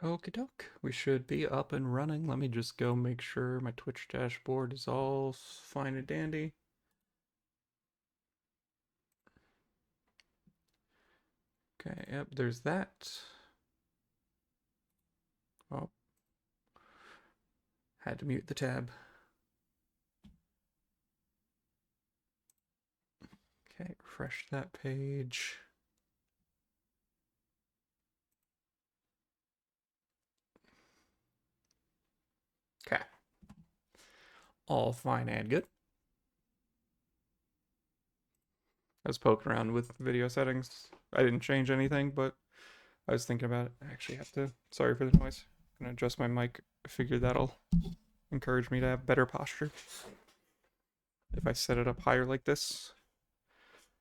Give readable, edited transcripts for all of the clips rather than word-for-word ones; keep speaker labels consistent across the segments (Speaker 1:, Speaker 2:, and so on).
Speaker 1: Okie doke. We should be up and running. Let me just go make sure my Twitch dashboard is all fine and dandy. Okay, yep, there's that. Oh, had to mute the tab. Okay, refresh that page. Okay. All fine and good. I was poking around with video settings. I didn't change anything, but I was thinking about it. I actually have to. Sorry for the noise. I'm gonna adjust my mic. I figure that'll encourage me to have better posture if I set it up higher like this.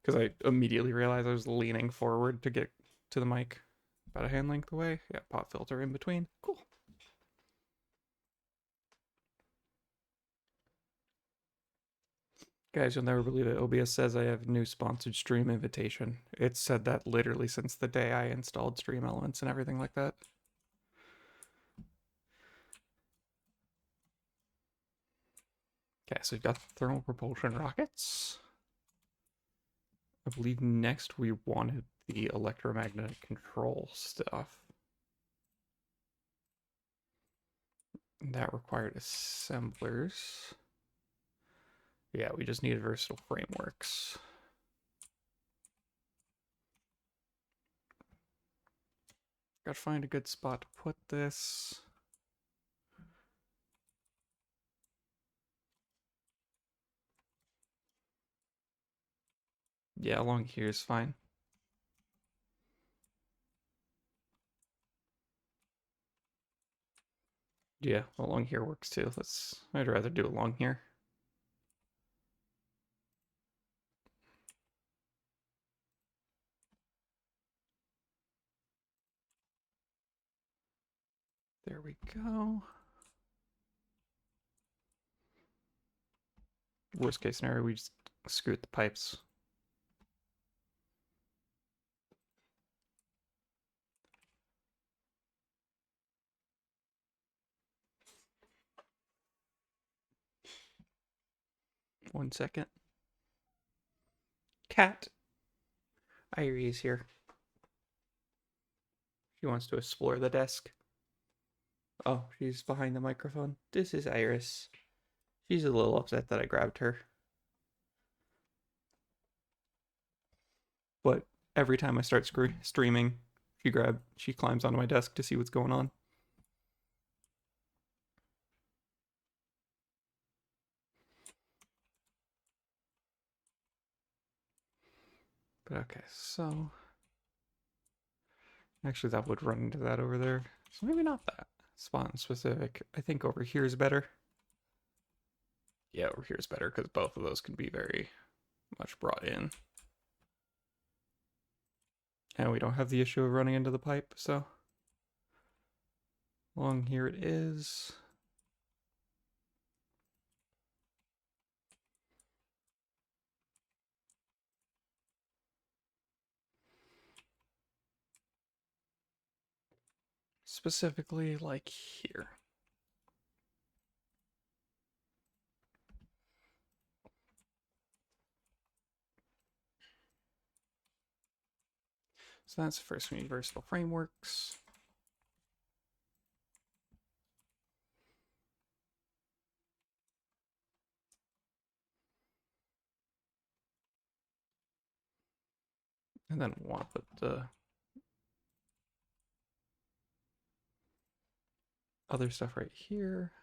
Speaker 1: Because I immediately realized I was leaning forward to get to the mic about a hand length away. Yeah, pop filter in between. Cool. Guys, you'll never believe it. OBS says I have a new sponsored stream invitation. It's said that literally since the day I installed Stream Elements and everything like that. Okay, so we've got thermal propulsion rockets. I believe next we wanted the electromagnetic control stuff. That required assemblers. Yeah, we just needed versatile frameworks. Gotta find a good spot to put this. Yeah, along here is fine. Yeah, along here works too. I'd rather do along here. There we go. Worst case scenario, we just screw with the pipes. One second. Cat. Iris here. She wants to explore the desk. Oh, she's behind the microphone. This is Iris. She's a little upset that I grabbed her. But every time I start streaming, she climbs onto my desk to see what's going on. But okay, so actually that would run into that over there. So maybe not that. Spot specific. I think over here is better. Yeah, over here is better because both of those can be very much brought in. And we don't have the issue of running into the pipe, so along here it is. Specifically like here. So that's the first one, versatile frameworks. And then we want to put the other stuff right here.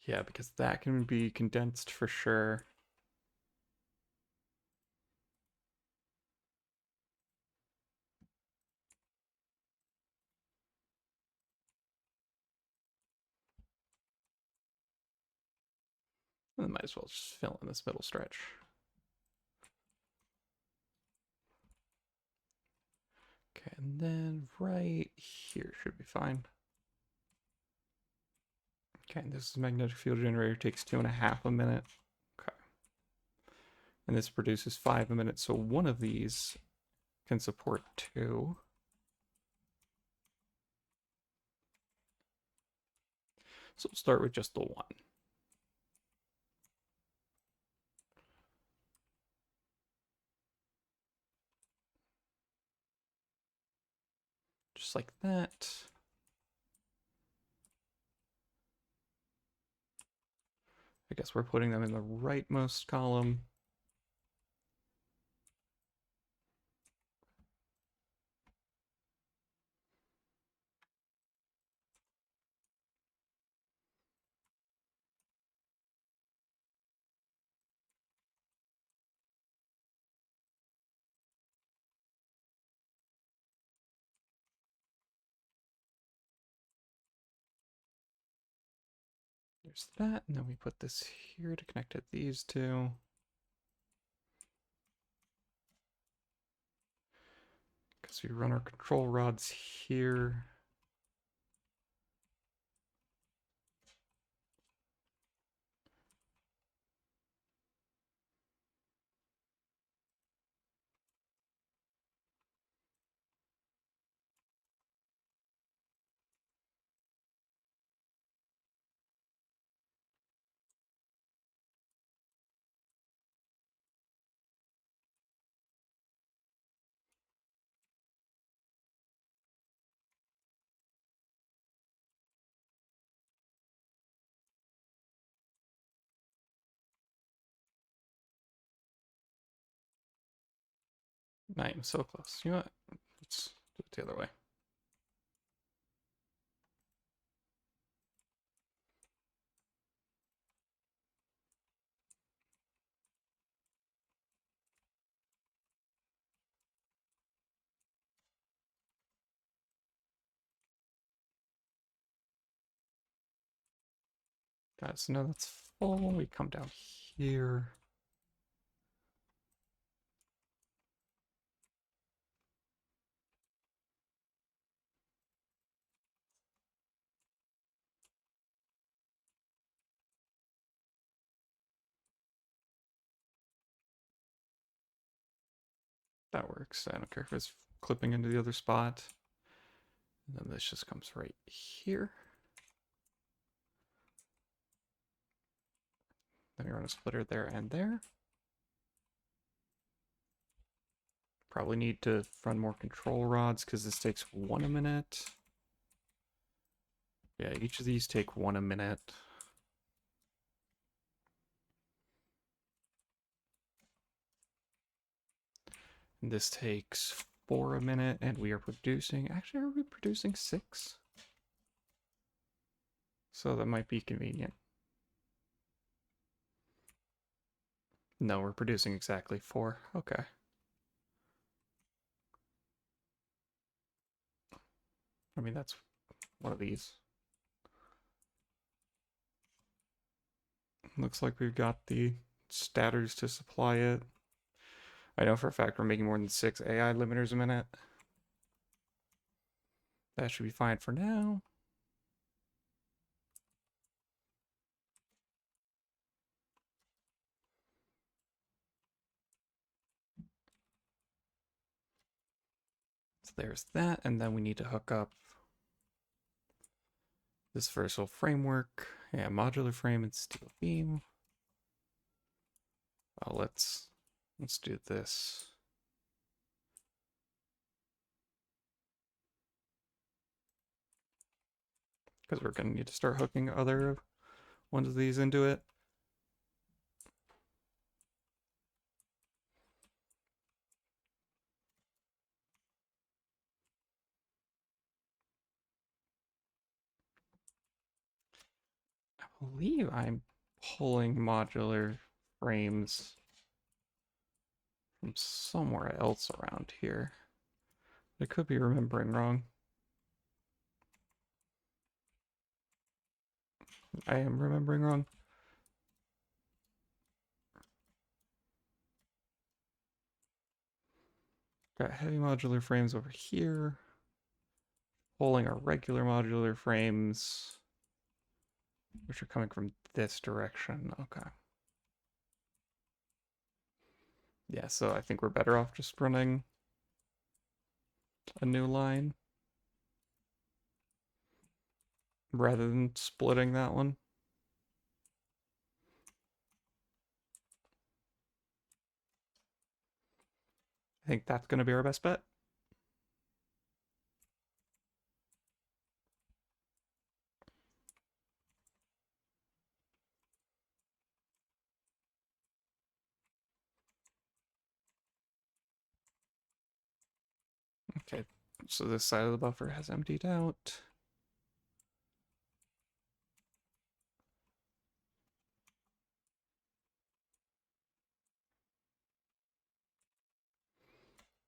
Speaker 1: Yeah, because that can be condensed for sure. And then might as well just fill in this middle stretch. Okay, and then right here should be fine. Okay, and this magnetic field generator takes 2.5 minutes. Okay. And this produces 5 a minute, so one of these can support 2. So we'll start with just the one. Just like that. I guess we're putting them in the rightmost column. There's that, and then we put this here to connect to these two. Because we run our control rods here. Not even so close. You know what? Let's do it the other way. Guys, so now that's full. We come down here. That works. I don't care if it's clipping into the other spot. And then this just comes right here. Then we run a splitter there and there. Probably need to run more control rods because this takes 1 a minute. Yeah, each of these take 1 a minute. And this takes 4 a minute, and we are producing... Actually, are we producing 6? So that might be convenient. No, we're producing exactly 4. Okay. I mean, that's one of these. Looks like we've got the statters to supply it. I know for a fact we're making more than 6 AI limiters a minute. That should be fine for now. So there's that, and then we need to hook up this versatile framework. Yeah, modular frame and steel beam. Well, let's do this. Because we're going to need to start hooking other ones of these into it. I believe I'm pulling modular frames from somewhere else around here. I could be remembering wrong. I am remembering wrong. Got heavy modular frames over here. Pulling our regular modular frames, which are coming from this direction. Okay. Yeah, so I think we're better off just running a new line. rather than splitting that one. I think that's going to be our best bet. Okay, so this side of the buffer has emptied out.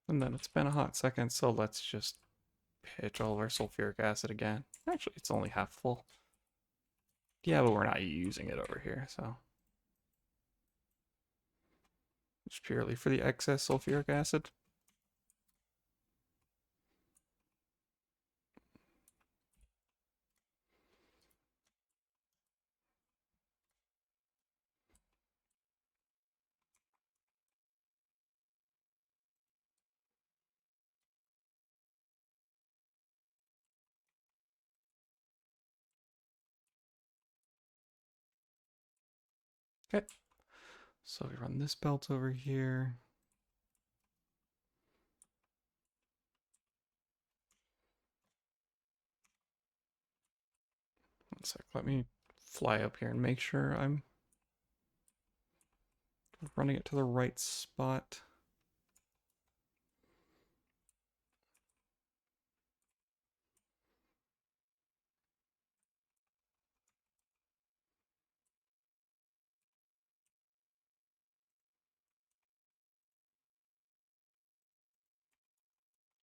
Speaker 1: And then it's been a hot second, so let's just pitch all of our sulfuric acid again. Actually, it's only half full. Yeah, but we're not using it over here, so. It's purely for the excess sulfuric acid. Okay, so we run this belt over here. One sec, let me fly up here and make sure I'm running it to the right spot.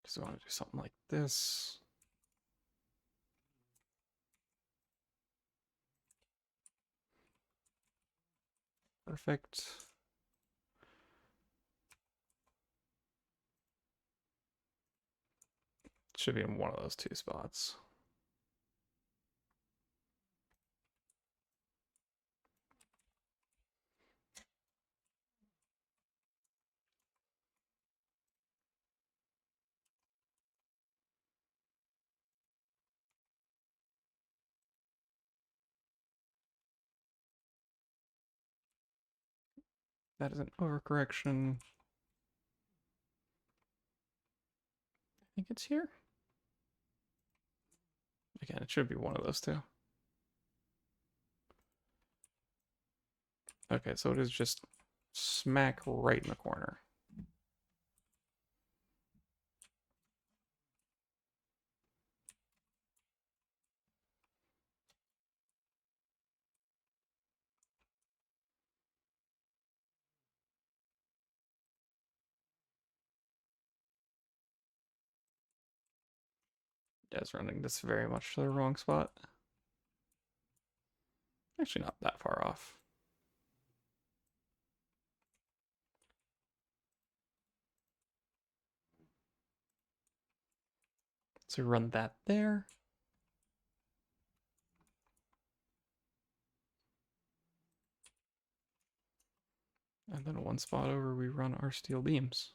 Speaker 1: Because we want to do something like this. Perfect. Should be in one of those two spots. That is an overcorrection. I think it's here. Again, it should be one of those two. Okay, so it is just smack right in the corner. Dad's running this very much to the wrong spot. Actually, not that far off. So we run that there. And then one spot over, we run our steel beams.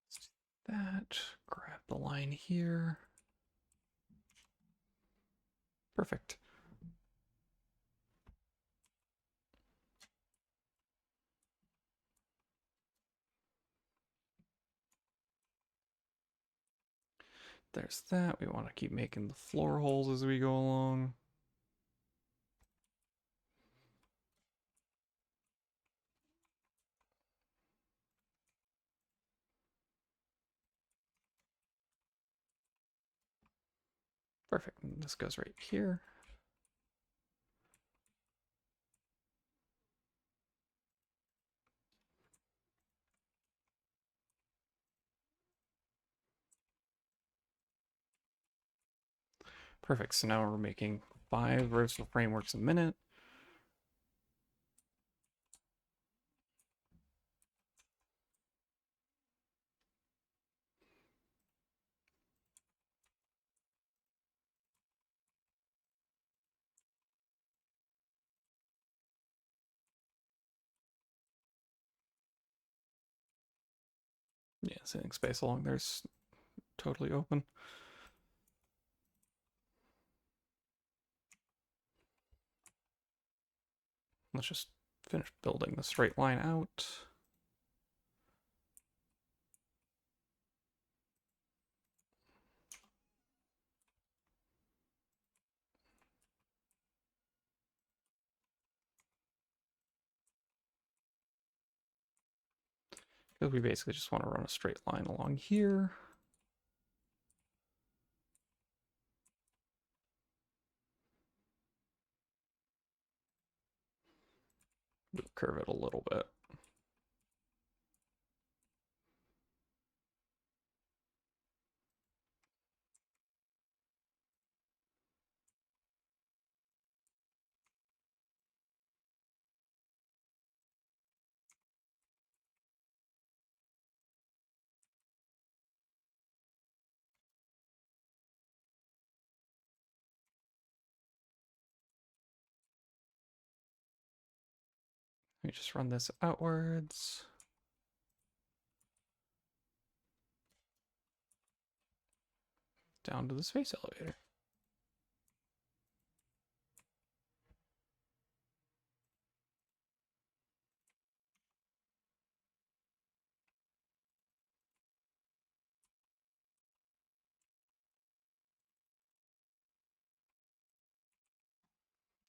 Speaker 1: Let's do that. Grab the line here. Perfect. There's that. We want to keep making the floor holes as we go along. Perfect. And this goes right here. Perfect. So now we're making 5 versatile frameworks a minute. Yeah, sitting space along there's totally open. Let's just finish building the straight line out. Because we basically just want to run a straight line along here. We'll curve it a little bit. We just run this outwards. Down to the space elevator.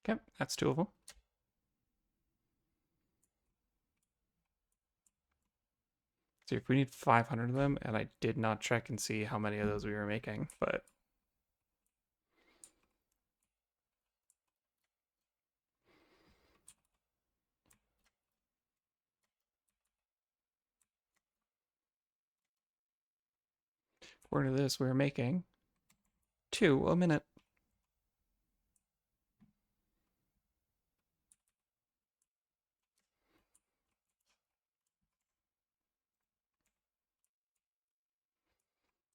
Speaker 1: Okay, that's 2 of them. See, if we need 500 of them, and I did not check and see how many of those we were making, but according to this, we were making 2 a minute.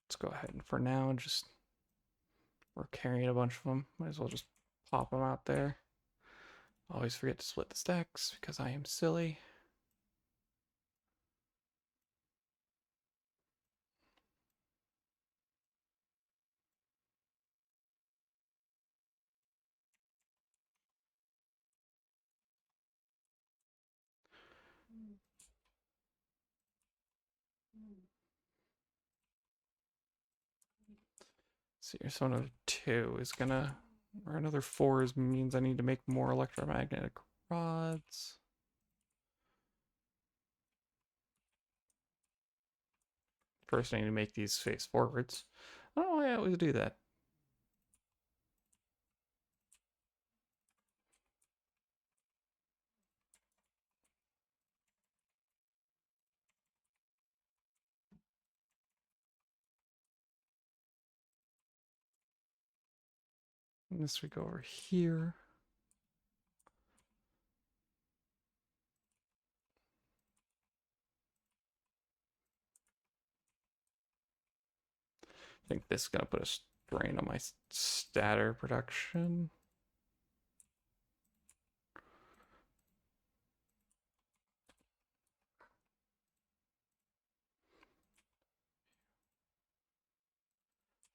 Speaker 1: Let's go ahead and for now, just we're carrying a bunch of them. Might as well just pop them out there. Always forget to split the stacks because I am silly. So here's one of 2 is gonna, or another 4 means I need to make more electromagnetic rods. First, I need to make these face forwards. I don't know why I always do that. And this we go over here. I think this is gonna put a strain on my statter production.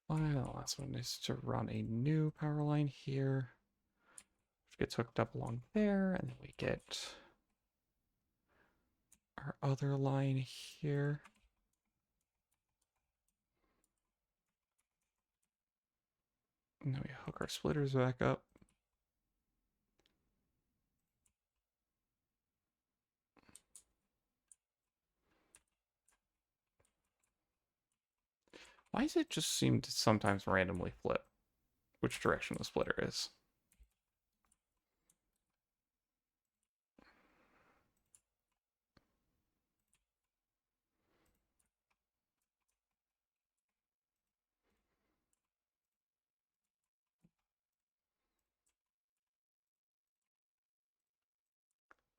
Speaker 1: The last one is to run a new power line here, which gets hooked up along there, and then we get our other line here. And then we hook our splitters back up. Why does it just seem to sometimes randomly flip which direction the splitter is?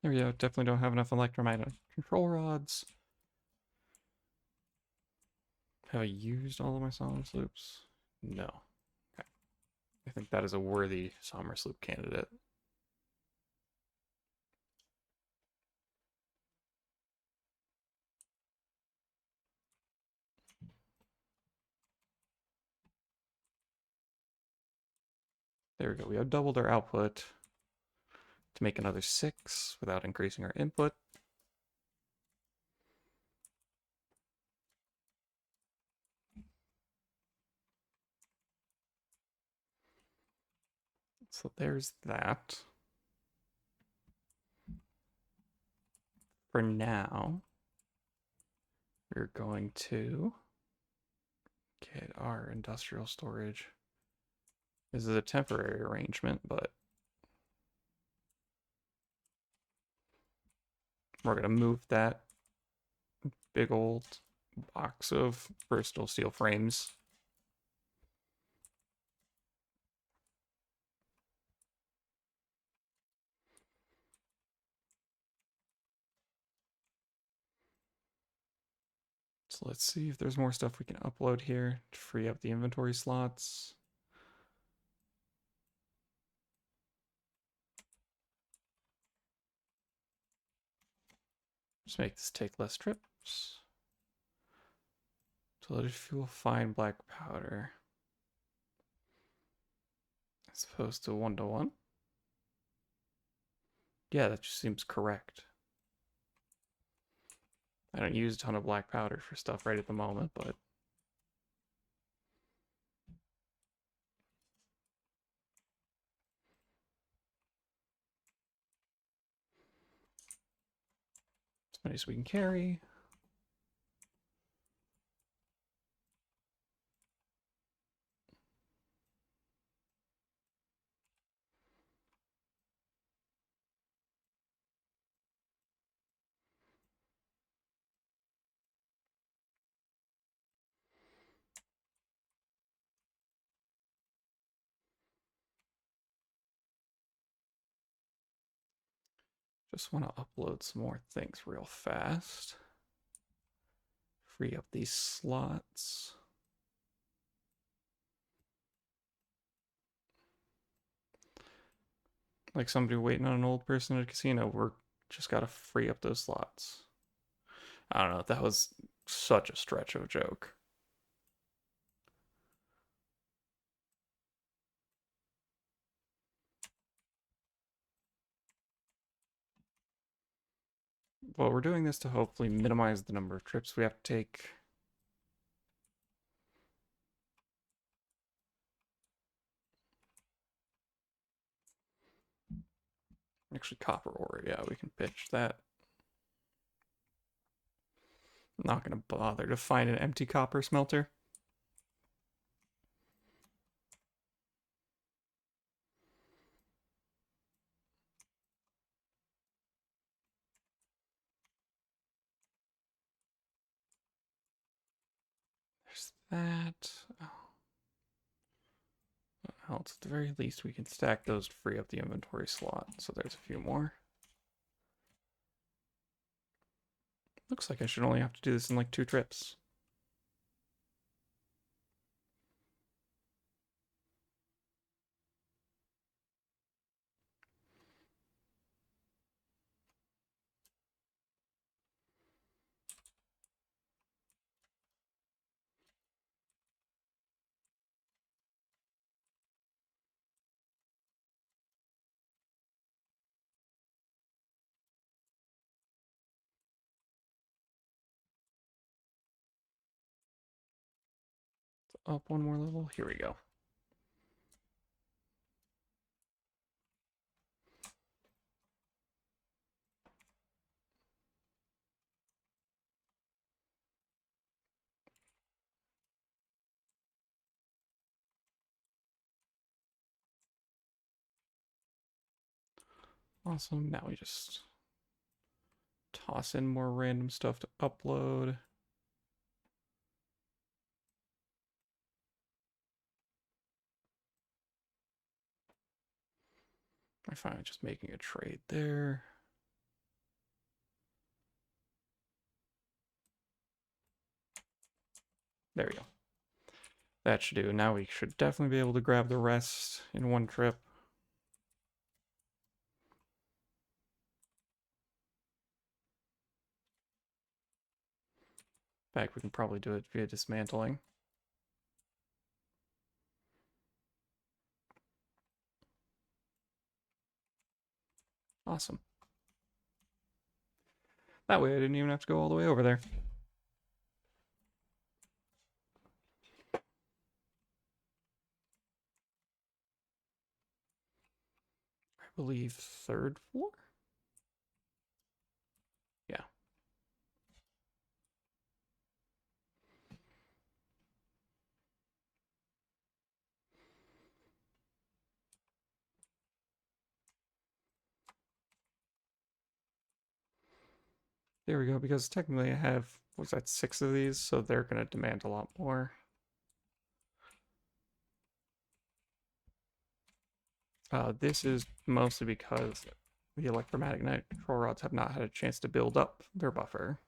Speaker 1: There we go. Definitely don't have enough electromagnetic control rods. Have I used all of my Somers loops? No. Okay. I think that is a worthy Somers loop candidate. There we go. We have doubled our output to make another 6 without increasing our input. So there's that. For now, we're going to get our industrial storage. This is a temporary arrangement, but we're going to move that big old box of versatile steel frames. So let's see if there's more stuff we can upload here to free up the inventory slots. Just make this take less trips. Utility fuel, fine black powder. As opposed to 1-to-1. Yeah, that just seems correct. I don't use a ton of black powder for stuff right at the moment, but as many as we can carry. Just want to upload some more things real fast. Free up these slots. Like somebody waiting on an old person at a casino, we're just gotta free up those slots. I don't know, that was such a stretch of a joke. Well, we're doing this to hopefully minimize the number of trips we have to take. Actually, copper ore, yeah, we can pitch that. I'm not gonna bother to find an empty copper smelter. There's that. Oh. Else, at the very least, we can stack those to free up the inventory slot. So there's a few more. Looks like I should only have to do this in like 2 trips. Up one more level. Here we go. Awesome. Now we just toss in more random stuff to upload. I find just making a trade there. There we go. That should do. Now we should definitely be able to grab the rest in one trip. In fact, we can probably do it via dismantling. Awesome. That way I didn't even have to go all the way over there. I believe third floor? Yeah. There we go, because technically I have, what's that, 6 of these, so they're going to demand a lot more. This is mostly because the electromagnetic control rods have not had a chance to build up their buffer.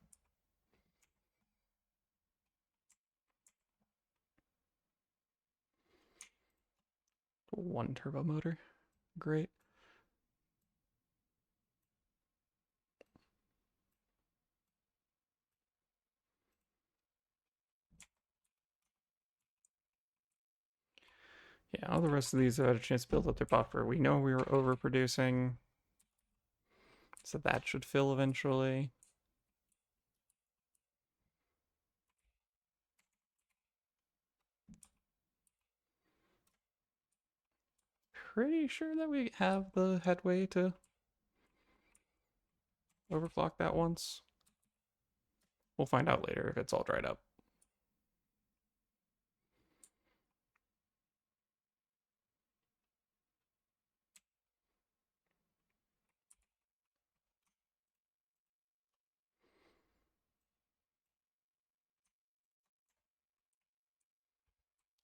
Speaker 1: One turbo motor. Great. Yeah, all the rest of these have had a chance to build up their buffer. We know we were overproducing, so that should fill eventually. Pretty sure that we have the headway to overclock that once. We'll find out later if it's all dried up.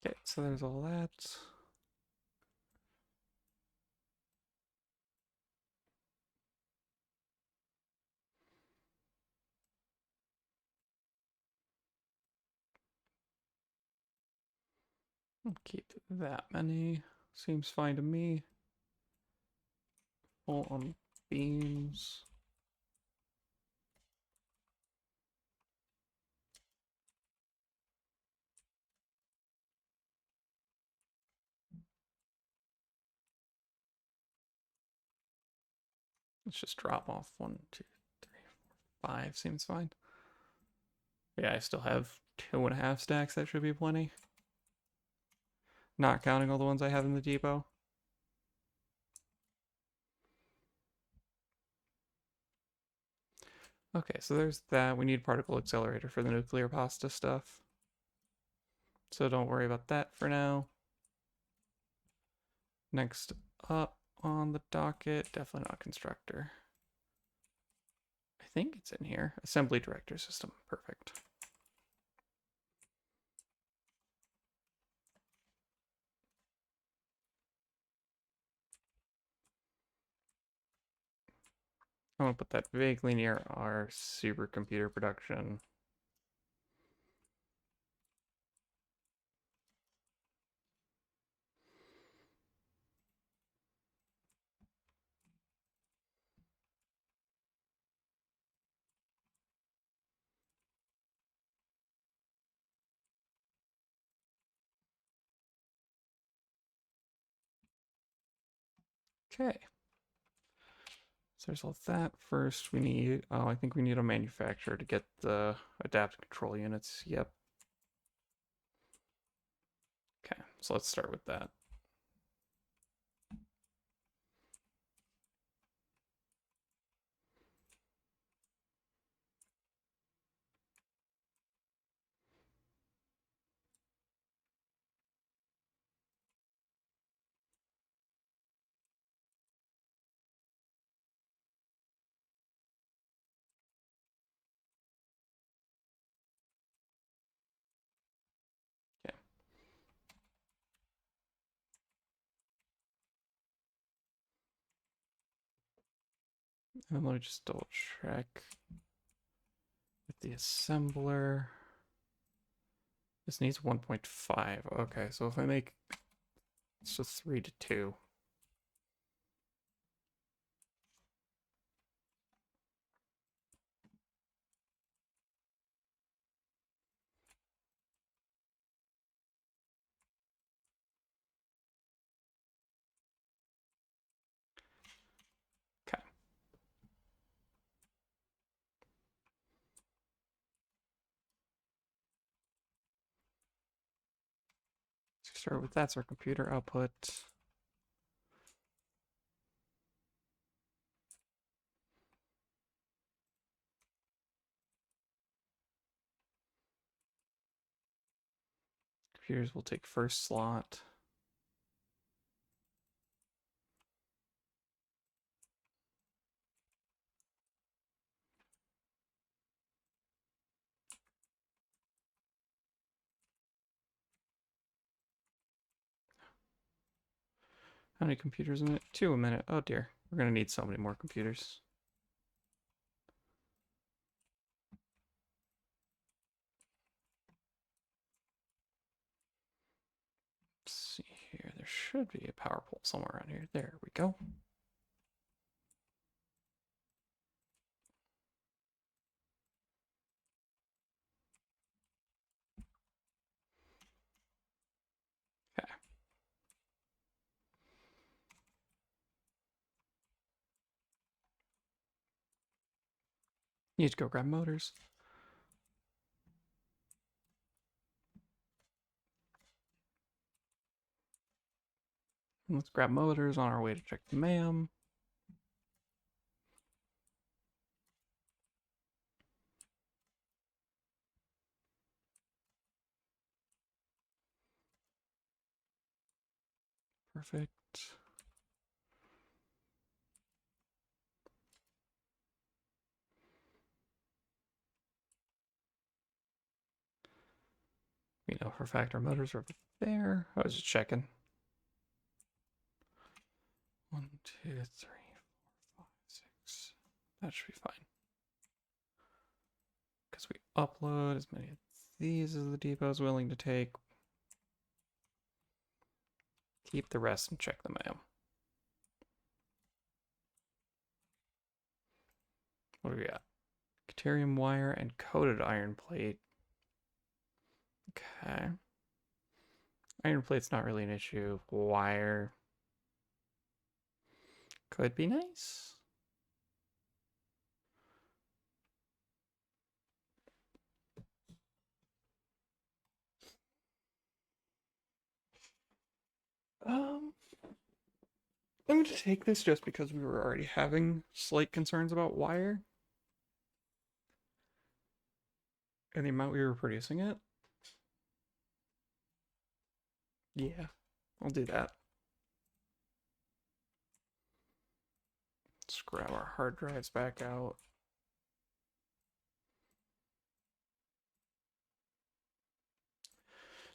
Speaker 1: Okay, so there's all that. I'll keep that many. Seems fine to me. Full on beams. Let's just drop off 1, 2, 3, 4, 5. Seems fine. Yeah, I still have 2.5 stacks. That should be plenty. Not counting all the ones I have in the depot. Okay, so there's that. We need particle accelerator for the nuclear pasta stuff. So don't worry about that for now. Next up on the docket, definitely not constructor. I think it's in here. Assembly director system. Perfect. I'm gonna put that vaguely near our supercomputer production. Okay. So there's all that. First, we need, oh, I think we need a manufacturer to get the adaptive control units. Yep. Okay, so let's start with that. Okay. And let me just double check with the assembler. This needs 1.5. Okay, so if I make so 3 to 2. Okay. So start with that's our computer output. Computers will take first slot. How many computers a minute? 2 a minute. Oh dear. We're gonna need so many more computers. Let's see here. There should be a power pole somewhere around here. There we go. Okay. Need to go grab motors. Let's grab motors on our way to check the MAM. Perfect. We know for a fact our motors are over there. I was just checking. 1, 2, 3, 4, 5, 6. That should be fine. Because we upload as many of these as the depot is willing to take. Keep the rest and check the MAM. What do we got? Deuterium wire and coated iron plate. Okay. Iron plate's not really an issue. Wire could be nice. Um, I'm going to take this just because we were already having slight concerns about wire and the amount we were producing it. Yeah, I'll do that. Let's grab our hard drives back out.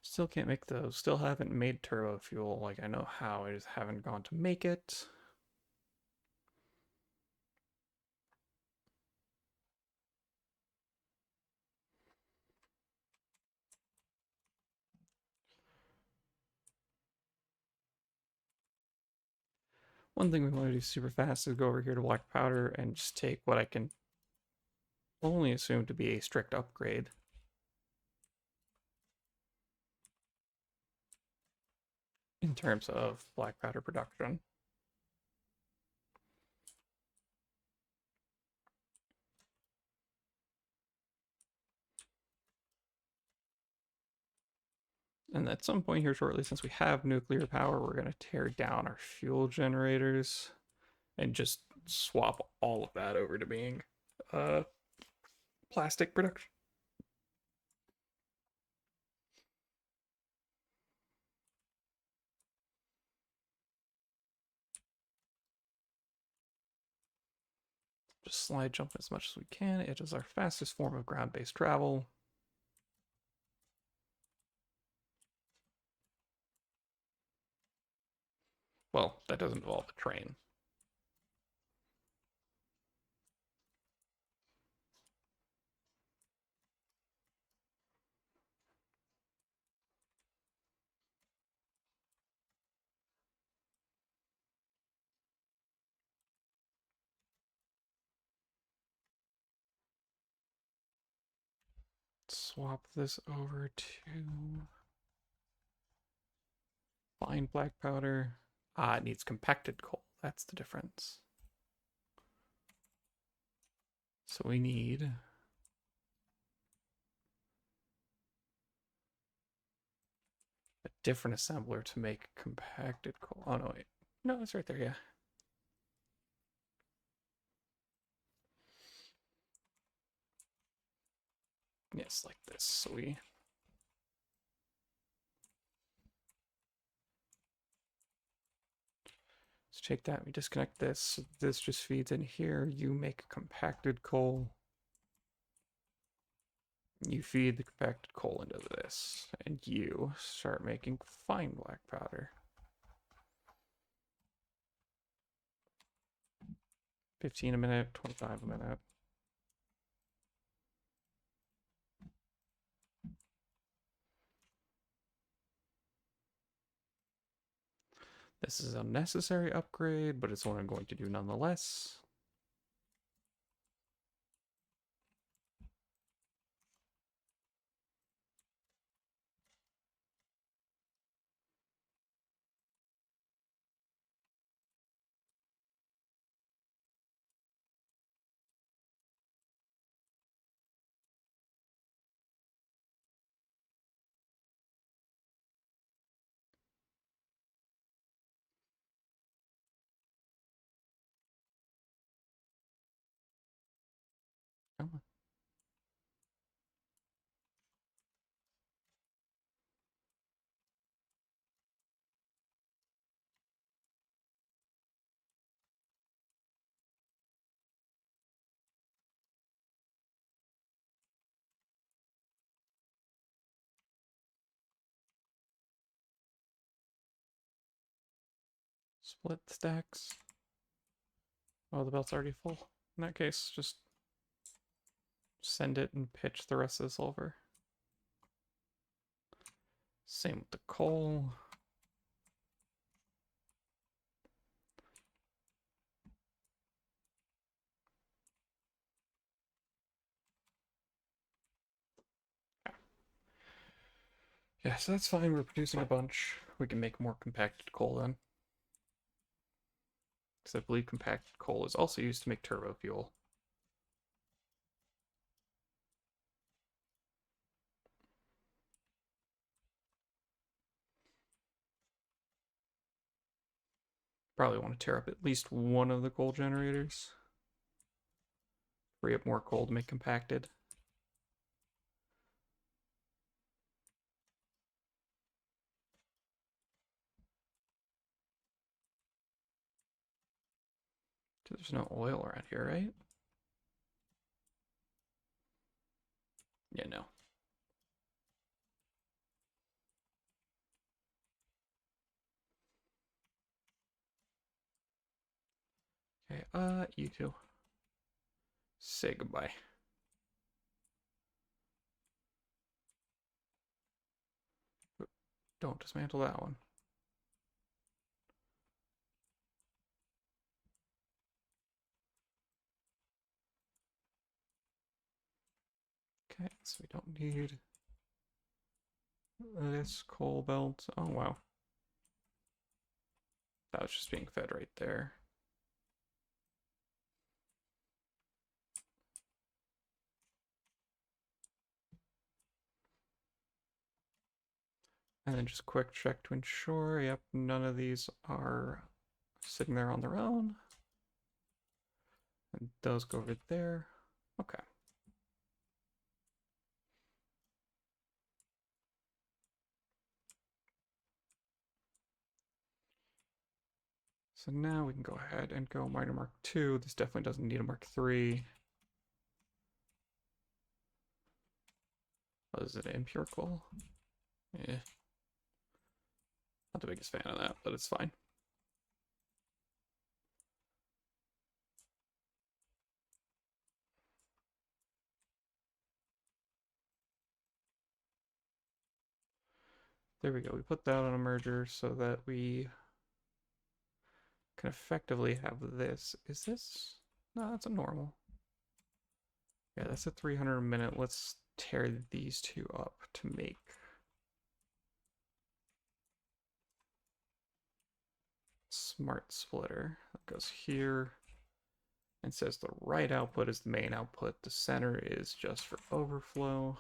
Speaker 1: Still can't make those. Still haven't made turbo fuel. Like, I know how, I just haven't gone to make it. One thing we want to do super fast is go over here to black powder and just take what I can only assume to be a strict upgrade in terms of black powder production. And at some point here shortly, since we have nuclear power, we're going to tear down our fuel generators and just swap all of that over to being plastic production. Just slide jump as much as we can. It is our fastest form of ground-based travel. Well, that doesn't involve a train. swap this over to fine black powder. Ah, it needs compacted coal. That's the difference. So we need a different assembler to make compacted coal. Oh, no, wait. No, it's right there, yeah. Yes, like this. So we let's take that, we disconnect this. This just feeds in here. You make compacted coal. You feed the compacted coal into this, and you start making fine black powder. 15 a minute, 25 a minute. This is a necessary upgrade, but it's what I'm going to do nonetheless. Come on. Split stacks. Oh, the belt's already full. In that case, just send it and pitch the rest of this over. Same with the coal. Yeah, so that's fine. We're producing a bunch. We can make more compacted coal then. Because I believe compacted coal is also used to make turbo fuel. Probably want to tear up at least one of the coal generators. Free up more coal to make compacted. There's no oil around here, right? Yeah, no. Okay, you two. Say goodbye. Don't dismantle that one. Okay, so we don't need this coal belt. Oh, wow. That was just being fed right there. And then just quick check to ensure, yep, none of these are sitting there on their own. And those go over there. Okay. So now we can go ahead and go miner Mark II. This definitely doesn't need a Mark III. Oh, is it impure coal? Yeah. Not the biggest fan of that, but it's fine. There we go. We put that on a merger so that we can effectively have this. Is this? No, that's a normal. Yeah, that's a 300 a minute. Let's tear these two up to make smart splitter. That goes here and says the right output is the main output. The center is just for overflow.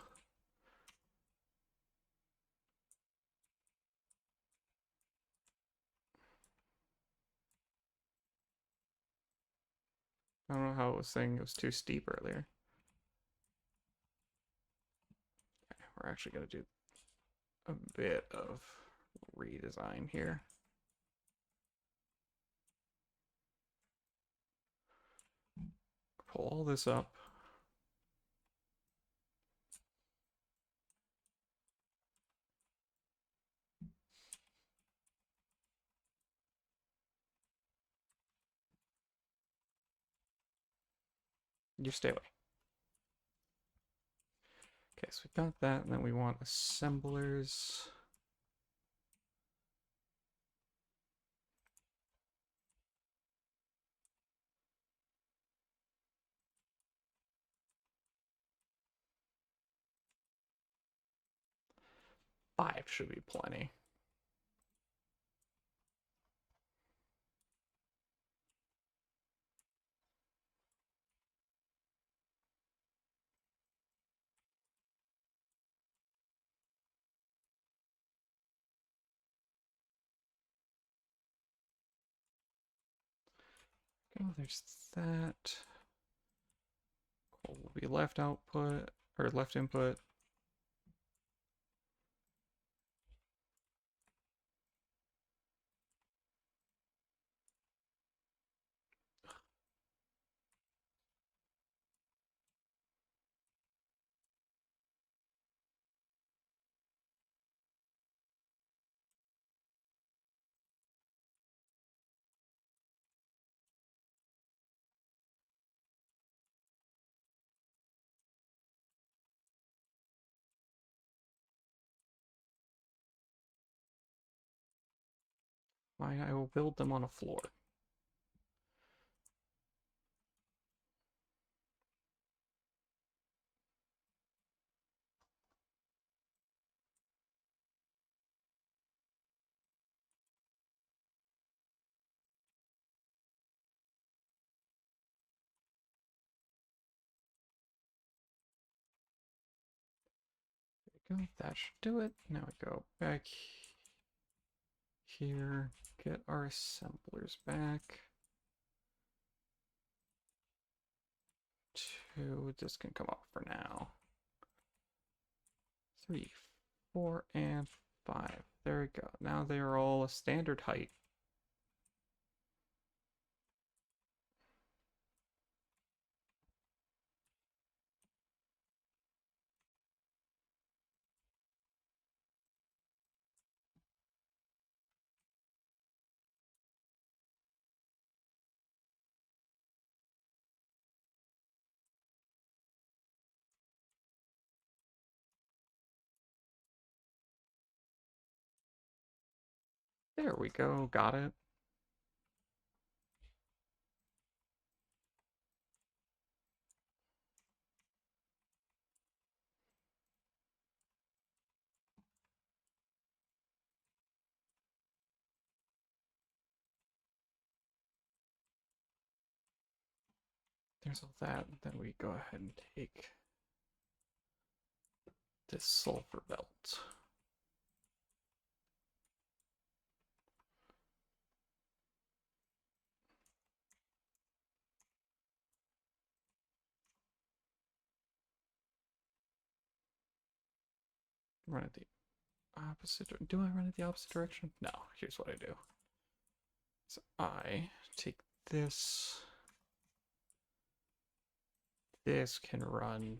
Speaker 1: I don't know how it was saying it was too steep earlier. Okay, we're actually going to do a bit of redesign here. Pull all this up. You stay away. Okay, so we've got that, and then we want assemblers. Five should be plenty. Oh, there's that. Cool, will be left output, or left input. I will build them on a floor. There we go, that should do it. Now we go back here, get our assemblers back. Two, this can come up for now. 3, 4, and 5. There we go. Now they are all a standard height. There we go, got it. There's all that. Then we go ahead and take this sulfur belt. Run it the opposite. Do I run it the opposite direction? No. Here's what I do. So I take this. This can run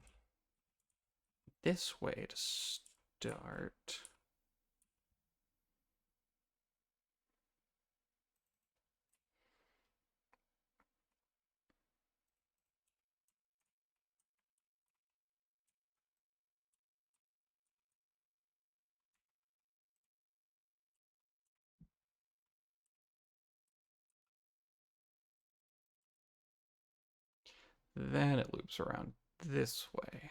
Speaker 1: this way to start. Then it loops around this way.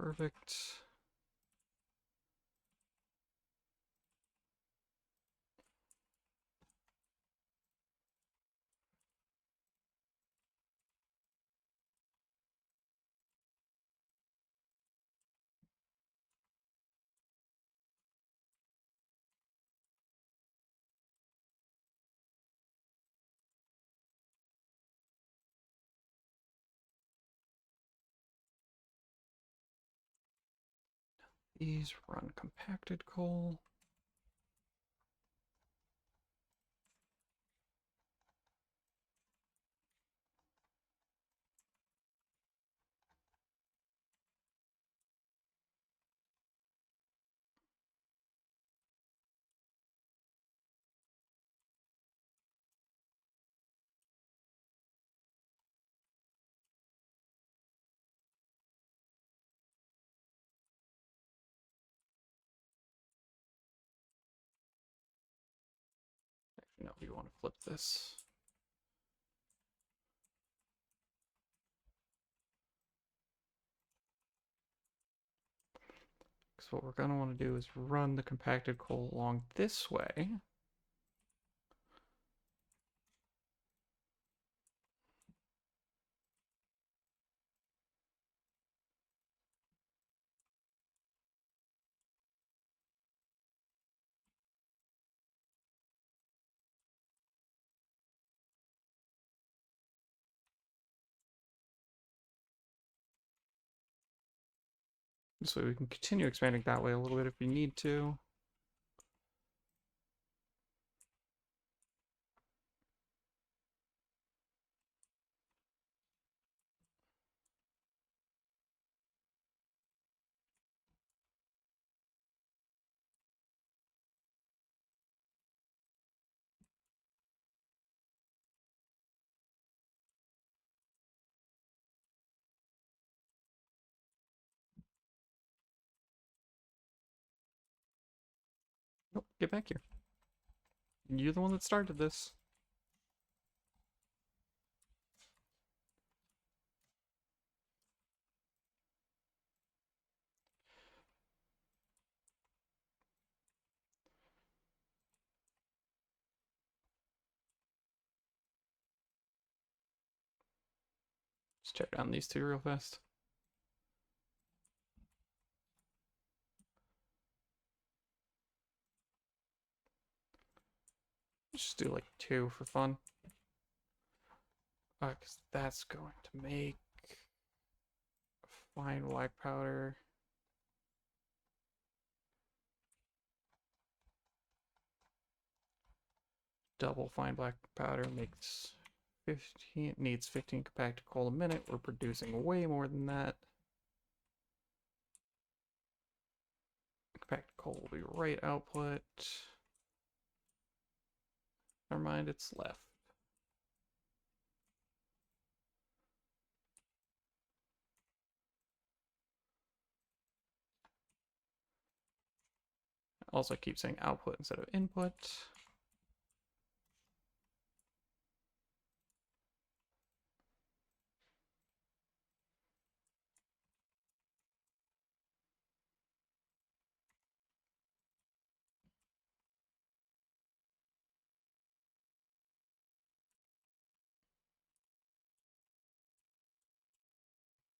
Speaker 1: Perfect. These run compacted coal. Actually, no, we want to flip this. Because what we're going to want to do is run the compacted coal along this way. This way we can continue expanding that way a little bit if we need to. Nope, get back here. You're the one that started this. Let's check down these two real fast. Let's just do like 2 for fun. Because that's going to make fine black powder. Double fine black powder makes 15, needs 15 compacted coal a minute. We're producing way more than that. Compacted coal will be right output. Never mind, it's left. Also keep saying output instead of input.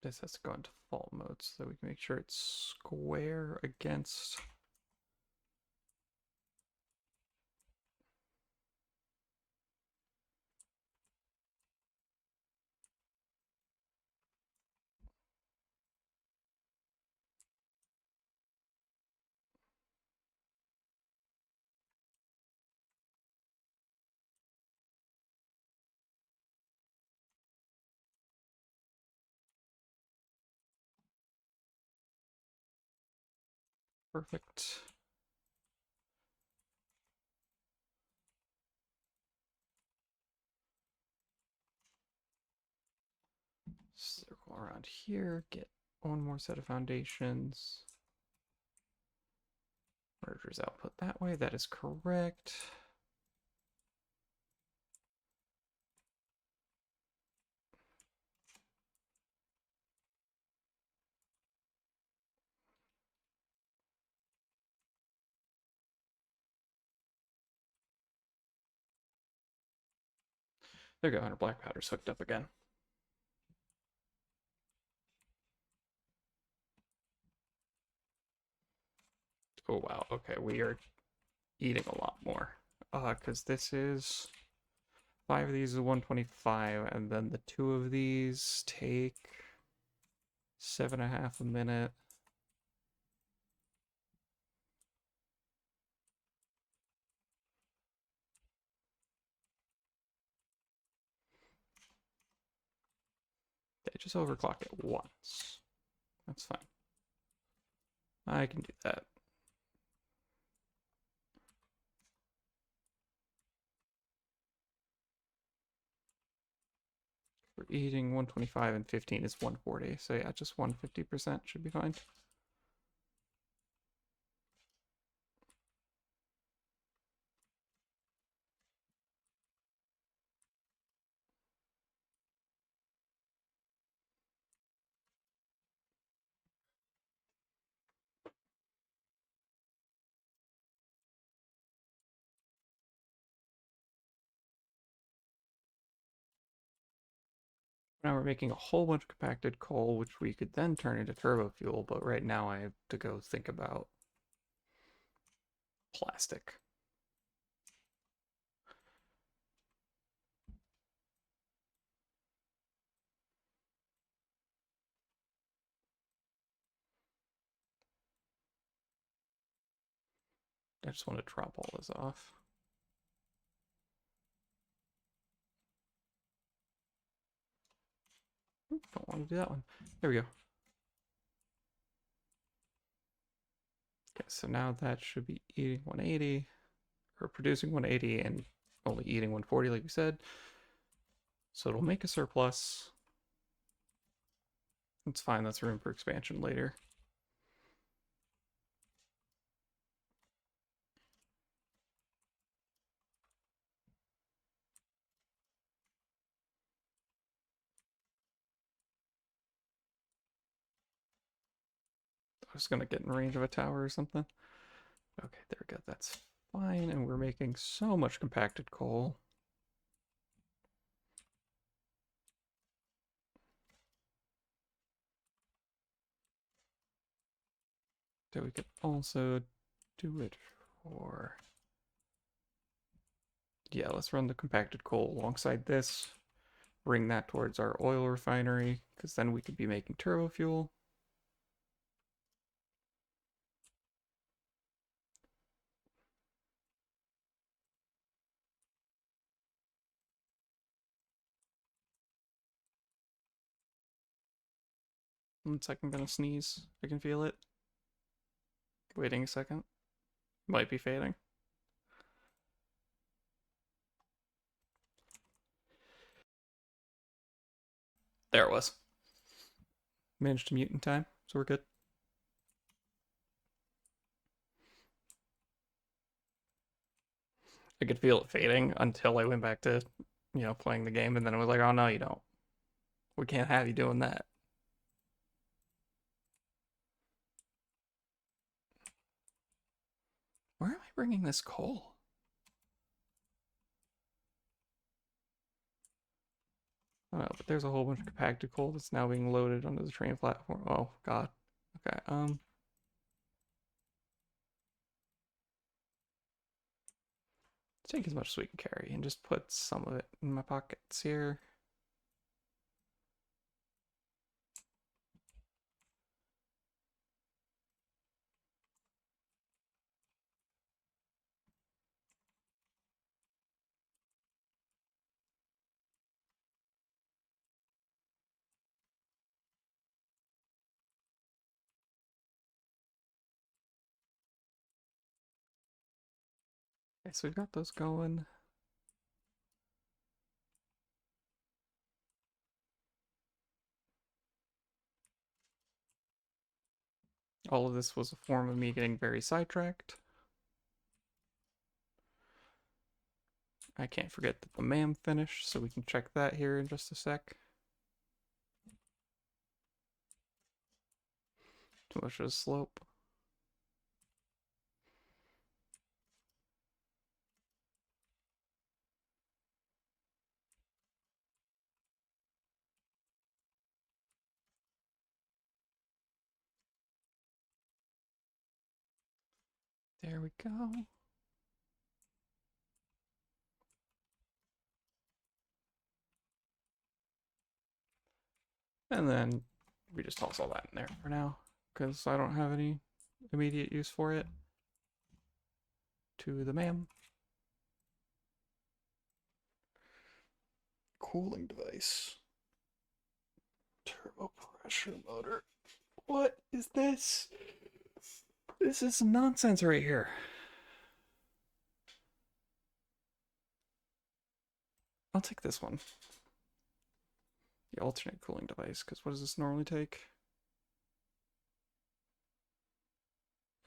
Speaker 1: This has to go into default mode so that we can make sure it's square against. Perfect. Circle around here, get one more set of foundations. Mergers output that way, that is correct. There we go, and our black powder's hooked up again. Oh wow, okay, we are eating a lot more. Because this is 5 of these is 125, and then the 2 of these take 7.5 a minute. They just overclock it once. That's fine. I can do that. We're eating 125 and 15 is 140. So yeah, just 150% should be fine. Now we're making a whole bunch of compacted coal, which we could then turn into turbo fuel, but right now I have to go think about plastic. I just want to drop all this off. Don't want to do that one. There we go. Okay, so now that should be eating 180, or producing 180 and only eating 140 like we said. So it'll make a surplus. It's fine, that's room for expansion later. I was gonna get in range of a tower or something. Okay, there we go, that's fine, and we're making so much compacted coal. So we could also do it for... Yeah, let's run the compacted coal alongside this. Bring that towards our oil refinery, because then we could be making turbo fuel. 1 second, I'm gonna sneeze. I can feel it. Waiting a second. Might be fading. There it was. Managed to mute in time, so we're good. I could feel it fading until I went back to, playing the game, and then I was like, oh no, you don't. We can't have you doing that. Where am I bringing this coal? I don't know, but there's a whole bunch of compacted coal that's now being loaded onto the train platform. Oh, God. Okay, take as much as we can carry and just put some of it in my pockets here. Okay, so we've got those going. All of this was a form of me getting very sidetracked. I can't forget that the MAM finished, so we can check that here in just a sec. Too much of a slope. There we go. And then we just toss all that in there for now, because I don't have any immediate use for it. To the MAM. Cooling device. Turbo pressure motor. What is this? This is some nonsense right here. I'll take this one. The alternate cooling device, because what does this normally take?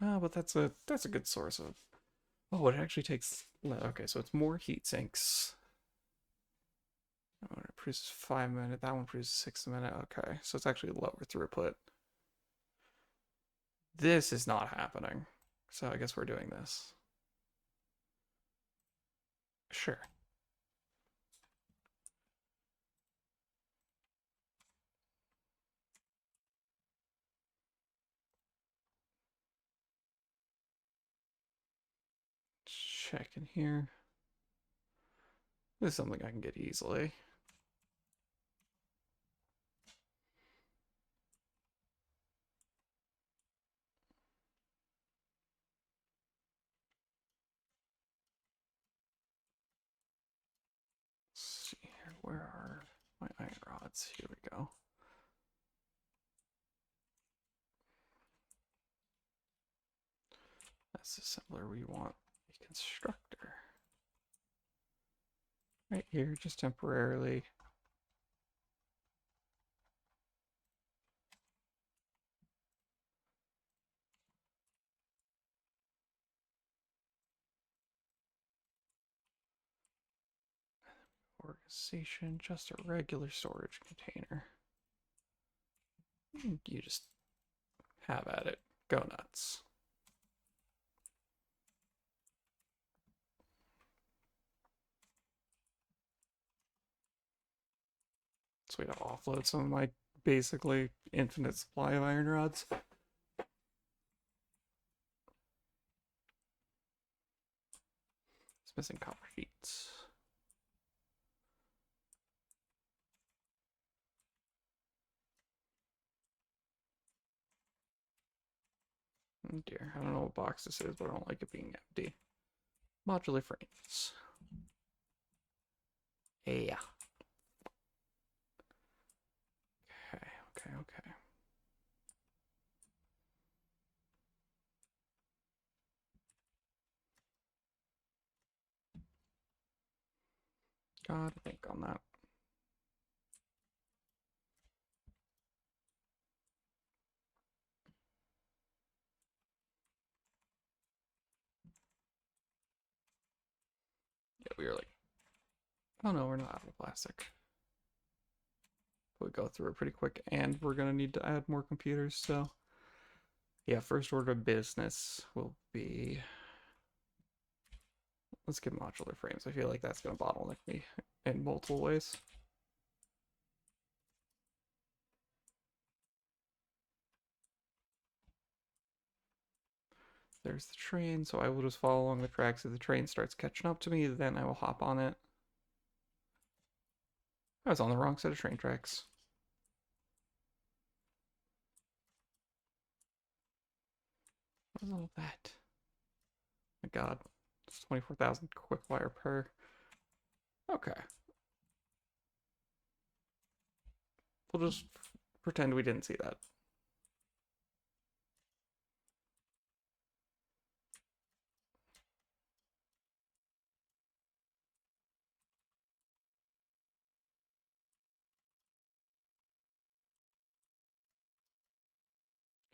Speaker 1: Oh, but that's a good source of. Oh, it actually takes. Okay, so it's more heat sinks. That one produces 5 minutes. That one produces 6 a minute. Okay, so it's actually lower throughput. This is not happening. So I guess we're doing this. Sure. Check in here. This is something I can get easily. Let's see here. Where are my iron rods? Here we go. That's assembler. We want a constructor. Right here, just temporarily. Organization, just a regular storage container. You just have at it. Go nuts. So we have to offload some of my basically infinite supply of iron rods. It's missing copper sheets. Oh dear, I don't know what box this is, but I don't like it being empty. Modular frames. Yeah. Okay. Gotta think on that. Yeah, we were like, oh no, we're not out of plastic. We go through it pretty quick, and we're gonna need to add more computers, so yeah, first order of business will be, let's get modular frames. I feel like that's gonna bottleneck me in multiple ways. There's the train, so I will just follow along the tracks. If the train starts catching up to me, then I will hop on it. I was on the wrong set of train tracks. What is all that? My god. It's 24,000 quick wire per. Okay. We'll just pretend we didn't see that.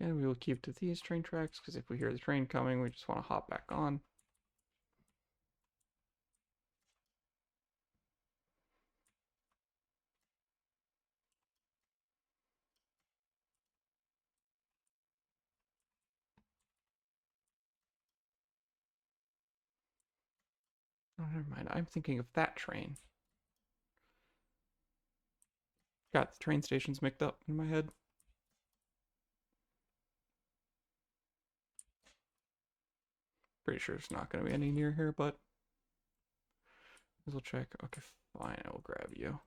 Speaker 1: And we will keep to these train tracks, because if we hear the train coming, we just want to hop back on. Oh, never mind. I'm thinking of that train. Got the train stations mixed up in my head. Pretty sure there's not going to be any near here, but we'll check. Okay, fine. I will grab you.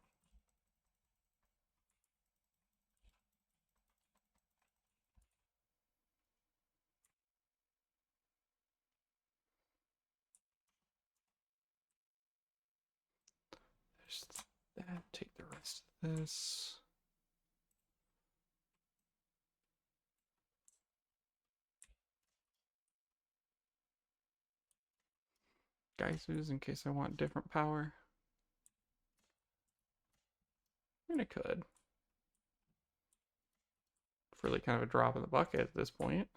Speaker 1: There's that. Take the rest of this. Geysers in case I want different power. I mean, I could. It's really kind of a drop in the bucket at this point.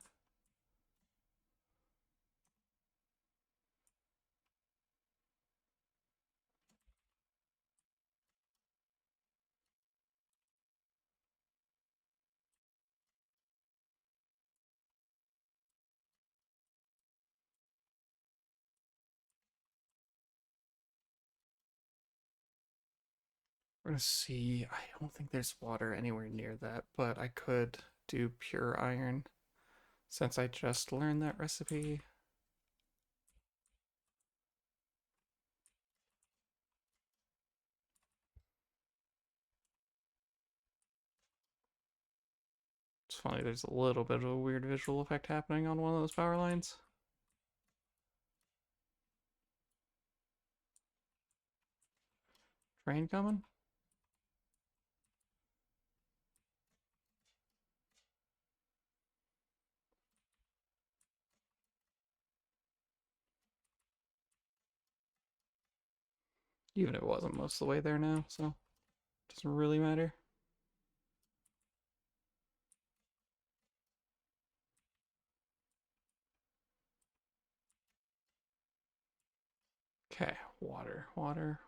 Speaker 1: We're gonna see. I don't think there's water anywhere near that, but I could do pure iron since I just learned that recipe. It's funny, there's a little bit of a weird visual effect happening on one of those power lines. Train coming? Even if it wasn't most of the way there now, so it doesn't really matter. Okay, water, water,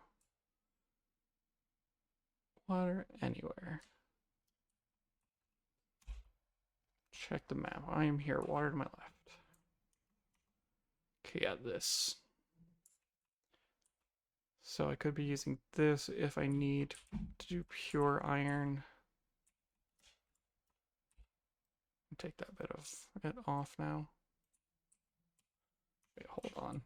Speaker 1: water anywhere. Check the map. I am here, water to my left. Okay, yeah, this. So I could be using this if I need to do pure iron. Take that bit of it off now. Wait, hold on.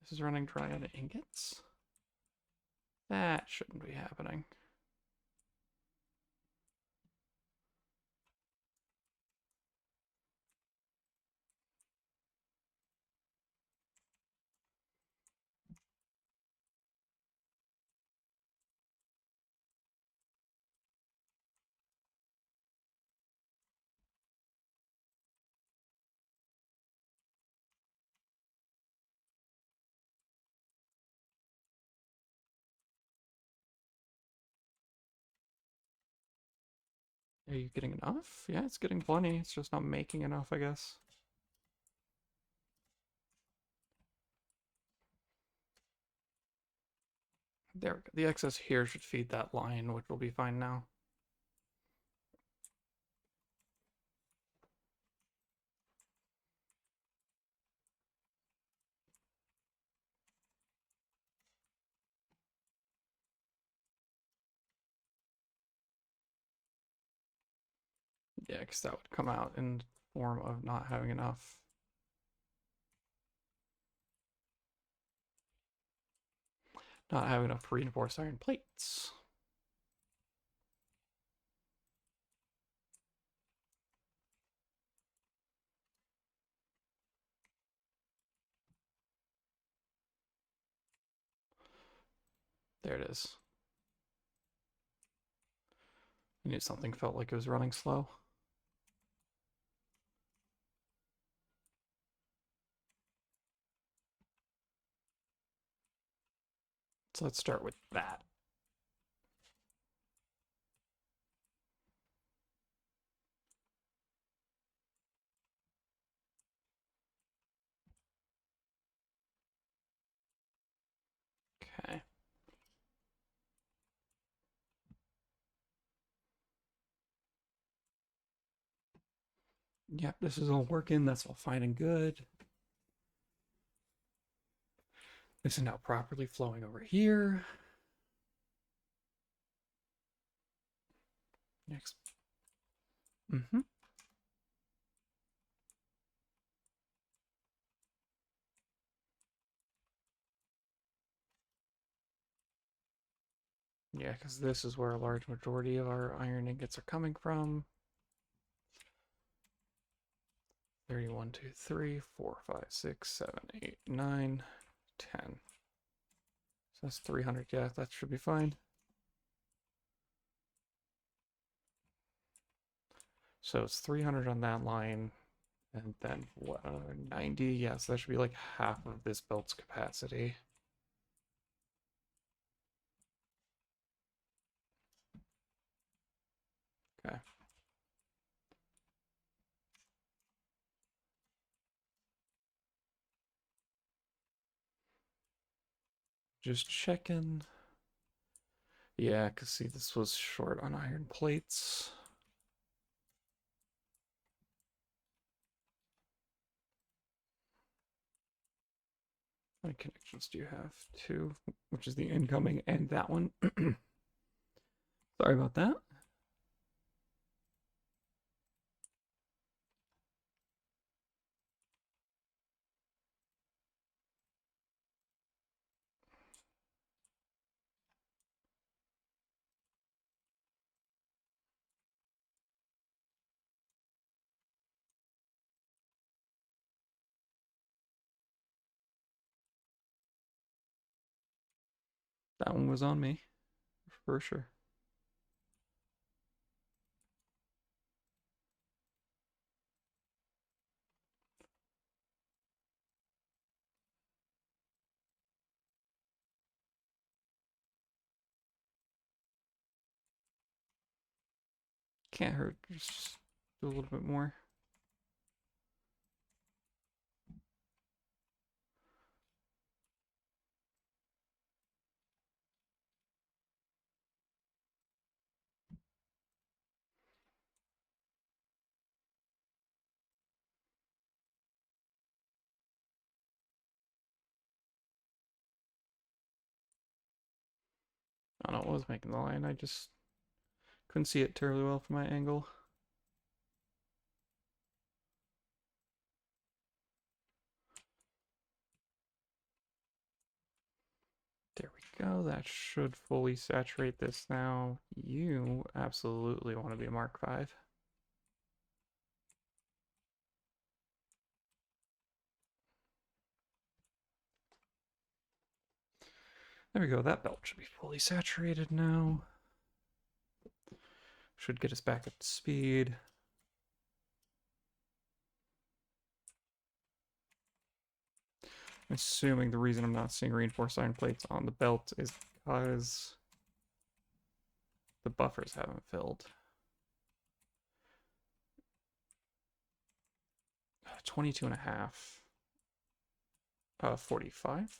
Speaker 1: This is running dry on ingots? That shouldn't be happening. Are you getting enough? Yeah, it's getting plenty. It's just not making enough, I guess. There we go. The excess here should feed that line, which will be fine now. Yeah, because that would come out in form of not having enough. Not having enough reinforced iron plates. There it is. I knew something felt like it was running slow. So let's start with that. Okay. Yep, this is all working. That's all fine and good. This is now properly flowing over here. Next. Yeah, because this is where a large majority of our iron ingots are coming from. 31, 2, 3, 4, 5, 6, 7, 8, 9, 10. So that's 300. Yeah, that should be fine. So it's 300 on that line, and then what, 90? Yeah, so that should be like half of this belt's capacity. Okay. Just checking. Yeah, because see, this was short on iron plates. How many connections do you have? Two, which is the incoming and that one. Sorry about that. That one was on me, for sure. Can't hurt. Just do a little bit more. I don't know what was making the line. I just couldn't see it terribly well from my angle. There we go. That should fully saturate this now. You absolutely want to be a Mark 5. There we go. That belt should be fully saturated now. Should get us back up to speed. I'm assuming the reason I'm not seeing reinforced iron plates on the belt is because the buffers haven't filled. 22 and a half. 45?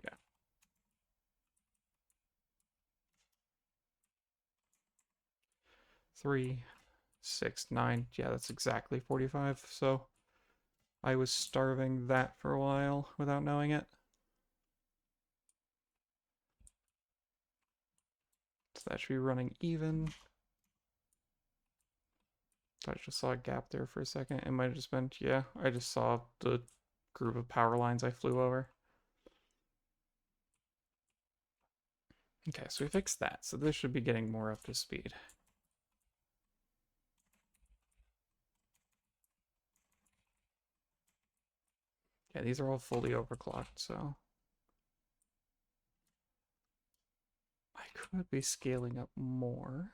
Speaker 1: Yeah. 3, 6, 9. Yeah, that's exactly 45. So I was starving that for a while without knowing it. So that should be running even. I just saw a gap there for a second. It might have just been, yeah, I just saw the group of power lines I flew over. Okay, so we fixed that. So this should be getting more up to speed. Yeah, these are all fully overclocked, so I could be scaling up more.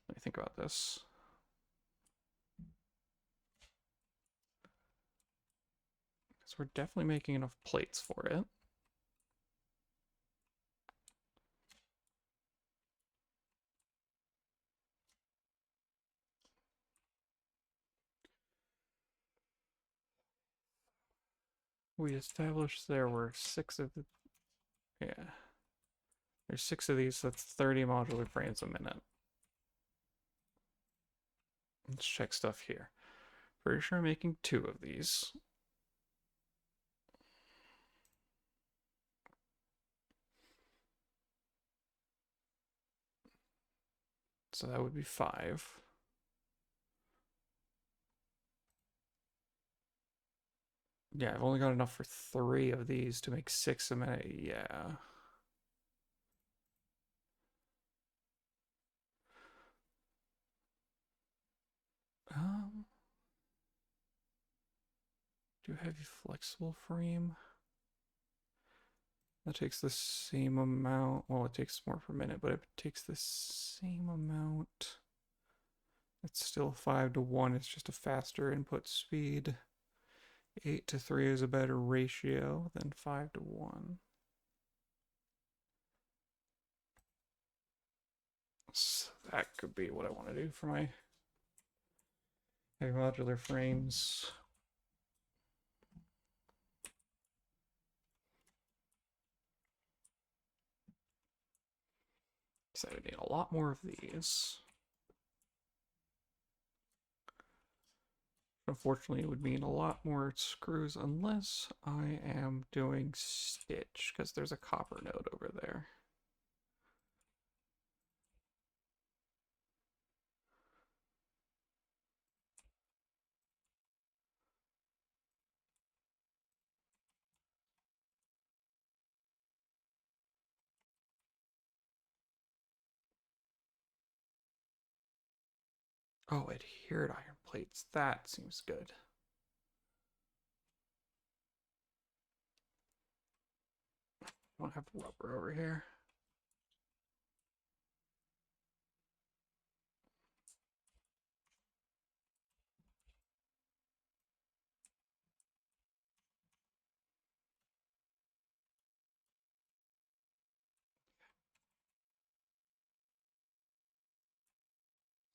Speaker 1: Let me think about this. Because we're definitely making enough plates for it. We established there were 6 of the... Yeah. There's 6 of these, so that's 30 modular frames a minute. Let's check stuff here. Pretty sure I'm making 2 of these. So that would be 5. Yeah, I've only got enough for 3 of these to make 6 a minute. Yeah. Um, do heavy flexible frame. That takes the same amount. Well, it takes more per minute, but it takes the same amount. It's still 5 to 1. It's just a faster input speed. 8 to 3 is a better ratio than 5 to 1. So that could be what I want to do for my heavy modular frames. So I would need a lot more of these. Unfortunately, it would mean a lot more screws unless I am doing stitch, because there's a copper node over there. Oh, adhered iron plates. That seems good. I don't have rubber over here.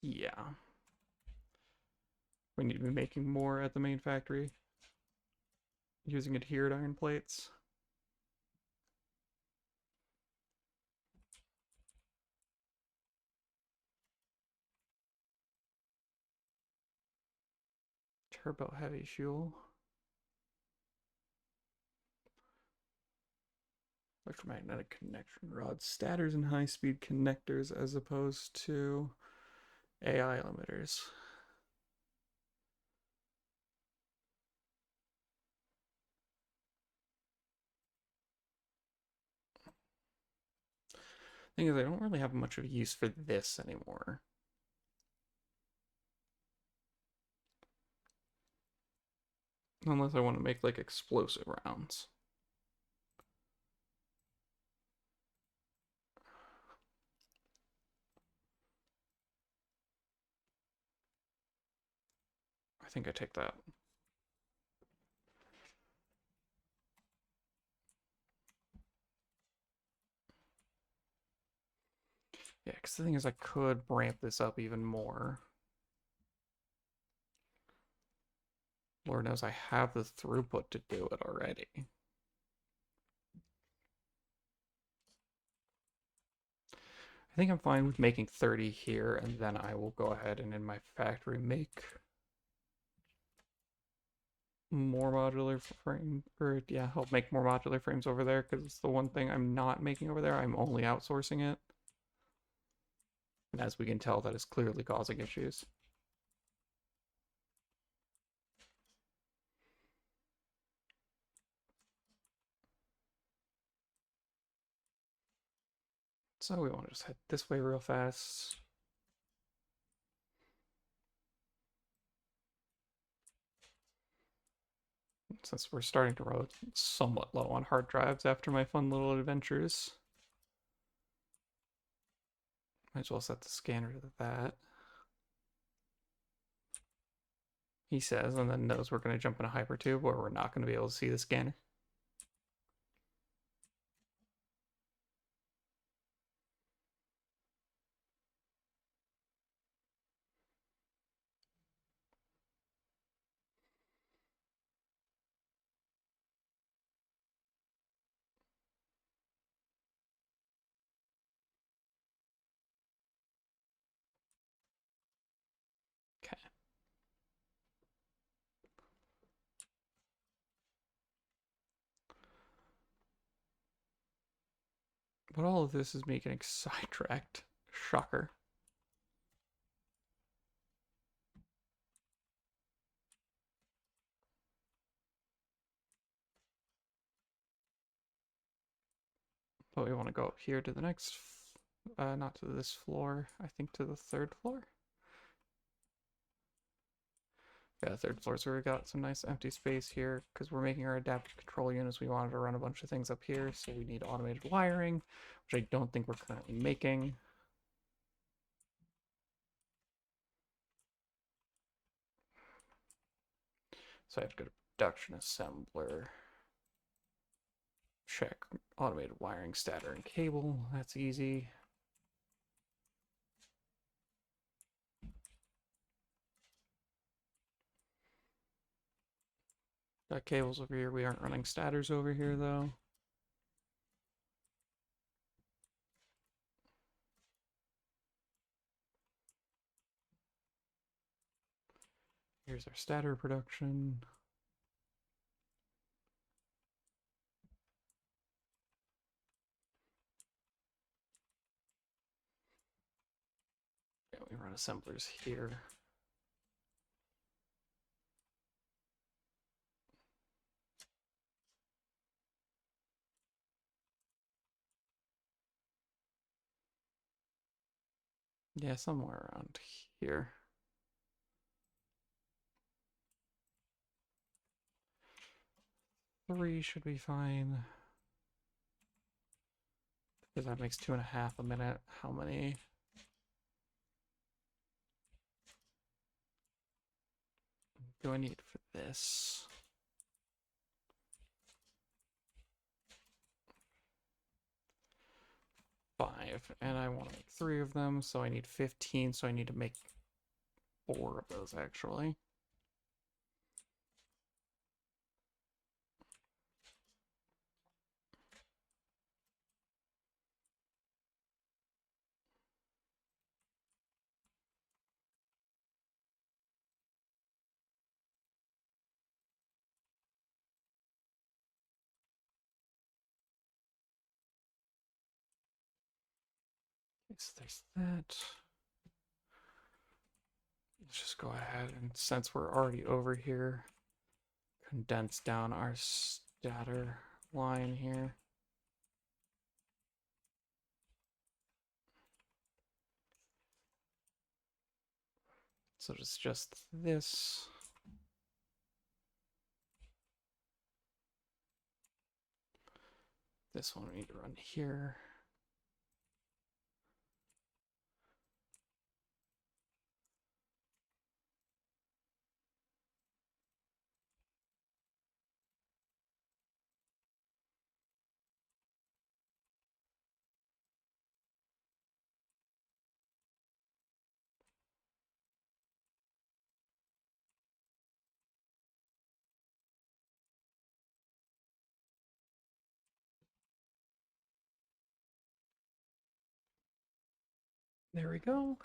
Speaker 1: Yeah. We need to be making more at the main factory using adhered iron plates. Turbo heavy fuel. Electromagnetic connection rods, stators, and high speed connectors as opposed to AI limiters. Thing is, I don't really have much of a use for this anymore. Unless I want to make like explosive rounds. I think I take that. Yeah, because the thing is, I could ramp this up even more. Lord knows I have the throughput to do it already. I think I'm fine with making 30 here, and then I will go ahead and in my factory make more modular frame, or yeah, help make more modular frames over there, because it's the one thing I'm not making over there. I'm only outsourcing it. And as we can tell, that is clearly causing issues. So we want to just head this way real fast. Since we're starting to run somewhat low on hard drives after my fun little adventures. Might as well set the scanner to that. He says, and then knows we're going to jump in a hypertube where we're not going to be able to see the scanner. Okay. But all of this is me getting sidetracked. Shocker. But we want to go up here to the next, not to this floor, I think to the third floor. Yeah, third floor, so we got some nice empty space here because we're making our adaptive control units. We wanted to run a bunch of things up here, so we need automated wiring, which I don't think we're currently making. So I have to go to production assembler, check automated wiring, stator, and cable. That's easy. Got cables over here. We aren't running stators over here though. Here's our stator production. Yeah, we run assemblers here. Yeah, somewhere around here. Three should be fine. Because that makes 2.5 a minute. How many? Do I need for this? 5, and I want to make 3 of them, so I need 15, so I need to make 4 of those actually. So there's that. Let's just go ahead and, since we're already over here, condense down our stator line here. So it's just this. This one we need to run here. There we go.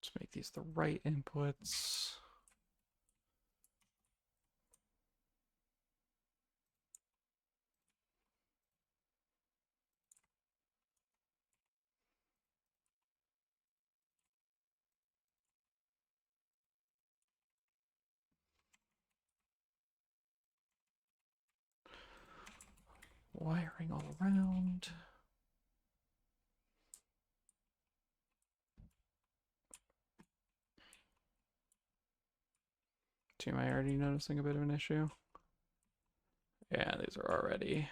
Speaker 1: Let's make these the right inputs. Wiring all around. Am I already noticing a bit of an issue? Yeah, these are already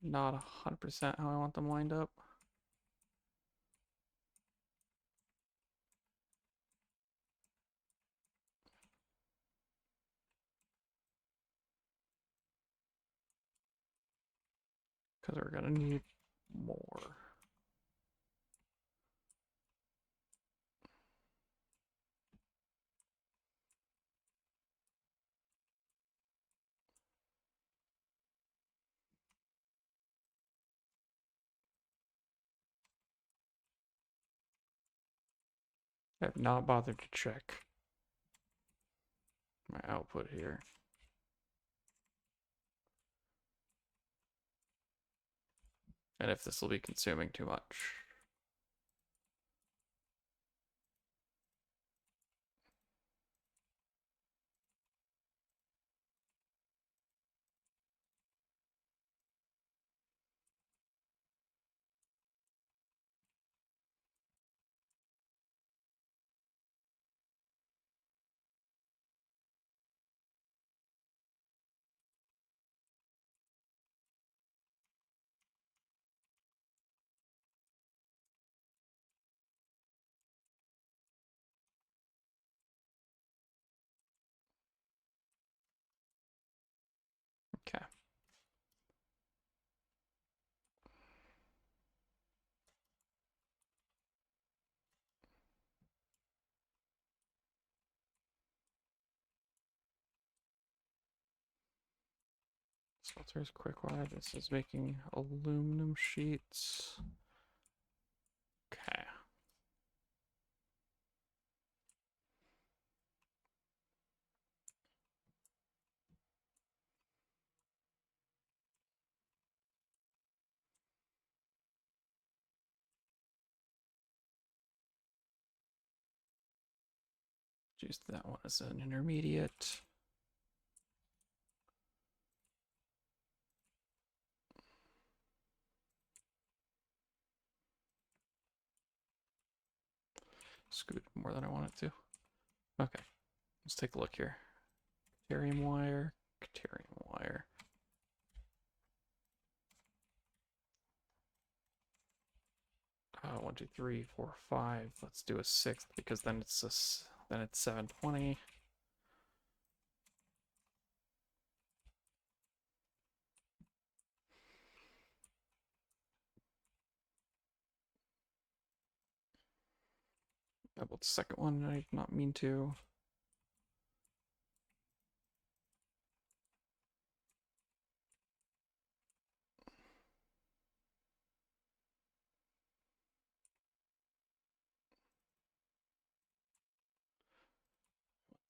Speaker 1: not 100% how I want them lined up. Because we're going to need more. I have not bothered to check my output here. And if this will be consuming too much. Okay. Smelters quick wire. This is making aluminum sheets. Okay. Use that one as an intermediate. Scoot more than I want it to. Okay. Let's take a look here. Caterium wire. Caterium wire. One, two, three, four, five. Let's do a sixth because then it's 720. About the second one, I did not mean to.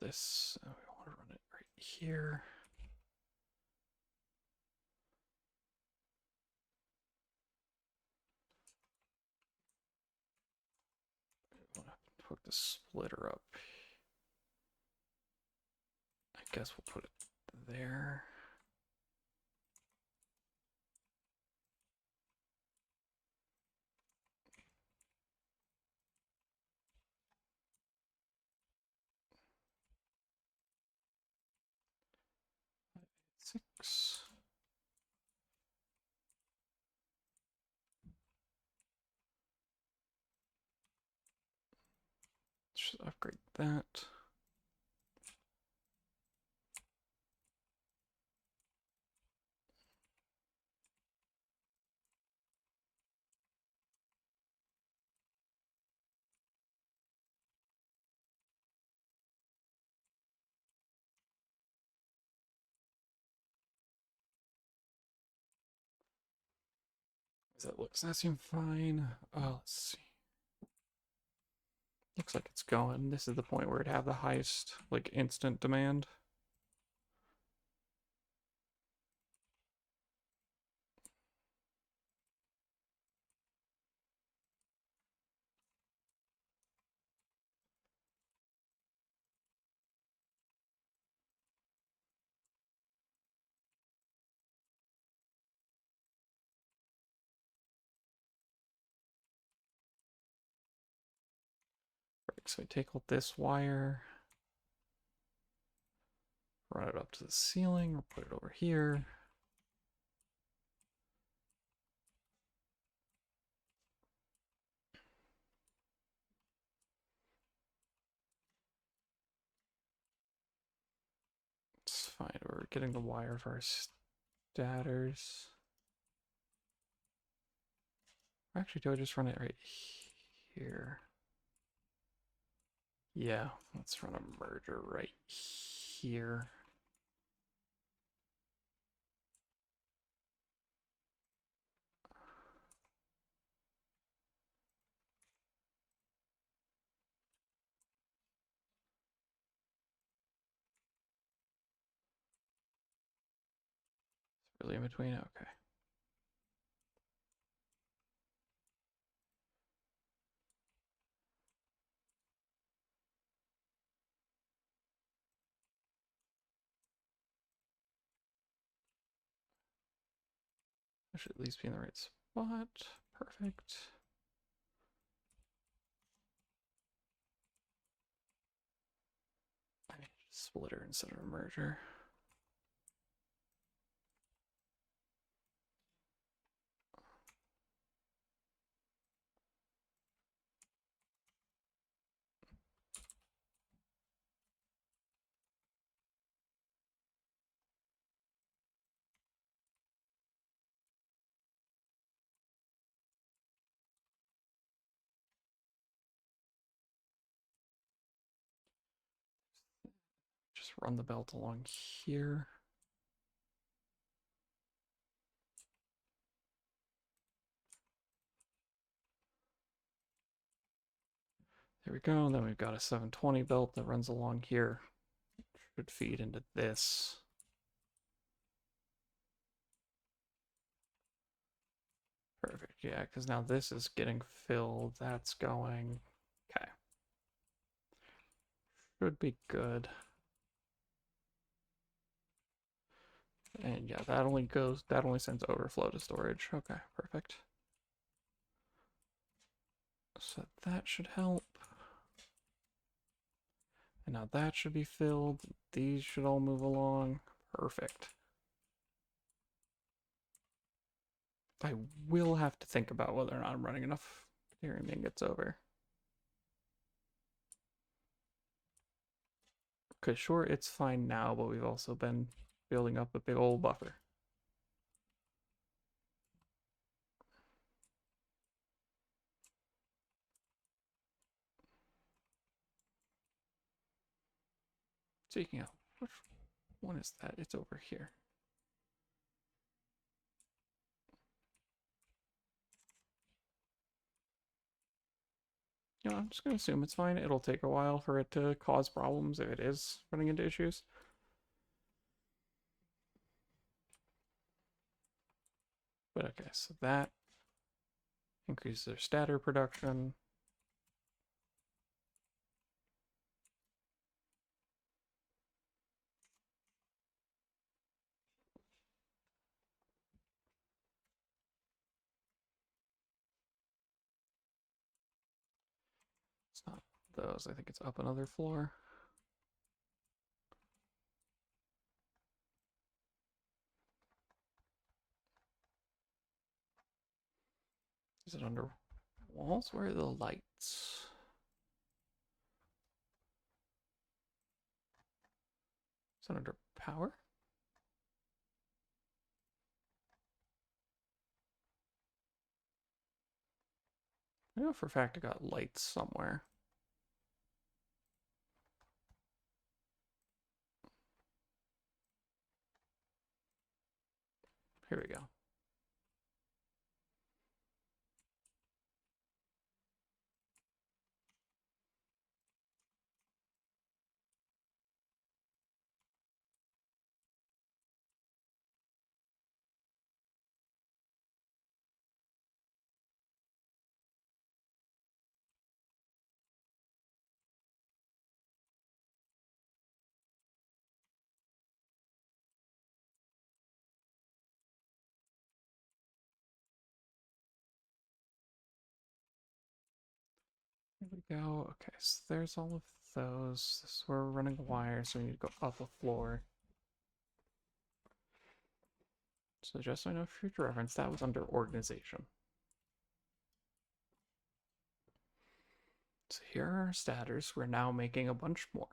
Speaker 1: This, we want to run it right here. We want to hook the splitter up. I guess we'll put it there. Six. Just upgrade that. Does that seem fine? Let's see. Looks like it's going. This is the point where it'd have the highest, like, instant demand. So I take out this wire, run it up to the ceiling, or put it over here. It's fine. We're getting the wire for our stators. Actually, do I just run it right here? Yeah, let's run a merger right here. really in between? Okay. I should at least be in the right spot. Perfect. I need a splitter instead of a merger. Just run the belt along here. There we go. And then we've got a 720 belt that runs along here. Should feed into this. Perfect. Yeah, because now this is getting filled. That's going. Okay. Should be good. And yeah, that only sends overflow to storage. Okay, perfect. So that should help. And now that should be filled. These should all move along. Perfect. I will have to think about whether or not I'm running enough Ethereum ingots over. Because sure, it's fine now, but we've also been building up a big old buffer. Speaking of, which one is that? It's over here. You know, I'm just going to assume it's fine. It'll take a while for it to cause problems if it is running into issues. But okay, so that increases their statter production. It's not those. I think it's up another floor. Is it under walls? Where are the lights? Is it under power? I know for a fact I got lights somewhere. Here we go. Here we go. Okay, so there's all of those. This is where we're running wires, so we need to go up a floor. So just so I know for future reference, that was under organization. So here are our statters. We're now making a bunch more.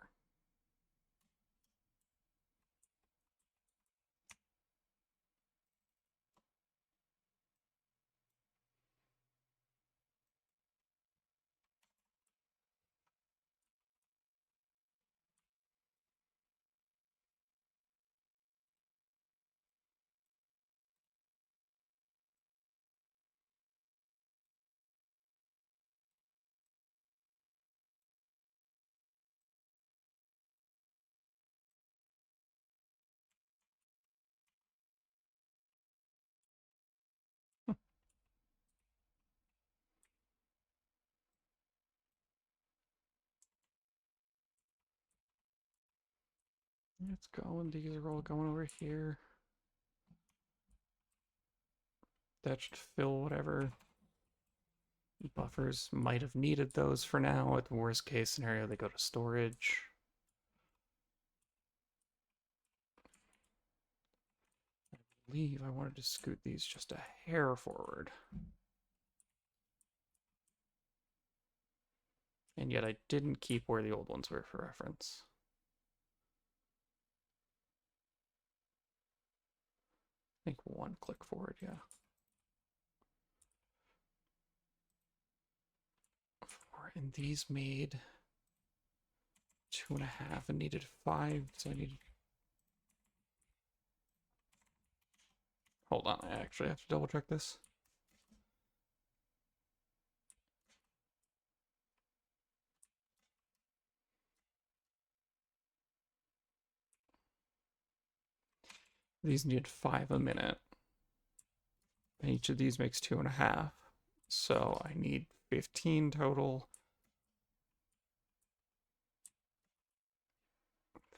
Speaker 1: Let's go, and these are all going over here. That should fill whatever buffers might have needed those for now. At the worst case scenario, they go to storage. I believe I wanted to scoot these just a hair forward. And yet I didn't keep where the old ones were for reference. I think one click forward, yeah. 4, and these made 2.5 and needed 5, so I needed... Hold on, I actually have to double check this. These need 5 a minute. And each of these makes 2.5. So I need 15 total.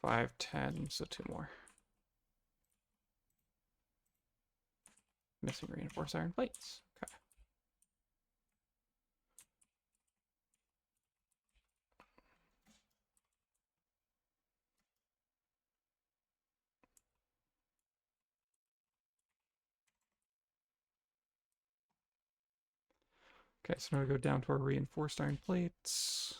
Speaker 1: 5, 10, so 2 more. Missing reinforced iron plates. Okay. Okay, so now we go down to our reinforced iron plates.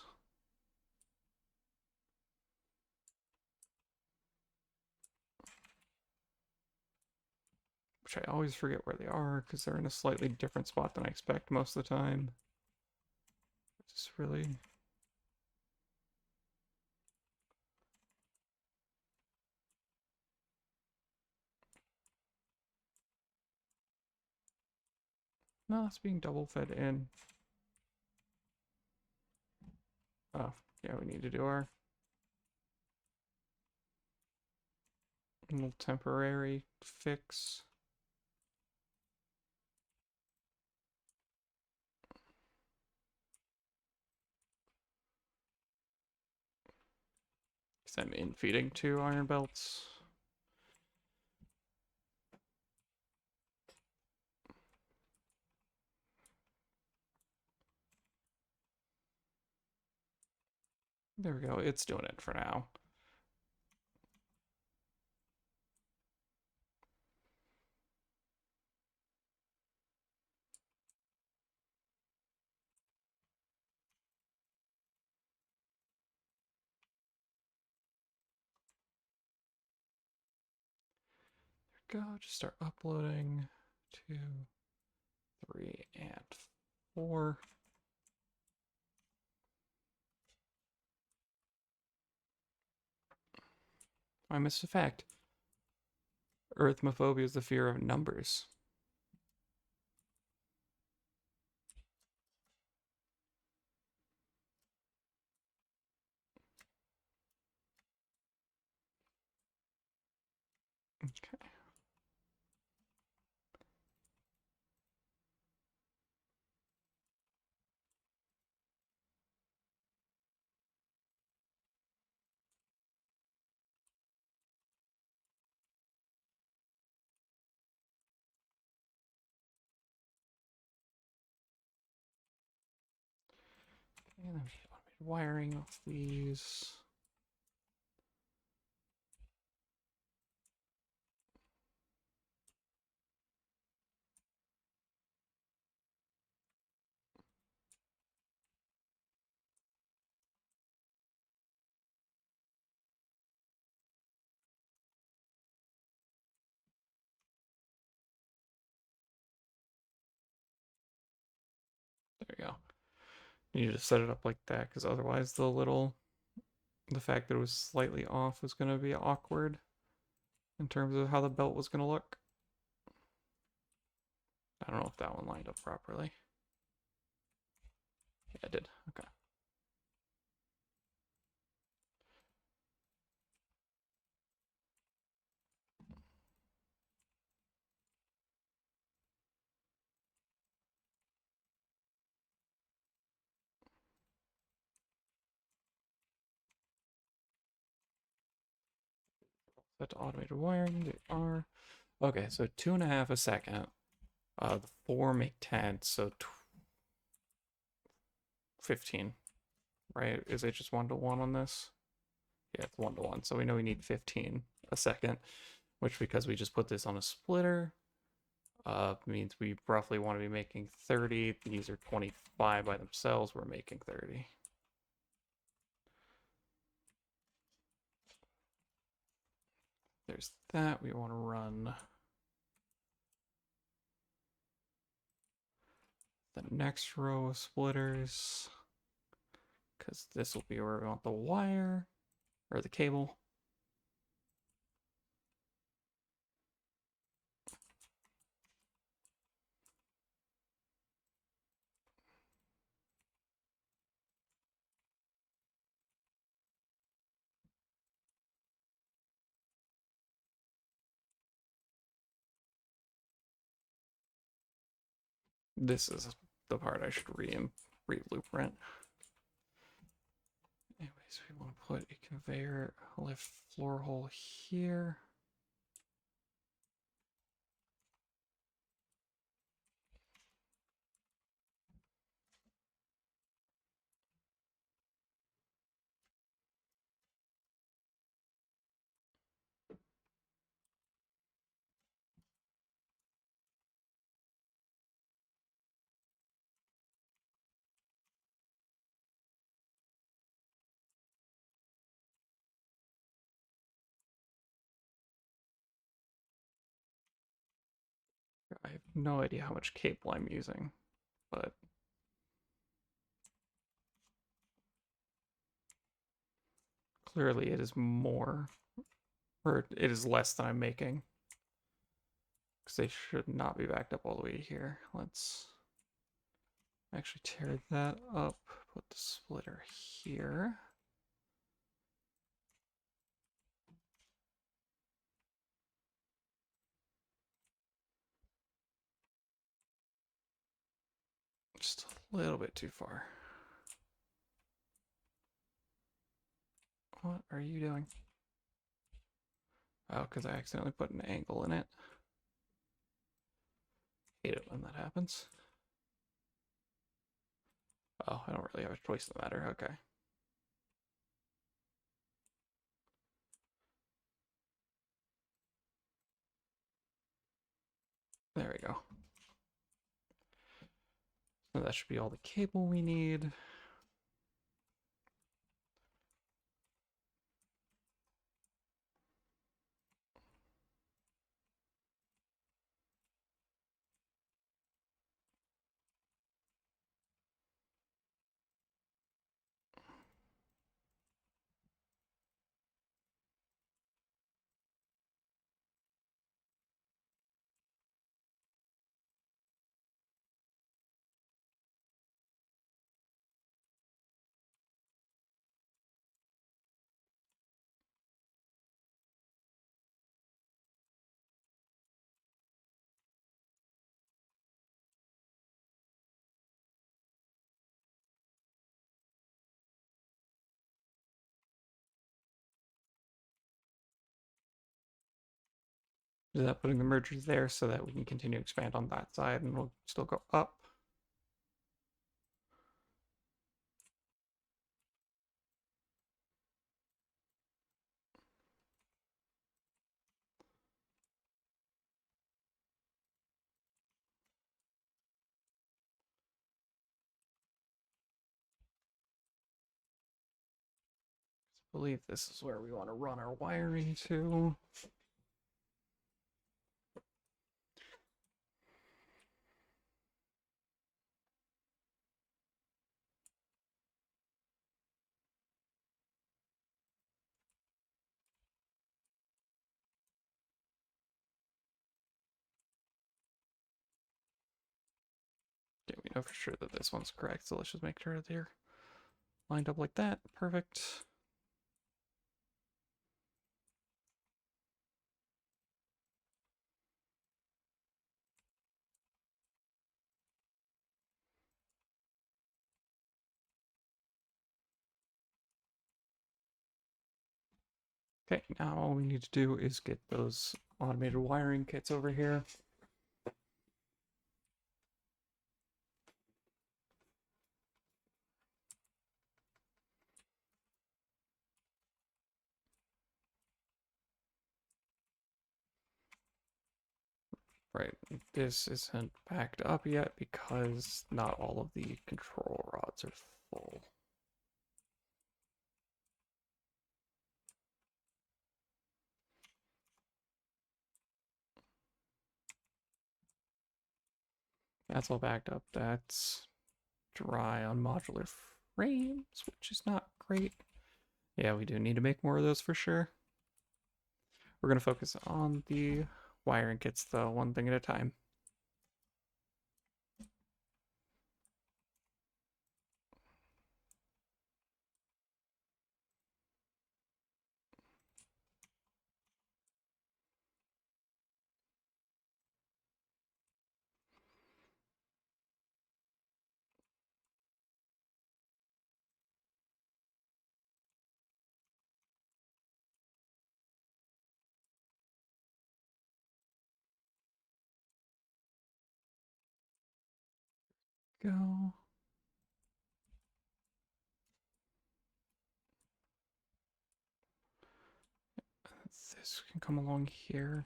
Speaker 1: Which I always forget where they are because they're in a slightly different spot than I expect most of the time. Just really... No, it's being double fed in. Oh, yeah, we need to do our little temporary fix. Because I'm in feeding 2 iron belts. There we go, it's doing it for now. There we go, just start uploading. 2, 3, and 4. I missed a fact. Arithmophobia is the fear of numbers. Okay. And then we automated wiring off these. There we go. You need to set it up like that because otherwise the fact that it was slightly off was going to be awkward in terms of how the belt was going to look. I don't know if that one lined up properly. Yeah, it did. Okay. Set to automated wiring. They are. Okay, so 2.5 a second. The 4 make 10, so 15, right? Is it just 1-to-1 on this? Yeah, it's 1-to-1. So we know we need 15 a second, which because we just put this on a splitter, means we roughly want to be making 30. These are 25 by themselves. We're making 30. There's that. We want to run the next row of splitters because this will be where we want the wire or the cable. This is the part I should re-blueprint. Anyways, we want to put a conveyor lift floor hole here. I have no idea how much cable I'm using, but clearly it is more, or it is less than I'm making. Because they should not be backed up all the way here. Let's actually tear that up, put the splitter here. Just a little bit too far. What are you doing? Oh, because I accidentally put an angle in it. Hate it when that happens. Oh, I don't really have a choice in the matter. Okay. There we go. So that should be all the cable we need. Is that putting the mergers there so that we can continue to expand on that side and we'll still go up? I believe this is where we want to run our wiring to. Okay, we know for sure that this one's correct, so let's just make sure they're lined up like that. Perfect. Okay, now all we need to do is get those automated wiring kits over here. Right, this isn't backed up yet because not all of the control rods are full. That's all backed up. That's dry on modular frames, which is not great. Yeah, we do need to make more of those for sure. We're going to focus on the wiring kits, though, one thing at a time. Go. This can come along here.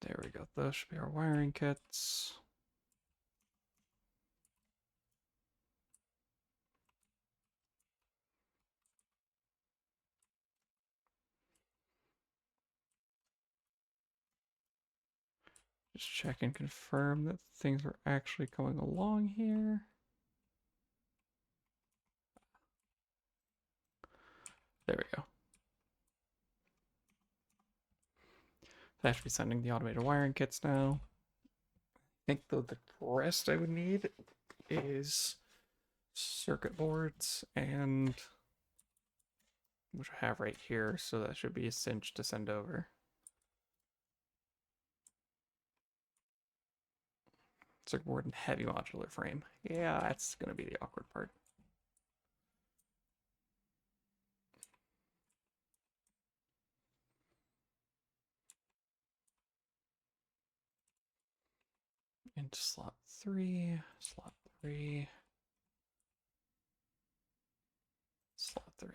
Speaker 1: There we go. Those should be our wiring kits. Just check and confirm that things are actually going along here. There we go. That should be sending the automated wiring kits now. I think though the rest I would need is circuit boards, and which I have right here, so that should be a cinch to send over. Circuit board and heavy modular frame. Yeah, that's gonna be the awkward part. Into slot 3, slot 3, slot 3.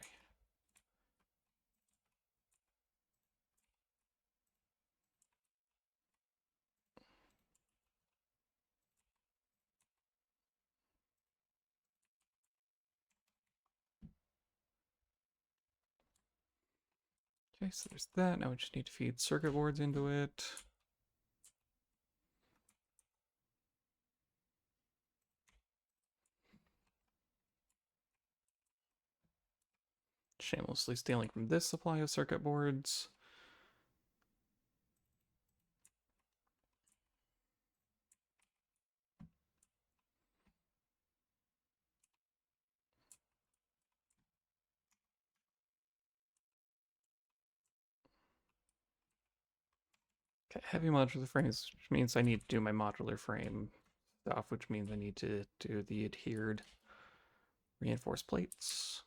Speaker 1: Okay, so there's that. Now we just need to feed circuit boards into it. Shamelessly stealing from this supply of circuit boards. Okay, heavy modular frames, which means I need to do my modular frame stuff, which means I need to do the adhered reinforced plates.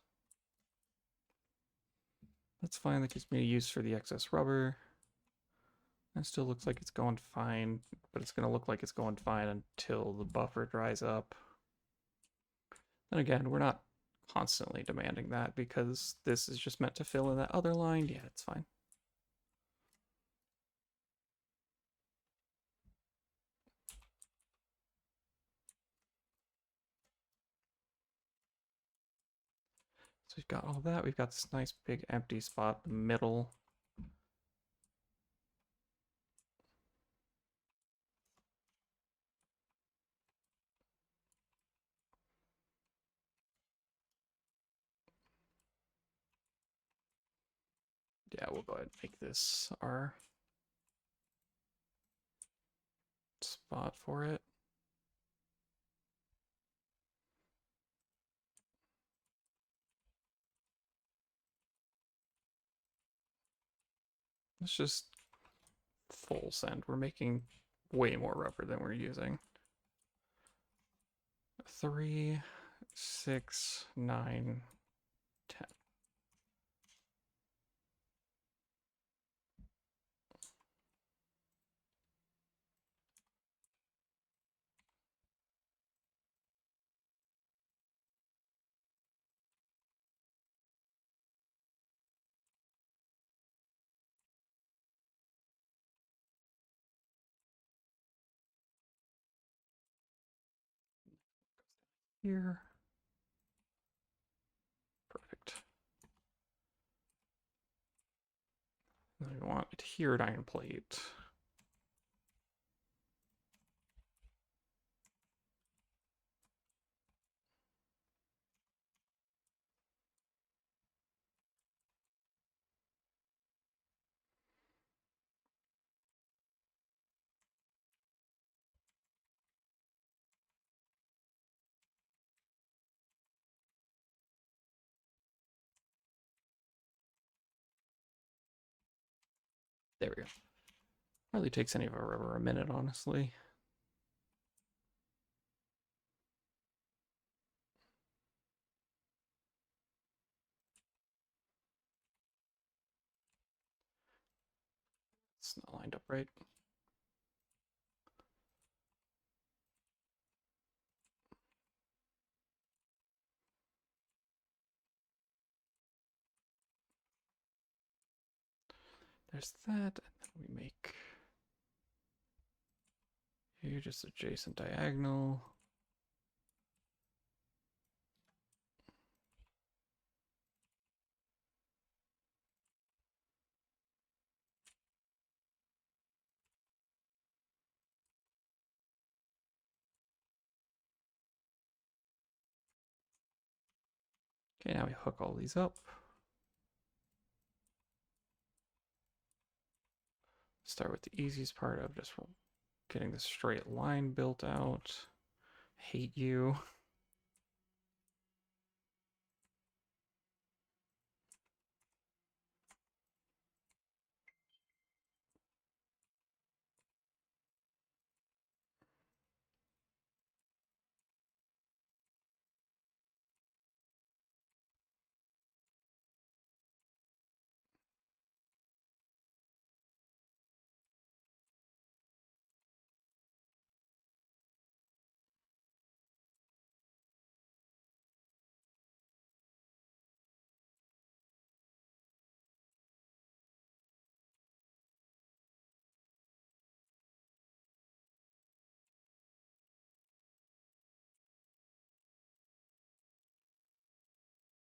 Speaker 1: That's fine, that gives me a use for the excess rubber. It still looks like it's going fine, but it's going to look like it's going fine until the buffer dries up. And again, we're not constantly demanding that because this is just meant to fill in that other line. Yeah, it's fine. So we've got all that. We've got this nice big empty spot in the middle. Yeah, we'll go ahead and make this our spot for it. Let's just full send. We're making way more rubber than we're using. 3, 6, 9, 10. Here. Perfect. Then we want adhered iron plate. There we go. Hardly takes any of our rubber a minute, honestly. It's not lined up right. There's that, and then we make here just adjacent diagonal. Okay, now we hook all these up. Start with the easiest part of just getting the straight line built out. Hate you.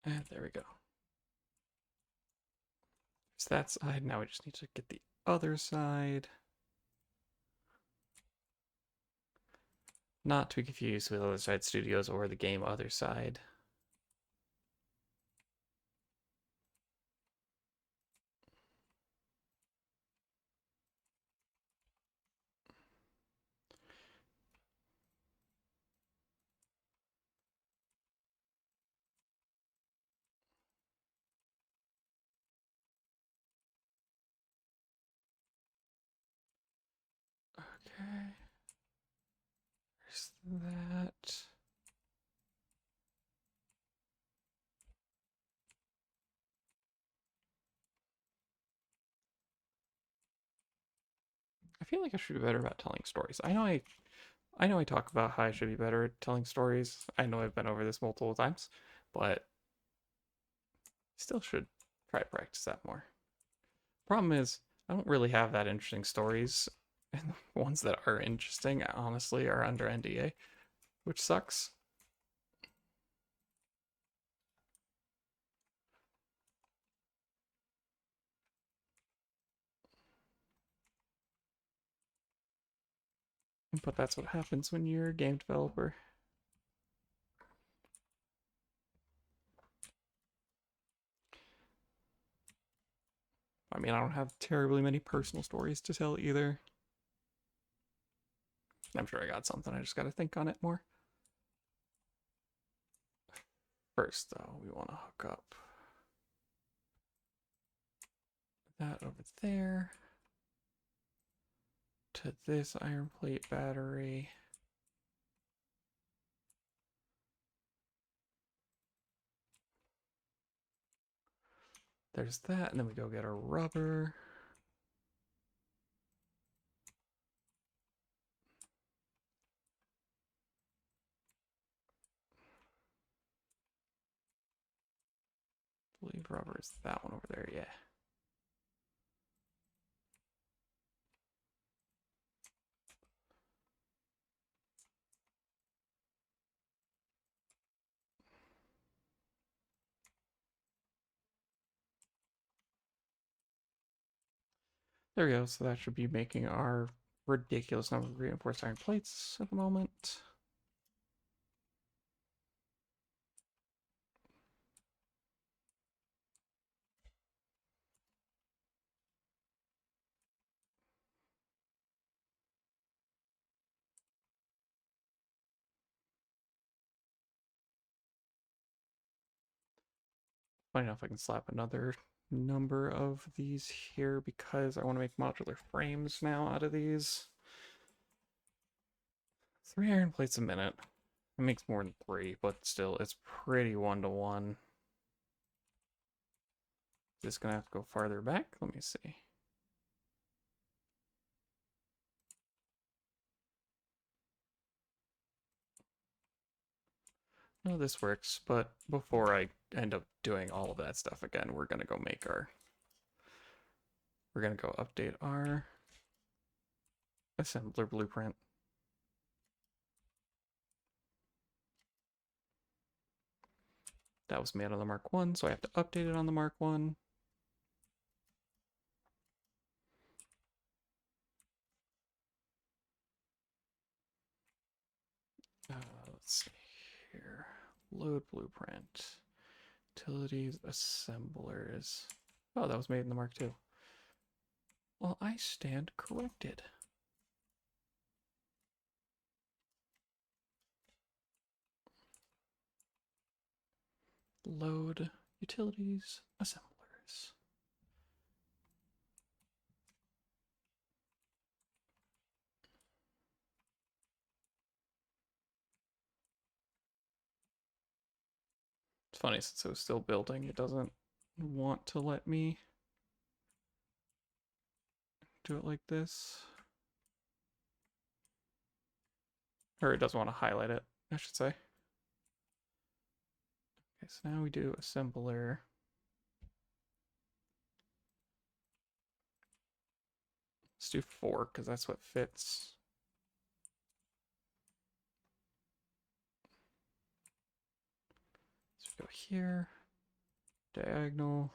Speaker 1: And there we go. There's that side. Now we just need to get the other side. Not to be confused with Other Side Studios or the game Other Side. Okay. There's that. I feel like I should be better about telling stories. I know I talk about how I should be better at telling stories. I know I've been over this multiple times, but still should try to practice that more. Problem is, I don't really have that interesting stories, and the ones that are interesting, honestly, are under NDA, which sucks. But that's what happens when you're a game developer. I mean, I don't have terribly many personal stories to tell either. I'm sure I got something, I just gotta think on it more. First, though, we want to hook up that over there to this iron plate battery. There's that, and then we go get our rubber. I believe rubber is that one over there, yeah. There we go, so that should be making our ridiculous number of reinforced iron plates at the moment. Funny enough, I can slap another number of these here because I want to make modular frames now out of these. 3 iron plates a minute. It makes more than 3, but still, it's pretty 1-to-1. Just gonna have to go farther back. Let me see. No, this works, but before I end up doing all of that stuff again, we're gonna go make our... We're gonna go update our assembler blueprint. That was made on the Mark 1, so I have to update it on the Mark 1. Let's see here. Load blueprint. Utilities, assemblers. Oh, that was made in the Mark II. Well, I stand corrected. Load, utilities, assemblers. It's funny, since it was still building, it doesn't want to let me do it like this. Or it doesn't want to highlight it, I should say. Okay, so now we do assembler. Let's do 4, because that's what fits. Let's go here. Diagonal.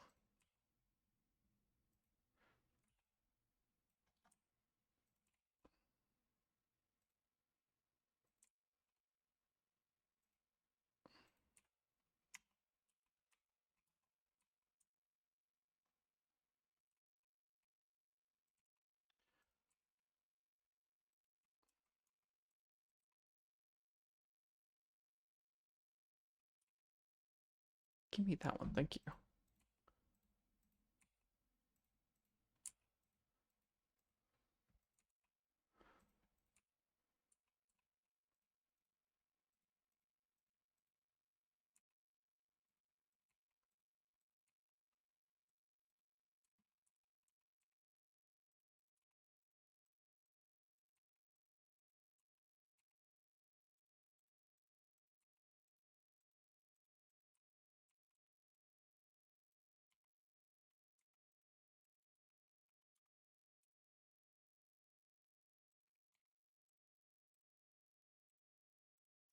Speaker 1: Give me that one, thank you.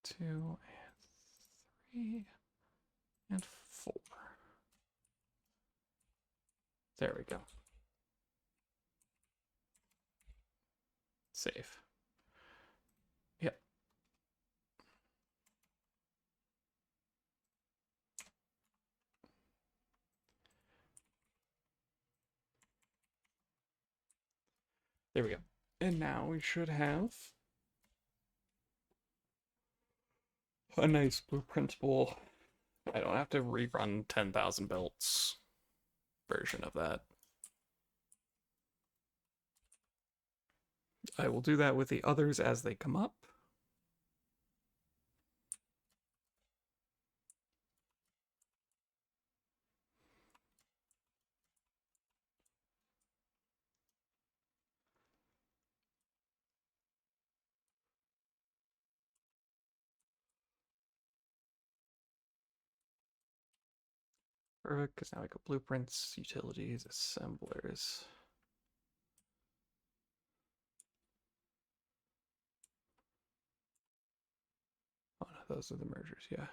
Speaker 1: Two and 3 and 4. There we go. Save. Yep. There we go. And now we should have a nice blueprint spool. I don't have to rerun 10,000 builds version of that. I will do that with the others as they come up. Perfect, because now we go blueprints, utilities, assemblers. Oh no, those are the mergers, yeah.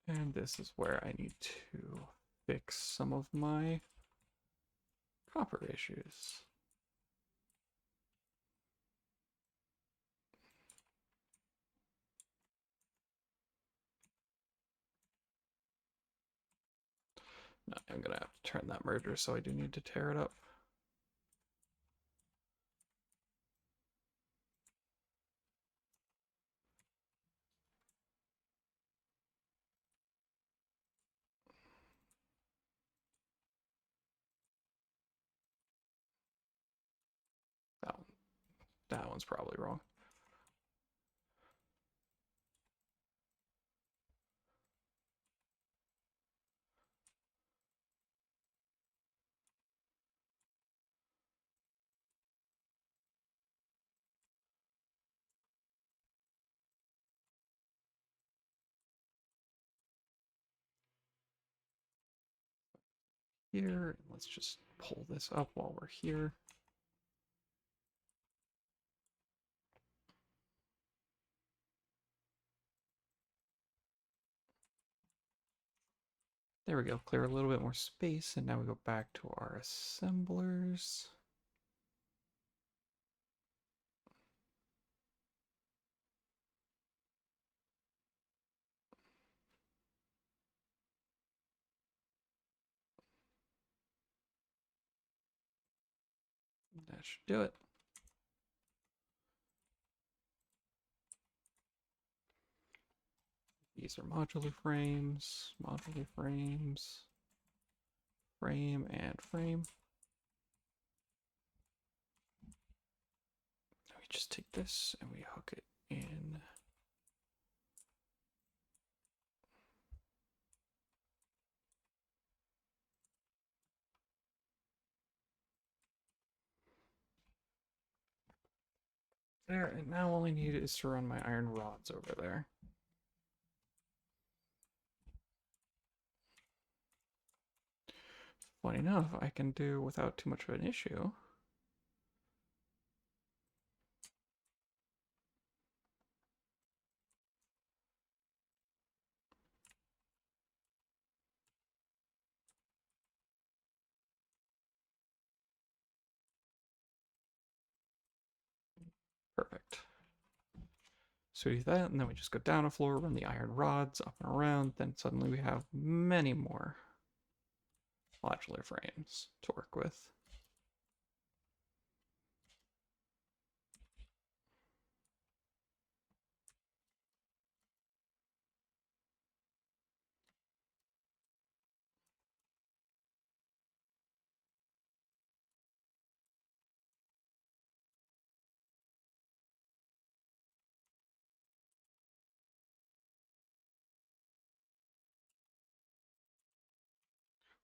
Speaker 1: And this is where I need to fix some of my copper issues. No, I'm gonna have to turn that merger, so I do need to tear it up. That one's probably wrong. Here, let's just pull this up while we're here. There we go, clear a little bit more space, and now we go back to our assemblers. That should do it. These are modular frames, frame and frame. We just take this and we hook it in. There, and now all I need is to run my iron rods over there. Funny enough, I can do without too much of an issue. Perfect. So we do that, and then we just go down a floor, run the iron rods up and around, then suddenly we have many more modular frames to work with.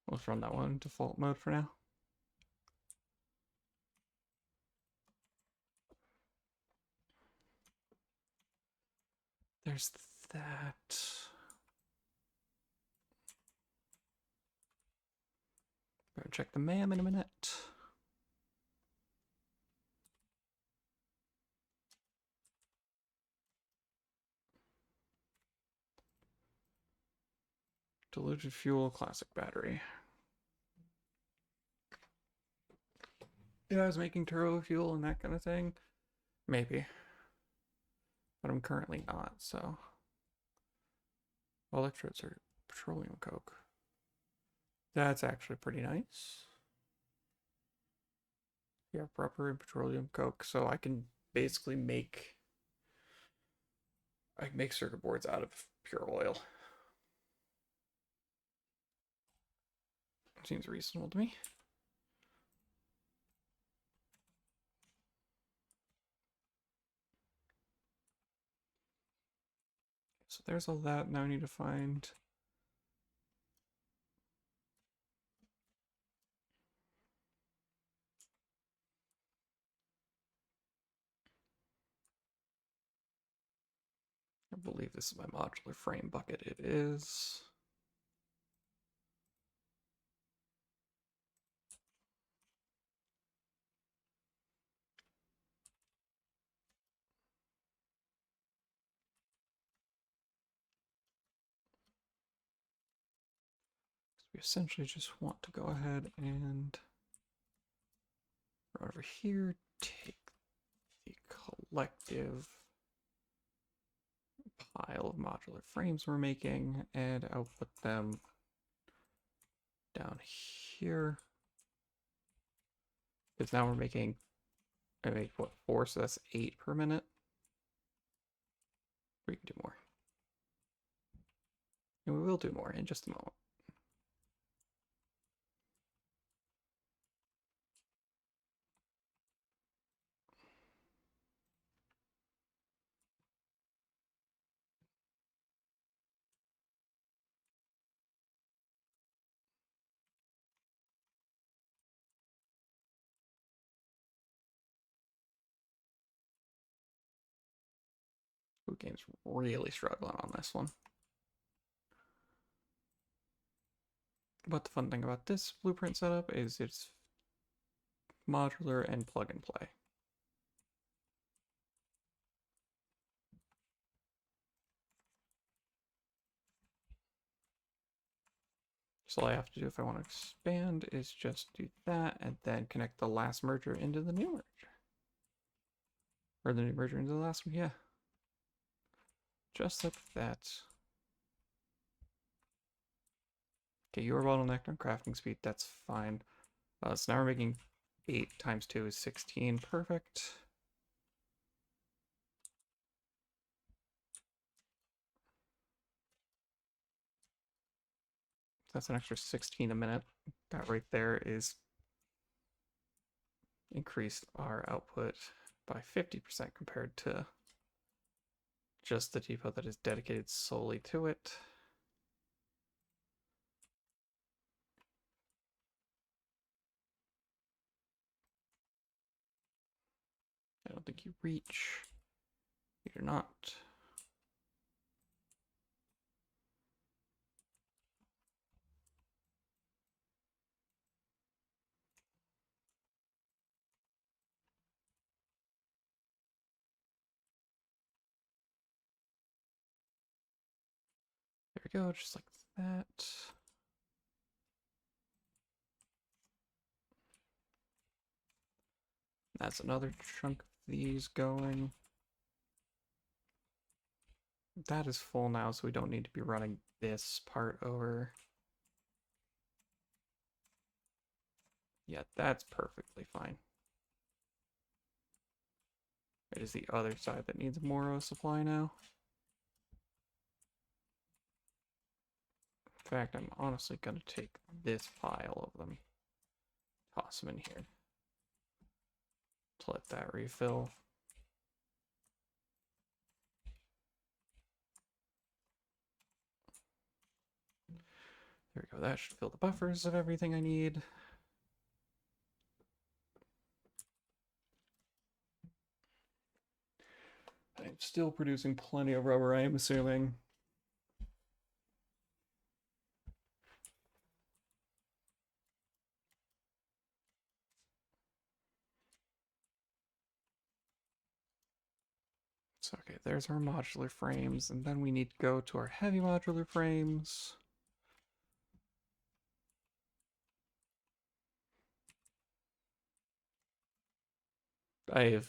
Speaker 1: Let's run that one in default mode for now. There's that. Better check the MAM in a minute. Diluted fuel, classic battery. Yeah, I was making turbo fuel and that kind of thing. Maybe. But I'm currently not, so. Electrodes are petroleum coke. That's actually pretty nice. Yeah, proper and petroleum coke, so I can basically make circuit boards out of pure oil. Seems reasonable to me. So there's all that. Now I need to find I believe this is my modular frame bucket. It is. We essentially just want to go ahead and run over here, take the collective pile of modular frames we're making, and output them down here. Because now we're making, I make what, 4, so that's 8 per minute. We can do more. And we will do more in just a moment. Food Game's really struggling on this one. But the fun thing about this blueprint setup is it's modular and plug and play. So all I have to do if I want to expand is just do that and then connect the last merger into the new merger. Or the new merger into the last one, yeah. Just like that. Okay, you are bottlenecked on crafting speed, that's fine. So now we're making 8 times 2 is 16, perfect. That's an extra 16 a minute. That right there is increased our output by 50% compared to just the depot that is dedicated solely to it. I don't think you reach. You do not. There we go, just like that. That's another chunk of these going. That is full now, so we don't need to be running this part over. Yeah, that's perfectly fine. It is the other side that needs more of a supply now. In fact, I'm honestly going to take this pile of them, toss them in here to let that refill. There we go, that should fill the buffers of everything I need. I'm still producing plenty of rubber, I am assuming. So, okay, there's our modular frames, and then we need to go to our heavy modular frames. I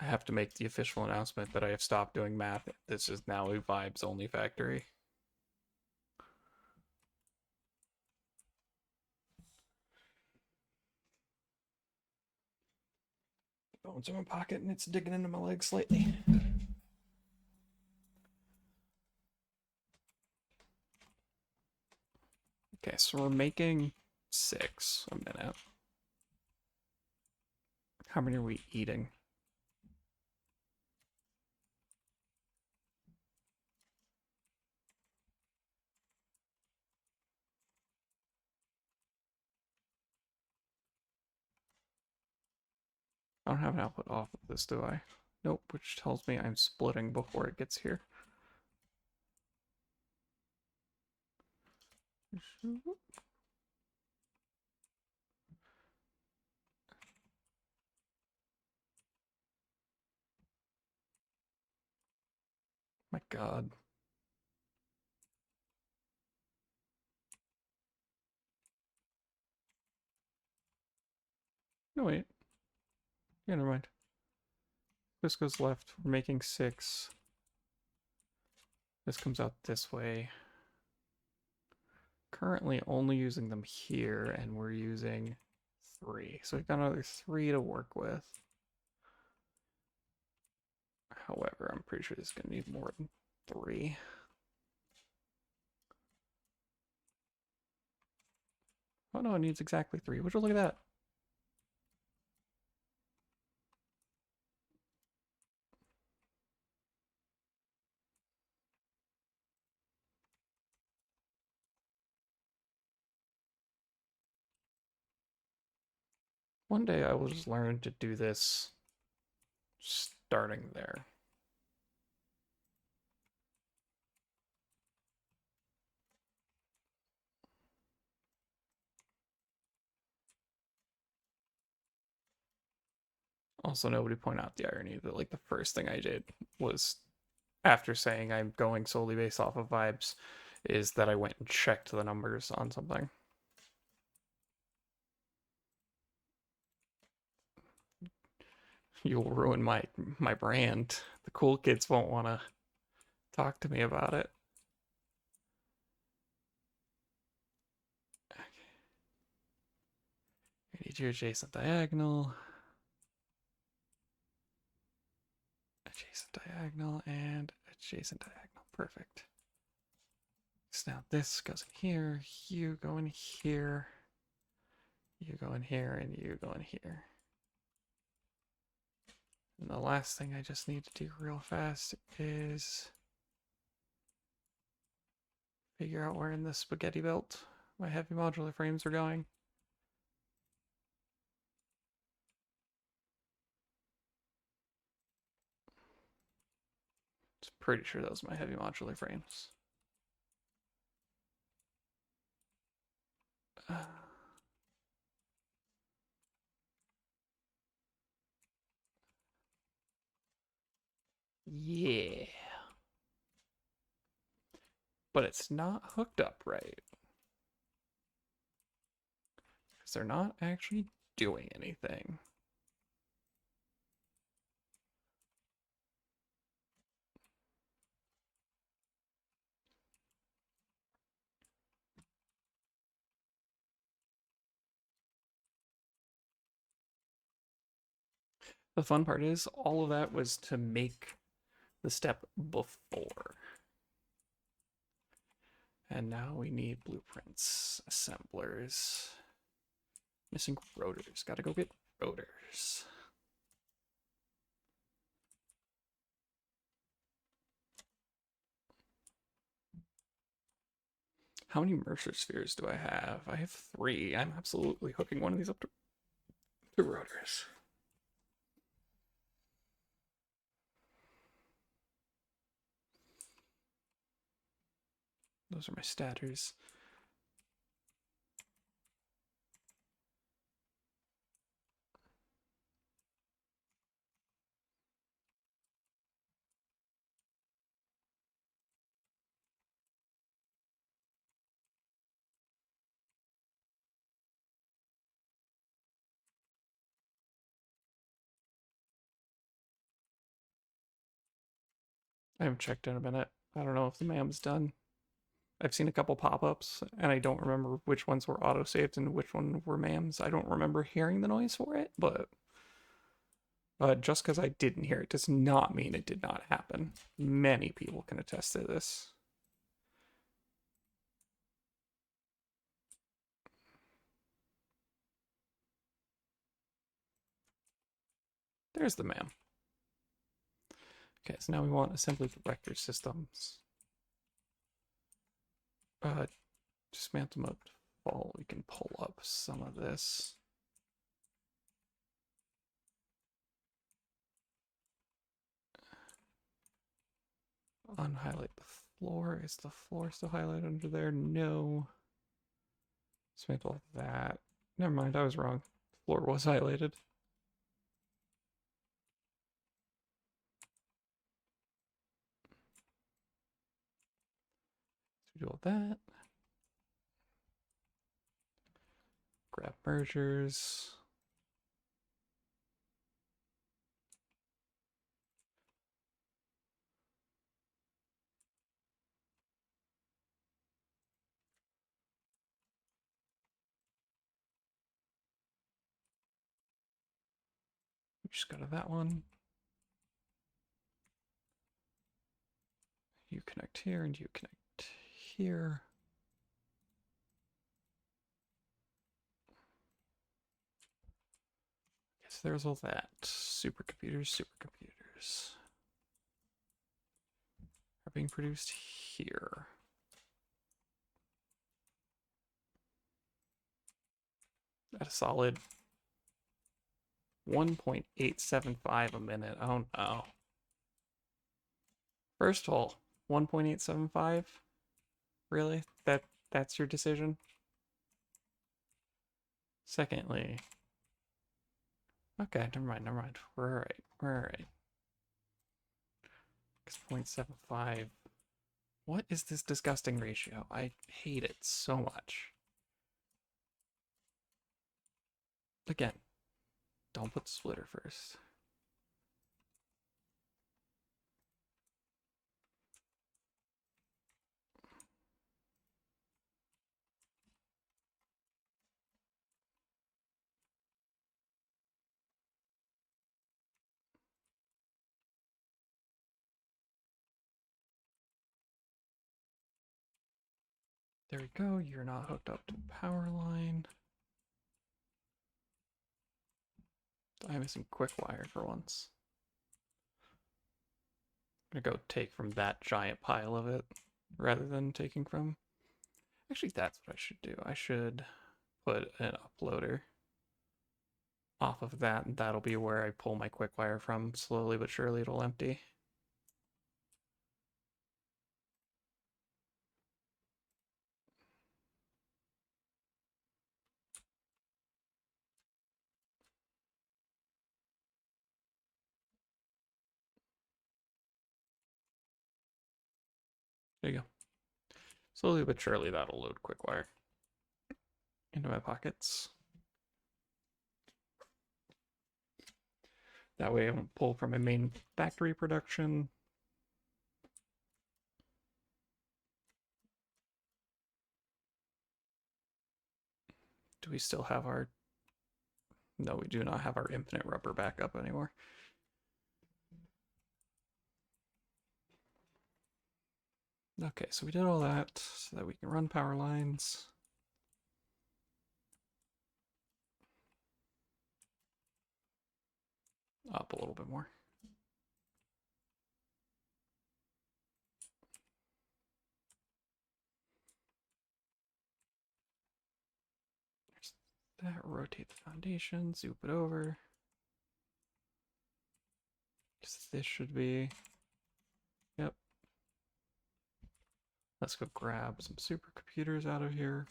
Speaker 1: have to make the official announcement that I have stopped doing math. This is now a vibes only factory. Bones in my pocket and it's digging into my leg slightly. Okay, so we're making 6 a minute. How many are we eating? I don't have an output off of this, do I? Nope, which tells me I'm splitting before it gets here. My God. No, wait. Yeah, never mind. This goes left. We're making 6. This comes out this way. Currently only using them here, and we're using 3. So we've got another 3 to work with. However, I'm pretty sure this is going to need more than 3. Oh no, it needs exactly 3. Would you look at that? One day I will just learn to do this starting there. Also, nobody point out the irony that like the first thing I did was, after saying I'm going solely based off of vibes, is that I went and checked the numbers on something. You'll ruin my brand. The cool kids won't want to talk to me about it. Okay. I need your adjacent diagonal. Adjacent diagonal and adjacent diagonal. Perfect. So now this goes in here, you go in here, you go in here, and you go in here. And the last thing I just need to do real fast is figure out where in the spaghetti belt my heavy modular frames are going. Just pretty sure those are my heavy modular frames. Yeah. But it's not hooked up right. Because they're not actually doing anything. The fun part is all of that was to make the step before. And now we need blueprints, assemblers. Missing rotors. Gotta go get rotors. How many Mercer spheres do I have? I have 3. I'm absolutely hooking one of these up to rotors. Those are my statters. I haven't checked in a minute. I don't know if the MAM's done. I've seen a couple pop-ups, and I don't remember which ones were auto-saved and which one were MAMs. I don't remember hearing the noise for it, but just because I didn't hear it does not mean it did not happen. Many people can attest to this. There's the MAM. Okay, so now we want assembly director systems. Dismantle mode default. We can pull up some of this. Unhighlight the floor. Is the floor still highlighted under there? No. Dismantle that. Never mind, I was wrong. The floor was highlighted. So do all that. Grab mergers. We just go to that one. You connect here and you connect here. Guess there's all that. Supercomputers, supercomputers are being produced here. At a solid 1.875 a minute. Oh no. First of all, 1.875? Really? That's your decision? Secondly, okay, never mind, never mind. We're alright. We're alright. 0.75. What is this disgusting ratio? I hate it so much. Again, don't put the splitter first. There we go. You're not hooked up to power line. I'm missing quick wire for once. I'm gonna go take from that giant pile of it rather than taking from. Actually, that's what I should do. I should put an uploader off of that, and that'll be where I pull my quick wire from. Slowly but surely it'll empty. There you go. Slowly but surely that'll load quick wire into my pockets. That way I won't pull from my main factory production. Do we still have our... No, we do not have our infinite rubber backup anymore. Okay, so we did all that so that we can run power lines. Up a little bit more. There's that. Rotate the foundation, zoom it over. Because this should be... Yep. Let's go grab some supercomputers out of here.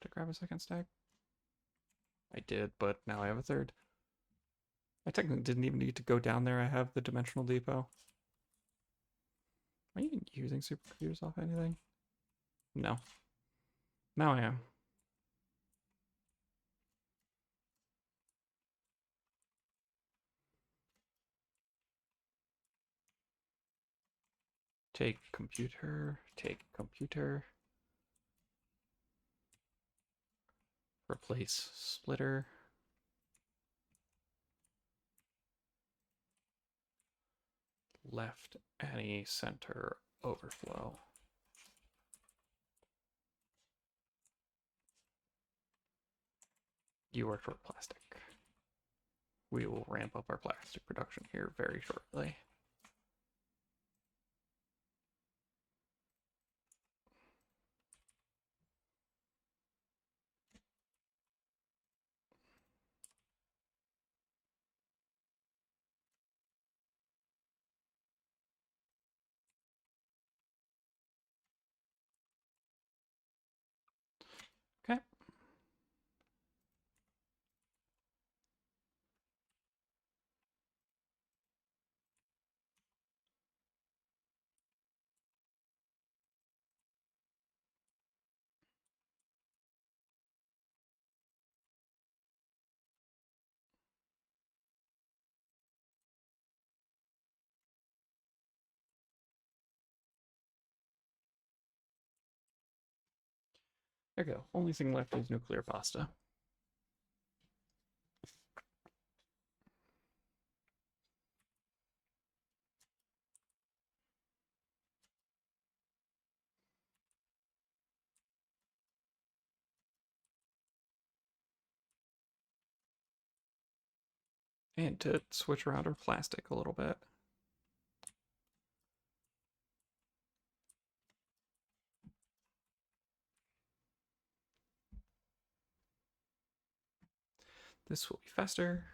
Speaker 1: Did I grab a second stack? I did, but now I have a third. I technically didn't even need to go down there. I have the dimensional depot. Are you even using supercomputers off anything? No. Now I am. Take computer, take computer. Replace splitter. Left any center overflow. You work for plastic. We will ramp up our plastic production here very shortly. There you go. Only thing left is nuclear pasta. And to switch around our plastic a little bit. This will be faster.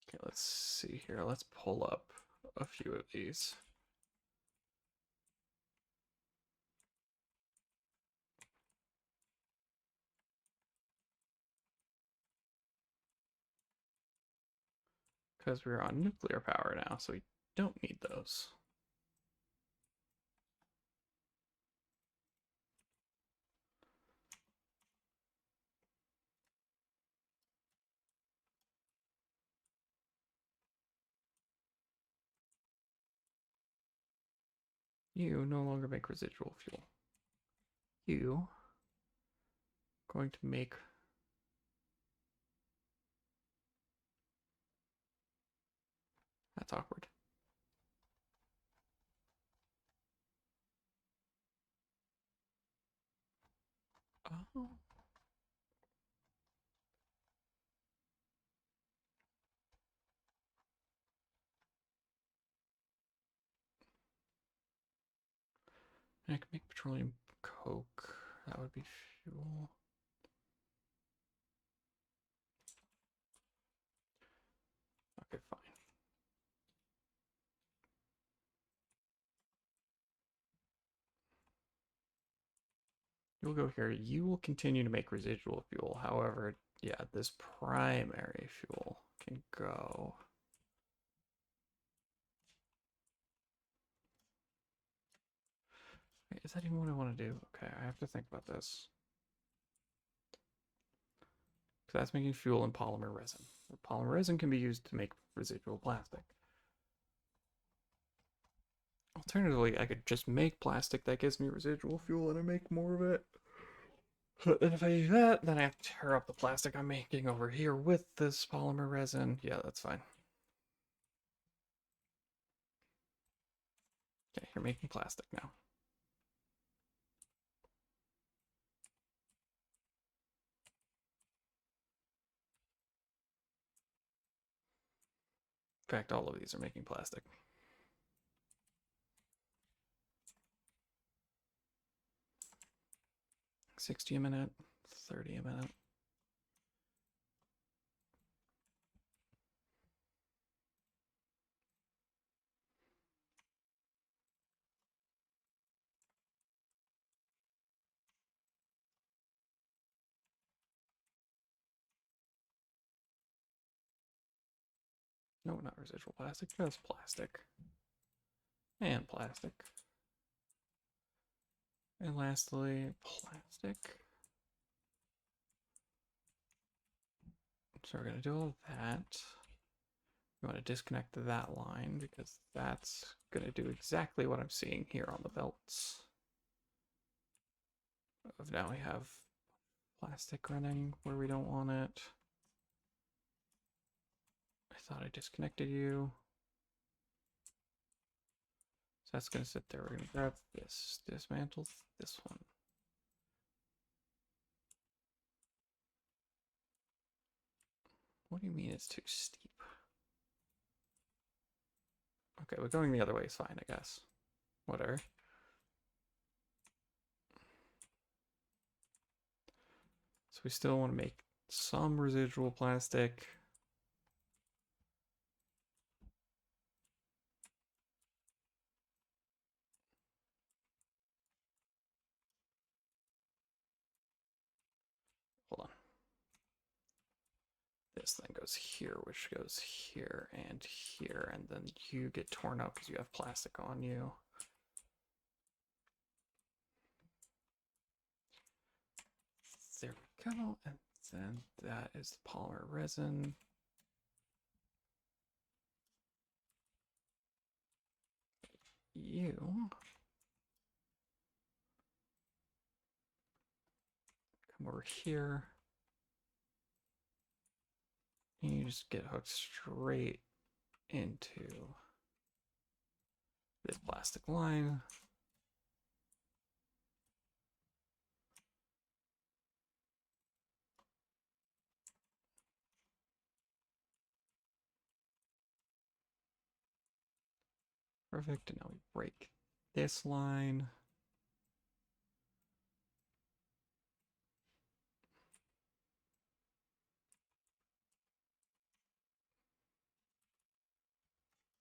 Speaker 1: Okay, let's see here. Let's pull up a few of these. Because we're on nuclear power now, so we don't need those. You no longer make residual fuel. You going to make that's awkward. Oh. I can make petroleum coke. That would be fuel. Okay, fine. You'll go here. You will continue to make residual fuel. However, yeah, this primary fuel can go. Wait, is that even what I want to do? Okay, I have to think about this. So that's making fuel and polymer resin. The polymer resin can be used to make residual plastic. Alternatively, I could just make plastic that gives me residual fuel and I make more of it. And if I do that, then I have to tear up the plastic I'm making over here with this polymer resin. Yeah, that's fine. Okay, you're making plastic now. In fact, all of these are making plastic. 60 a minute, 30 a minute. No, not residual plastic, just plastic. And plastic. And lastly, plastic. So we're going to do all of that. You want to disconnect that line because that's going to do exactly what I'm seeing here on the belts. Now we have plastic running where we don't want it. I thought I disconnected you. So that's going to sit there. We're going to grab this, dismantle this one. What do you mean it's too steep? Okay, but going the other way is fine, I guess. Whatever. So we still want to make some residual plastic. Hold on. This thing goes here, which goes here and here, and then you get torn up because you have plastic on you. There we go, and then that is the polymer resin. you come over here. And you just get hooked straight into this plastic line. Perfect, and now we break this line.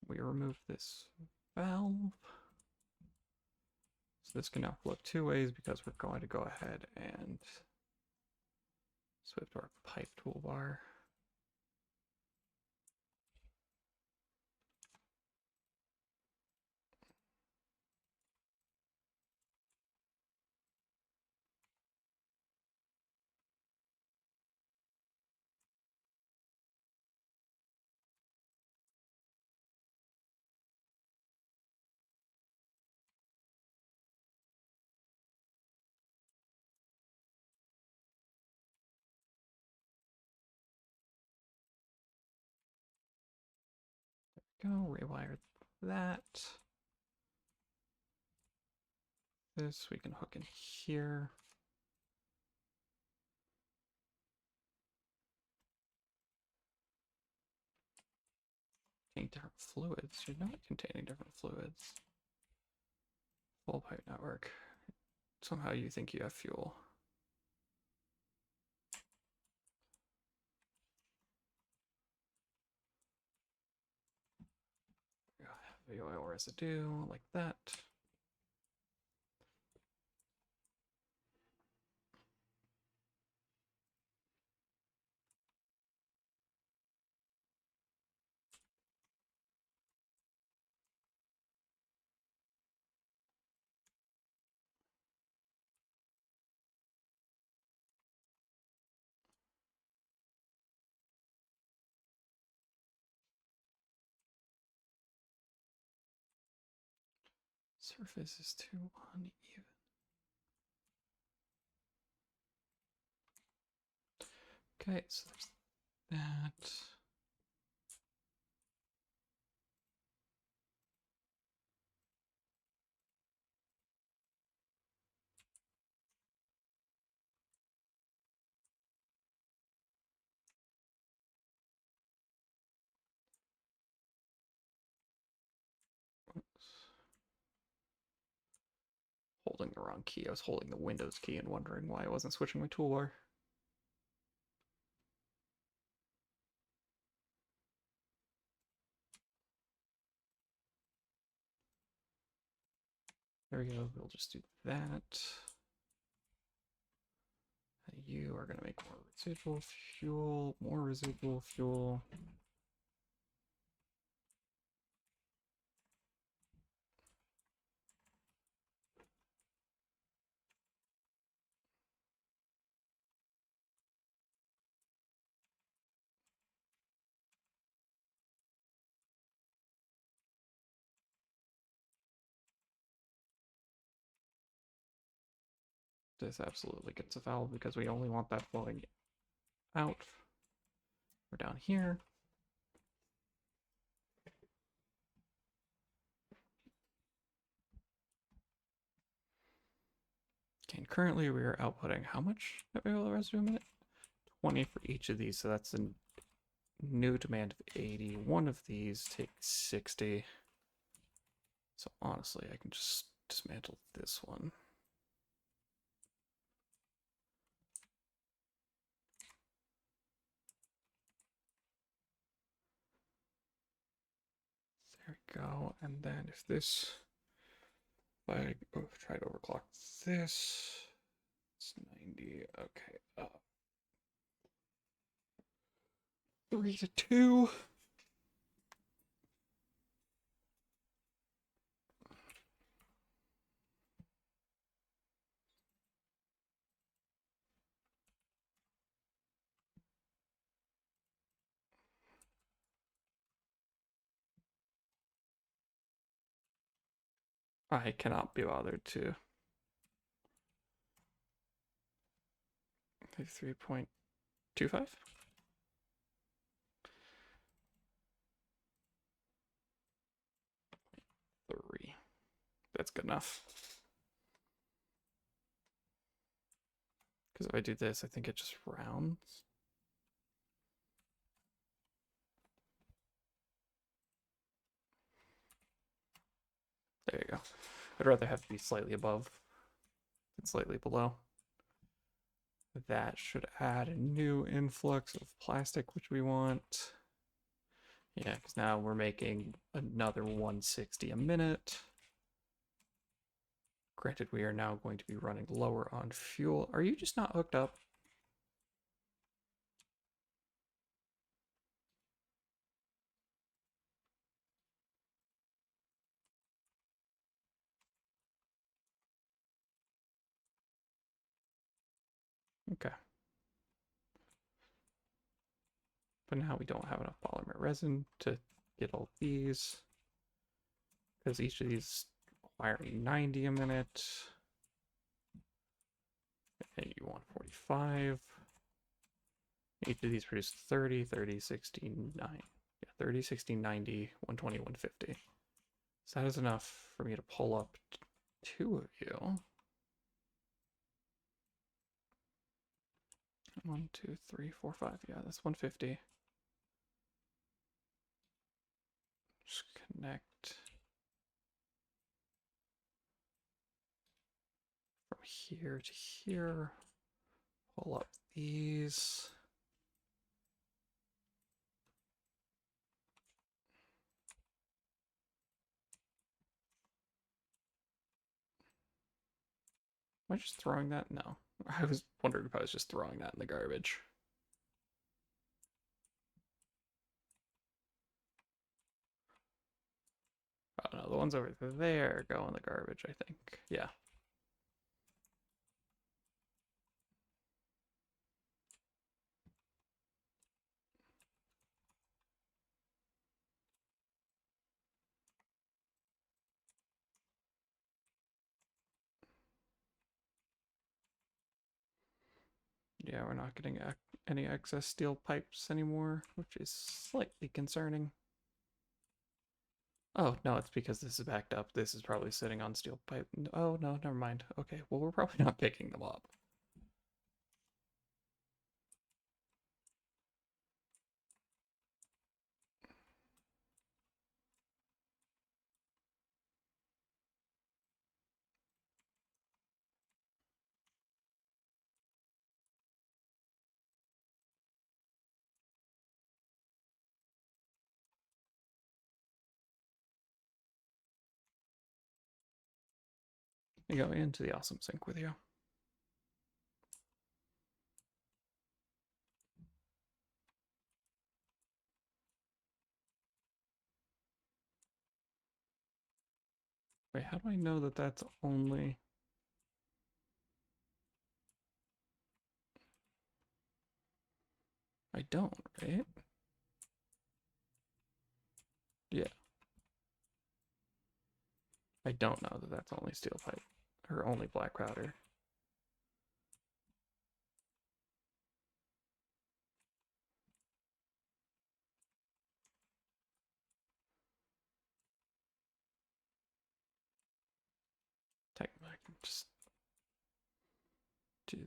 Speaker 1: We remove this valve. So this can now flow two ways because we're going to go ahead and switch to our pipe toolbar. Go rewire that. This we can hook in here. Different fluids. You're not containing different fluids. Full pipe network. Somehow you think you have fuel. The oil residue like that. Surface is too uneven. Okay, so there's that. Oops. Holding the wrong key. I was holding the Windows key and wondering why I wasn't switching my toolbar. There we go. We'll just do that. You are going to make more residual fuel, more residual fuel. This absolutely gets a valve because we only want that flowing out. We're down here. Okay, and currently we are outputting how much oil residue a minute? 20 for each of these, so that's a new demand of 80. One of these takes 60. So honestly, I can just dismantle this one. There we go. And then if this, if I try to overclock this, it's 90. Okay. 3 to 2. I cannot be bothered to. 3.25? 3. That's good enough. Because if I do this, I think it just rounds. There you go. I'd rather have it be slightly above than slightly below. That should add a new influx of plastic, which we want. Yeah, because now we're making another 160 a minute. Granted, we are now going to be running lower on fuel. Are you just not hooked up? Okay. But now we don't have enough polymer resin to get all these, because each of these requiring 90 a minute. And you want 45. Each of these produce 30, 30, 69. Yeah, 30, 60, 90, 120, 150. So that is enough for me to pull up 2 of you. 1, 2, 3, 4, 5. Yeah, that's 150. Just connect from here to here. Pull up these. Am I just throwing that? No. I was wondering if I was just throwing that in the garbage. Oh no, the ones over there go in the garbage, I think. Yeah. Yeah, we're not getting any excess steel pipes anymore, which is slightly concerning. Oh, no, it's because this is backed up. This is probably sitting on steel pipe. Oh, no, never mind. Okay, well, we're probably not picking them up. I go into the awesome sink with you. Wait, how do I know that that's only... I don't, right? Yeah. I don't know that that's only steel pipe, or only black powder. Technically, I can just do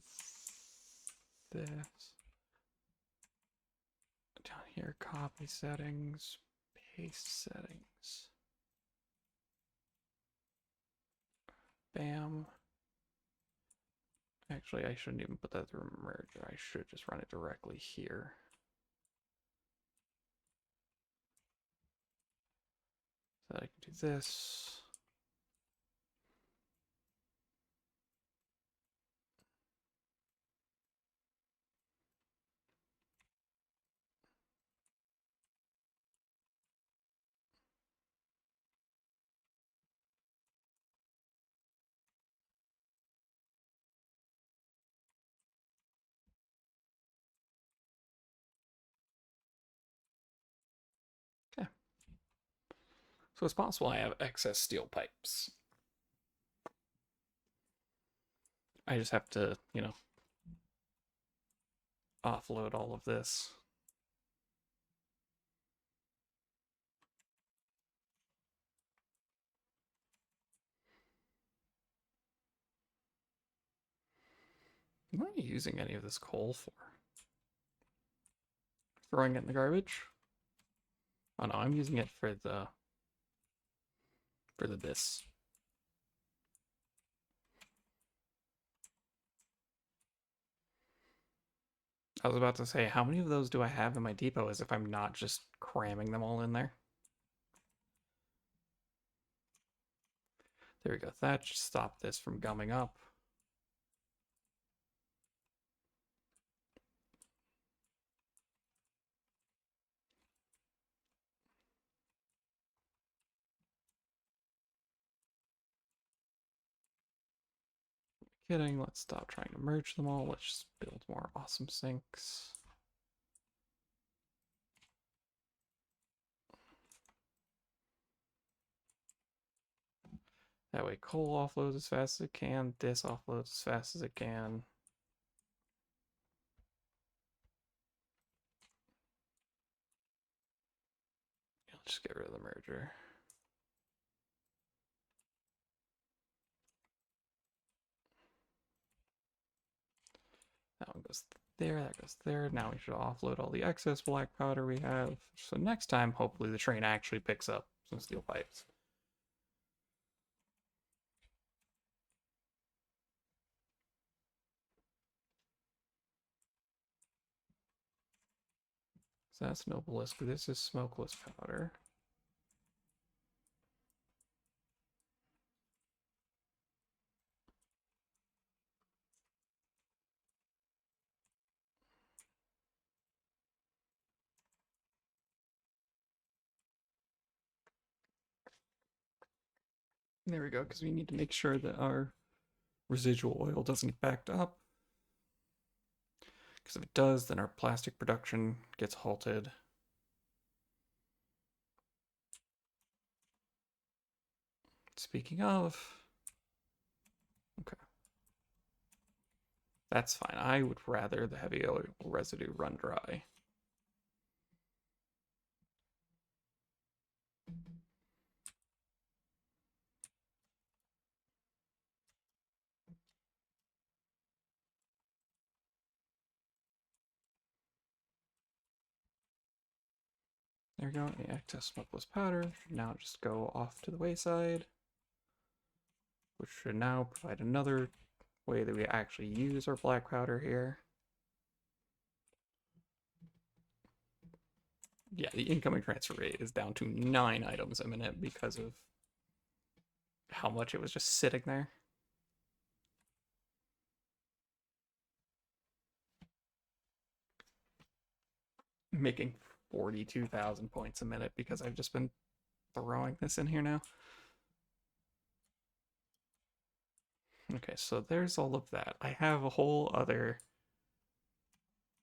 Speaker 1: this. Down here, copy settings, paste settings. Bam. Actually, I shouldn't even put that through a merger. I should just run it directly here. So that I can do this. Okay. So it's possible I have excess steel pipes. I just have to, you know, offload all of this. What am I using any of this coal for? Throwing it in the garbage? Oh no, I'm using it for the this. I was about to say, how many of those do I have in my depot as if I'm not just cramming them all in there? There we go. That should stop this from gumming up. Kidding, let's stop trying to merge them all. Let's just build more awesome sinks. That way coal offloads as fast as it can, this offloads as fast as it can. Let's just get rid of the merger. That one goes there, that goes there. Now we should offload all the excess black powder we have. So next time, hopefully the train actually picks up some steel pipes. So that's no blisk. This is smokeless powder. There we go, because we need to make sure that our residual oil doesn't get backed up. Because if it does, then our plastic production gets halted. Speaking of, okay. That's fine. I would rather the heavy oil residue run dry. There we go. The excess smokeless powder should now just go off to the wayside, which should now provide another way that we actually use our black powder here. Yeah, the incoming transfer rate is down to 9 items a minute because of how much it was just sitting there. Making 42,000 points a minute because I've just been throwing this in here now. Okay, so there's all of that. I have a whole other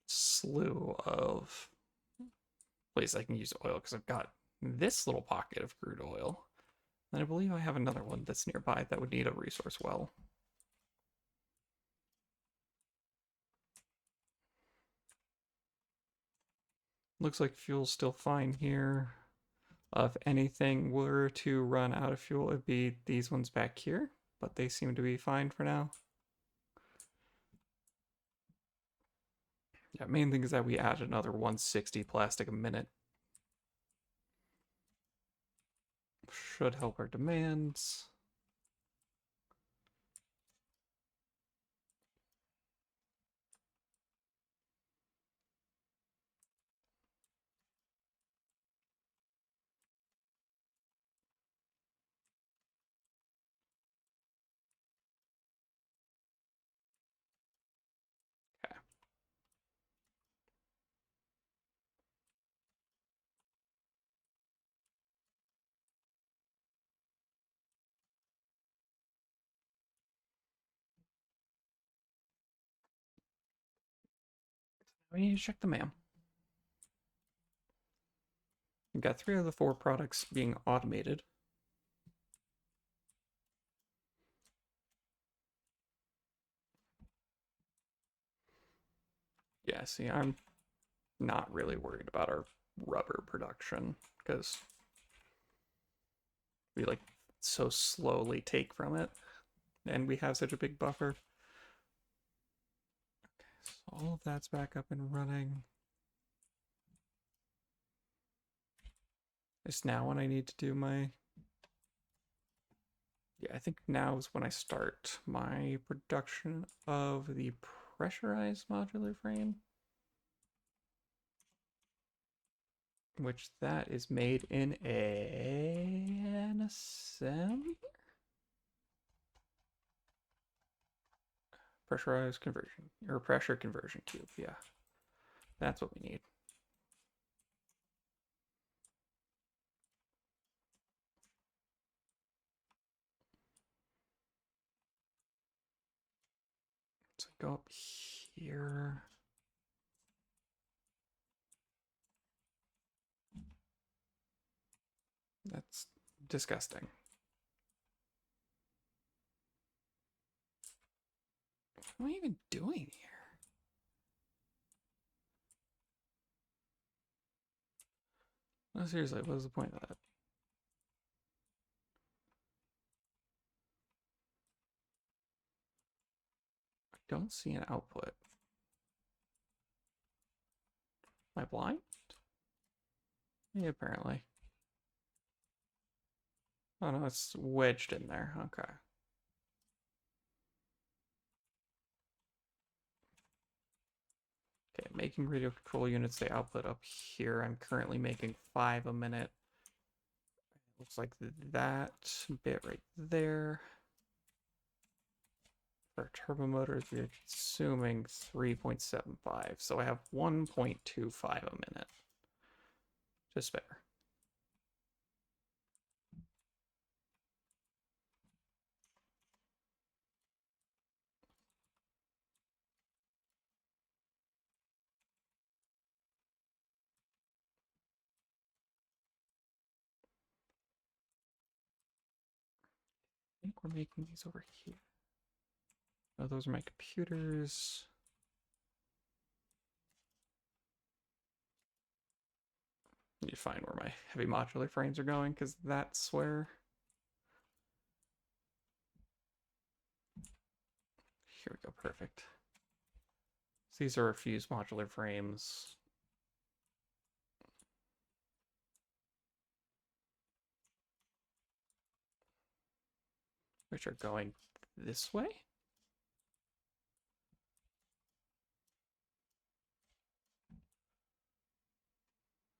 Speaker 1: slew of places I can use oil because I've got this little pocket of crude oil. And I believe I have another one that's nearby that would need a resource well. Looks like fuel's still fine here. If anything were to run out of fuel, it'd be these ones back here, but they seem to be fine for now. Yeah, main thing is that we add another 160 plastic a minute. Should help our demands. Okay. We need to check the mail. We've got 3 of the 4 products being automated. Yeah, see, I'm not really worried about our rubber production because we like so slowly take from it and we have such a big buffer. So all of that's back up and running. It's now when I need to do my... Yeah, I think now is when I start my production of the pressurized modular frame. Which that is made in an assembly? Pressurized conversion, or pressure conversion cube, yeah. That's what we need. So go up here. That's disgusting. What am I even doing here? No, seriously, what was the point of that? I don't see an output. Am I blind? Yeah, apparently. Oh no, it's wedged in there. Okay. Okay, making radio control units, they output up here. I'm currently making 5 a minute. Looks like that bit right there. For turbo motors, we're consuming 3.75, so I have 1.25 a minute to spare. I think we're making these over here. Oh, those are my computers. I need to find where my heavy modular frames are going, because that's where... Here we go, perfect. So these are our fused modular frames. Which are going this way?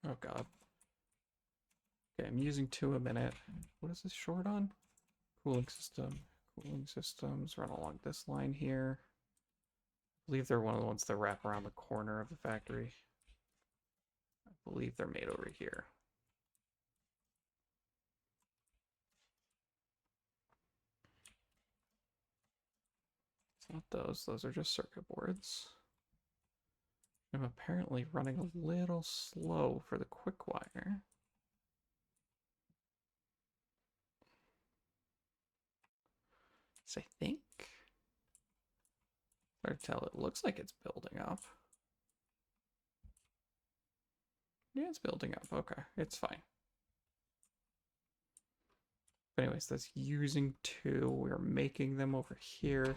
Speaker 1: Oh god. Okay, I'm using 2 a minute. What is this short on? Cooling system. Cooling systems run along this line here. I believe they're one of the ones that wrap around the corner of the factory. I believe they're made over here. It's not those. Those are just circuit boards. I'm apparently running a little slow for the quick wire. So I think... Hard to tell. It looks like it's building up. Yeah, it's building up. Okay, it's fine. But anyways, that's using 2. We're making them over here,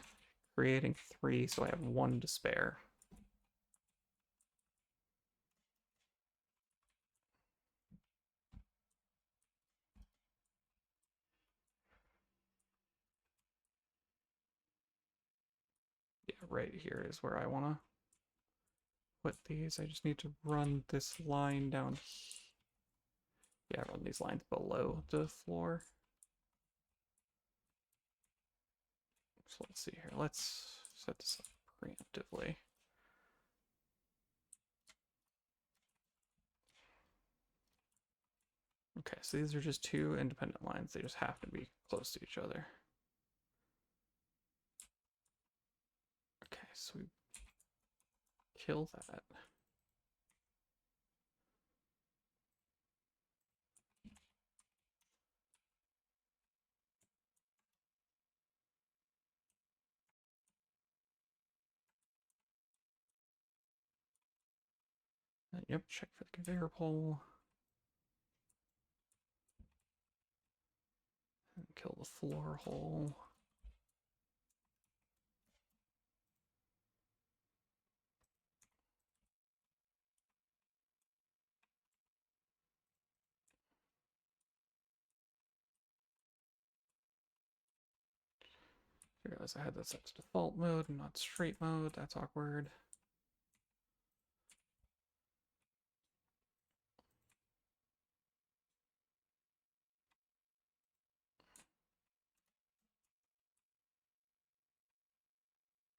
Speaker 1: creating 3, so I have 1 to spare. Yeah, right here is where I want to put these. I just need to run this line down here. Yeah, run these lines below the floor. So let's see here. Let's set this up preemptively. Okay, so these are just 2 independent lines. They just have to be close to each other. Okay, so we kill that. Yep, check for the conveyor pole. And kill the floor hole. I realize I had that set to default mode and not straight mode. That's awkward.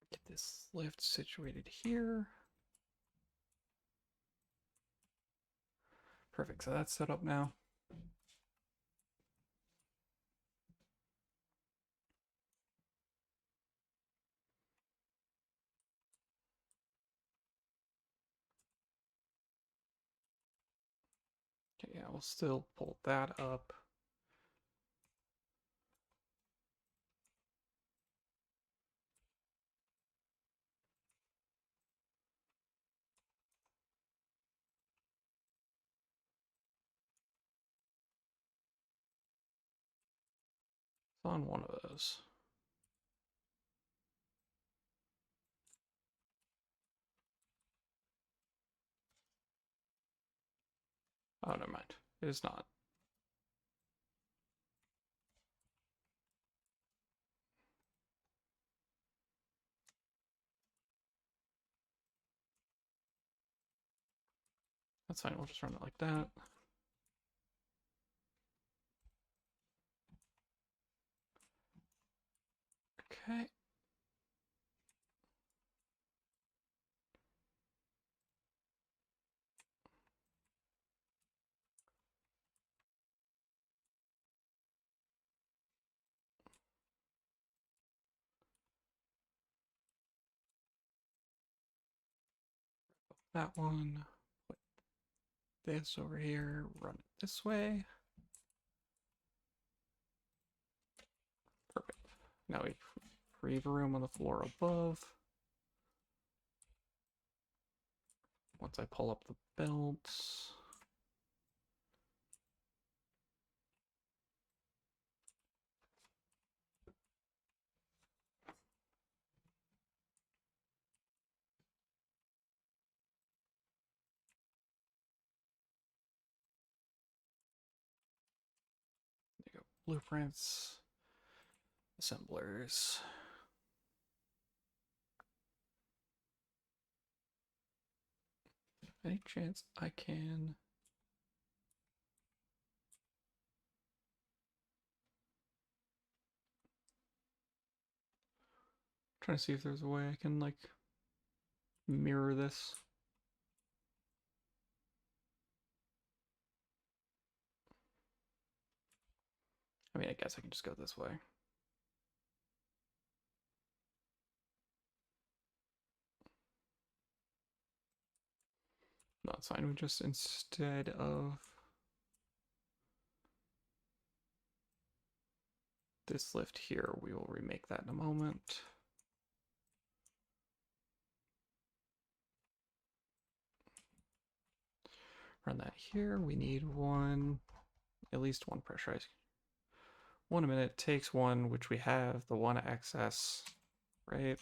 Speaker 1: Get this lift situated here. Perfect, so that's set up now. Okay, yeah, we'll still pull that up. It's on one of those. Oh, never mind. It is not. That's fine, we'll just run it like that. Okay. That one. Put this over here. Run it this way. Perfect. Now we free the room on the floor above. Once I pull up the belts. There you go. Blueprints. Assemblers. Any chance I can... Trying to see if there's a way I can, like, mirror this. I mean, I guess I can just go this way. No, it's fine. We just, instead of this lift here, we will remake that in a moment. Run that here. We need one, at least one pressurized. 1 minute takes one, which we have, the one excess, right?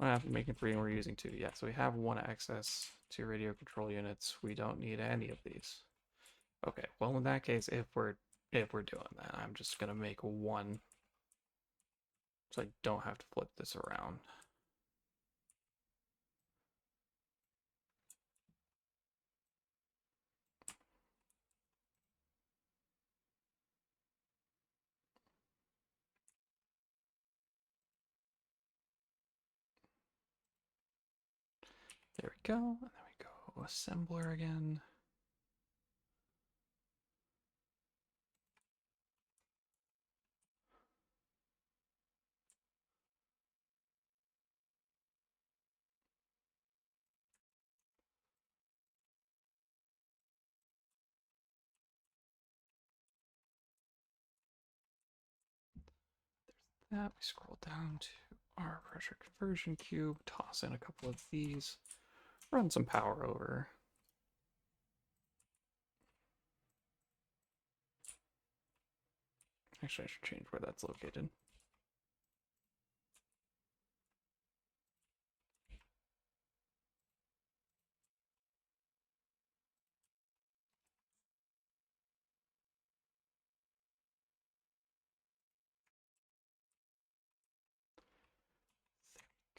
Speaker 1: I have to make it 3 and we're using 2. Yeah, so we have 1 excess, 2 radio control units. We don't need any of these. Okay, well in that case, if we're doing that, I'm just gonna make 1 so I don't have to flip this around. There we go, and then we go assembler again. That we scroll down to our pressure conversion cube, toss in a couple of these run some power over. Actually, I should change where that's located.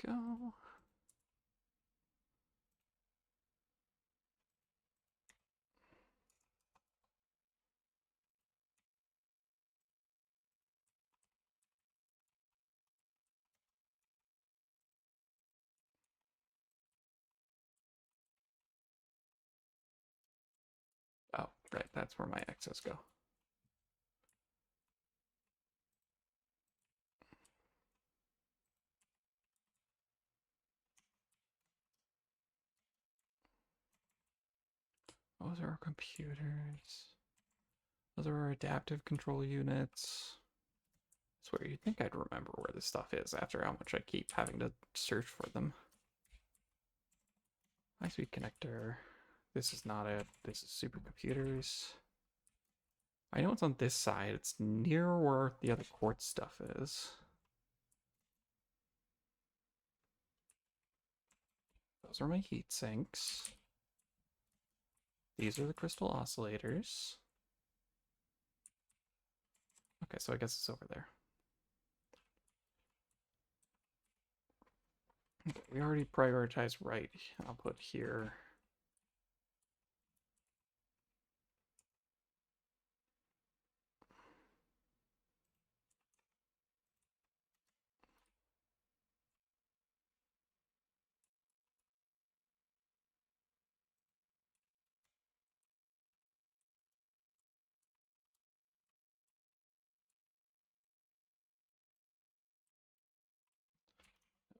Speaker 1: There we go. Oh, right, that's where my excess go. Those are our computers. Those are our adaptive control units. I swear, you'd think I'd remember where this stuff is after how much I keep having to search for them. High-speed connector. This is not it. This is supercomputers. I know it's on this side. It's near where the other quartz stuff is. Those are my heat sinks. These are the crystal oscillators. Okay, so I guess it's over there. Okay, we already prioritized right. I'll put here.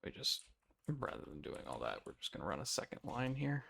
Speaker 1: We just, rather than doing all that, we're just going to run a second line here.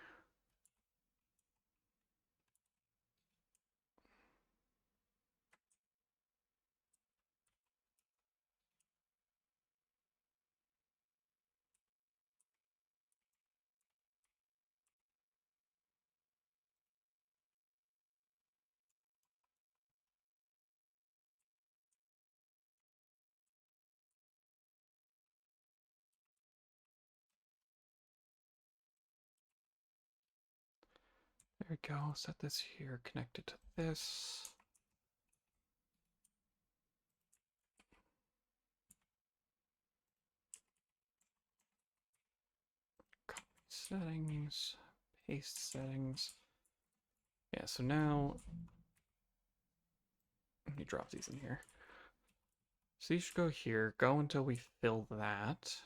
Speaker 1: There we go. Set this here, connect it to this. Copy settings, paste settings. Yeah, so now, let me drop these in here. So you should go here, go until we fill that.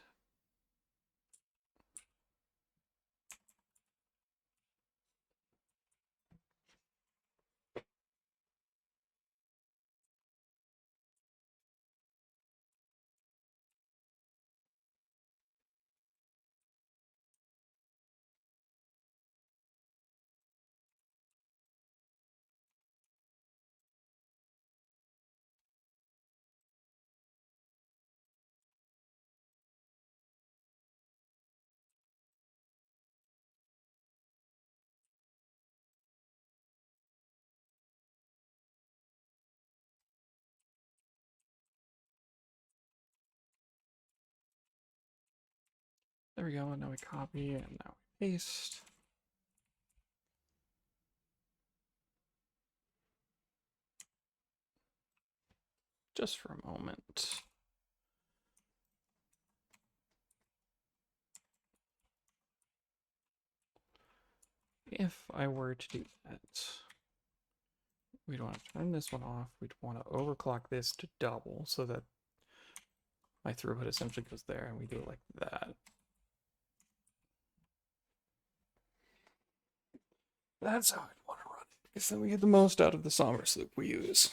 Speaker 1: There we go, and now we copy, and now we paste. Just for a moment. If I were to do that, we'd want to turn this one off. We'd want to overclock this to double so that my throughput essentially goes there, and we do it like that. That's how I'd want to run it, because then we get the most out of the Somers loop we use.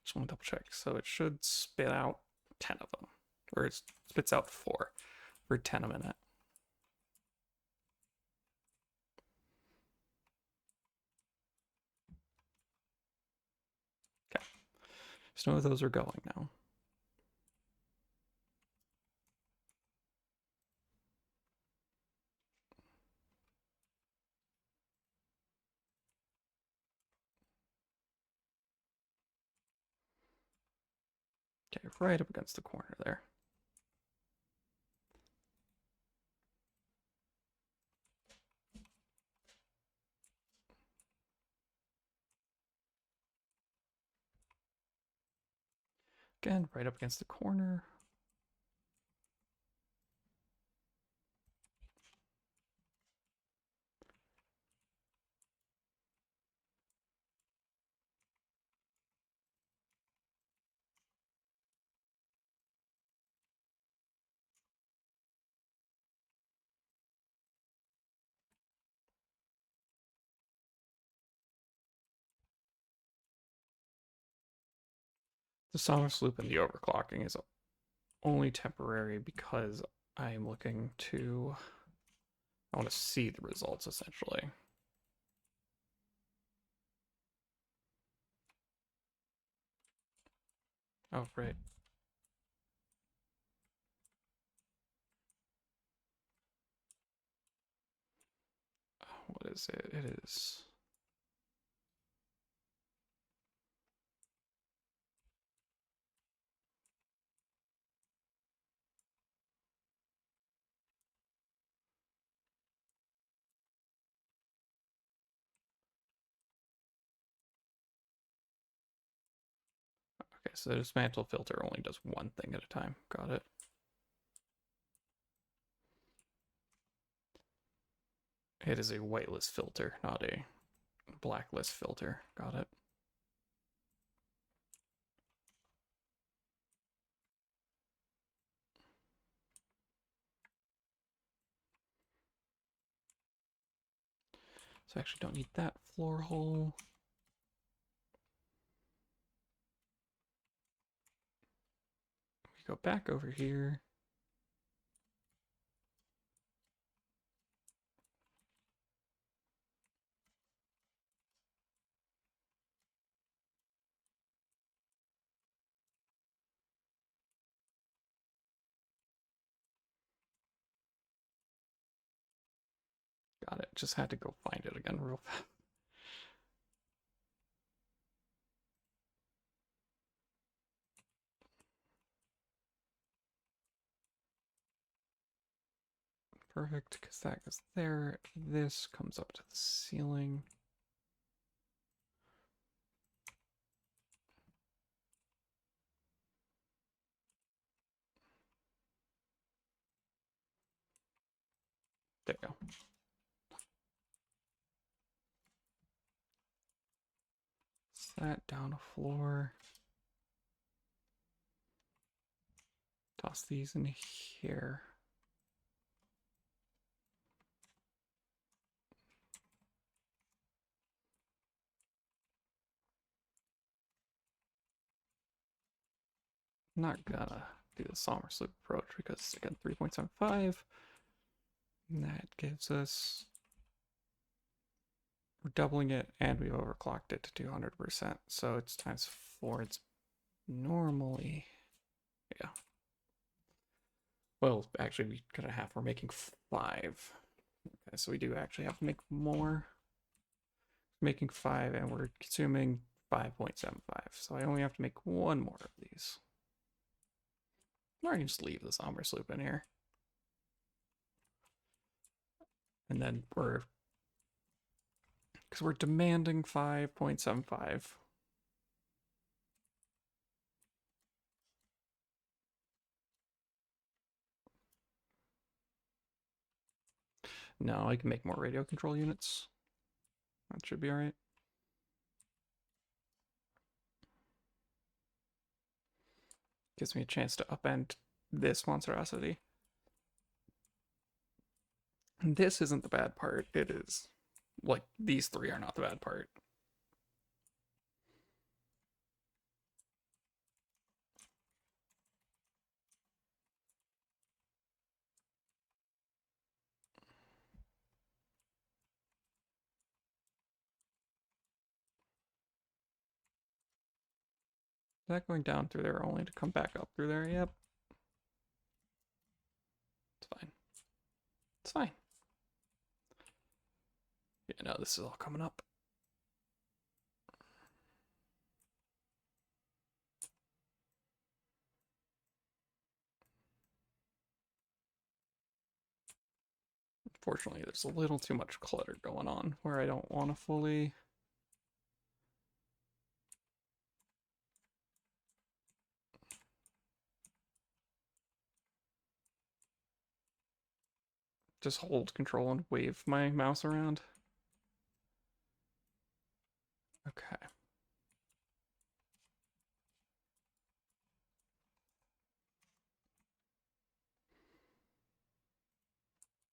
Speaker 1: Just want to double check. So it should spit out 10 of them, or it spits out 4 for 10 a minute. Just know those are going now. Okay, right up against the corner there. Again, right up against the corner. The Sonos loop and the overclocking is only temporary because I'm looking to, I want to see the results essentially. Oh, right. What is it? It is. Okay, so the dismantle filter only does one thing at a time. Got it. It is a whitelist filter, not a blacklist filter. Got it. So I actually don't need that floor hole. We go back over here. Got it. Just had to go find it again real fast. Perfect, because that goes there. This comes up to the ceiling. There you go. That down a floor. Toss these in here. Not gonna do the Sommer Sloop approach because again 3.75. And that gives us, we're doubling it and we've overclocked it to 200%. So it's times 4. It's normally, yeah. Well, actually, we cut it half. We're making 5. Okay, so we do actually have to make more. Making 5 and we're consuming 5.75. So I only have to make one more of these. Or I can just leave the Somber Sloop in here. And then because we're demanding 5.75. No, I can make more radio control units. That should be all right. Gives me a chance to upend this monstrosity. And this isn't the bad part. It is, like, these 3 are not the bad part. that going down through there only to come back up through there? Yep. It's fine. It's fine. Yeah, no, this is all coming up. Unfortunately, there's a little too much clutter going on where I don't want to fully... just hold control and wave my mouse around. Okay.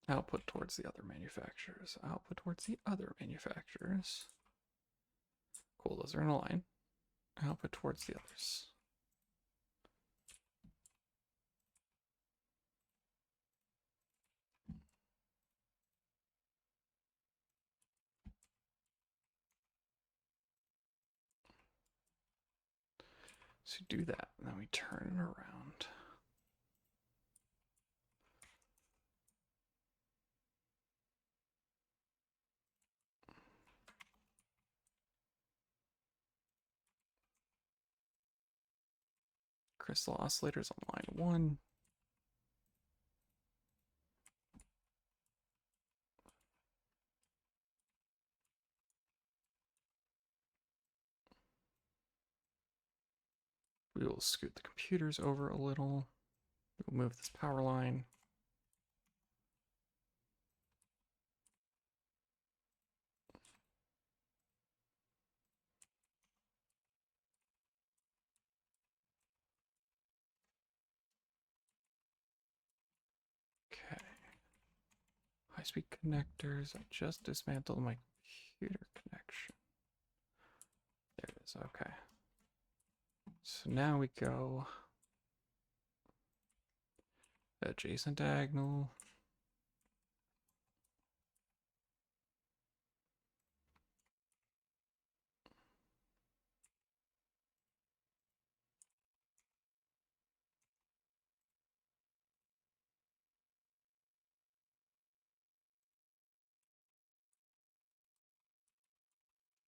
Speaker 1: Output towards the other manufacturers. Output towards the other manufacturers. Cool, those are in a line. Output towards the others. So do that, and then we turn it around. Crystal oscillators on line 1. We will scoot the computers over a little. We'll move this power line. Okay. High-speed connectors. I just dismantled my computer connection. There it is. Okay. So now we go adjacent diagonal.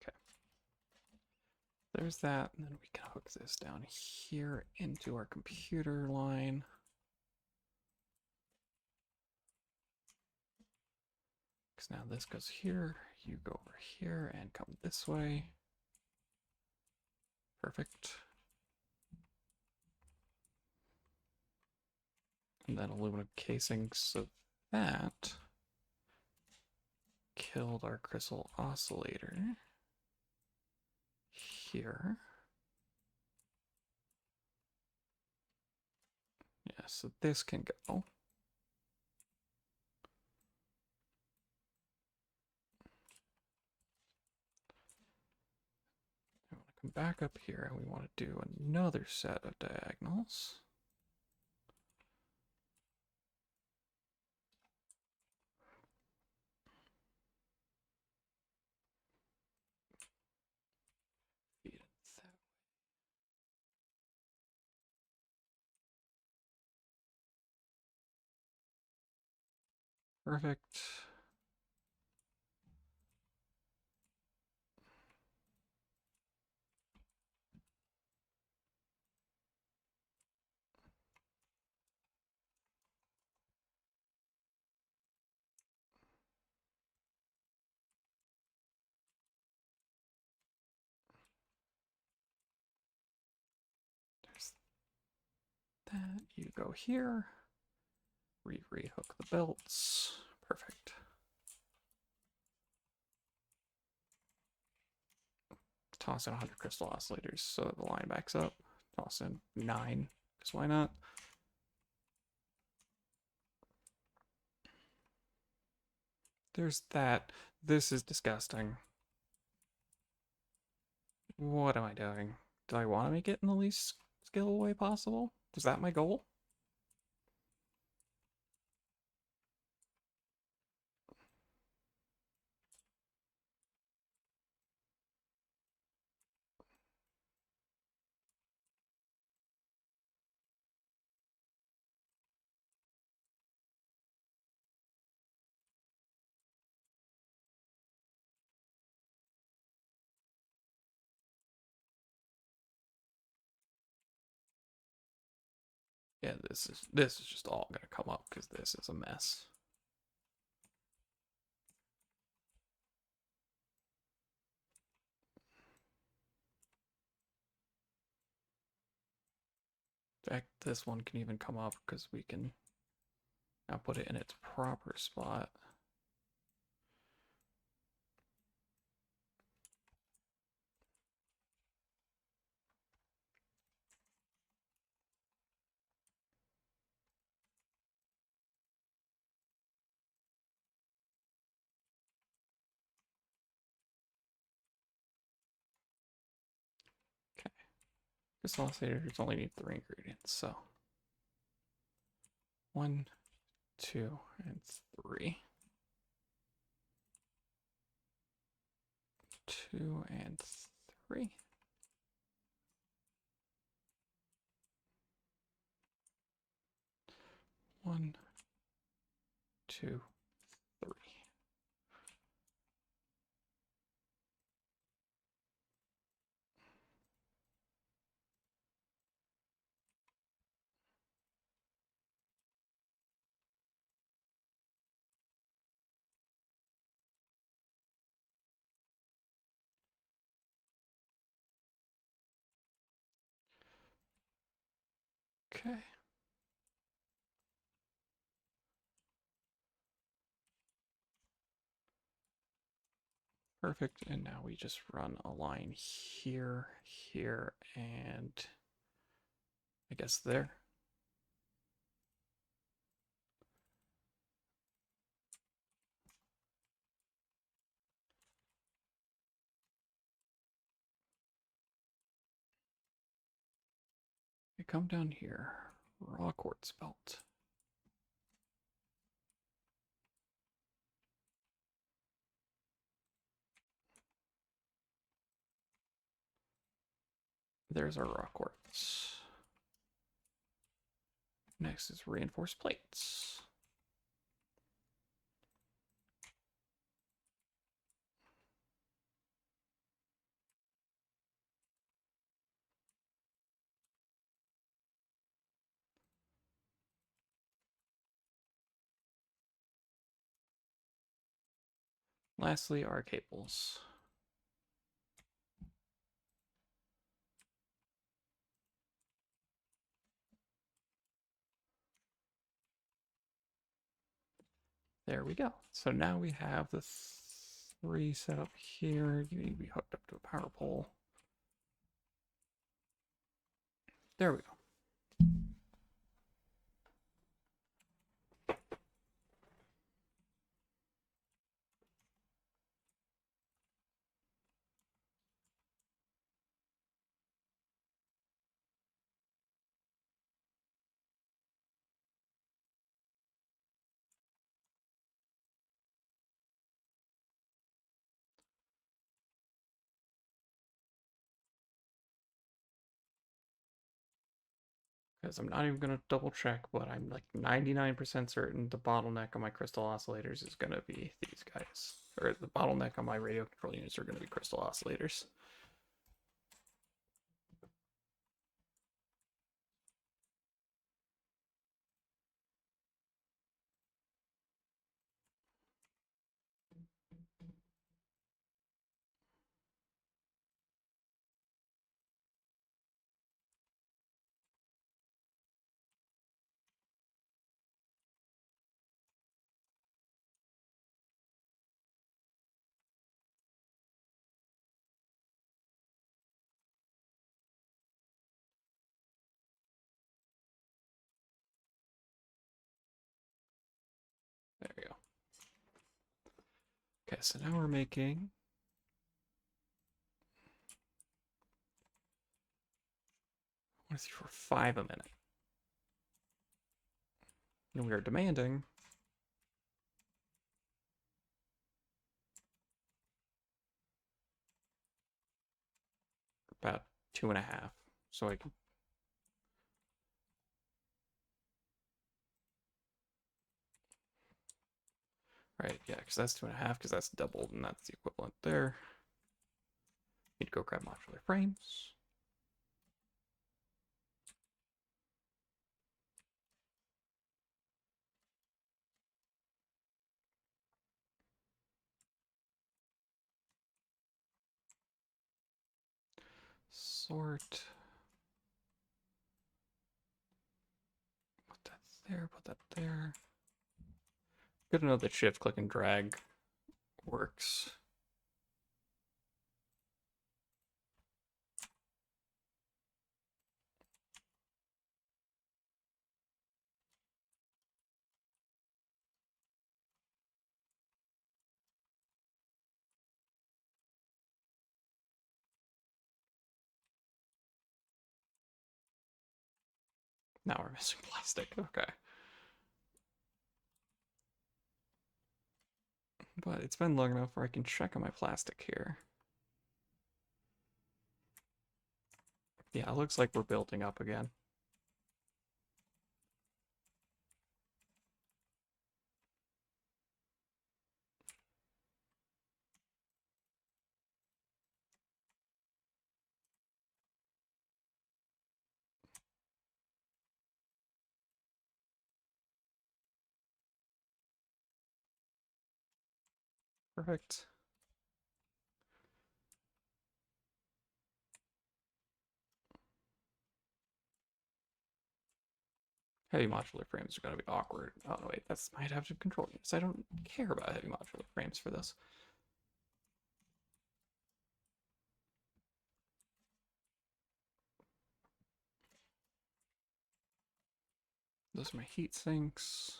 Speaker 1: Okay. There's that, and then we can hook this down here into our computer line. Because now this goes here, you go over here and come this way. Perfect. And then aluminum casing, so that killed our crystal oscillator here. Yeah, so this can go. We want to come back up here and we want to do another set of diagonals. Feed it that way. Perfect. There's that. You go here. Rehook the belts. Perfect. Toss in 100 crystal oscillators so that the line backs up. Toss in 9, because why not? There's that. This is disgusting. What am I doing? Do I want to make it in the least skillful way possible? Is that my goal? Yeah, this is just all gonna come up because this is a mess. In fact, this one can even come up because we can now put it in its proper spot. Okay. Crystal oscillators only need 3 ingredients, so 1, 2, and 3. 2 and 3. 1, 2, 3. Okay. Perfect. And now we just run a line here, here, and I guess there. We come down here, raw quartz belt. There's our raw quartz. Next is reinforced plates. Lastly, our cables. There we go. So now we have the 3 set up here. You need to be hooked up to a power pole. There we go. Because I'm not even going to double check, but I'm like 99% certain the bottleneck on my crystal oscillators is going to be these guys. Or the bottleneck on my radio control units are going to be crystal oscillators. There we go. Okay, so now we're making 1, 2, 3, 4, 5 a minute. And we are demanding about 2.5. So I can. Right, yeah, because that's 2.5, because that's doubled, and that's the equivalent there. Need to go grab modular frames. sort. Put that there, put that there. Good to know that shift, click, and drag works. Now we're missing plastic. Okay. But it's been long enough where I can check on my plastic here. Yeah, it looks like we're building up again. Perfect. Heavy modular frames are going to be awkward. Oh, no, wait, that's my adaptive control units. I don't care about heavy modular frames for this. Those are my heat sinks.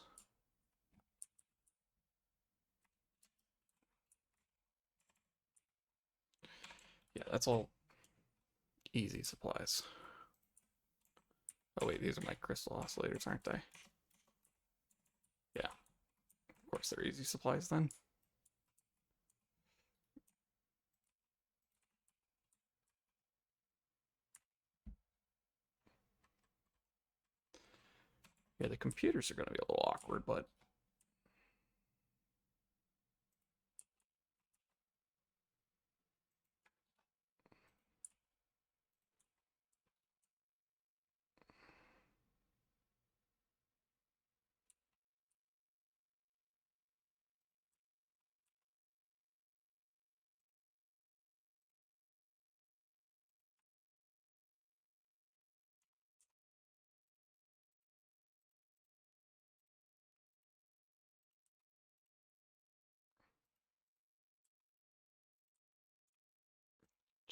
Speaker 1: Yeah, that's all easy supplies. Oh wait, these are my crystal oscillators, aren't they? Yeah, of course they're easy supplies then. Yeah, the computers are going to be a little awkward, but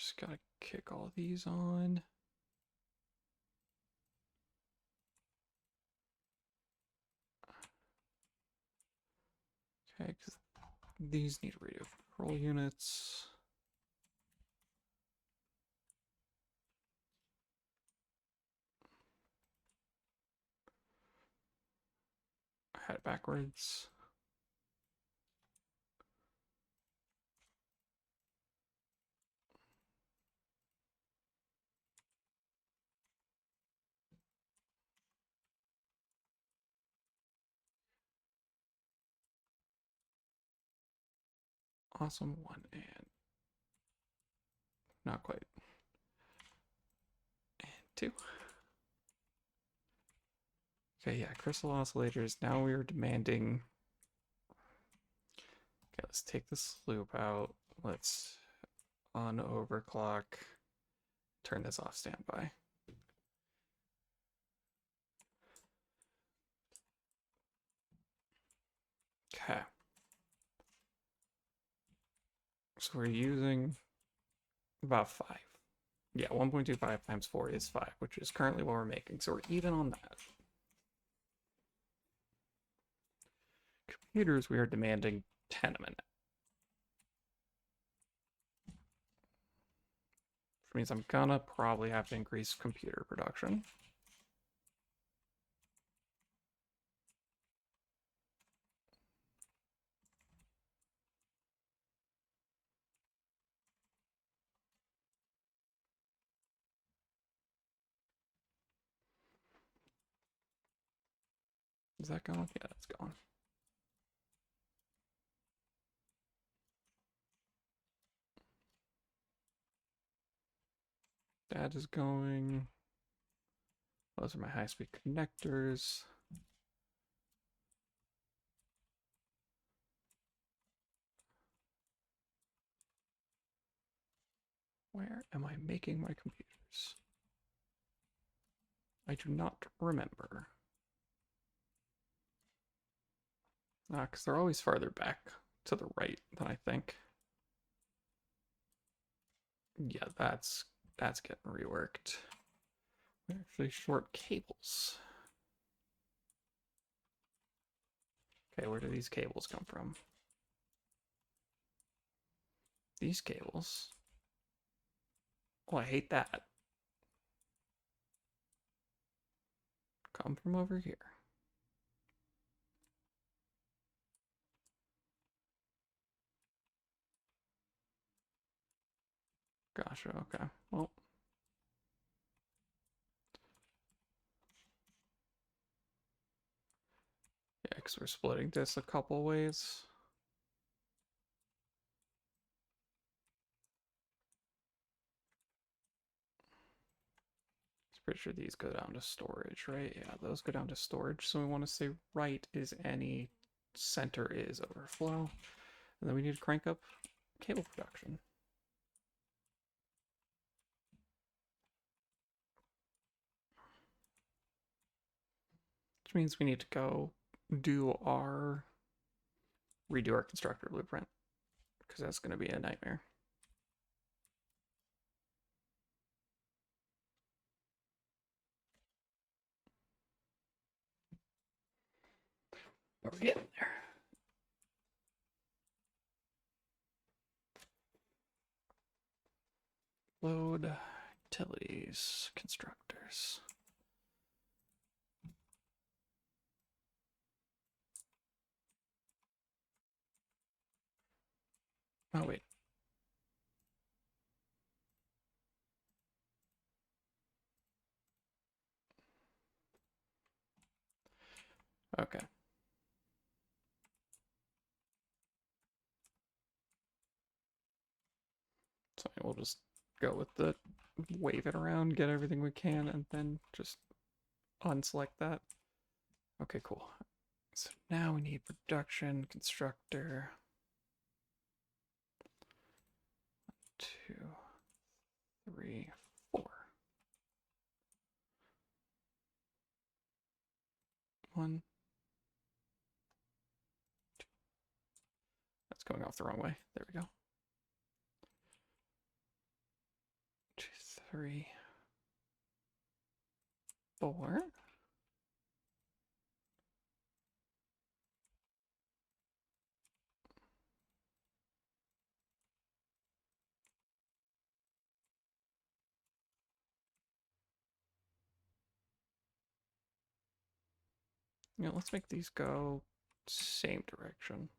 Speaker 1: just gotta kick all these on. Okay, because these need radio control units. I had it backwards. Awesome, 1 and not quite. And 2. Okay, yeah, crystal oscillators. Now we are demanding. Okay, let's take this loop out. Let's on overclock. Turn this off standby. Okay. So we're using about 5. Yeah, 1.25 times 4 is 5, which is currently what we're making. So we're even on that. Computers, we are demanding 10 a minute. Which means I'm gonna probably have to increase computer production. Is that going? Yeah, that's going. That is going. Those are my high-speed connectors. Where am I making my computers? I do not remember. Because they're always farther back to the right than I think. Yeah, that's getting reworked. We actually short cables. Okay, where do these cables come from? These cables. Oh, I hate that. Come from over here. Gotcha, okay. Well. Yeah, because we're splitting this a couple ways. Pretty sure these go down to storage, right? Yeah, those go down to storage. So we want to say right is any, center is overflow. And then we need to crank up cable production. Which means we need to go redo our constructor blueprint. Because that's going to be a nightmare. But we're getting there. Load utilities, constructors. Oh, wait. Okay. So we'll just go with the wave it around, get everything we can, and then just unselect that. Okay, cool. So now we need production, constructor. 2, 3, 4. 1, 2. That's going off the wrong way. There we go. 2, 3, 4. Yeah, let's make these go same direction.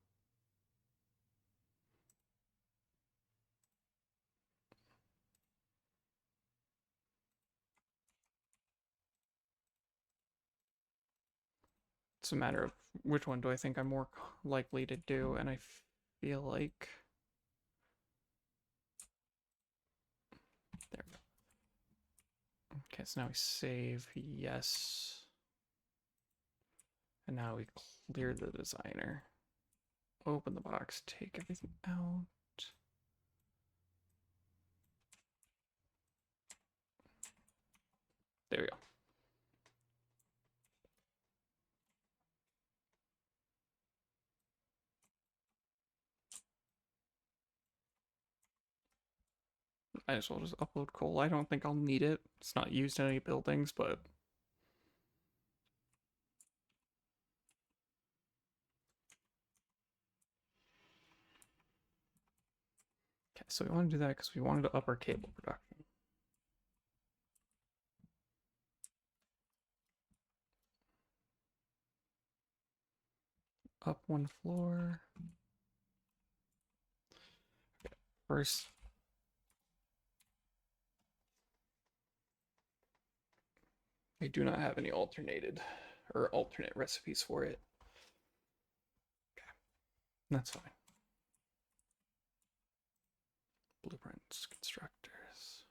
Speaker 1: It's a matter of which one do I think I'm more likely to do, and I feel like... There we go. Okay, so now we save, yes. And now we clear the designer. Open the box, take everything out. There we go. I as well just upload coal. I don't think I'll need it. It's not used in any buildings, but... Okay, so we want to do that because we wanted to up our cable production. Up one floor. Okay, first... I do not have any alternate recipes for it. Okay, that's fine. Blueprints, constructors.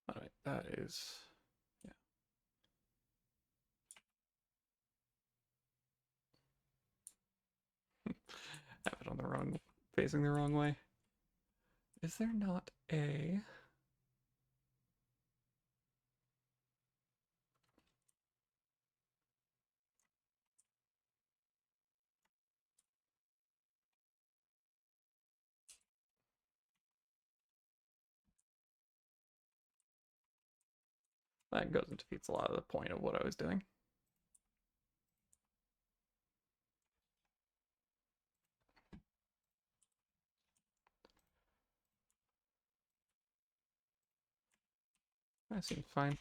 Speaker 1: All right, that is, yeah. have it on the wrong, facing the wrong way. Is there not a... That goes and defeats a lot of the point of what I was doing. That seems fine.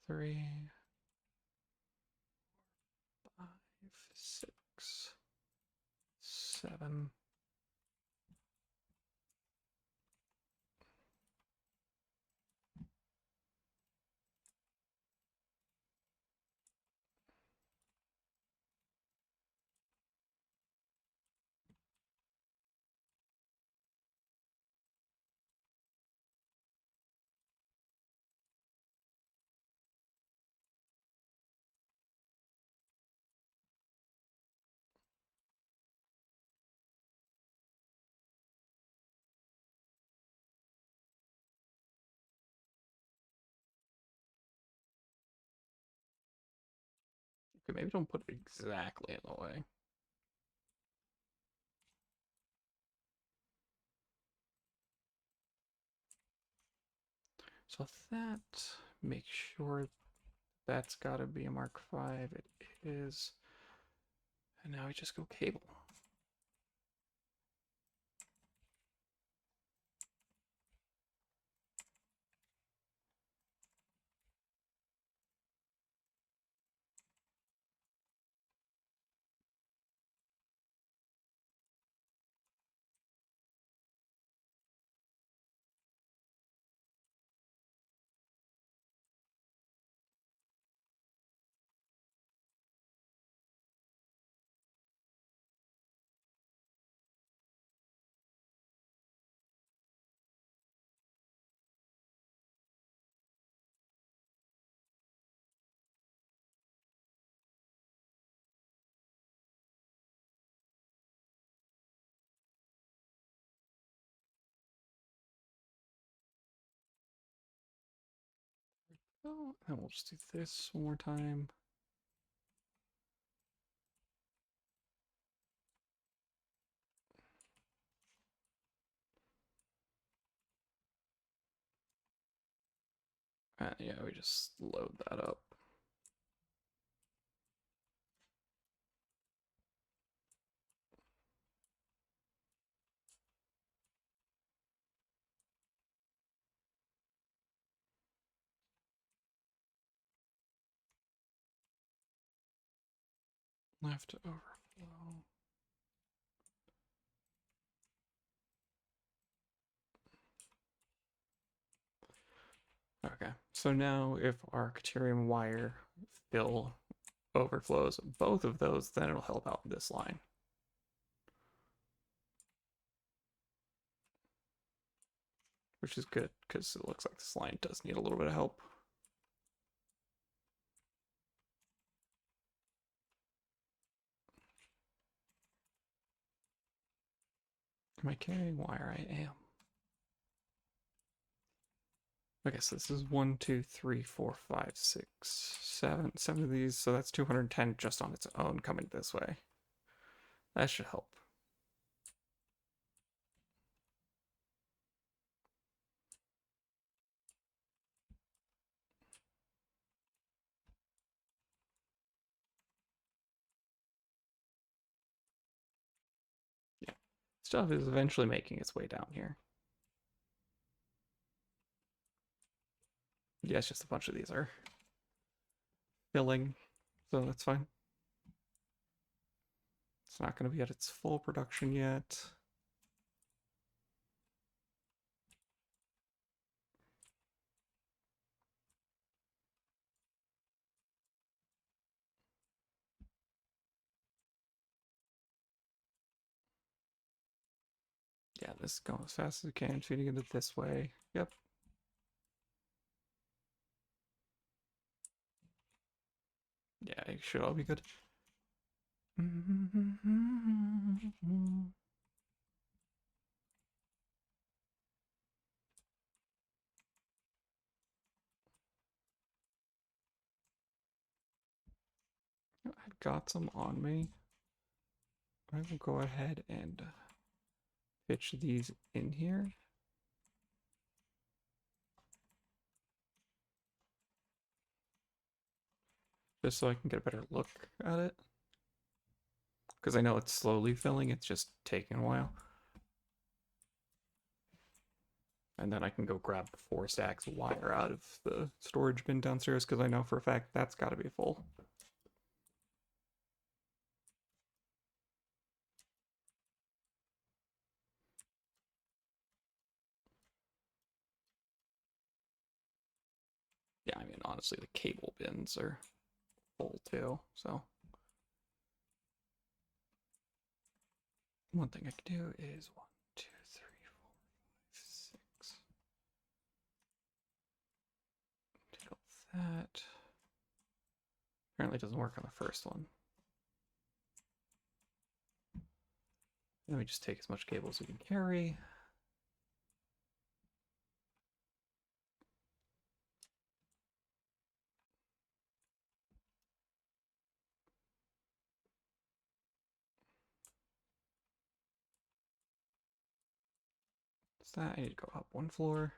Speaker 1: Three, 5, 6, 7. Okay, maybe don't put it exactly in the way. So that, make sure that's got to be a Mark V. It is. And now we just go cable. Oh, and we'll just do this one more time. Yeah, we just load that up. Left overflow. Okay, so now if our Caterium wire fill overflows both of those, then it'll help out this line. Which is good, because it looks like this line does need a little bit of help. Am I carrying wire? I am. Okay, so this is 1, 2, 3, 4, 5, 6, 7. 7 of these, so that's 210 just on its own coming this way. That should help. Yeah. Stuff is eventually making its way down here. Yeah, it's just a bunch of these are filling, so that's fine. It's not going to be at its full production yet. Yeah, this is going as fast as it can, feeding it this way. Yep. Yeah, it should all be good. I've got some on me. I will go ahead and pitch these in here. Just so I can get a better look at it. Because I know it's slowly filling, it's just taking a while. And then I can go grab the 4 stacks of wire out of the storage bin downstairs, because I know for a fact that's got to be full. Yeah, I mean, honestly, the cable bins are full too, so. One thing I can do is 1, 2, 3, 4, 5, 6. Take off that. Apparently it doesn't work on the first one. Then we just take as much cable as we can carry. What's that? I need to go up 1 floor.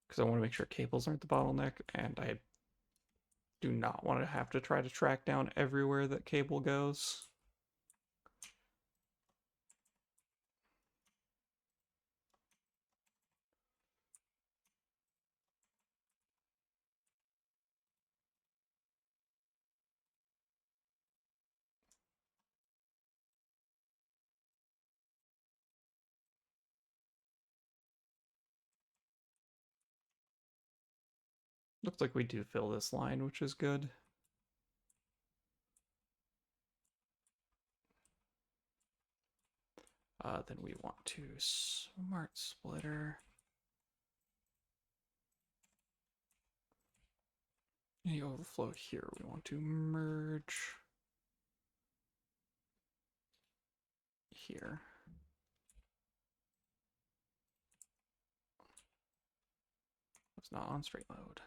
Speaker 1: Because I want to make sure cables aren't the bottleneck, and I do not want to have to try to track down everywhere that cable goes. Looks like we do fill this line, which is good. Then we want to smart splitter. Any overflow here, we want to merge here. It's not on straight mode.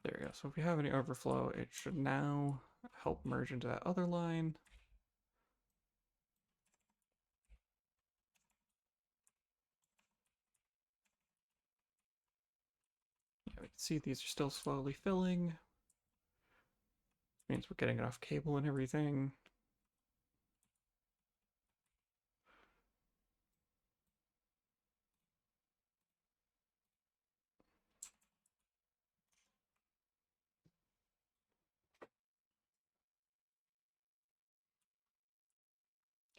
Speaker 1: There we go. So if we have any overflow, it should now help merge into that other line. Yeah, we can see these are still slowly filling. Means we're getting enough cable and everything.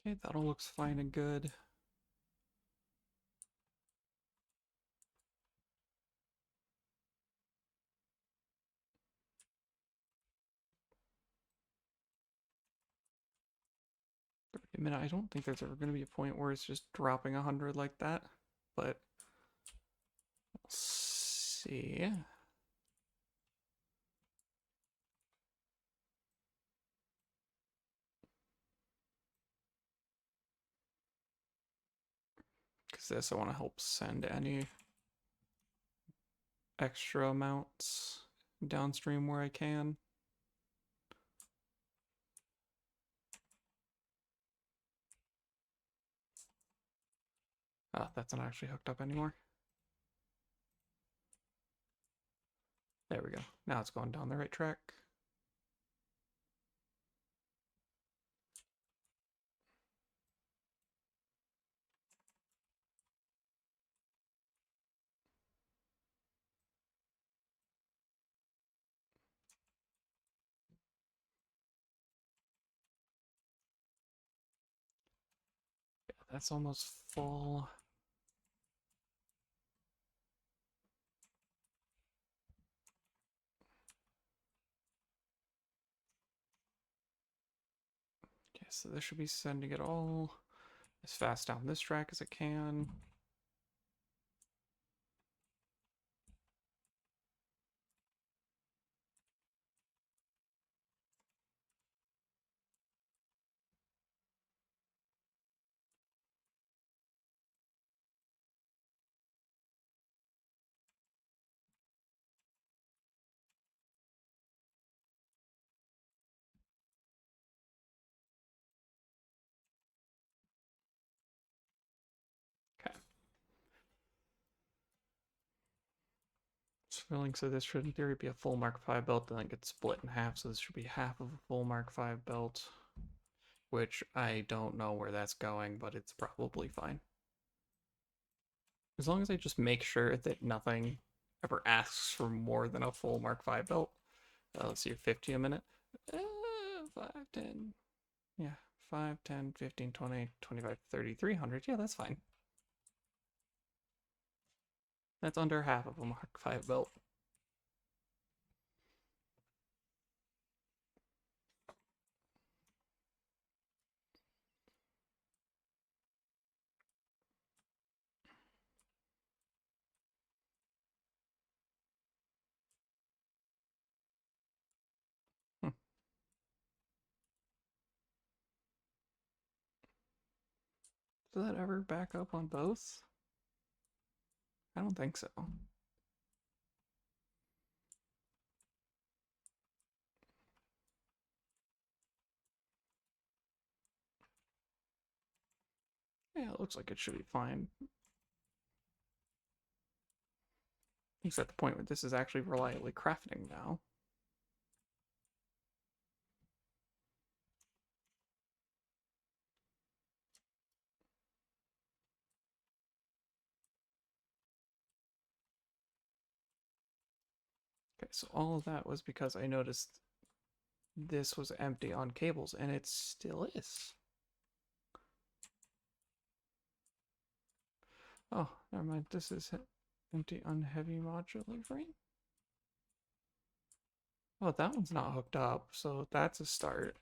Speaker 1: Okay, that all looks fine and good. A minute, I don't think there's ever going to be a point where it's just dropping 100 like that, but we'll see. Because this, I want to help send any extra amounts downstream where I can. That's not actually hooked up anymore. There we go. Now it's going down the right track. Yeah, that's almost full. so this should be sending it all as fast down this track as it can. Okay. Filling, so this should in theory be a full Mark V belt, then it gets split in half, so this should be half of a full Mark V belt, which I don't know where that's going, but it's probably fine. As long as I just make sure that nothing ever asks for more than a full Mark V belt. Let's see, 50 a minute. 5, 10, yeah, 5, 10, 15, 20, 25, 30, 300. Yeah, that's fine. That's under half of a Mark V belt. Hmm. Does that ever back up on both? I don't think so. Yeah, it looks like it should be fine. He's at the point where this is actually reliably crafting now. Okay, so all of that was because I noticed this was empty on cables, and it still is. Oh, never mind. This is empty on heavy modular frame. Oh, that one's not hooked up, so that's a start.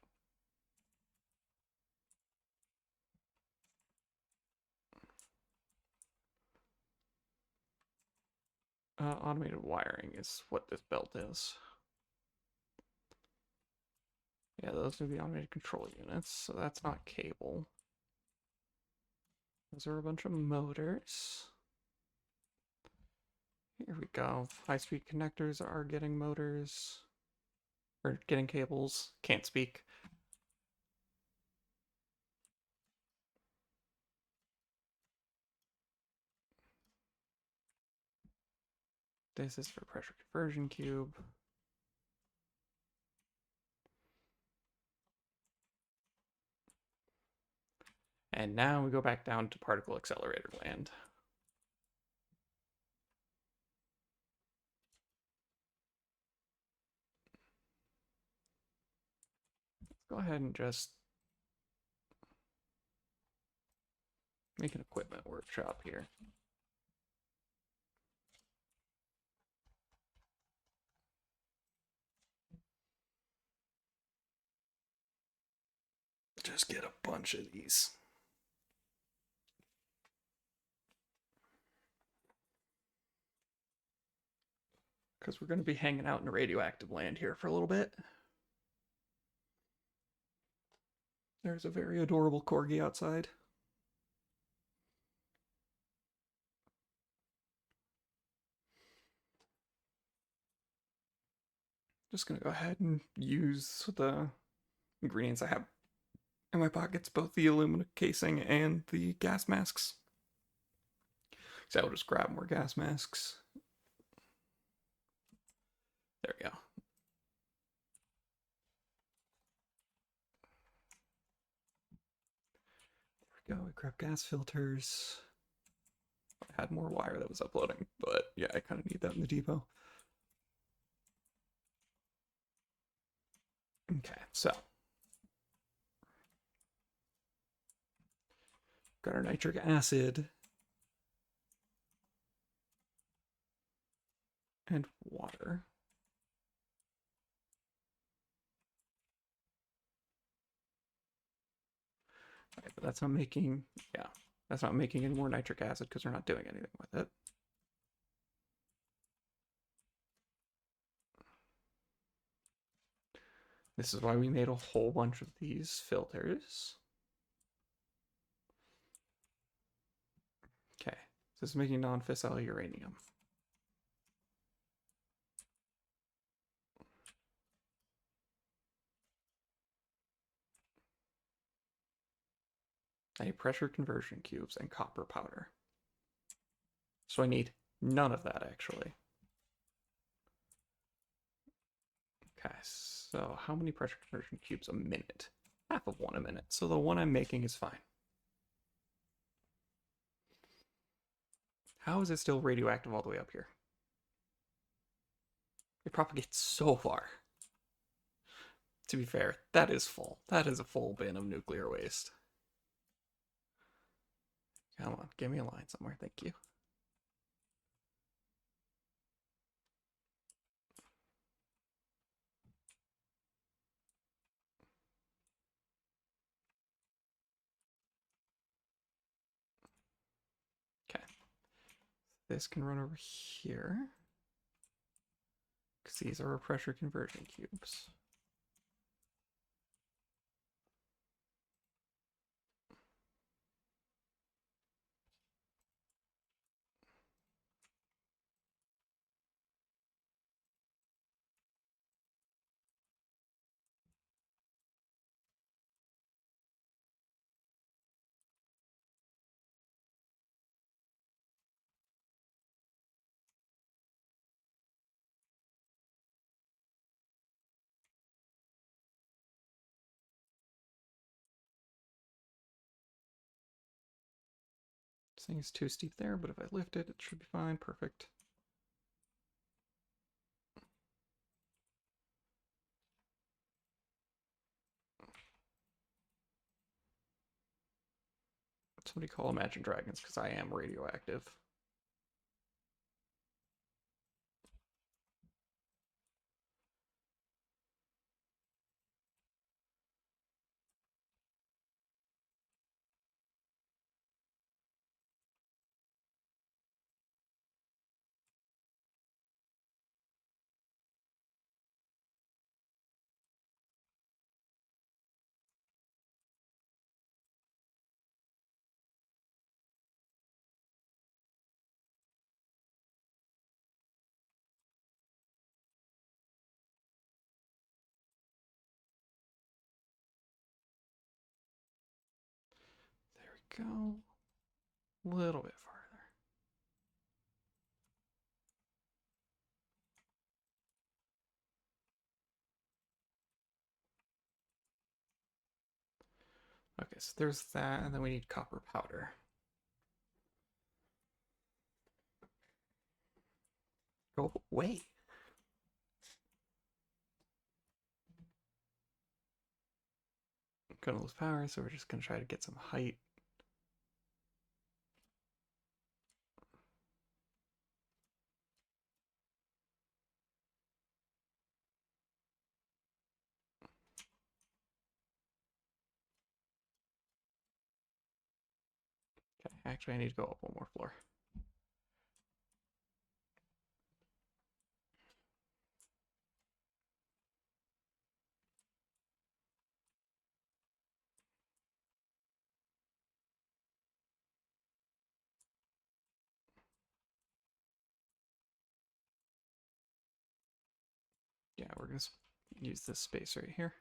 Speaker 1: Automated wiring is what this belt is. Yeah, those are the automated control units, so that's not cable. Those are a bunch of motors. Here we go. High-speed connectors are getting motors. Or getting cables. Can't speak. This is for pressure conversion cube. And now we go back down to particle accelerator land. Let's go ahead and just make an equipment workshop here. Just get a bunch of these. Because we're going to be hanging out in radioactive land here for a little bit. There's a very adorable corgi outside. Just going to go ahead and use the ingredients I have in my pockets, both the aluminum casing and the gas masks. So I'll just grab more gas masks. There we go. There we go. I grab gas filters. I had more wire that was uploading, but yeah, I kind of need that in the depot. Okay, so got our nitric acid and water. Right, but that's not making, yeah, that's not making any more nitric acid because we're not doing anything with it. This is why we made a whole bunch of these filters. Okay, so this is making non-fissile uranium. I need pressure conversion cubes and copper powder. So I need none of that, actually. Okay, so how many pressure conversion cubes a minute? Half of one a minute. So the one I'm making is fine. How is it still radioactive all the way up here? It propagates so far. To be fair, that is full. That is a full bin of nuclear waste. Come on, give me a line somewhere. Thank you. Okay. This can run over here. Because these are our pressure conversion cubes. This thing is too steep there, but if I lift it, it should be fine. Perfect. Somebody call Imagine Dragons because I am radioactive. There we go. A little bit farther. Okay, so there's that, and then we need copper powder. Go away. I'm gonna lose power, so we're just gonna try to get some height. Okay, actually I need to go up one more floor. Yeah, we're gonna use this space right here.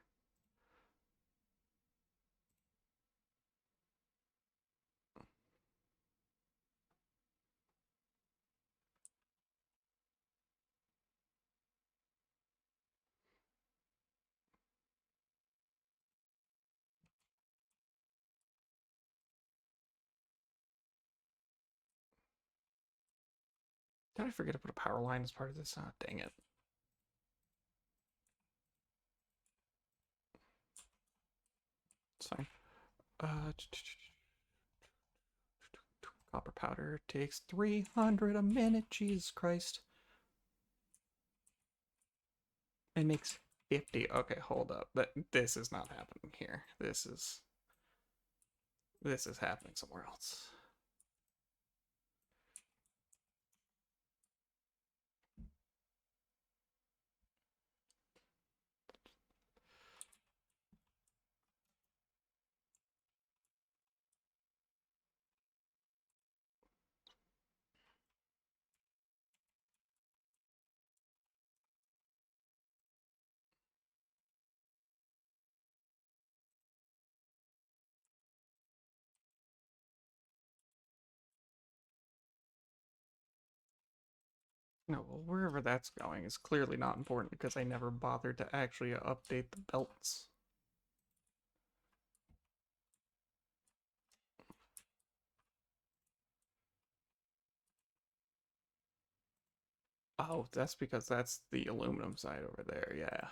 Speaker 1: Did I forget to put a power line as part of this? Ah, dang it. It's fine. Copper powder takes 300 a minute. Jesus Christ. It makes 50. Okay, hold up. This is not happening here. This is This is happening somewhere else. No, well, wherever that's going is clearly not important because I never bothered to actually update the belts. Oh, that's because that's the aluminum side over there, yeah.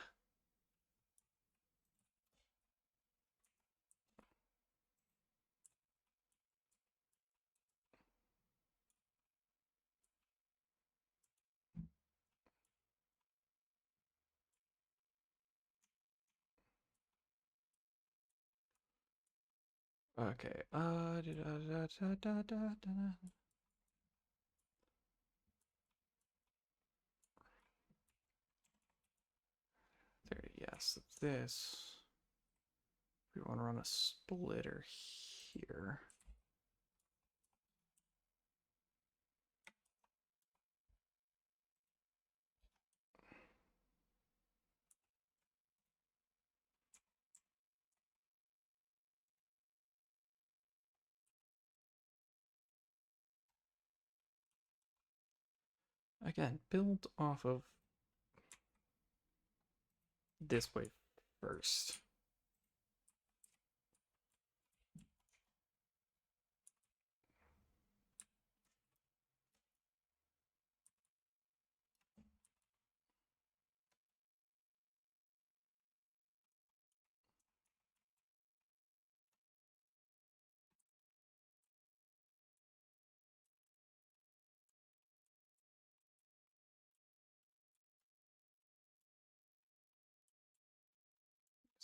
Speaker 1: Okay, there, yes, this. We want to run a splitter here. Again, build off of this way first.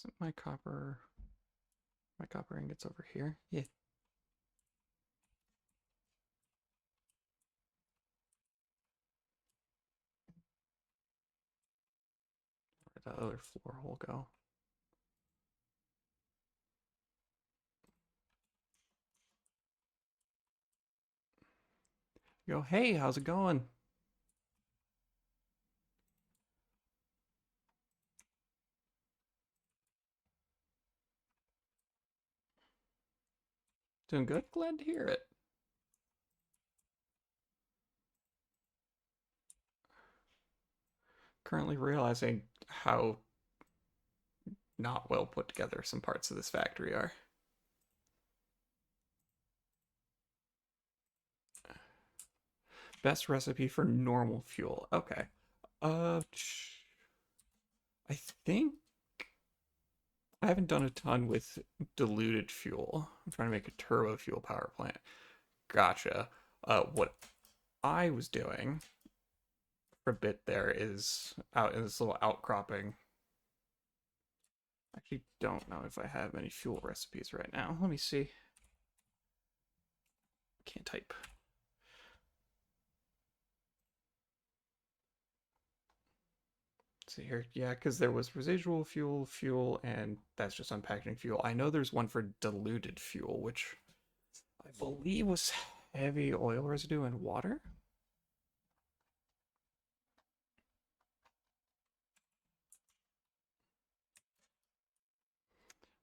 Speaker 1: Isn't my copper ingots over here? Yeah. Where'd that other floor hole go? Go, hey, how's it going? Doing good? Glad to hear it. Currently realizing how not well put together some parts of this factory are. Best recipe for normal fuel. Okay. Uh, I think I haven't done a ton with diluted fuel. I'm trying to make a turbo fuel power plant. Gotcha. What I was doing for a bit there is out in this little outcropping. I actually don't know if I have any fuel recipes right now. Let me see. Can't type. Let's see here. Yeah, because there was residual fuel, and that's just unpackaging fuel. I know there's one for diluted fuel, which I believe was heavy oil residue and water.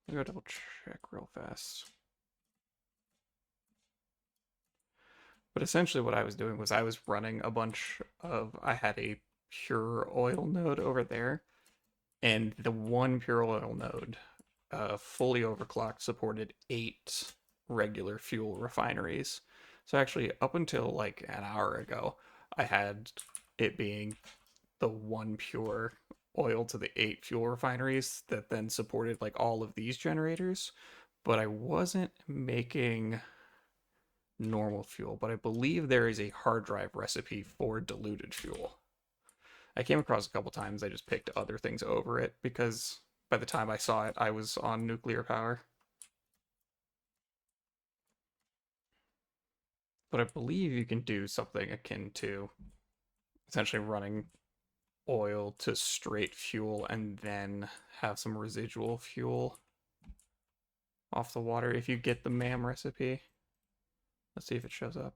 Speaker 1: Let me go double check real fast. But essentially, what I was doing was I was running a bunch of. I had a pure oil node over there, and the one pure oil node, fully overclocked, supported 8 regular fuel refineries. So actually, up until like an hour ago, I had it being the one pure oil to the 8 fuel refineries that then supported like all of these generators. But I wasn't making normal fuel, but I believe there is a hard drive recipe for diluted fuel. I came across a couple times. I just picked other things over it because by the time I saw it, I was on nuclear power. But I believe you can do something akin to essentially running oil to straight fuel and then have some residual fuel off the water if you get the MAM recipe. Let's see if it shows up.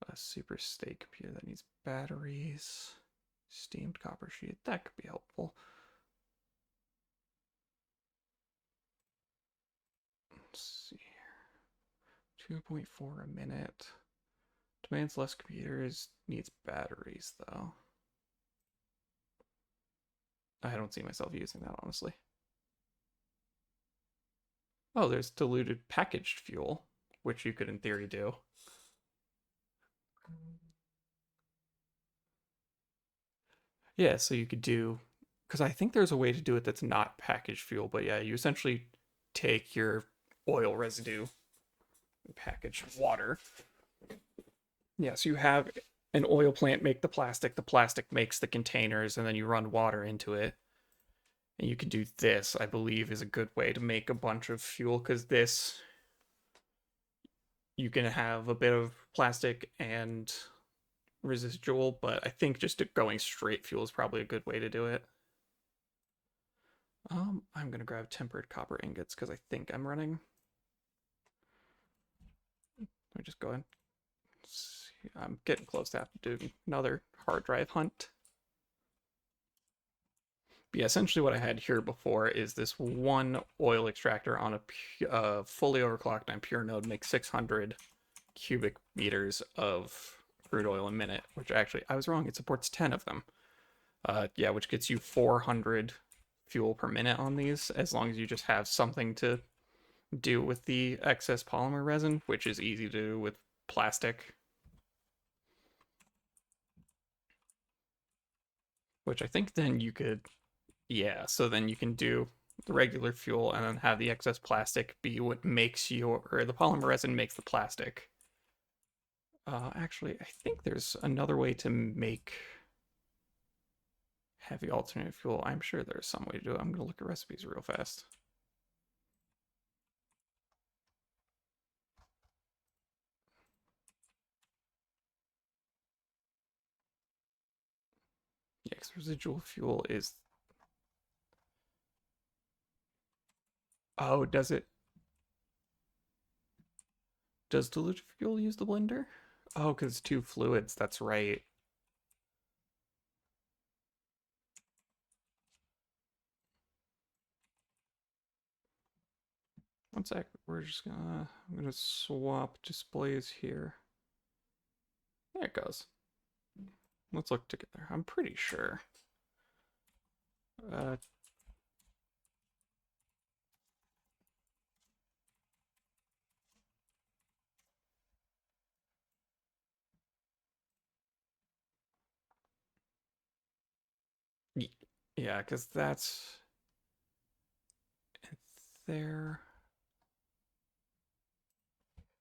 Speaker 1: A super state computer that needs batteries. Steamed copper sheet. That could be helpful. Let's see here. 2.4 a minute. Demands less computers. Needs batteries, though. I don't see myself using that, honestly. Oh, there's diluted packaged fuel, which you could, in theory, do. Yeah, so you could do, because I think there's a way to do it that's not packaged fuel, but yeah, you essentially take your oil residue, packaged water. Yeah, so you have an oil plant make the plastic makes the containers, and then you run water into it. And you can do this, I believe, is a good way to make a bunch of fuel, because this, you can have a bit of plastic and residual, but I think just going straight fuel is probably a good way to do it. I'm gonna grab tempered copper ingots because I think I'm running. Let me just go in. I'm getting close to have to do another hard drive hunt. But yeah, essentially what I had here before is this one oil extractor on a fully overclocked and pure node makes 600 cubic meters of crude oil a minute, which actually, I was wrong, it supports 10 of them. Yeah, which gets you 400 fuel per minute on these, as long as you just have something to do with the excess polymer resin, which is easy to do with plastic. Which I think then you could, yeah, so then you can do the regular fuel and then have the excess plastic be what makes your, or the polymer resin makes the plastic. Actually, I think there's another way to make heavy alternate fuel. I'm sure there's some way to do it. I'm going to look at recipes real fast. Yeah, because residual fuel is... Oh, does it? Does diluted fuel use the blender? Oh, because it's two fluids. That's right. One sec. We're just gonna... I'm gonna swap displays here. There it goes. Let's look together. I'm pretty sure. Uh, yeah, because that's there.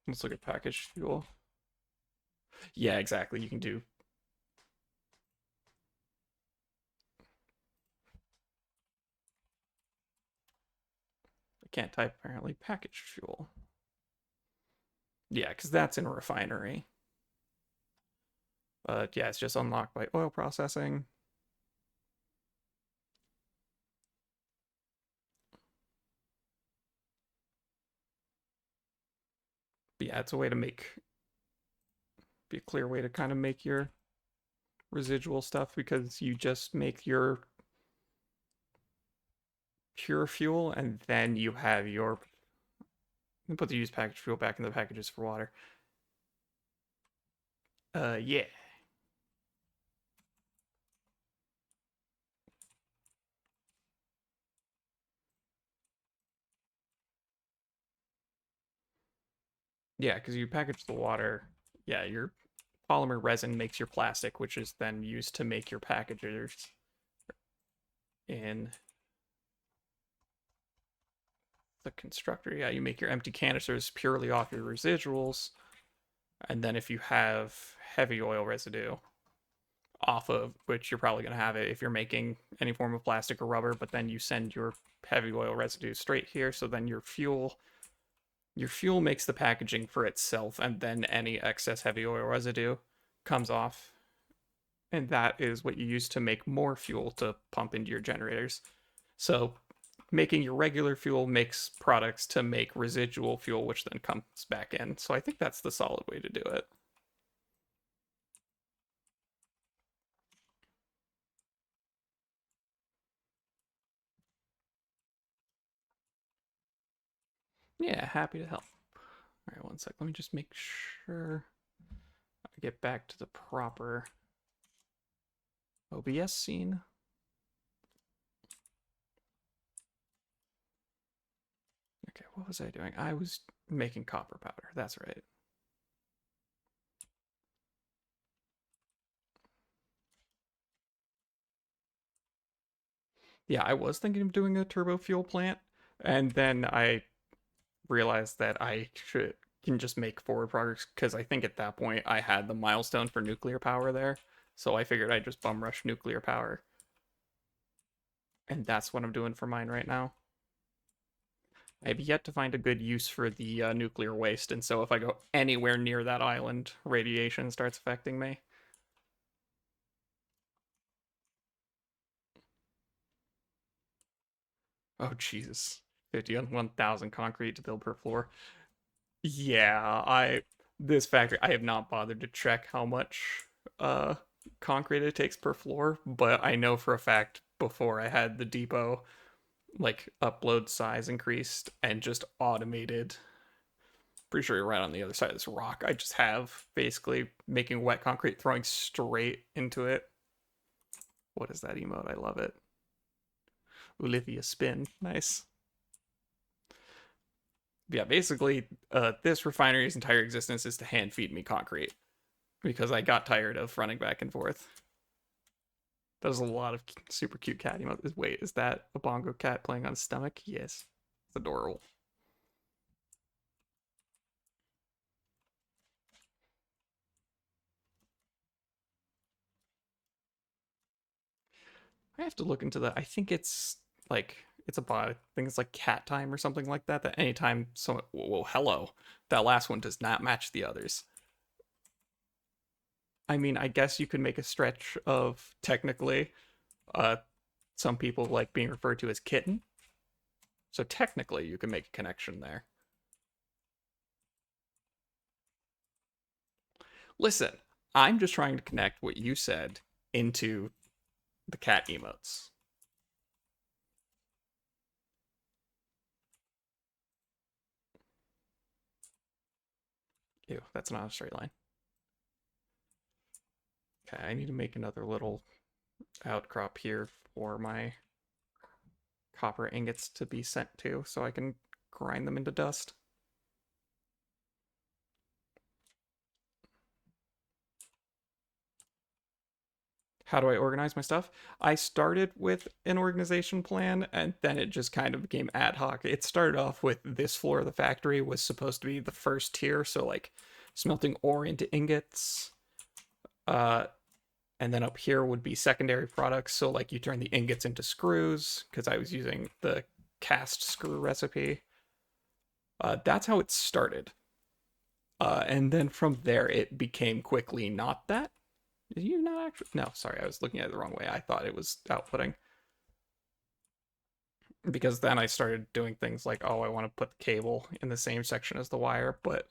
Speaker 1: Let's look at packaged fuel. Yeah, exactly. You can do. I can't type apparently packaged fuel. Yeah, because that's in a refinery. But yeah, it's just unlocked by oil processing. But yeah, it's a way to make, be a clear way to kind of make your residual stuff, because you just make your pure fuel and then you have your, put the used packaged fuel back in the packages for water. Yeah. Yeah, because you package the water. Yeah, your polymer resin makes your plastic, which is then used to make your packages in the constructor. Yeah, you make your empty canisters purely off your residuals. And then if you have heavy oil residue off of, which you're probably going to have it if you're making any form of plastic or rubber, but then you send your heavy oil residue straight here. So then your fuel Your fuel makes the packaging for itself, and then any excess heavy oil residue comes off. And that is what you use to make more fuel to pump into your generators. So making your regular fuel makes products to make residual fuel, which then comes back in. So I think that's the solid way to do it. Yeah, happy to help. All right, one sec. Let me just make sure I get back to the proper OBS scene. Okay, what was I doing? I was making copper powder. That's right. Yeah, I was thinking of doing a turbo fuel plant, and then I realized that I can just make forward progress because I think at that point I had the milestone for nuclear power there. So I figured I'd just bum rush nuclear power. And that's what I'm doing for mine right now. I have yet to find a good use for the nuclear waste, and so if I go anywhere near that island, radiation starts affecting me. Oh, Jesus. 51,000 concrete to build per floor. Yeah, this factory, I have not bothered to check how much uh concrete it takes per floor, but I know for a fact before I had the depot like upload size increased and just automated. Pretty sure you're right on the other side of this rock. I just have basically making wet concrete, throwing straight into it. What is that emote? I love it. Olivia spin. Nice. Yeah, basically, this refinery's entire existence is to hand feed me concrete because I got tired of running back and forth. There's a lot of super cute cat emotes. Wait, is that a bongo cat playing on his stomach? Yes. It's adorable. I have to look into that. I think it's like it's a bot. I think it's like cat time or something like that. That anytime someone, whoa, hello, that last one does not match the others. I mean, I guess you could make a stretch of technically, uh, some people like being referred to as kitten. So technically, you can make a connection there. Listen, I'm just trying to connect what you said into the cat emotes. Ew, that's not a straight line. Okay, I need to make another little outcrop here for my copper ingots to be sent to so I can grind them into dust. How do I organize my stuff? I started with an organization plan and then it just kind of became ad hoc. It started off with this floor of the factory was supposed to be the first tier, so like smelting ore into ingots. Uh, and then up here would be secondary products, so like you turn the ingots into screws because I was using the cast screw recipe. That's how it started. And then from there, it became quickly not that. Did you not actually? No, sorry, I was looking at it the wrong way. I thought it was outputting. Because then I started doing things like, oh, I want to put the cable in the same section as the wire, but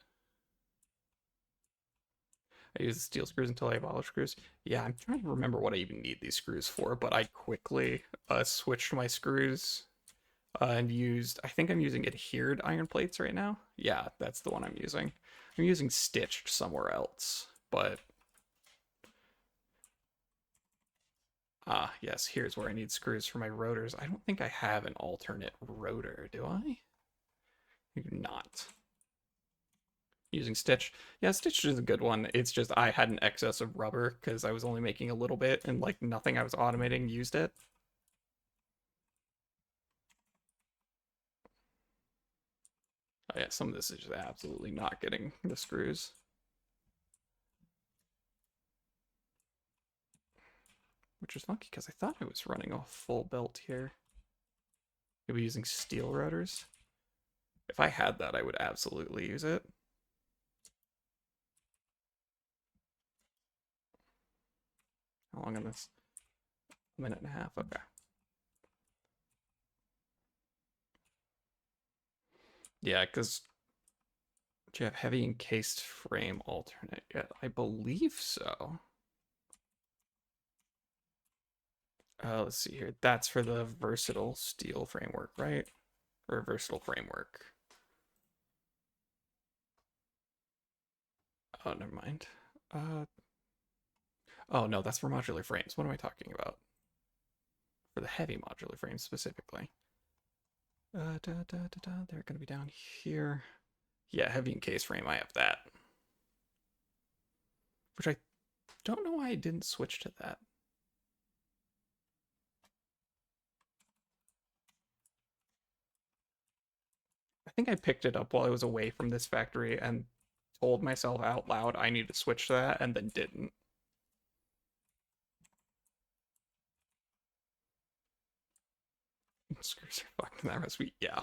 Speaker 1: I use the steel screws until I have olive screws. Yeah, I'm trying to remember what I even need these screws for, but I quickly switched my screws and used, I think I'm using adhered iron plates right now. Yeah, that's the one I'm using. I'm using stitched somewhere else, but yes, here's where I need screws for my rotors. I don't think I have an alternate rotor, do I? I do not. Using Stitch. Yeah, Stitch is a good one. It's just I had an excess of rubber because I was only making a little bit and like nothing I was automating used it. Oh yeah, some of this is just absolutely not getting the screws. Which is funky because I thought I was running a full belt here. Maybe using steel rotors. If I had that, I would absolutely use it. How long in this? A minute and a half. Okay. Yeah, because do you have heavy encased frame alternate yet? I believe so. Let's see here. That's for the versatile steel framework, right? Or versatile framework. Oh, never mind. Oh no, that's for modular frames. What am I talking about? For the heavy modular frames specifically. They're gonna be down here. Yeah, heavy encased frame. I have that. Which I don't know why I didn't switch to that. I think I picked it up while I was away from this factory and told myself out loud I need to switch to that and then didn't. Screws are fucked in that recipe. Yeah.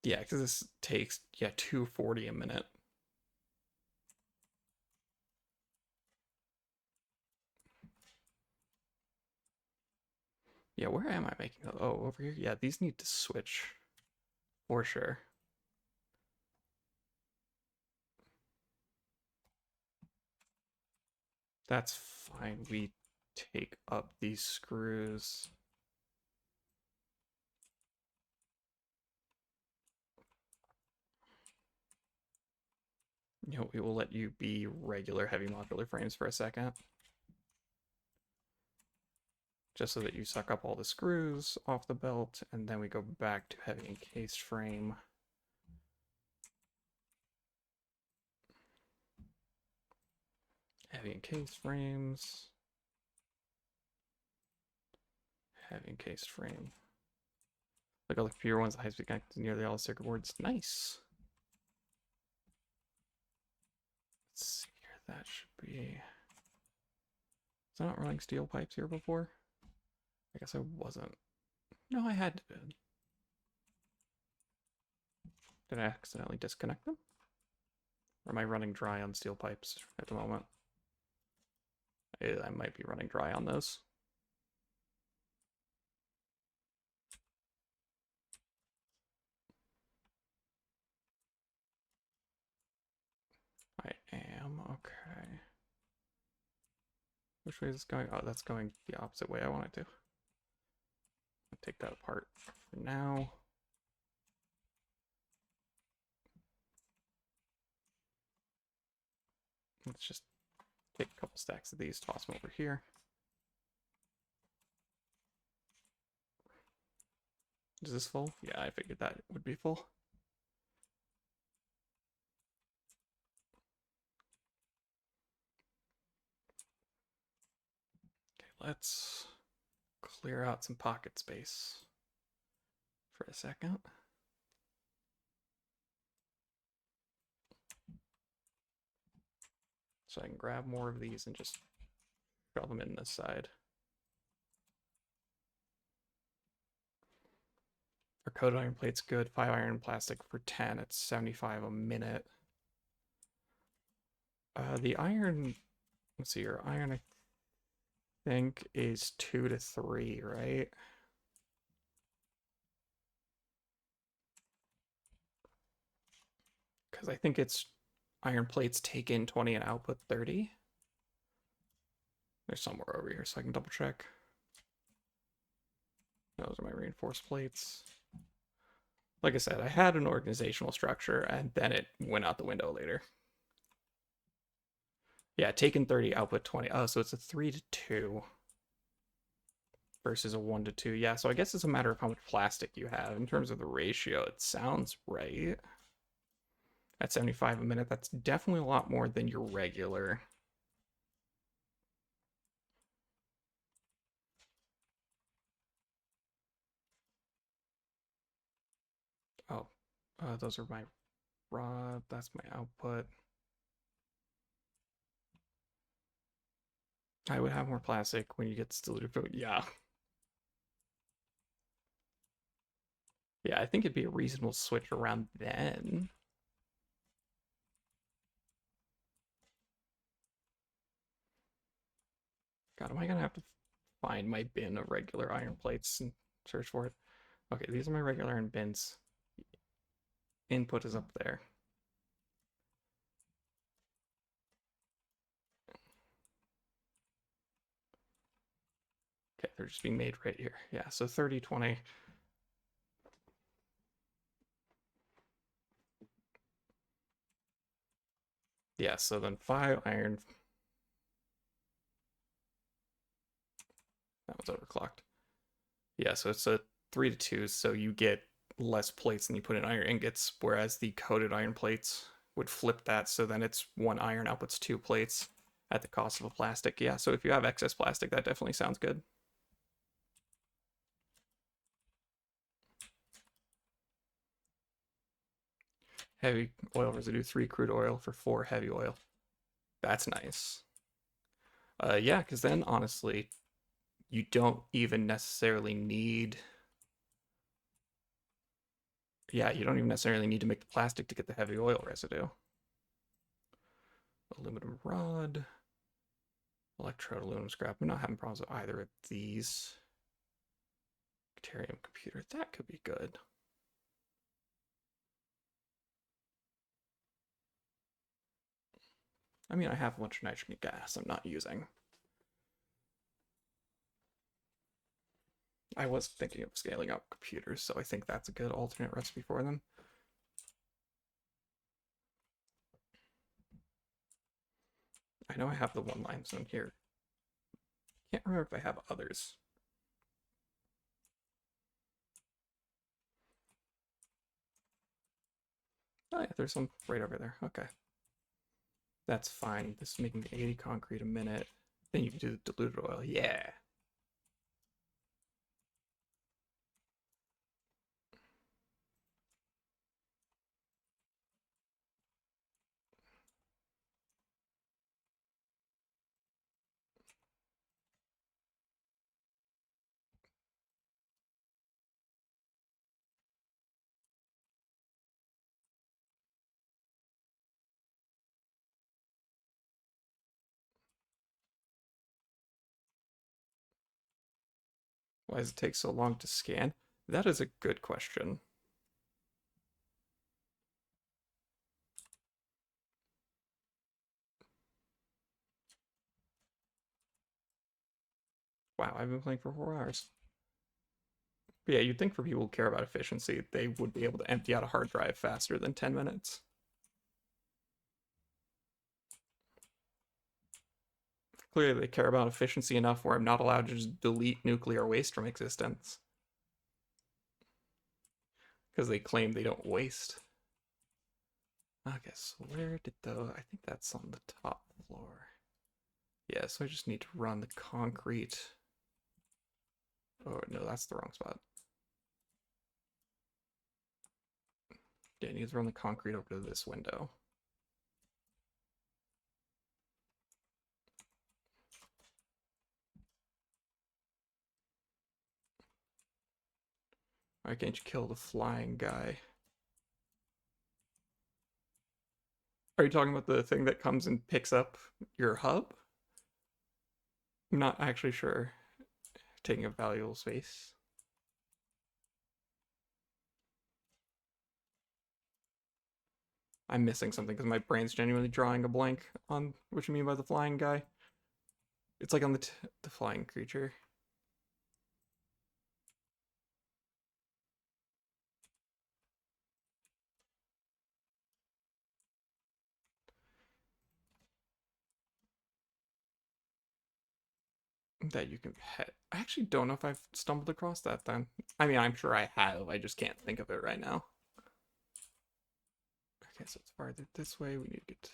Speaker 1: Yeah, because this takes, yeah, 240 a minute. Yeah, where am I making those? Oh, over here? Yeah, these need to switch. For sure. That's fine. We take up these screws. You know, we will let you be regular heavy modular frames for a second. Just so that you suck up all the screws off the belt, and then we go back to heavy encased frame. Heavy encased frames. Heavy encased frame. Like all the computer ones, the high-speed connect nearly all the circuit boards. Nice. Let's see here. That should be. Was I not running steel pipes here before? I guess I wasn't. No, I had to. Did I accidentally disconnect them? Or am I running dry on steel pipes at the moment? I might be running dry on those. I am. Okay. Which way is this going? Oh, that's going the opposite way I want it to. I'll take that apart for now. Let's just take a couple stacks of these, toss them over here. Is this full? Yeah, I figured that would be full. Okay, let's clear out some pocket space for a second. So I can grab more of these and just shove them in this side. Our coated iron plate's good. 5 iron plastic for 10. It's 75 a minute. The iron, let's see here. Iron, I think, is 2 to 3, right? Because I think it's iron plates take in 20 and output 30. There's somewhere over here, so I can double check. Those are my reinforced plates. Like I said, I had an organizational structure, and then it went out the window later. Yeah, taken 30, output 20. Oh, so it's a 3 to 2 versus a 1 to 2. Yeah, so I guess it's a matter of how much plastic you have. In terms of the ratio, it sounds right. At 75 a minute, that's definitely a lot more than your regular. Oh, those are my raw. That's my output. I would have more plastic when you get this diluted food. Yeah. Yeah, I think it'd be a reasonable switch around then. God, am I gonna have to find my bin of regular iron plates and search for it? Okay, these are my regular iron bins. Input is up there. Okay, they're just being made right here. Yeah, so 30, 20. Yeah, so then 5 iron. That was overclocked. Yeah, so it's a 3 to 2, so you get less plates than you put in iron ingots, whereas the coated iron plates would flip that, so then it's 1 iron outputs 2 plates at the cost of a plastic. Yeah, so if you have excess plastic, that definitely sounds good. Heavy oil residue, 3 crude oil for 4 heavy oil. That's nice. Yeah, because then honestly, you don't even necessarily need. Yeah, you don't even necessarily need to make the plastic to get the heavy oil residue. Aluminum rod, electrode, aluminum scrap. I'm not having problems with either of these. Deuterium computer, that could be good. I mean, I have a bunch of nitrogen gas I'm not using. I was thinking of scaling up computers, so I think that's a good alternate recipe for them. I know I have the 1 limestone here. Can't remember if I have others. Oh yeah, there's some right over there. Okay. That's fine. This is making 80 concrete a minute. Then you can do the diluted oil. Yeah. Why does it take so long to scan? That is a good question. Wow, I've been playing for 4 hours. But yeah, you'd think for people who care about efficiency, they would be able to empty out a hard drive faster than 10 minutes. Clearly, they care about efficiency enough where I'm not allowed to just delete nuclear waste from existence. Because they claim they don't waste. Okay, so where did the... I think that's on the top floor. Yeah, so I just need to run the concrete. Oh, no, that's the wrong spot. Yeah, I need to run the concrete over to this window. Why can't you kill the flying guy? Are you talking about the thing that comes and picks up your hub? I'm not actually sure. Taking up valuable space. I'm missing something because my brain's genuinely drawing a blank on what you mean by the flying guy. It's like on the flying creature. That you can pet. I actually don't know if I've stumbled across that then. I mean, I'm sure I have. I just can't think of it right now. Okay, so it's farther this way. We need to get.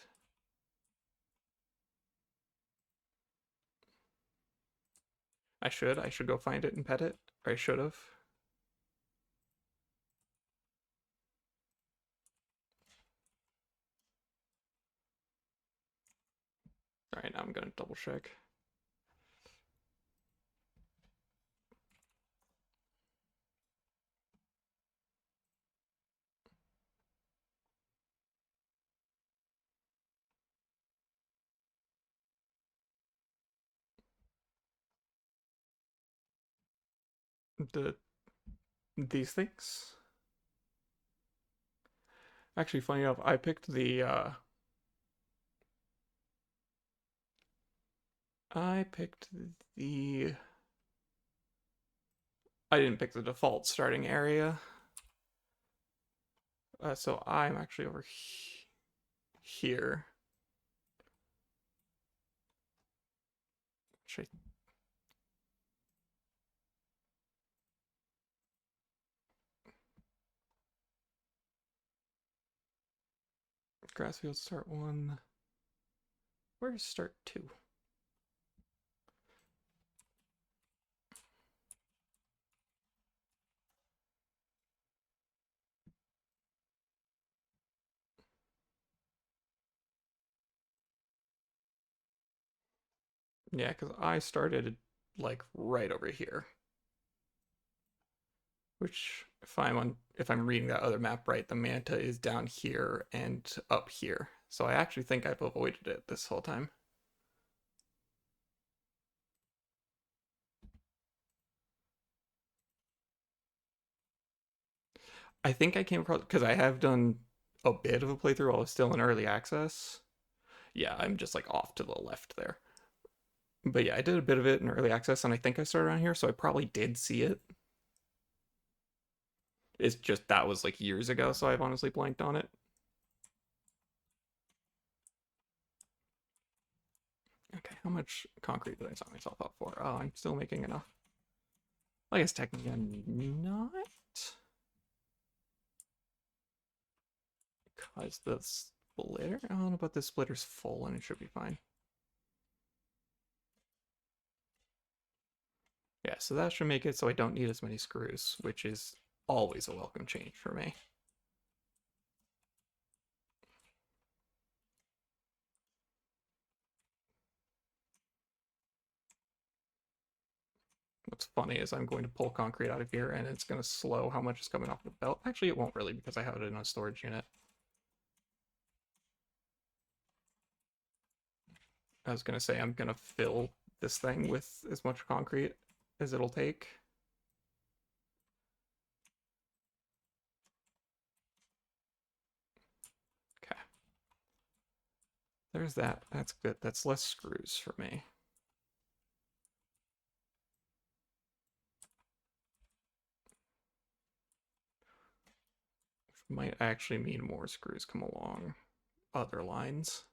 Speaker 1: I should. I should go find it and pet it. Or I should have. All right, now I'm gonna double check. these things. Actually, funny enough, I picked the I picked the I didn't pick the default starting area. So I'm actually over here. Should Grassfield start 1. Where's start 2? Yeah, because I started like right over here. Which if I'm reading that other map right, the manta is down here and up here. So I actually think I've avoided it this whole time. I think I came across because I have done a bit of a playthrough while I was still in early access. Yeah, I'm just like off to the left there. But yeah, I did a bit of it in early access, and I think I started on here, so I probably did see it. It's just that was like years ago, so I've honestly blanked on it. Okay, how much concrete did I sign myself up for? Oh, I'm still making enough. I guess technically I'm not. Because the splitter? I don't know about this splitter's full and it should be fine. Yeah, so that should make it so I don't need as many screws, which is always a welcome change for me. What's funny is I'm going to pull concrete out of here and it's going to slow how much is coming off the belt. Actually, it won't really because I have it in a storage unit. I was going to say I'm going to fill this thing with as much concrete as it'll take. Okay. There's that. That's good. That's less screws for me. Which might actually mean more screws come along other lines.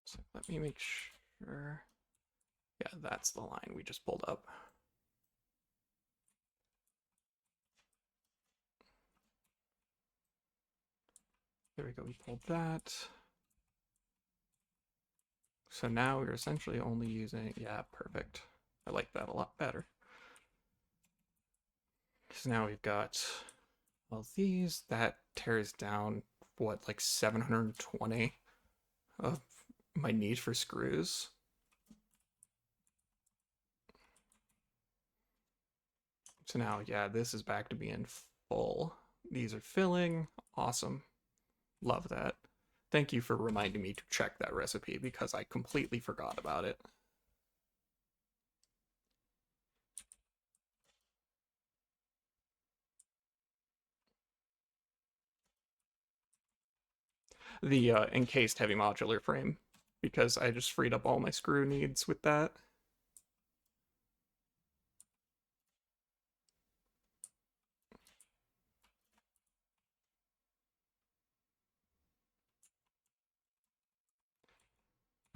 Speaker 1: So let me make sure. Yeah, that's the line we just pulled up. There we go, we pulled that. So now we're essentially only using, yeah, perfect. I like that a lot better. Because now we've got, well, these, that tears down, what, like 720 of my need for screws. So now, yeah, this is back to being full. These are filling. Awesome. Love that. Thank you for reminding me to check that recipe because I completely forgot about it. The encased heavy modular frame because I just freed up all my screw needs with that.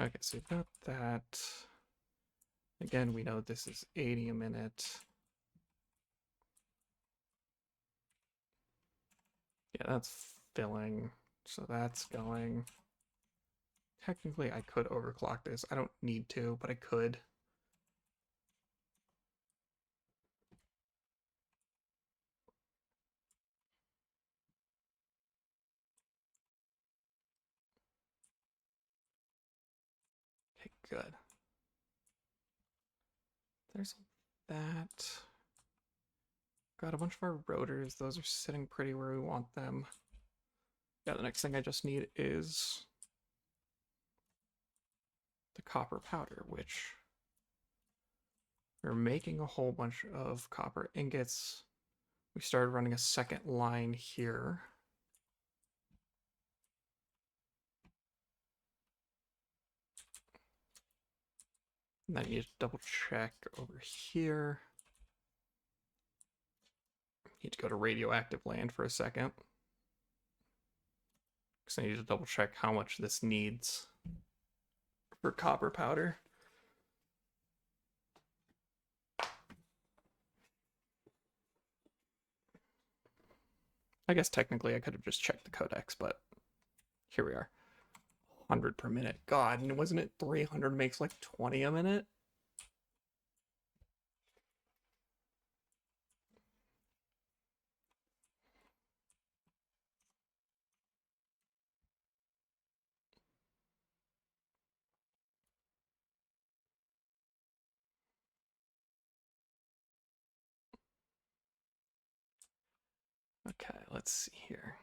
Speaker 1: Okay, so we've got that. Again, we know this is 80 a minute. Yeah, that's filling. So that's going. Technically, I could overclock this. I don't need to, but I could. Okay, good. There's that. Got a bunch of our rotors. Those are sitting pretty where we want them. Yeah, the next thing I just need is the copper powder, which we're making a whole bunch of copper ingots. We started running a second line here. And then you need to double check over here. Need to go to radioactive land for a second. Because I need to double check how much this needs for copper powder. I guess technically I could have just checked the codex, but here we are. 100 per minute. God, and wasn't it 300 makes like 20 a minute? Okay, let's see here.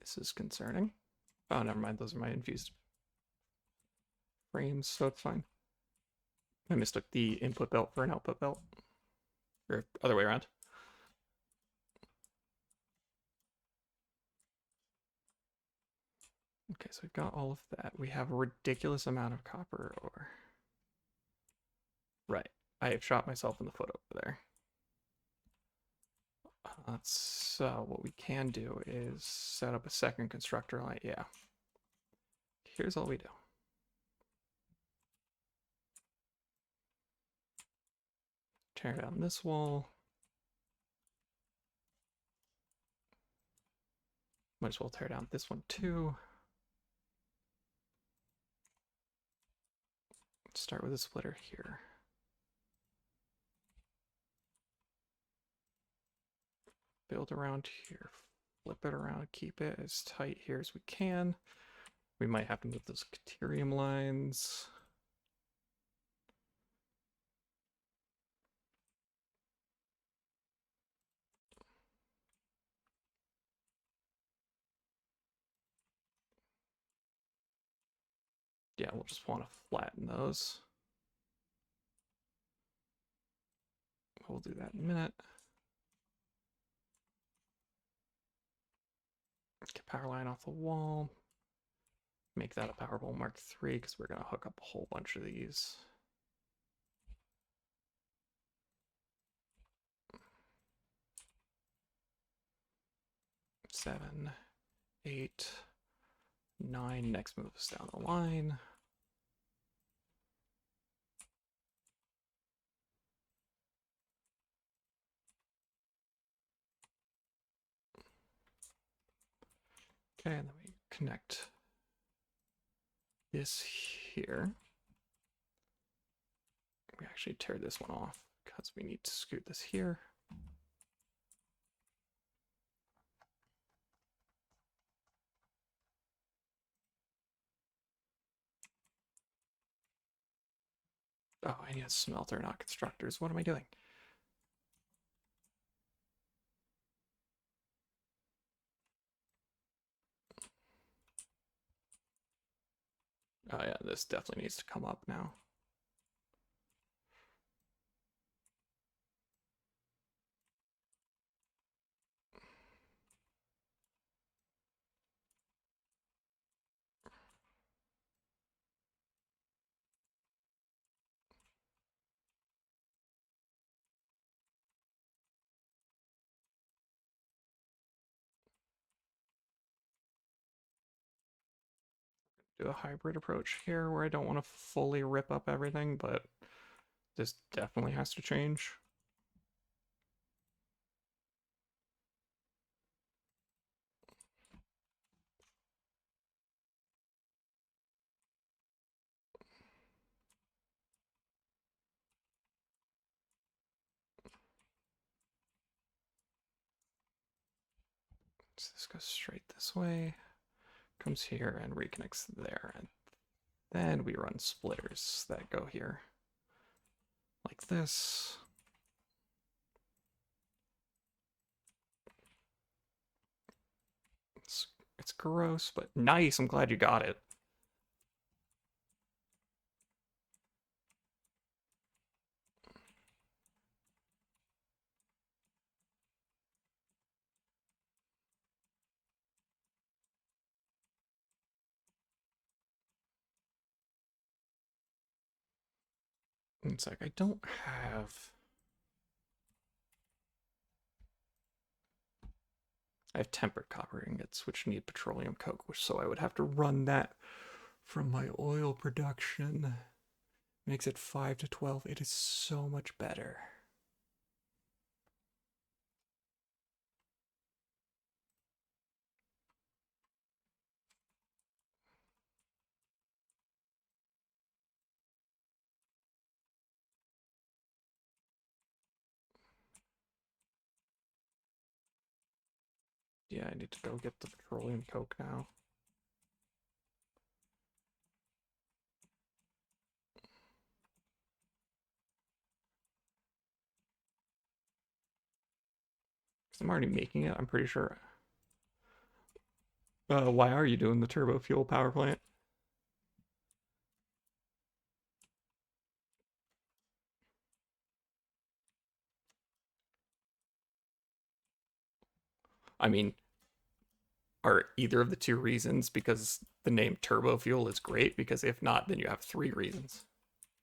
Speaker 1: This is concerning. Oh, never mind. Those are my infused frames, so it's fine. I mistook the input belt for an output belt. Or other way around. Okay, so we've got all of that. We have a ridiculous amount of copper ore. Right. I have shot myself in the foot over there. So what we can do is set up a second constructor line. Yeah. Here's all we do. Tear down this wall. Might as well tear down this one too. Start with a splitter here. Build around here. Flip it around. Keep it as tight here as we can. We might have to move those caterium lines. Yeah, we'll just want to flatten those. We'll do that in a minute. Get power line off the wall. Make that a Powerball Mark III because we're going to hook up a whole bunch of these. Seven, 8, 9. Next move is down the line. Okay, and then we connect this here. We actually tear this one off because we need to scoot this here. Oh, I need a smelter, not constructors. What am I doing? Oh yeah, this definitely needs to come up now. Do a hybrid approach here where I don't want to fully rip up everything, but this definitely has to change. So this goes straight this way. comes here and reconnects there. And then we run splitters that go here. Like this. It's gross, but nice. I'm glad you got it. It's like I don't have... I have tempered copper ingots, which need petroleum coke, so I would have to run that from my oil production. Makes it 5 to 12. It is so much better. Yeah, I need to go get the petroleum coke now. Because I'm already making it, I'm pretty sure. Why are you doing the turbo fuel power plant? I mean, are either of the two reasons because the name turbo fuel is great? Because if not, then you have 3 reasons.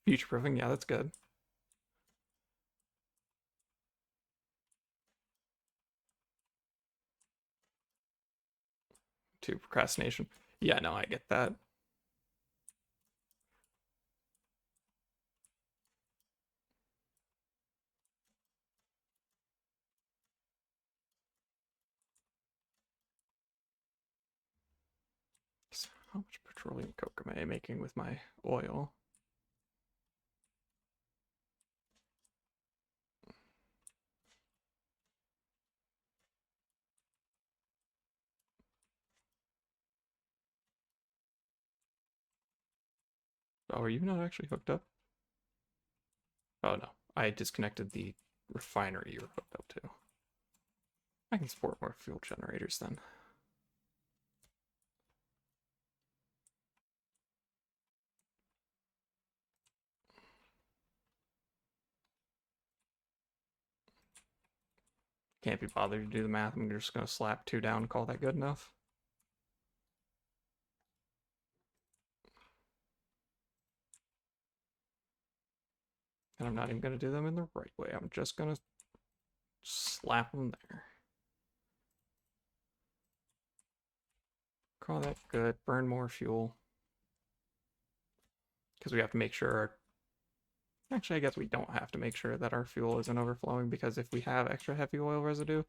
Speaker 1: Future proofing, yeah, that's good. 2, procrastination. Yeah, no, I get that. So how much petroleum coke am I making with my oil? Oh, are you not actually hooked up? Oh no, I disconnected the refinery you were hooked up to. I can support more fuel generators then. Can't be bothered to do the math. I'm just gonna slap 2 down and call that good enough. And I'm not even gonna do them in the right way. I'm just gonna slap them there. Call that good. Burn more fuel. Because we have to make sure our... Actually, I guess we don't have to make sure that our fuel isn't overflowing, because if we have extra heavy oil residue,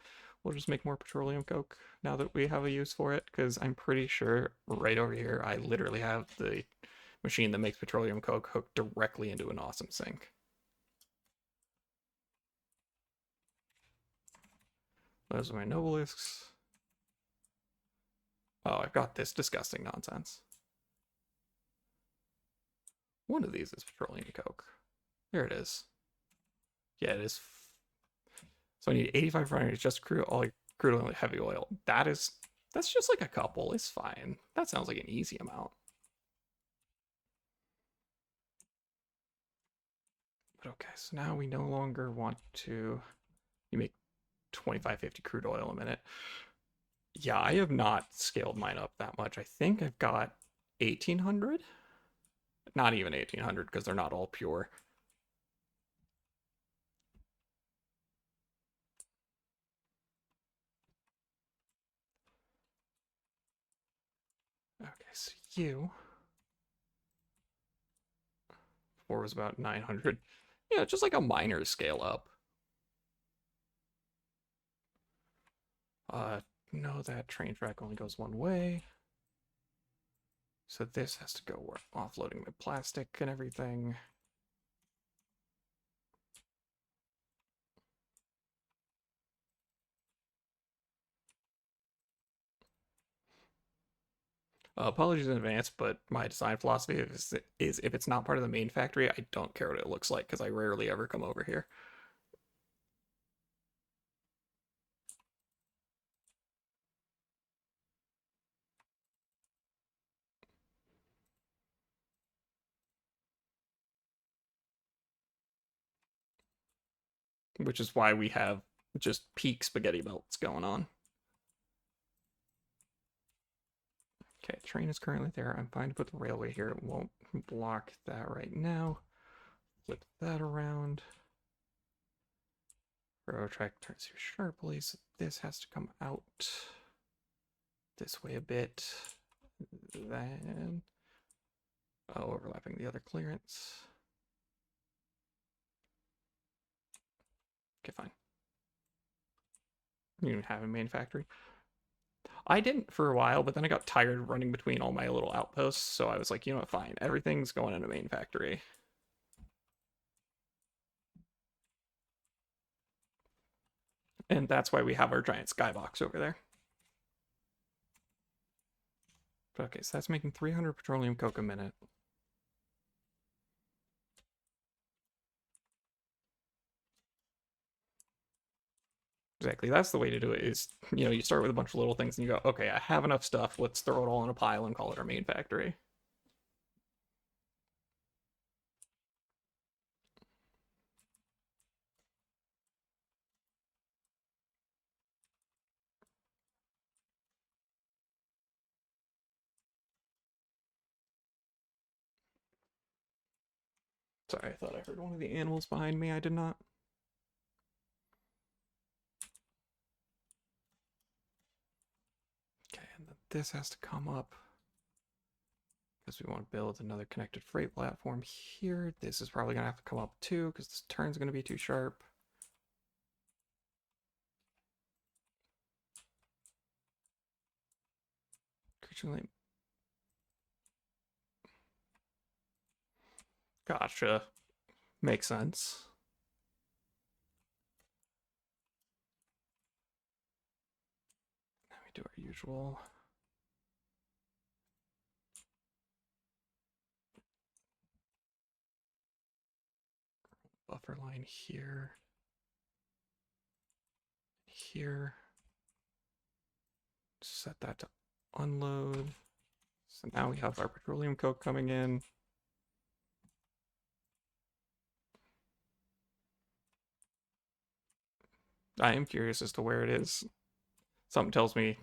Speaker 1: we'll just make more petroleum coke now that we have a use for it, because I'm pretty sure right over here I literally have the machine that makes petroleum coke hooked directly into an awesome sink. Those are my nobelisks. Oh, I've got this disgusting nonsense. One of these is petroleum coke. There it is. Yeah, it is. So I need 85 refineries just crude oil, heavy oil. That's just like a couple. It's fine. That sounds like an easy amount. But okay, so now we no longer want to... You make 2550 crude oil a minute. Yeah, I have not scaled mine up that much. I think I've got 1800. Not even 1800 because they're not all pure. Okay, so you... Before was about 900. Yeah, just like a minor scale up. No, that train track only goes one way. So this has to go work offloading the plastic and everything. Apologies in advance, but my design philosophy is if it's not part of the main factory, I don't care what it looks like because I rarely ever come over here. Which is why we have just peak spaghetti belts going on. Okay, train is currently there. I'm fine to put the railway here. It won't block that right now. Flip that around. Railroad track turns here sharply, so this has to come out this way a bit. Then, overlapping the other clearance. Okay, fine. You don't have a main factory. I didn't for a while, but then I got tired of running between all my little outposts, so I was like, you know what, fine. Everything's going in a main factory. And that's why we have our giant skybox over there. Okay, so that's making 300 petroleum coke a minute. Exactly, that's the way to do it is, you start with a bunch of little things and you go, okay, I have enough stuff, let's throw it all in a pile and call it our main factory. Sorry, I thought I heard one of the animals behind me. I did not. Okay, and then this has to come up because we want to build another connected freight platform here. This is probably going to have to come up too because this turn's going to be too sharp. Gotcha. Makes sense. Now we do our usual. Buffer line here. Here. Set that to unload. So now we have our petroleum coke coming in. I am curious as to where it is. Something tells me,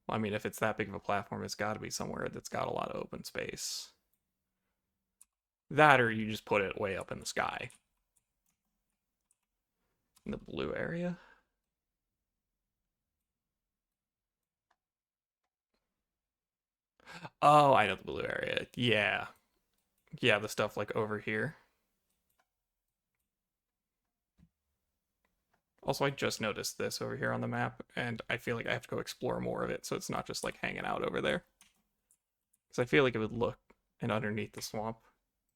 Speaker 1: I mean, if it's that big of a platform, it's got to be somewhere that's got a lot of open space. That or you just put it way up in the sky. In the blue area. Oh, I know the blue area. Yeah. Yeah, the stuff like over here. Also, I just noticed this over here on the map, and I feel like I have to go explore more of it so it's not just like hanging out over there. Because I feel like it would look and underneath the swamp.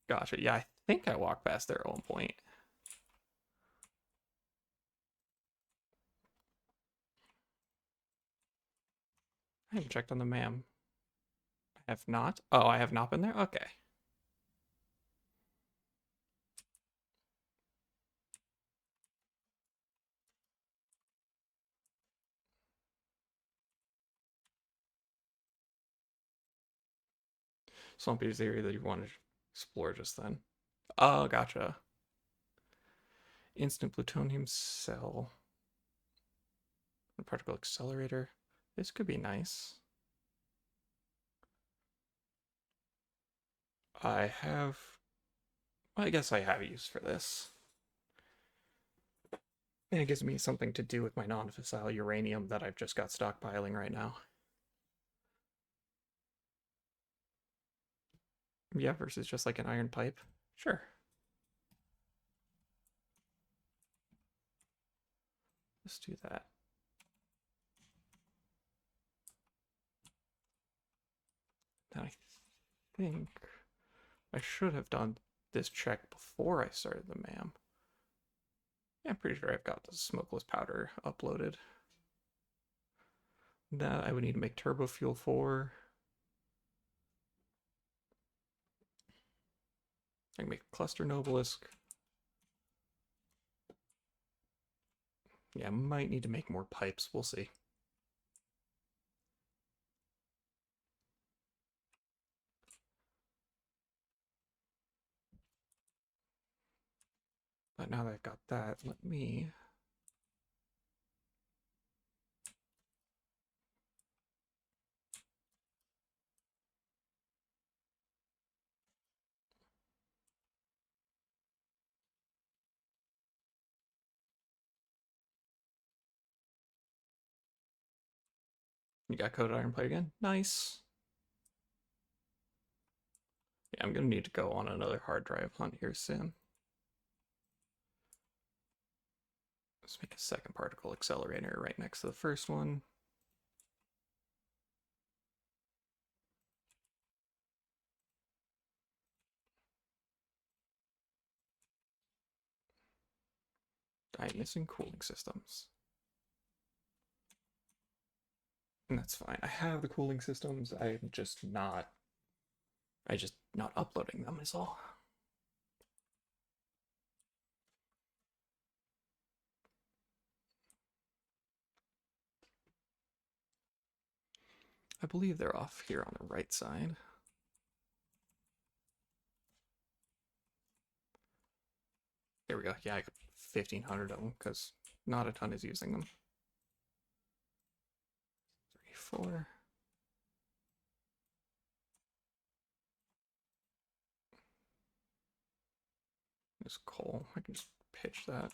Speaker 1: Gotcha. Yeah, I think I walked past there at one point. I haven't checked on the MAM. I have not. Oh, I have not been there? Okay. Swampy is the area that you want to explore just then. Oh, gotcha. Instant plutonium cell. Particle accelerator. This could be nice. I guess I have use for this. And it gives me something to do with my non-fissile uranium that I've just got stockpiling right now. Yeah, versus just like an iron pipe. Sure. Let's do that. Then I think I should have done this check before I started the MAM. Yeah, I'm pretty sure I've got the smokeless powder uploaded. That I would need to make turbo fuel for. I can make a cluster Nobelisk. Yeah, might need to make more pipes. We'll see. But now that I've got that, let me... You got coated iron plate again? Nice. Yeah, I'm gonna need to go on another hard drive hunt here soon. Let's make a second particle accelerator right next to the first one. I'm missing cooling systems. And that's fine. I have the cooling systems. I'm just not uploading them is all. I believe they're off here on the right side. There we go. Yeah, I got 1,500 of them because not a ton is using them. 3, 4. There's coal. I can just pitch that.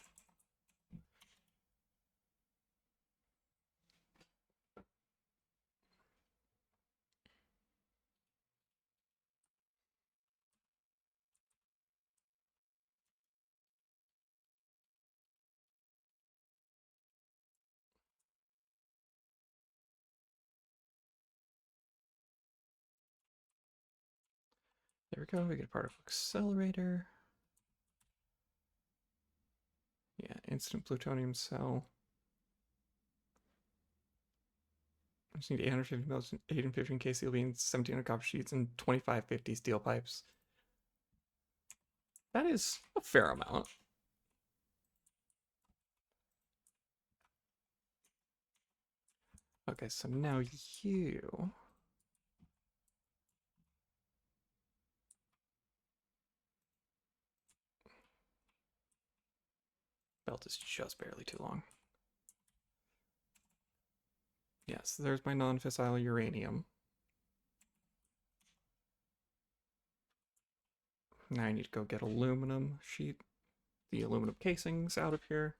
Speaker 1: There we go. We get a particle accelerator. Yeah, instant plutonium cell. I just need 850 mils, 815K steel beams, 1,700 copper sheets, and 2550 steel pipes. That is a fair amount. Okay, so now you... Belt is just barely too long. Yes, there's my non-fissile uranium. Now I need to go get aluminum sheet, the aluminum casings out of here.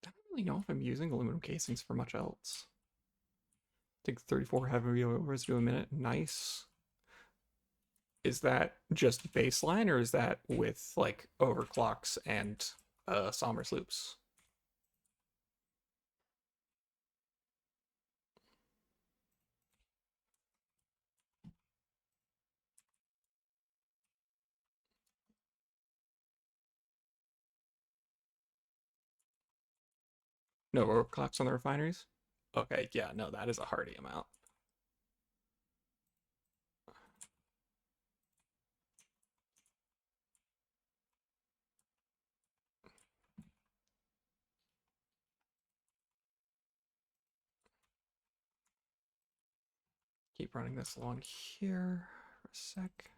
Speaker 1: I don't really know if I'm using aluminum casings for much else. Take 34 heavy residue a minute. Nice. Is that just baseline, or is that with like overclocks and Somers loops? No overclocks on the refineries? Okay, yeah, no, that is a hardy amount. Keep running this along here for a sec.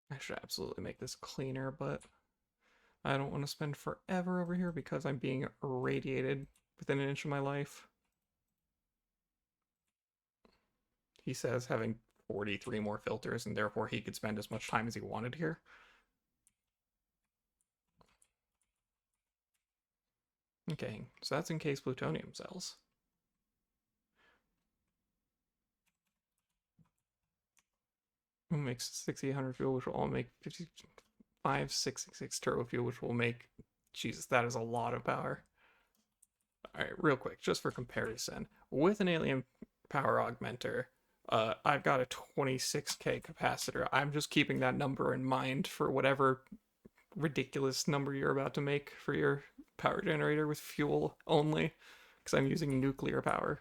Speaker 1: I should absolutely make this cleaner, but I don't want to spend forever over here because I'm being irradiated within an inch of my life. He says having 43 more filters, and therefore he could spend as much time as he wanted here. Okay, so that's encased plutonium cells. We'll make 6800 fuel, which will all make 5566 turbo fuel, which will make, Jesus, that is a lot of power. All right, real quick, just for comparison, with an alien power augmenter, I've got a 26k capacitor. I'm just keeping that number in mind for whatever ridiculous number you're about to make for your power generator with fuel only, because I'm using nuclear power.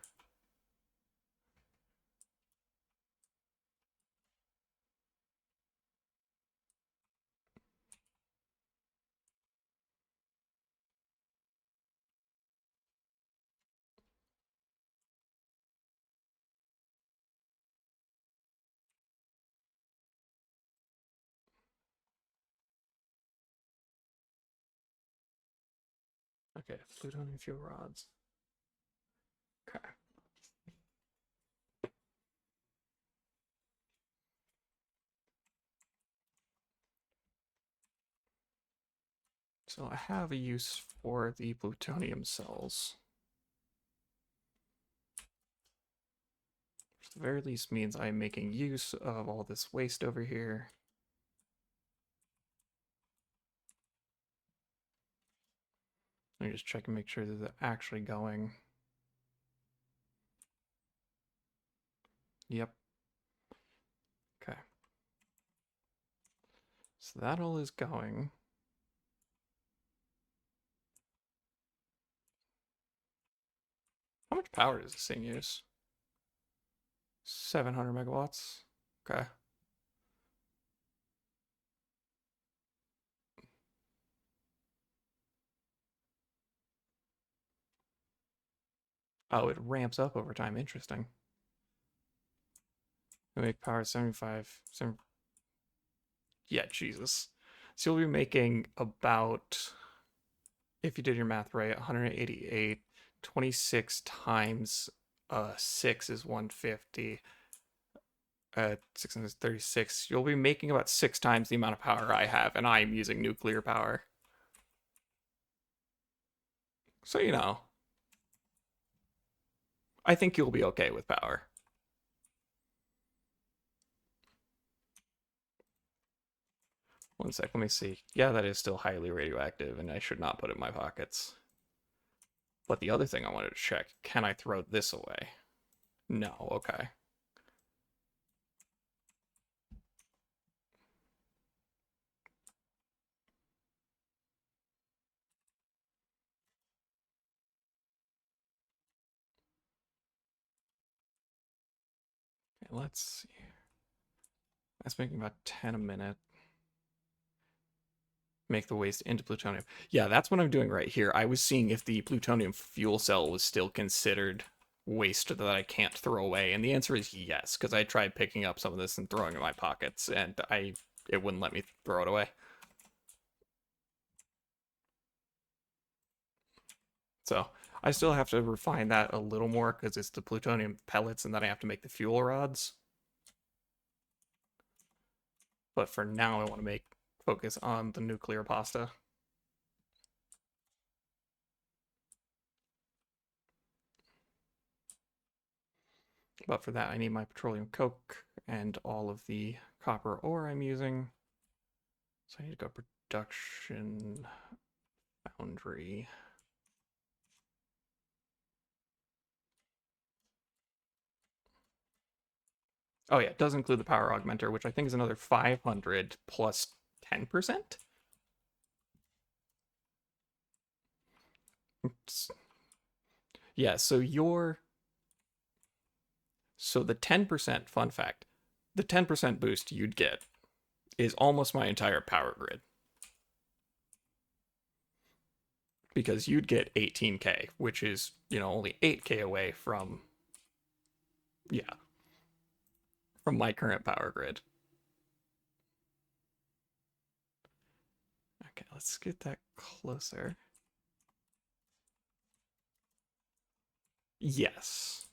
Speaker 1: Okay, plutonium fuel rods. Okay. So I have a use for the plutonium cells. Which at the very least means I'm making use of all this waste over here. Let me just check and make sure that they're actually going. Yep. Okay. So that all is going. How much power does this thing use? 700 megawatts. Okay. Oh, it ramps up over time. Interesting. We make power 75. Yeah, Jesus. So you'll be making about, if you did your math right, 188. 26 times 6 is 150. 636. You'll be making about 6 times the amount of power I have, and I'm using nuclear power. So, you know, I think you'll be okay with power. One sec, let me see. Yeah, that is still highly radioactive, and I should not put it in my pockets. But the other thing I wanted to check, can I throw this away? No, okay. Okay, let's see. That's making about 10 a minute. Make the waste into plutonium. Yeah, that's what I'm doing right here. I was seeing if the plutonium fuel cell was still considered waste that I can't throw away, and the answer is yes, because I tried picking up some of this and throwing it in my pockets, and it wouldn't let me throw it away. So I still have to refine that a little more because it's the plutonium pellets, and then I have to make the fuel rods. But for now, I want to focus on the nuclear pasta. But for that, I need my petroleum coke and all of the copper ore I'm using. So I need to go production foundry. Oh yeah, it does include the power augmenter, which I think is another 500 plus 10%. Yeah, so the 10%, fun fact, the 10% boost you'd get is almost my entire power grid. Because you'd get 18k, which is, only 8k away from, yeah, from my current power grid. Okay, let's get that closer. Yes.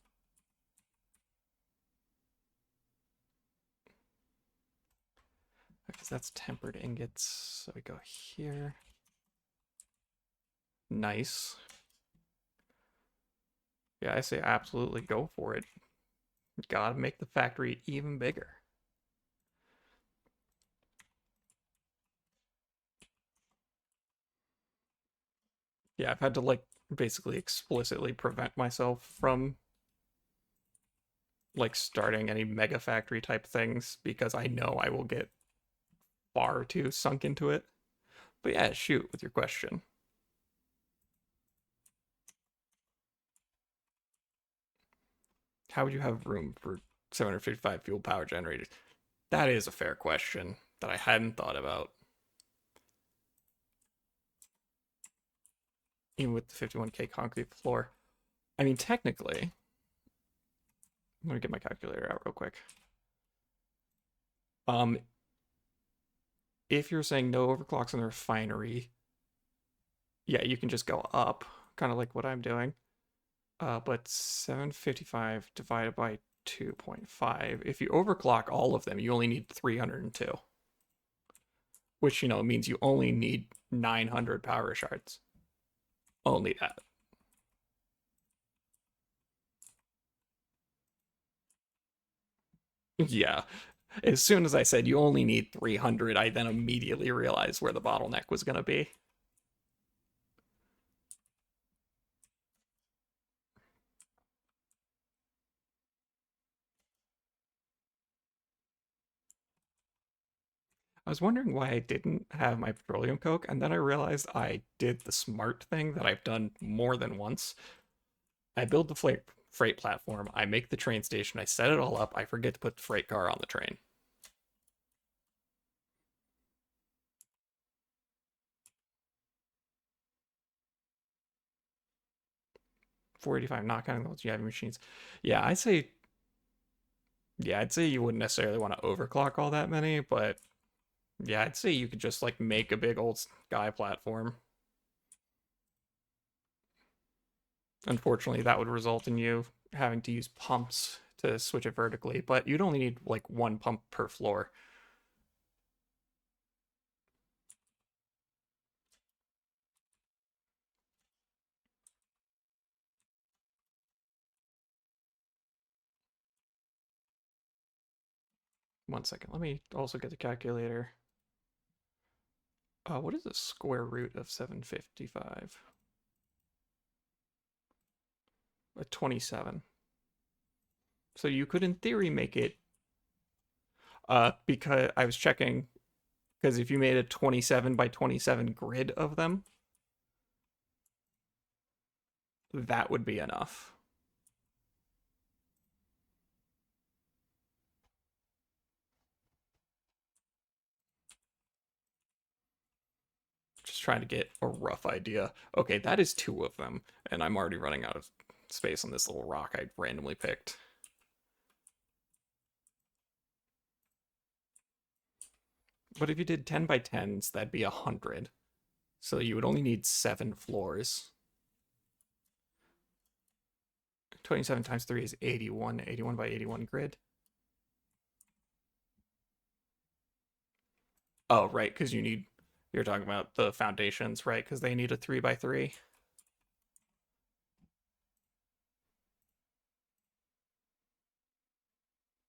Speaker 1: Because that's tempered ingots. So we go here. Nice. Yeah, I say absolutely go for it. Gotta make the factory even bigger. Yeah, I've had to like basically explicitly prevent myself from like starting any mega factory type things because I know I will get far too sunk into it. But yeah, shoot with your question. How would you have room for 755 fuel power generators? That is a fair question that I hadn't thought about. Even with the 51K concrete floor. I mean, technically, let me get my calculator out real quick. Um, if you're saying no overclocks in the refinery, yeah, you can just go up, kind of like what I'm doing. But 755 divided by 2.5. If you overclock all of them, you only need 302, which means you only need 900 power shards. Only that. Yeah. As soon as I said you only need 300, I then immediately realized where the bottleneck was going to be. I was wondering why I didn't have my petroleum coke, and then I realized I did the smart thing that I've done more than once. I build the freight platform, I make the train station, I set it all up, I forget to put the freight car on the train. 485, not counting those heavy machines. Yeah, I'd say you wouldn't necessarily want to overclock all that many, but yeah, I'd say you could just like make a big old sky platform. Unfortunately, that would result in you having to use pumps to switch it vertically, but you'd only need like one pump per floor. One second, let me also get the calculator. What is the square root of 755? 27. So you could, in theory, make it. Because I was checking, because if you made a 27 by 27 grid of them, that would be enough. Just trying to get a rough idea. Okay, that is two of them, and I'm already running out of space on this little rock I randomly picked. But if you did 10 by 10s, that'd be 100. So you would only need 7 floors. 27 times 3 is 81. 81 by 81 grid. Oh, right, because you're talking about the foundations, right? Because they need a 3 by 3.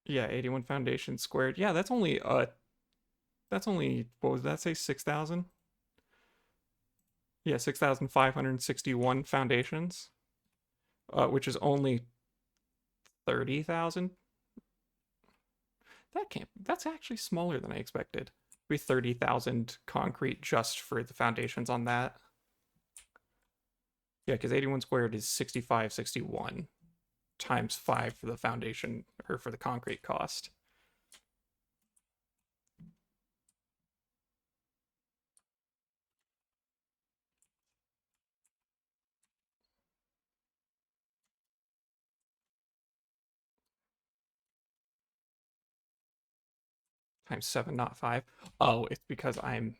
Speaker 1: Yeah, 81 foundation squared. Yeah, that's only what was that say 6,000? Yeah, 6,561 foundations, which is only 30,000. That's actually smaller than I expected. It'd be 30,000 concrete just for the foundations on that. Yeah, because 81 squared is 6561 times 5 for the foundation or for the concrete cost. Times 7, not 5. Oh, it's because I'm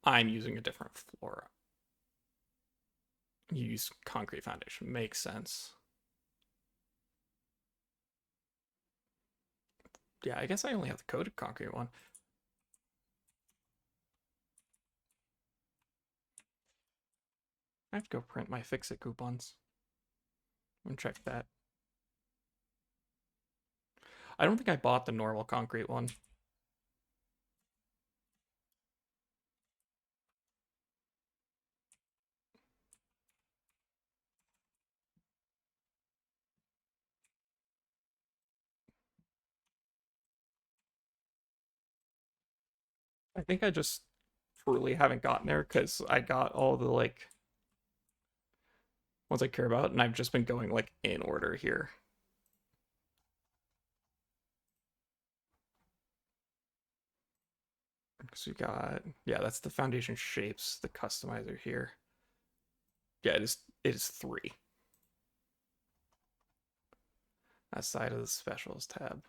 Speaker 1: using a different floor. You use concrete foundation. Makes sense. Yeah, I guess I only have the coated concrete one. I have to go print my fix-it coupons. And check that. I don't think I bought the normal concrete one. I think I just truly haven't gotten there because I got all the like ones I care about, and I've just been going like in order here. Because we got, yeah, that's the foundation shapes, the customizer here. Yeah, it is 3. Outside of the specials tab.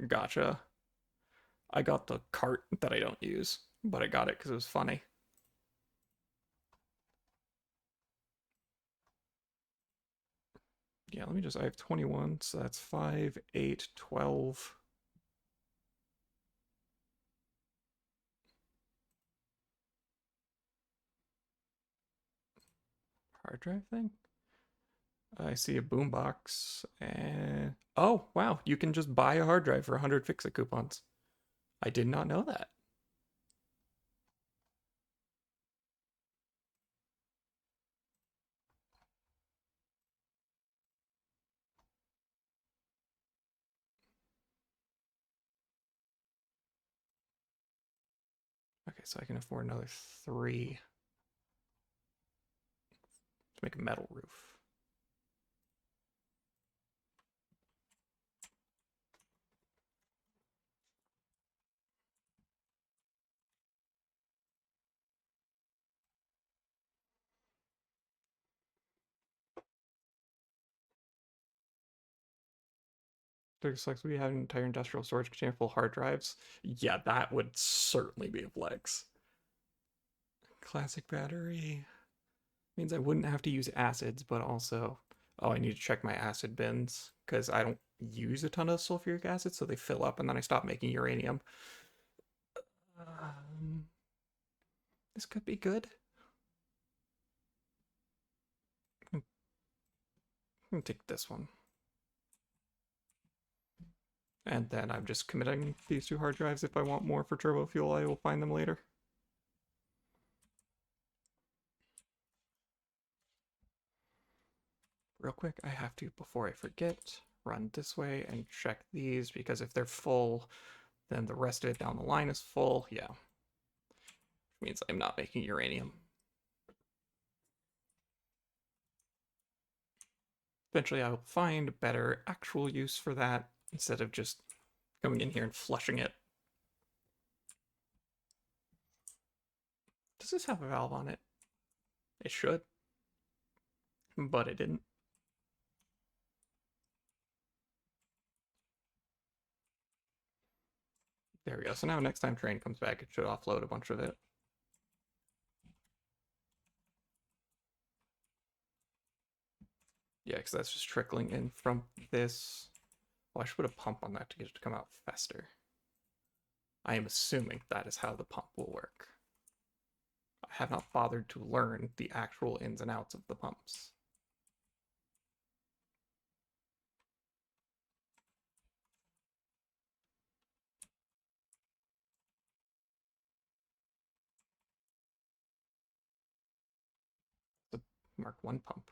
Speaker 1: Gotcha. I got the cart that I don't use, but I got it because it was funny. Yeah, let me just, I have 21, so that's 5, 8, 12. Hard drive thing? I see a boombox, and oh wow, you can just buy a hard drive for 100 Fix-It coupons. I did not know that. Okay, so I can afford another 3 to make a metal roof. Looks like we have an entire industrial storage container full of hard drives. Yeah, that would certainly be a flex. Classic battery means I wouldn't have to use acids, but also, oh, I need to check my acid bins because I don't use a ton of sulfuric acid, so they fill up and then I stop making uranium. Um, this could be good. I'm gonna take this one. And then I'm just committing these 2 hard drives. If I want more for turbo fuel, I will find them later. Real quick, I have to, before I forget, run this way and check these, because if they're full, then the rest of it down the line is full. Yeah. Which means I'm not making uranium. Eventually I will find better actual use for that instead of just going in here and flushing it. Does this have a valve on it? It should, but it didn't. There we go. So now next time train comes back, it should offload a bunch of it. Yeah, because that's just trickling in from this. Well, I should put a pump on that to get it to come out faster. I am assuming that is how the pump will work. I have not bothered to learn the actual ins and outs of the pumps. The Mark 1 pump.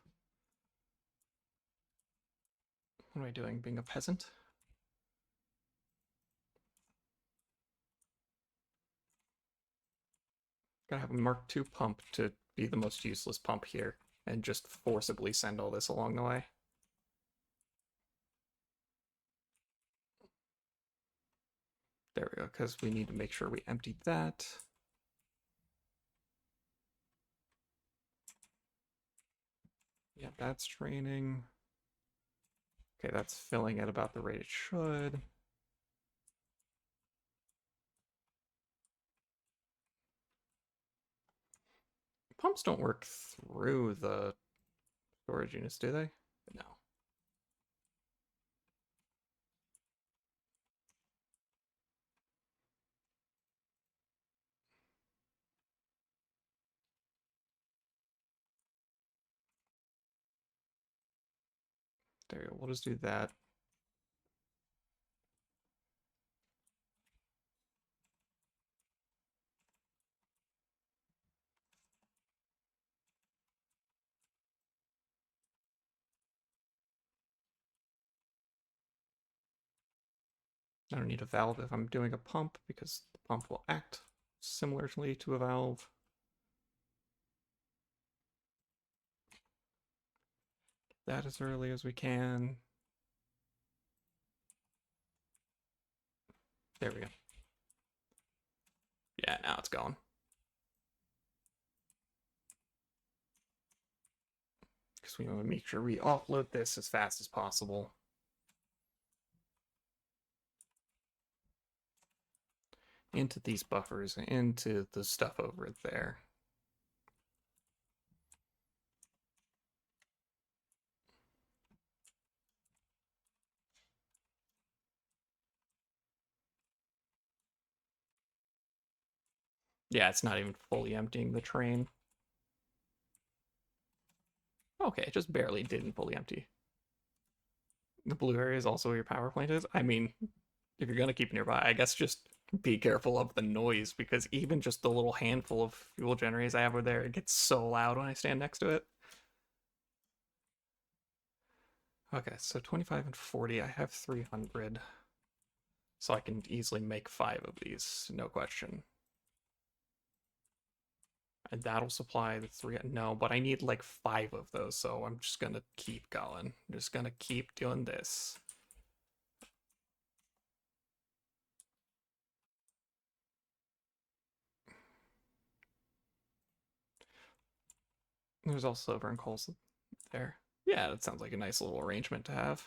Speaker 1: What am I doing? Being a peasant? Gotta have a Mark 2 pump to be the most useless pump here and just forcibly send all this along the way. There we go, because we need to make sure we empty that. Yeah, that's draining. Okay, that's filling at about the rate it should. Pumps don't work through the storage units, do they? No. There you go. We'll just do that. I don't need a valve if I'm doing a pump because the pump will act similarly to a valve. That as early as we can. There we go. Yeah, now it's going. Because we want to make sure we offload this as fast as possible. Into these buffers, into the stuff over there. Yeah, it's not even fully emptying the train. Okay, it just barely didn't fully empty. The blue area is also where your power plant is. I mean, if you're gonna keep it nearby, I guess just be careful of the noise because even just the little handful of fuel generators I have over there, it gets so loud when I stand next to it. Okay, so 25 and 40, I have 300. So I can easily make 5 of these, no question. And that'll supply the 3. No, but I need like 5 of those, so I'm just gonna keep going. I'm just gonna keep doing this. There's also silver and coals there. Yeah, that sounds like a nice little arrangement to have.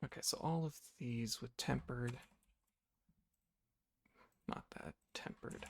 Speaker 1: Okay, so all of these with tempered. Not that tempered.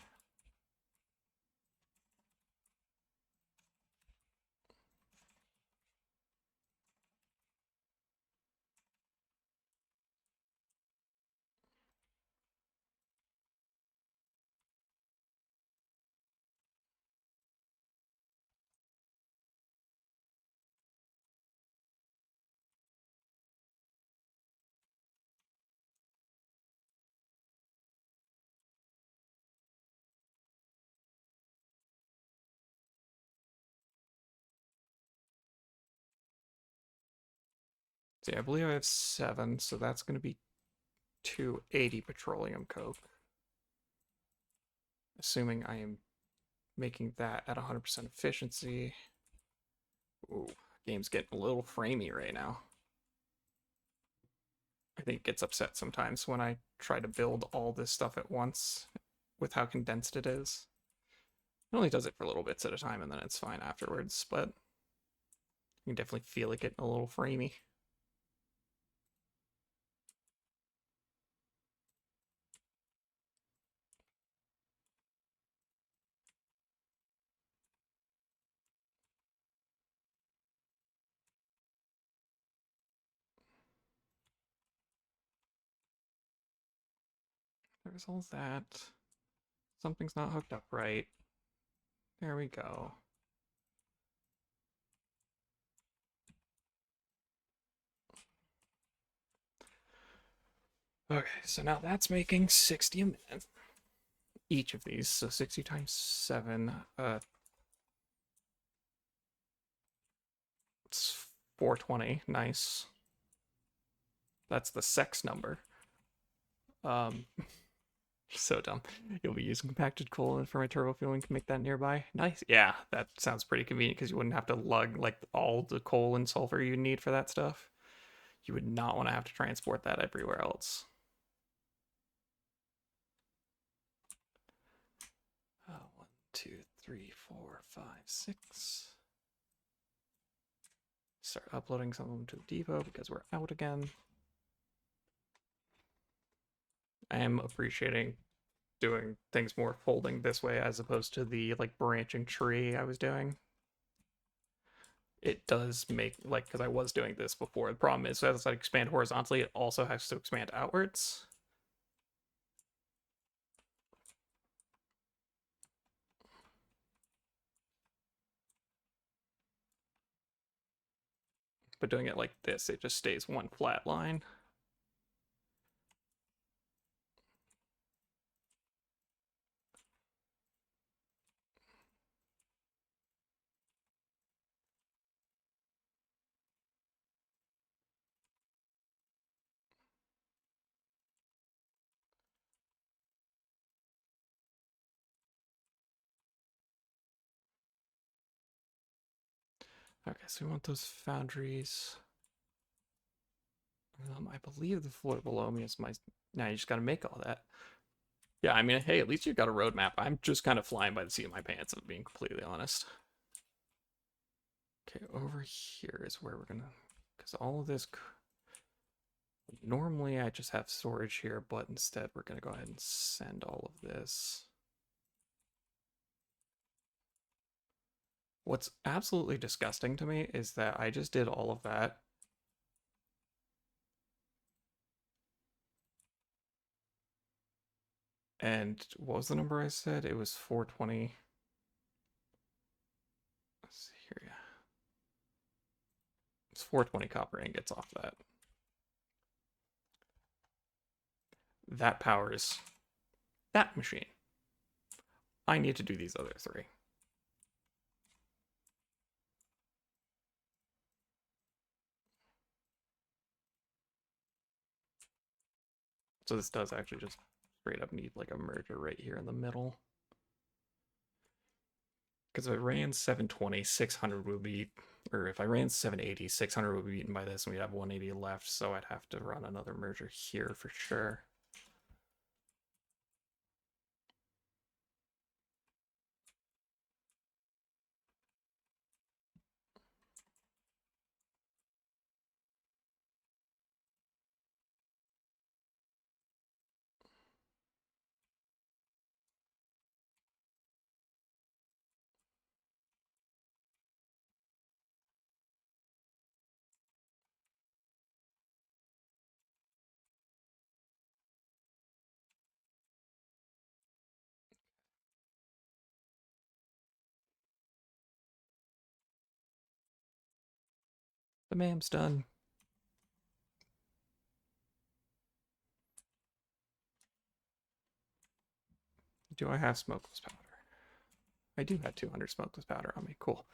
Speaker 1: So yeah, I believe I have 7, so that's going to be 280 petroleum coke. Assuming I am making that at 100% efficiency. Ooh, game's getting a little framey right now. I think it gets upset sometimes when I try to build all this stuff at once with how condensed it is. It only does it for little bits at a time and then it's fine afterwards, but you can definitely feel it getting a little framey. There's all that. Something's not hooked up right. There we go. Okay, so now that's making 60 a minute. Each of these, so 60 times 7, it's 420, nice. That's the sex number. Um, so dumb. You'll be using compacted coal for my turbo fueling to make that nearby. Nice. Yeah, that sounds pretty convenient because you wouldn't have to lug like all the coal and sulfur you need for that stuff. You would not want to have to transport that everywhere else. 1, 2, 3, 4, 5, 6. Start uploading some of them to the depot because we're out again. I am appreciating doing things more folding this way as opposed to the like branching tree I was doing. It does make like because I was doing this before. The problem is as I expand horizontally, it also has to expand outwards. But doing it like this, it just stays one flat line. Okay, so we want those foundries. I believe the floor below me is my... Now you just gotta make all that. Yeah, I mean, hey, at least you've got a roadmap. I'm just kind of flying by the seat of my pants, if I'm being completely honest. Okay, over here is where we're gonna... Because all of this... Normally I just have storage here, but instead we're gonna go ahead and send all of this. What's absolutely disgusting to me is that I just did all of that. And what was the number I said? It was 420. Let's see here. Yeah. It's 420 copper ingots off that. That powers that machine. I need to do these other three. So this does actually just straight up need like a merger right here in the middle. Because if I ran 720, 600 would be, or if I ran 780, 600 would be beaten by this, and we'd have 180 left, so I'd have to run another merger here for sure. The mam's done. Do I have smokeless powder? I do have 200 smokeless powder on me. Cool.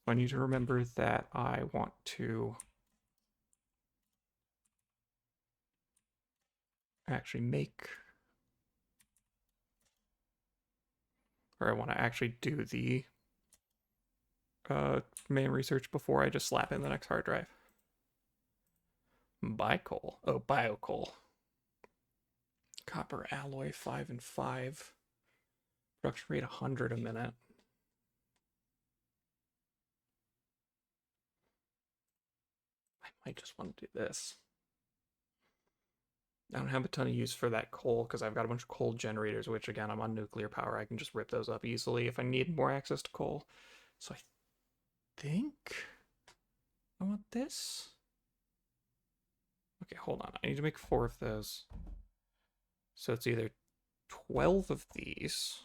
Speaker 1: I need to remember that I want to actually make, or I want to actually do the MAM research before I just slap in the next hard drive. Bicoal. Oh, biocoal. Copper alloy 5 and 5. Production rate 100 a minute. I might just want to do this. I don't have a ton of use for that coal because I've got a bunch of coal generators, which again, I'm on nuclear power. I can just rip those up easily if I need more access to coal. So I think I want this. Okay, hold on. I need to make 4 of those. So it's either 12 of these,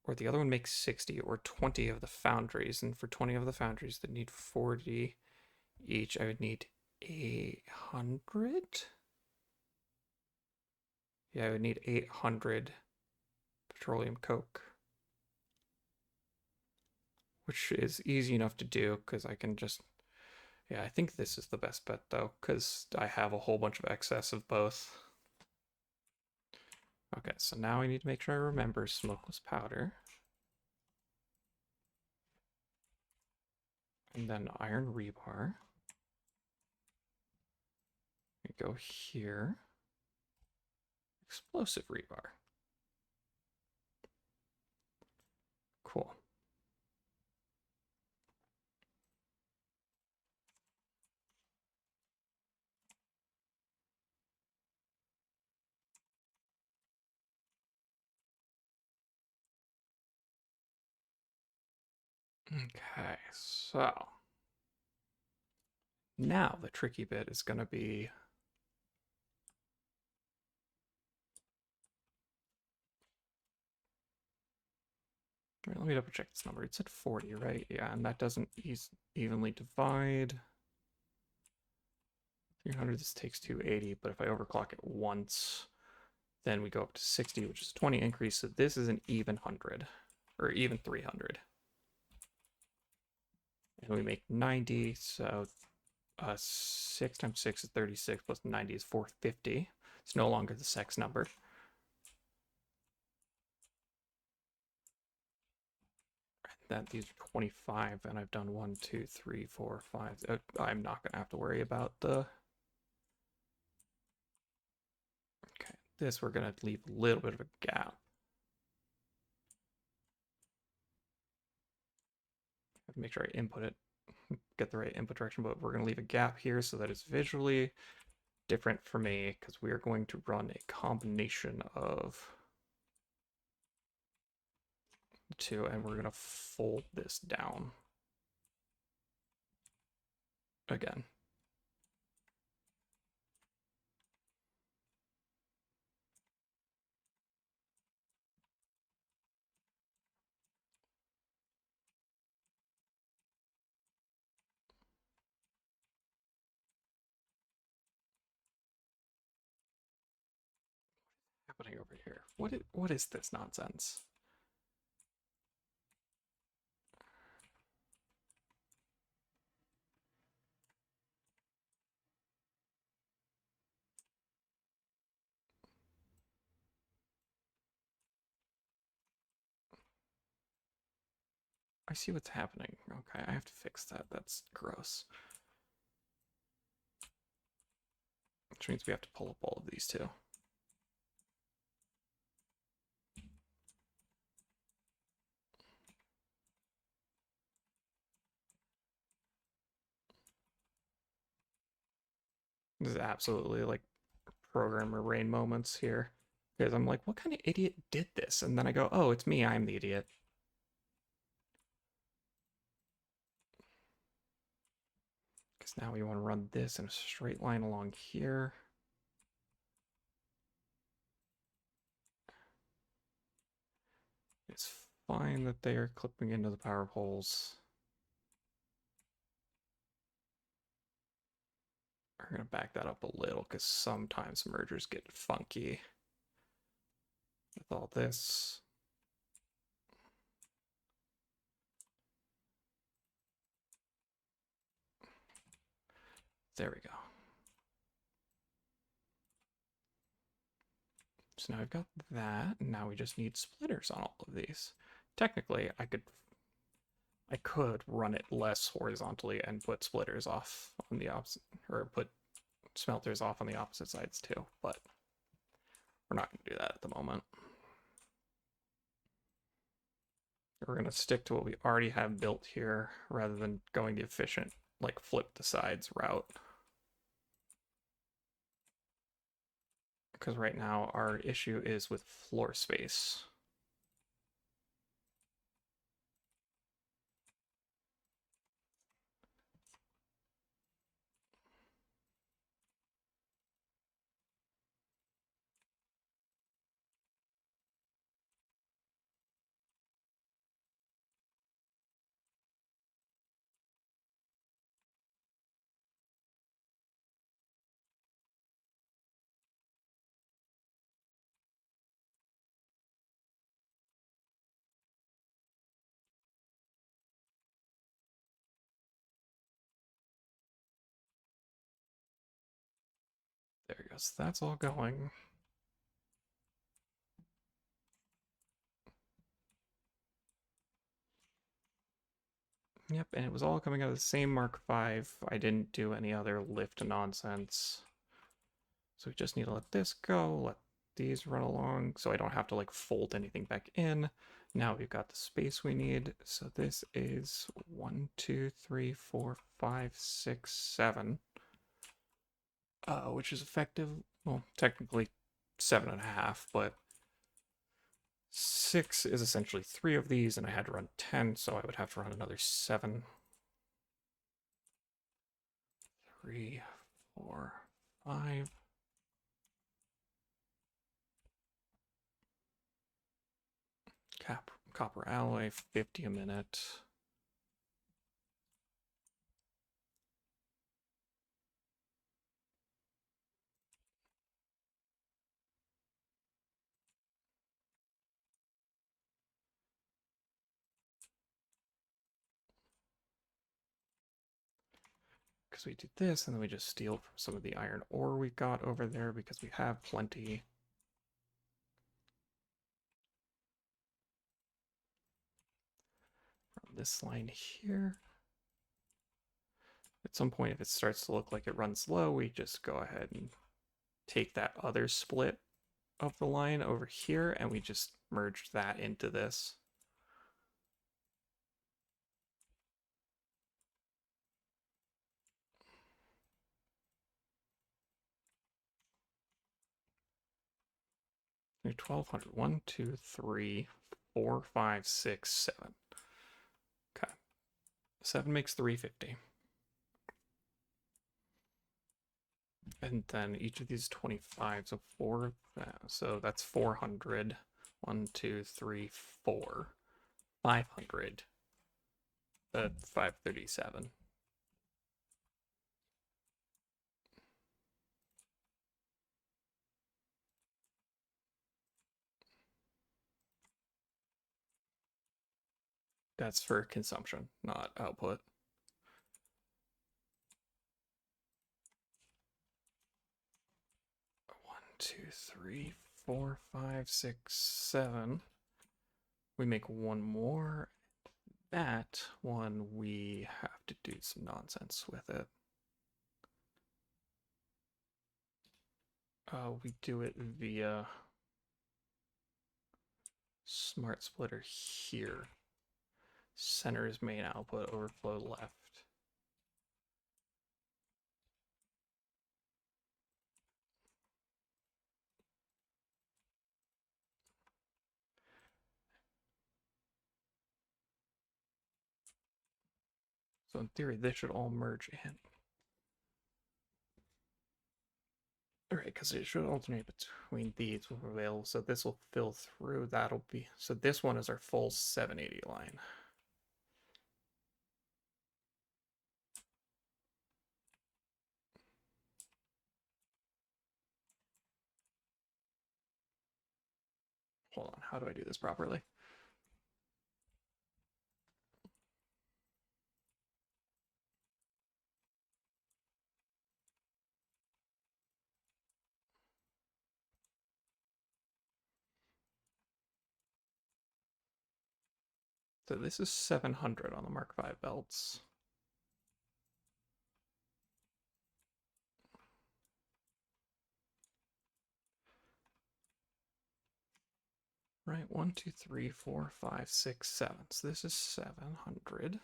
Speaker 1: or the other one makes 60, or 20 of the foundries. And for 20 of the foundries that need 40 each, I would need 800? Yeah, I would need 800 petroleum coke. Which is easy enough to do, because I can just... Yeah, I think this is the best bet, though, because I have a whole bunch of excess of both. Okay, so now I need to make sure I remember smokeless powder. And then iron rebar. We go here. Explosive rebar. Cool. Okay, so now the tricky bit is going to be let me double check this number. It said 40, right? Yeah, and that doesn't evenly divide. 300, this takes 280, but if I overclock it once, then we go up to 60, which is a 20 increase. So this is an even 100, or even 300. And we make 90, so 6 times 6 is 36, plus 90 is 450. It's no longer the sex number. That these are 25, and I've done 1, 2, 3, 4, 5. I'm not going to have to worry about the... Okay, this we're going to leave a little bit of a gap. Make sure I input it, get the right input direction, but we're going to leave a gap here so that it's visually different for me, because we are going to run a combination of the two, and we're going to fold this down again. Happening over here? What is this nonsense? I see what's happening. Okay, I have to fix that. That's gross. Which means we have to pull up all of these too. This is absolutely like programmer brain moments here. Because I'm like, what kind of idiot did this? And then I go, oh, it's me, I'm the idiot. Because now we want to run this in a straight line along here. It's fine that they are clipping into the power poles. We're going to back that up a little because sometimes mergers get funky with all this. There we go. So now I've got that, and now we just need splitters on all of these. Technically, I could run it less horizontally and put splitters off on the opposite, or put smelters off on the opposite sides too, but we're not going to do that at the moment. We're going to stick to what we already have built here rather than going the efficient, like flip the sides route. Because right now our issue is with floor space. There we go. So that's all going. Yep, and it was all coming out of the same Mark V. I didn't do any other lift nonsense. So we just need to let this go, let these run along, so I don't have to like fold anything back in. Now we've got the space we need. So this is 1, 2, 3, 4, 5, 6, 7. Which is effective, well, technically 7.5, but 6 is essentially 3 of these, and I had to run 10, so I would have to run another 7. 3, 4, 5. Copper alloy, 50 a minute. because we do this, and then we just steal from some of the iron ore we've got over there because we have plenty. From this line here. At some point, if it starts to look like it runs low, we just go ahead and take that other split of the line over here, and we just merge that into this. We're 1200. 1, 2, 3, 4, 5, 6, 7. Okay. 7 makes 350. And then each of these 25, so 4 of that. So that's 400. 1, 2, 3, 4. 500. 537. That's for consumption, not output. One, two, three, 4, 5, 6, 7. We make one more. That one we have to do some nonsense with it. We do it via smart splitter here. Center's main output, overflow left. So in theory, this should all merge in. All right, because it should alternate between these will available. So this will fill through. That'll be, so this one is our full 780 line. Hold on, how do I do this properly? So this is 700 on the Mark V belts. Right, 1, 2, 3, 4, 5, 6, 7. So this is 700.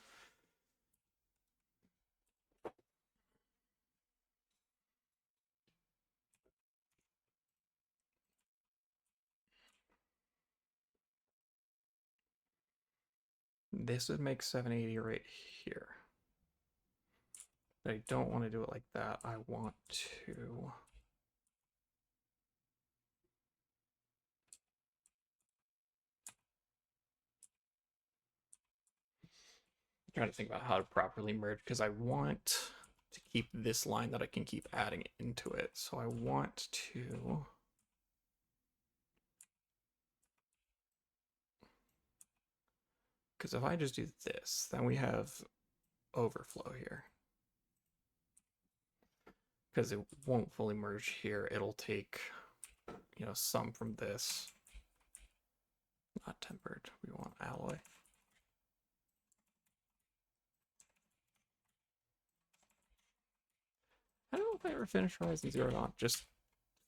Speaker 1: This would make 780 right here. But I don't want to do it like that. I want to... I'm trying to think about how to properly merge because I want to keep this line that I can keep adding into it. So I want to... Because if I just do this, then we have overflow here. Because it won't fully merge here. It'll take, you know, some from this. Not tempered. We want alloy. I don't know if I ever finished Horizon Zero or not. Just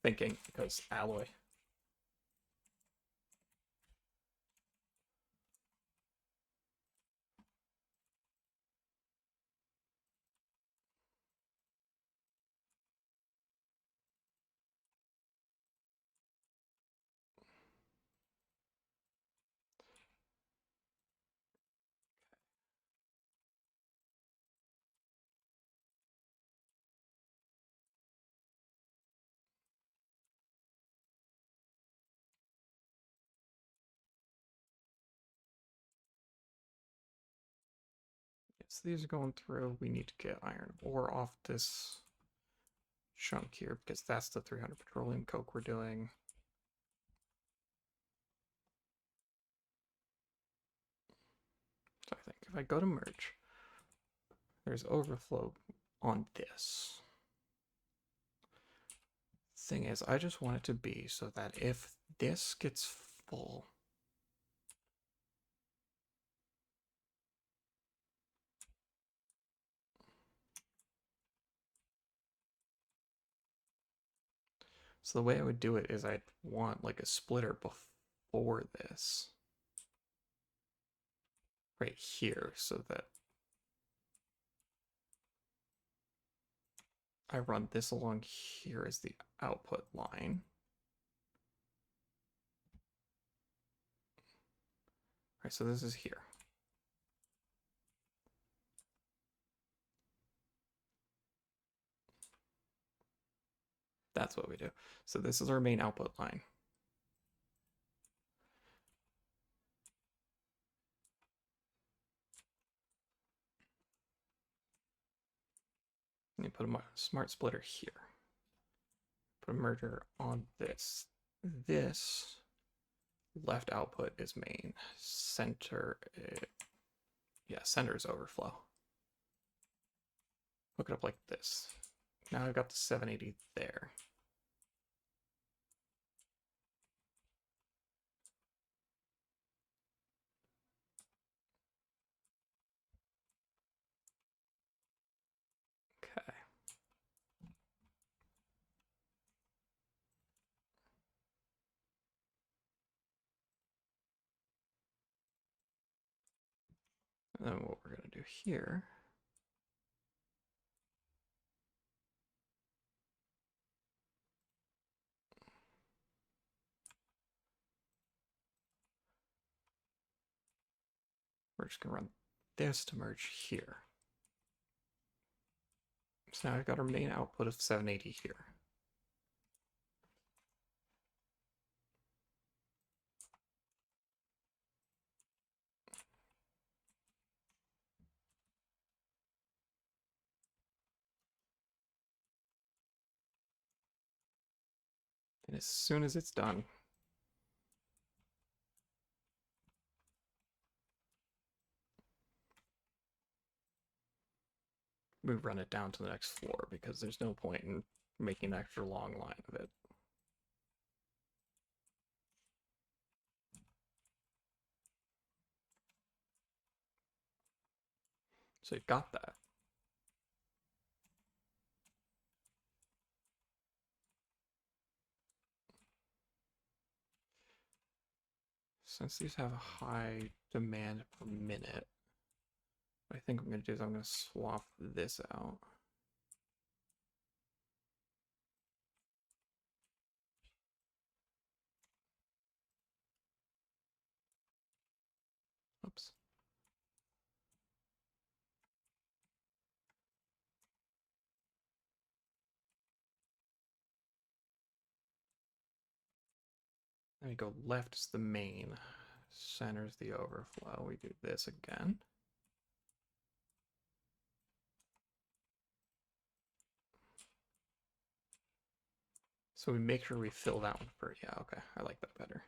Speaker 1: thinking, because alloy. Yes, these are going through. We need to get iron ore off this chunk here because that's the 300 petroleum coke we're doing. So I think if I go to merge, there's overflow on this. Thing is, I just want it to be so that if this gets full, so the way I would do it is I'd want like a splitter before this, right here, so that I run this along here as the output line. All right, so this is here. That's what we do. So this is our main output line. And you put a smart splitter here. Put a merger on this. This left output is main. Center, yeah, center is overflow. Hook it up like this. Now I've got the 780 there. Okay. And then what we're going to do here we're just going to run this to merge here. So now I've got our main output of 780 here. And as soon as it's done, we run it down to the next floor because there's no point in making an extra long line of it. So you've got that. Since these have a high demand per minute, what I think I'm going to do is I'm going to swap this out. Oops. Then we go left is the main, center is the overflow. We do this again. So we make sure we fill that one first. Yeah, okay, I like that better.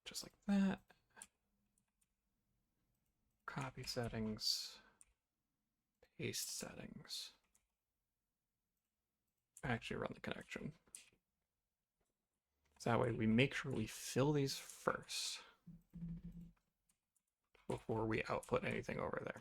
Speaker 1: Just like that. Copy settings, paste settings. Actually run the connection. So that way we make sure we fill these first before we output anything over there.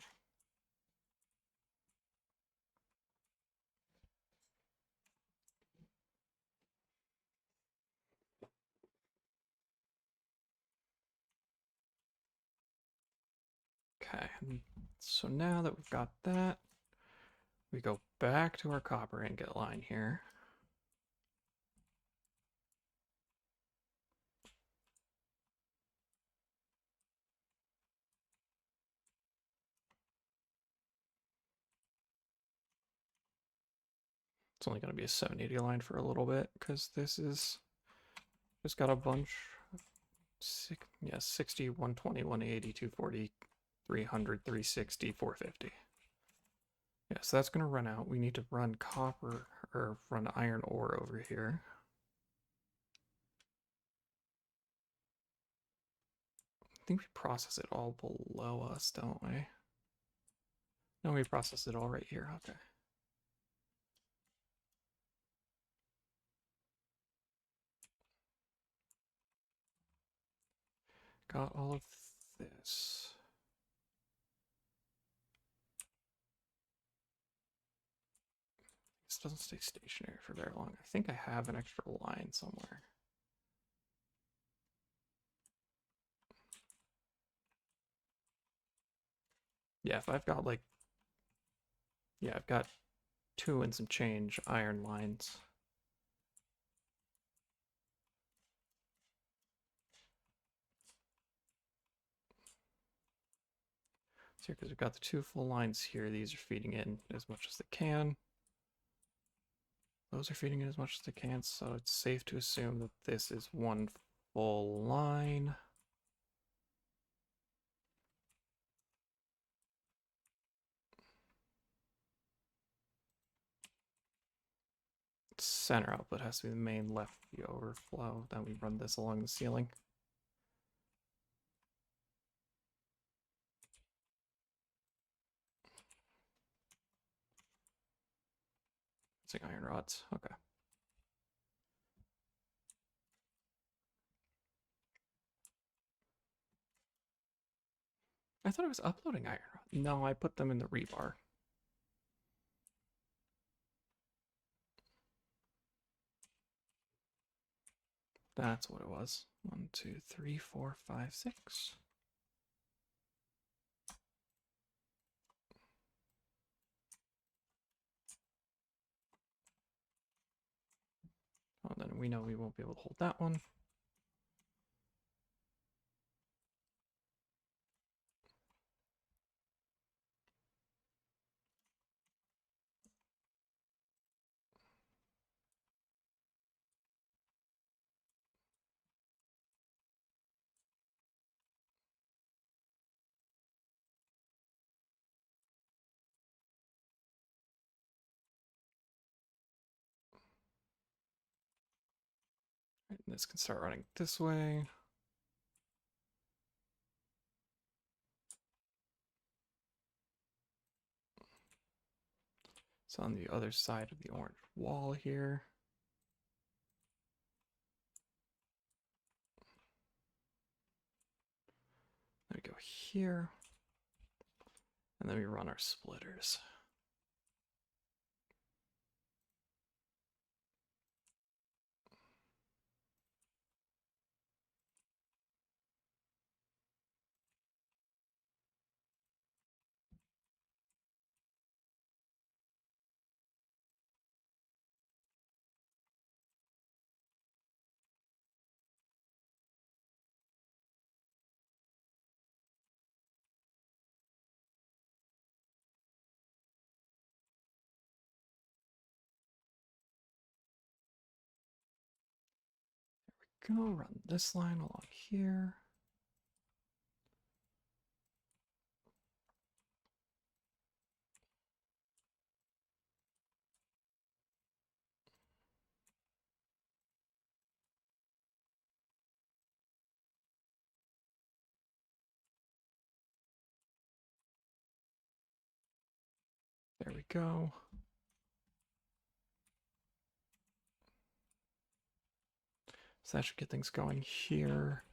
Speaker 1: Okay, so now that we've got that, we go back to our copper ingot line here. It's only going to be a 780 line for a little bit because this is just got a bunch. 60, 120, 180, 240, 300, 360, 450. Yeah, so that's going to run out. We need to run copper or run iron ore over here. think we process it all below us, don't we? No, we process it all right here. Okay. Got all of this. This doesn't stay stationary for very long. I think I have an extra line somewhere. Yeah, if I've got like, yeah, I've got 2 and some change iron lines. So here, because we've got the 2 full lines here, these are feeding in as much as they can. Those are feeding in as much as they can, so it's safe to assume that this is 1 full line. Center output has to be the main left view overflow. Then we run this along the ceiling. Using iron rods. Okay. I thought I was uploading iron rods. No, I put them in the rebar. That's what it was. 1, 2, 3, 4, 5, 6. Oh, then we know we won't be able to hold that one. Right, and this can start running this way. It's on the other side of the orange wall here. Then we go here. And then we run our splitters. Go run this line along here. There we go. So that should get things going here.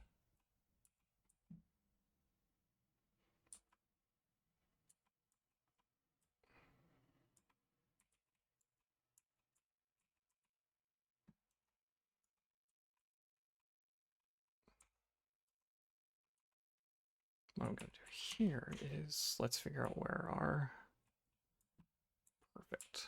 Speaker 1: What I'm going to do here is let's figure out where our perfect.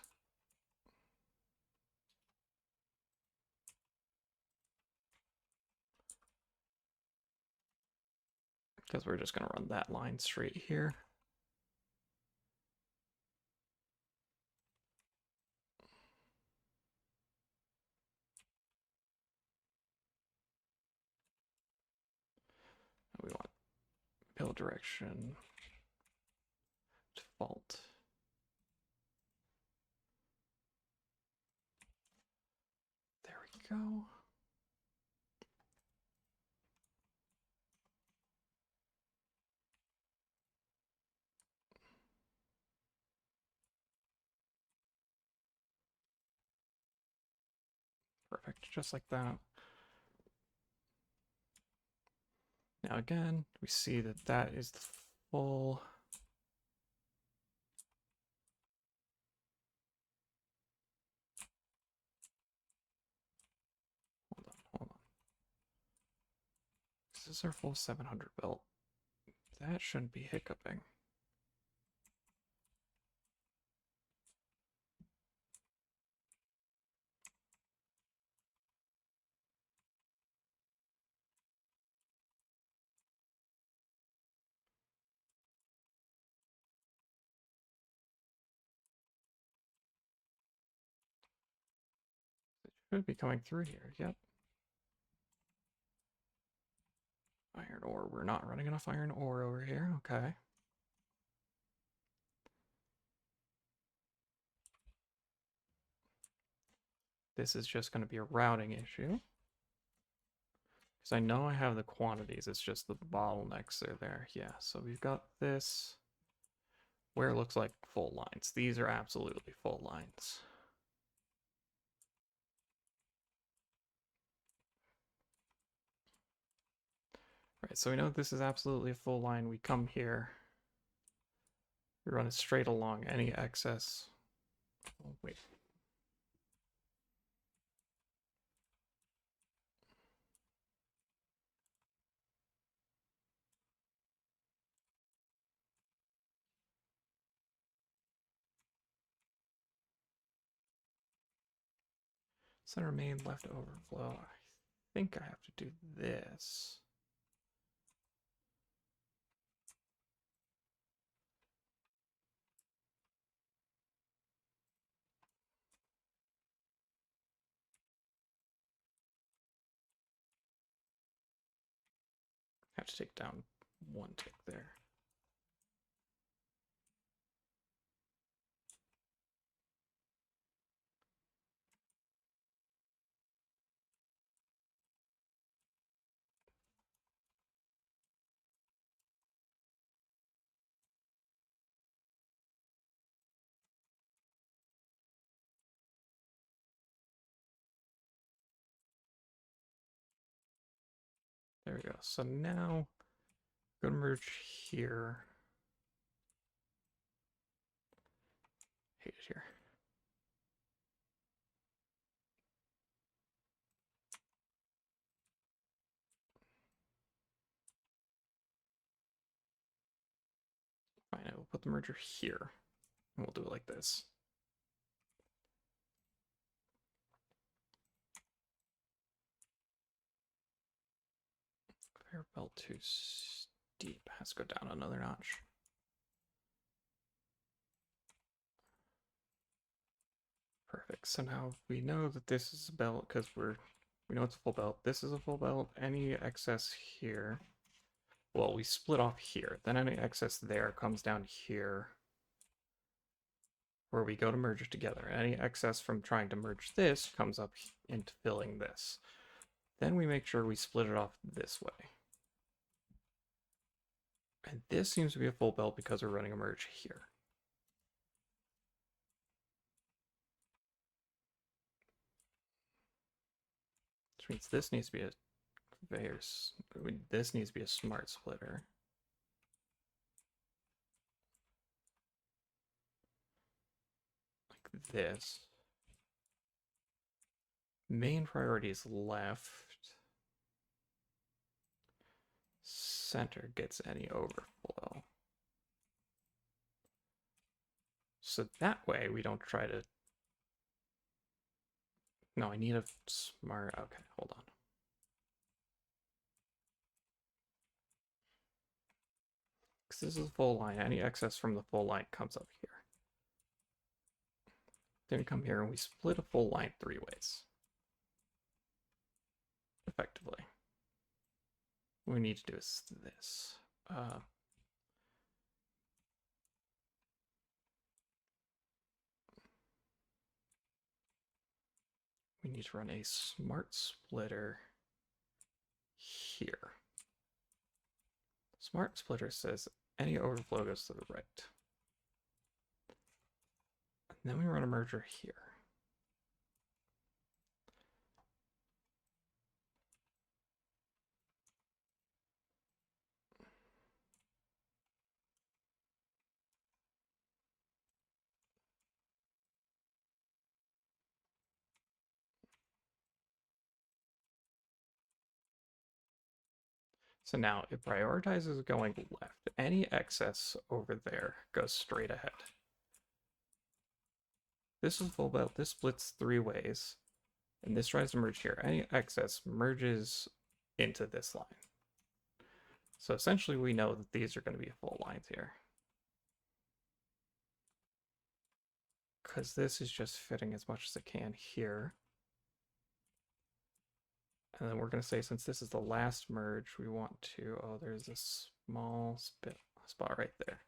Speaker 1: Because we're just going to run that line straight here. And we want build direction default. There we go. Perfect, just like that. Now again, we see that that is the full. Hold on. This is our full 700 belt. That shouldn't be hiccuping. It should be coming through here, yep. Iron ore, we're not running enough iron ore over here, okay. This is just going to be a routing issue. Because I know I have the quantities, it's just the bottlenecks are there. Yeah, so we've got this where it looks like full lines. These are absolutely full lines. Right, so we know this is absolutely a full line. We come here, we run it straight along. Any excess. Oh, wait. Center main left overflow. I think I have to do this. Have to take down one tick there. There we go. So now go to merge here. Hate it here. Fine, I will put the merger here. And we'll do it like this. Conveyor belt too steep. Has to go down another notch. Perfect. So now we know that this is a belt because we know it's a full belt. This is a full belt. Any excess here. Well, we split off here. Then any excess there comes down here where we go to merge it together. Any excess from trying to merge this comes up into filling this. Then we make sure we split it off this way. And this seems to be a full belt because we're running a merge here. Which means this needs to be a conveyor. This needs to be a smart splitter. Like this. Main priority is left. Center gets any overflow. So that way we don't try to... No, I need a smart... Okay, hold on. Because this is a full line. Any excess from the full line comes up here. Then we come here and we split a full line 3 ways. Effectively. What we need to do is this. We need to run a smart splitter here. Smart splitter says any overflow goes to the right. And then we run a merger here. So now it prioritizes going left. Any excess over there goes straight ahead. This is full belt. This splits 3 ways. And this tries to merge here. Any excess merges into this line. So essentially we know that these are going to be full lines here. Because this is just fitting as much as it can here. And then we're going to say, since this is the last merge, we want to, oh, there's a small spot right there.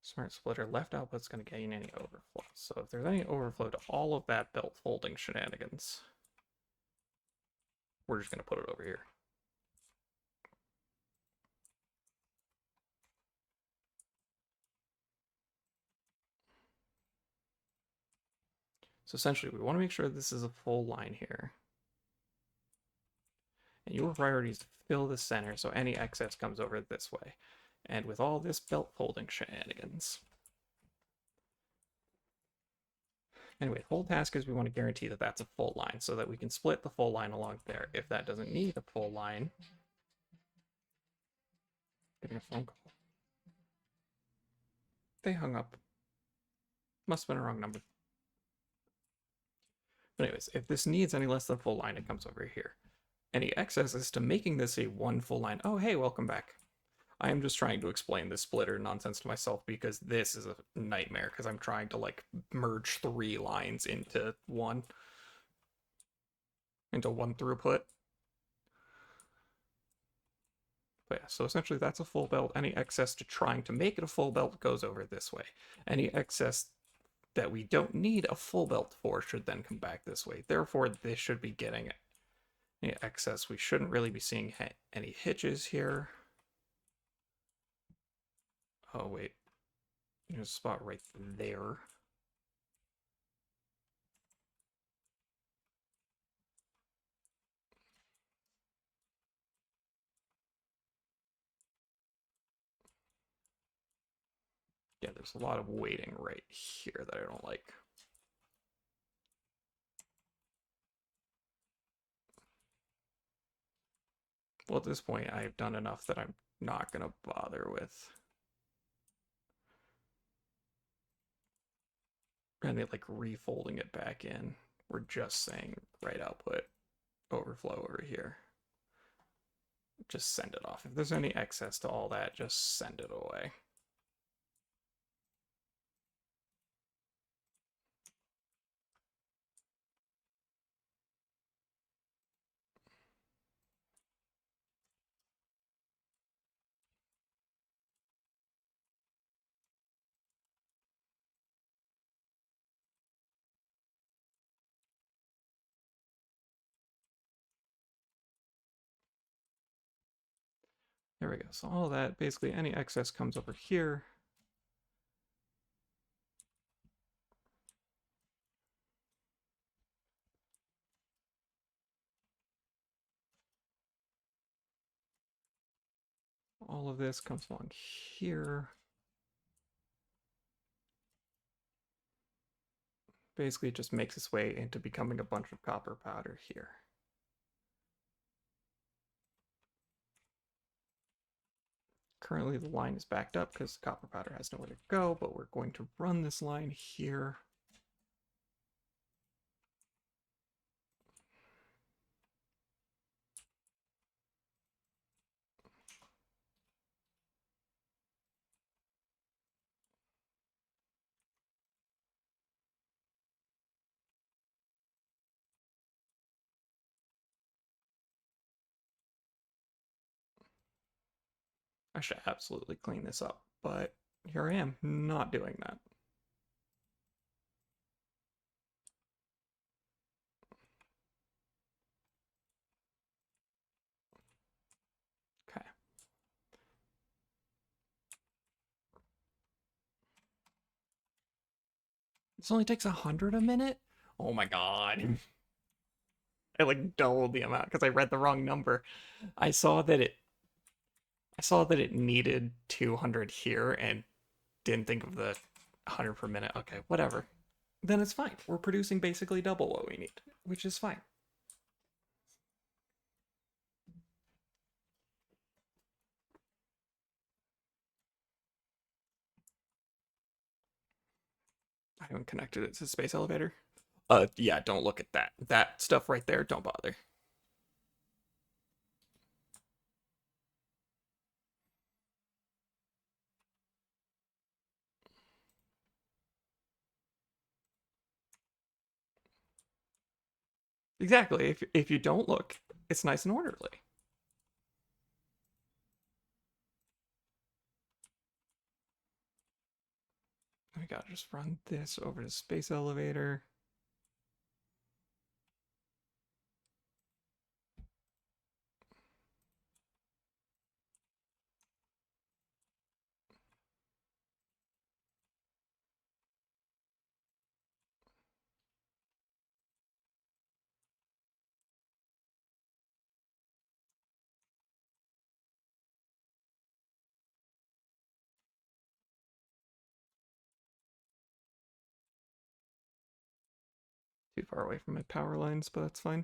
Speaker 1: Smart splitter, left output's going to gain any overflow. So if there's any overflow to all of that belt folding shenanigans, we're just going to put it over here. So essentially, we want to make sure this is a full line here. And your priority is to fill the center so any excess comes over this way. And with all this belt folding shenanigans. Anyway, whole task is we want to guarantee that that's a full line so that we can split the full line along there. If that doesn't need a full line, getting a phone call. They hung up. Must have been a wrong number. But anyways, if this needs any less than full line, it comes over here. Any excess is to making this a one full line. Oh, hey, welcome back. I am just trying to explain this splitter nonsense to myself because this is a nightmare because I'm trying to like merge 3 lines into one throughput. But yeah, so essentially that's a full belt. Any excess to trying to make it a full belt goes over this way. Any excess that we don't need a full belt for should then come back this way. Therefore, this should be getting any excess. We shouldn't really be seeing any hitches here. Oh, wait. There's a spot right there. Yeah, there's a lot of waiting right here that I don't like. Well, at this point, I've done enough that I'm not going to bother with. And like refolding it back in. We're just saying right output, overflow over here. Just send it off. If there's any excess to all that, just send it away. There we go. So all that, basically any excess comes over here. All of this comes along here. Basically, it just makes its way into becoming a bunch of copper powder here. Currently, the line is backed up because copper powder has nowhere to go, but we're going to run this line here. I should absolutely clean this up, but here I am, not doing that. Okay. This only takes 100 a minute? Oh my god. I like doubled the amount because I read the wrong number. I saw that it needed 200 here and didn't think of the 100 per minute. Okay, whatever. Then it's fine. We're producing basically double what we need, which is fine. I haven't connected it to the space elevator. Yeah, don't look at that. That stuff right there, don't bother. Exactly. If you don't look, it's nice and orderly. We gotta just run this over to space elevator. Too far away from my power lines, but that's fine.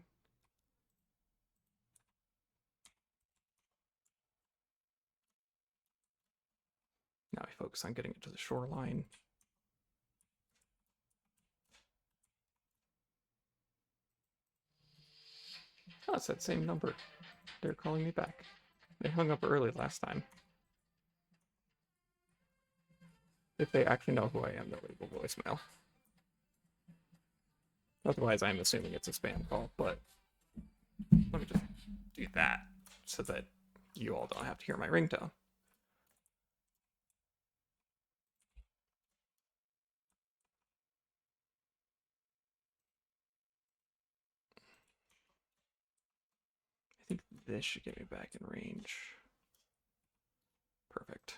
Speaker 1: Now we focus on getting it to the shoreline. Oh, it's that same number. They're calling me back. They hung up early last time. If they actually know who I am, they'll leave a voicemail. Otherwise, I'm assuming it's a spam call, but let me just do that so that you all don't have to hear my ringtone. I think this should get me back in range. Perfect.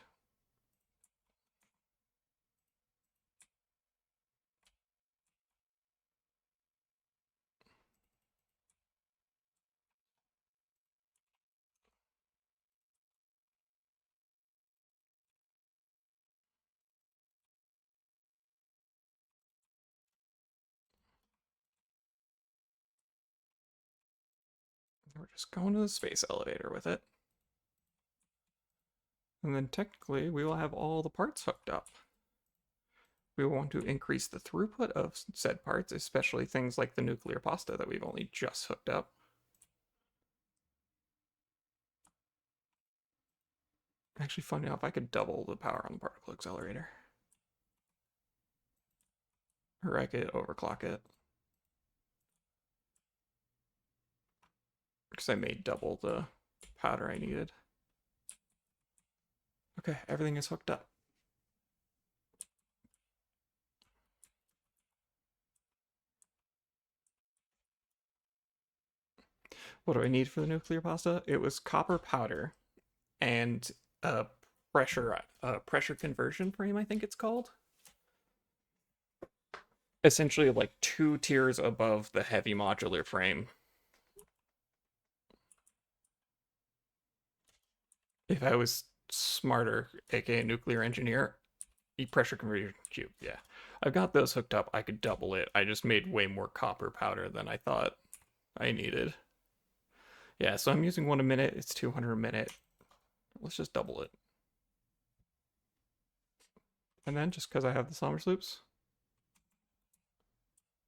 Speaker 1: We're just going to the space elevator with it. And then technically, we will have all the parts hooked up. We want to increase the throughput of said parts, especially things like the nuclear pasta that we've only just hooked up. Actually, funny enough, I could double the power on the particle accelerator. Or I could overclock it. Because I made double the powder I needed. Okay, everything is hooked up. What do I need for the nuclear pasta? It was copper powder and a pressure conversion frame, I think it's called. Essentially like 2 tiers above the heavy modular frame. If I was smarter, aka nuclear engineer, pressure conversion cube, yeah. I've got those hooked up. I could double it. I just made way more copper powder than I thought I needed. Yeah, so I'm using 1 a minute. It's 200 a minute. Let's just double it. And then just because I have the somber sloops.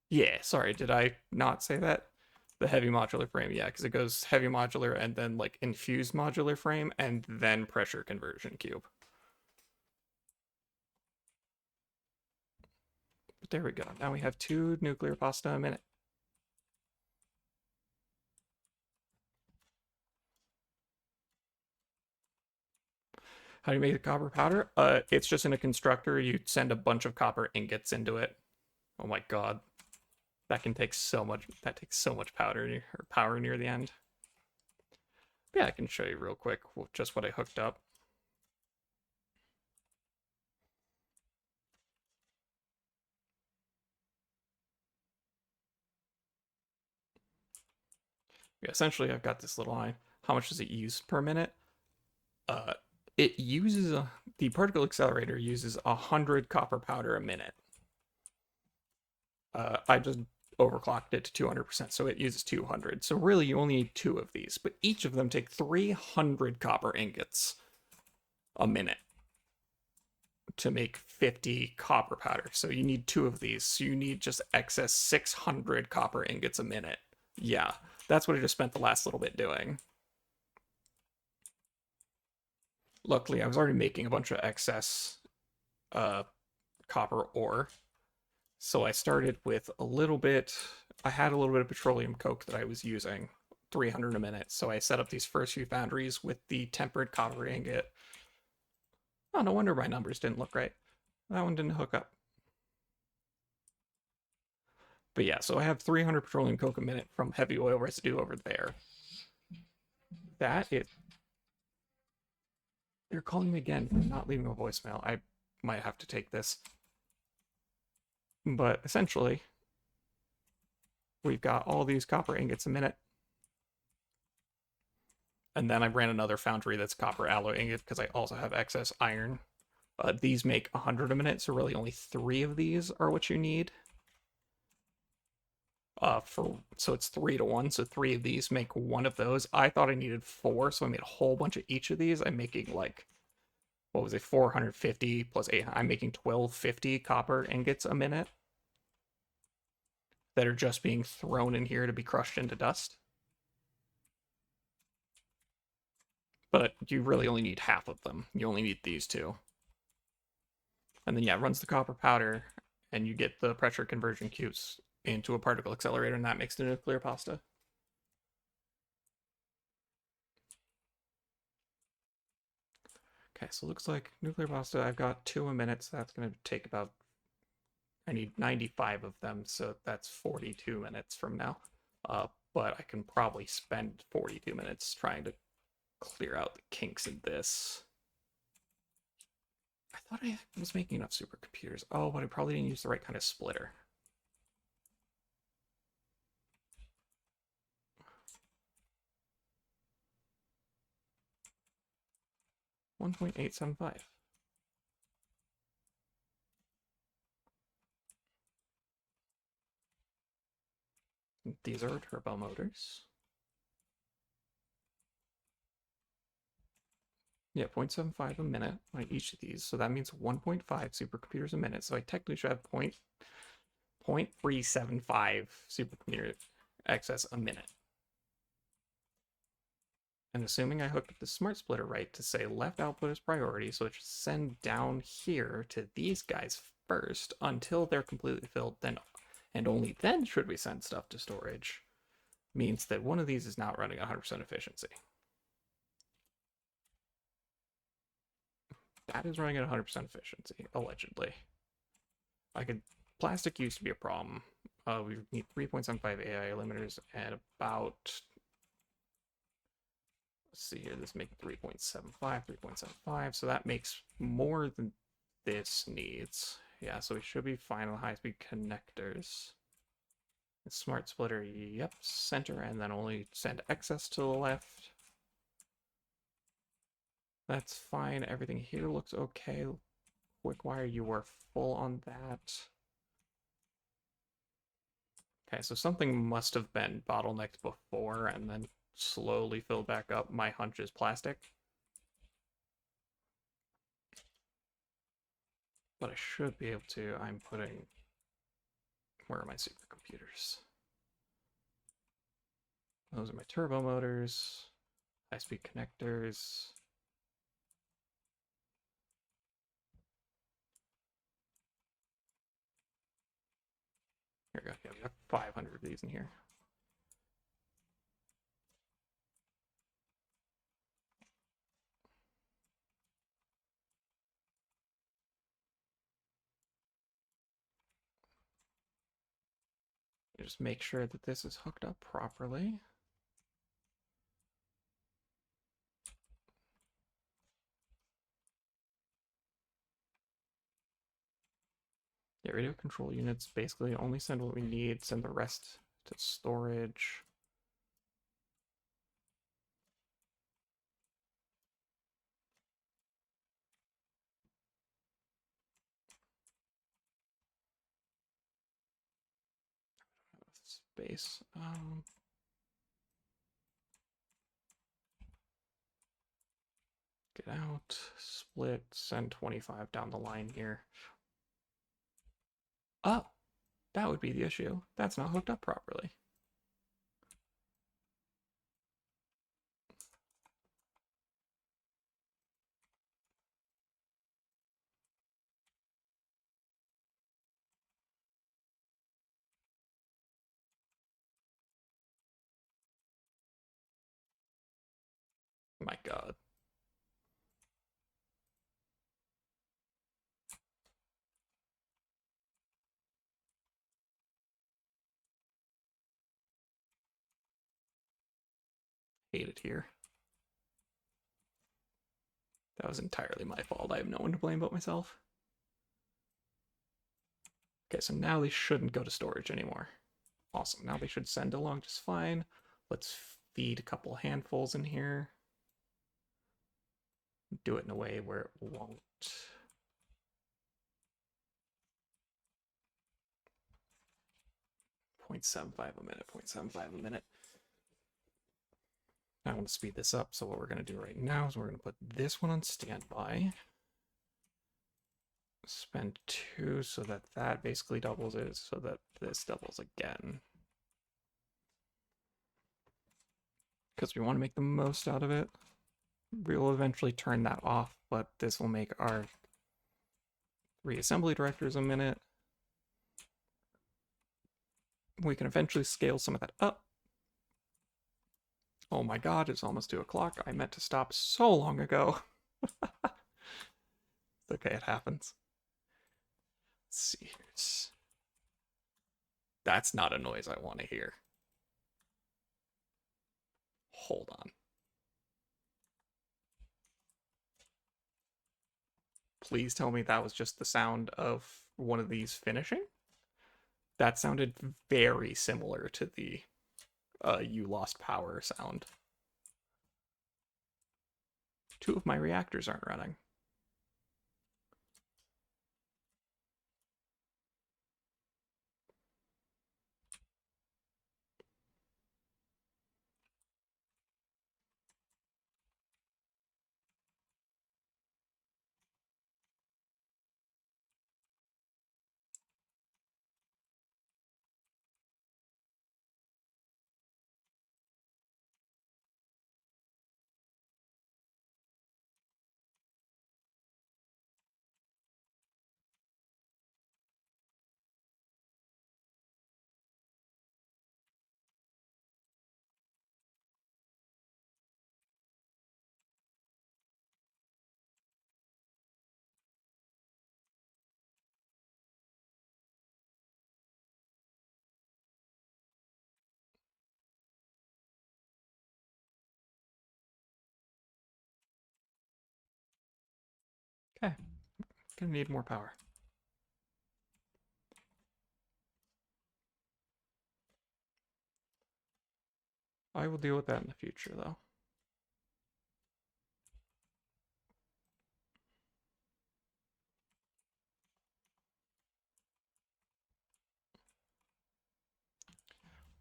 Speaker 1: Yeah, sorry, did I not say that? The heavy modular frame, yeah, because it goes heavy modular and then like infused modular frame and then pressure conversion cube. But there we go. Now we have 2 nuclear pasta a minute. How do you make the copper powder? It's just in a constructor. You send a bunch of copper ingots into it. Oh my god, that can take so much. That takes so much powder or power near the end. Yeah, I can show you real quick just what I hooked up. Yeah, essentially, I've got this little line. How much does it use per minute? It uses the particle accelerator uses 100 copper powder a minute. I just overclocked it to 200%, so it uses 200. So really, you only need 2 of these, but each of them take 300 copper ingots a minute. to make 50 copper powder. So you need 2 of these. So you need just excess 600 copper ingots a minute. Yeah, that's what I just spent the last little bit doing. Luckily, I was already making a bunch of excess copper ore. So I started with a little bit. I had a little bit of petroleum coke that I was using, 300 a minute. So I set up these first few foundries with the tempered copper ingot. Oh, no wonder my numbers didn't look right. That one didn't hook up. But yeah, so I have 300 petroleum coke a minute from heavy oil residue over there. That is. They're calling me again for not leaving a voicemail. I might have to take this. But essentially, we've got all these copper ingots a minute. And then I ran another foundry that's copper alloy ingot because I also have excess iron. These make 100 a minute, so really only 3 of these are what you need. So it's 3 to 1, so 3 of these make 1 of those. I thought I needed 4, so I made a whole bunch of each of these. I'm making like, what was it, 450 plus 8. I'm making 1250 copper ingots a minute that are just being thrown in here to be crushed into dust. But you really only need half of them. You only need these 2. And then, yeah, it runs the copper powder, and you get the pressure conversion cubes into a particle accelerator, and that makes the nuclear pasta. Okay, so it looks like nuclear pasta, I've got 2 a minute, so that's going to take about, I need 95 of them, so that's 42 minutes from now. But I can probably spend 42 minutes trying to clear out the kinks in this. I thought I was making enough supercomputers. Oh, but I probably didn't use the right kind of splitter. $1.875. These are turbo motors. Yeah, 0.75 a minute on each of these. So that means 1.5 supercomputers a minute. So I technically should have 0.375 supercomputer excess a minute. And assuming I hooked up the smart splitter right to say left output is priority, so it should send down here to these guys first until they're completely filled, then and only then should we send stuff to storage. Means that one of these is not running 100% efficiency. That is running at 100% efficiency, allegedly. Plastic used to be a problem. We need 3.75 AI limiters and about, let's see here, this makes 3.75, so that makes more than this needs. Yeah, so we should be fine on the high-speed connectors. Smart splitter, yep, center, and then only send excess to the left. That's fine. Everything here looks okay. Quick wire, you are full on that. Okay, so something must have been bottlenecked before and then slowly filled back up. My hunch is plastic. But I should be able to. I'm putting... Where are my supercomputers? Those are my turbo motors. High-speed connectors. Here we go. Yeah, we got 500 of these in here. Just make sure that this is hooked up properly. Yeah, radio control units basically only send what we need, send the rest to storage. Space. Get out, split, send 25 down the line here. Oh, that would be the issue. That's not hooked up properly. My God. Hate it here. That was entirely my fault. I have no one to blame but myself. Okay, so now they shouldn't go to storage anymore. Awesome. Now they should send along just fine. Let's feed a couple handfuls in here. Do it in a way where it won't. .75 a minute, 0.75 a minute. I want to speed this up, so what we're going to do right now is we're going to put this one on standby. Spend 2 so that that basically doubles it, so that this doubles again. Because we want to make the most out of it. We'll eventually turn that off, but this will make our reassembly directors a minute. We can eventually scale some of that up. Oh my God, it's almost 2 o'clock. I meant to stop so long ago. Okay, it happens. Let's see. That's not a noise I want to hear. Hold on. Please tell me that was just the sound of one of these finishing? That sounded very similar to the you lost power sound. 2 of my reactors aren't running. Okay, gonna need more power. I will deal with that in the future, though.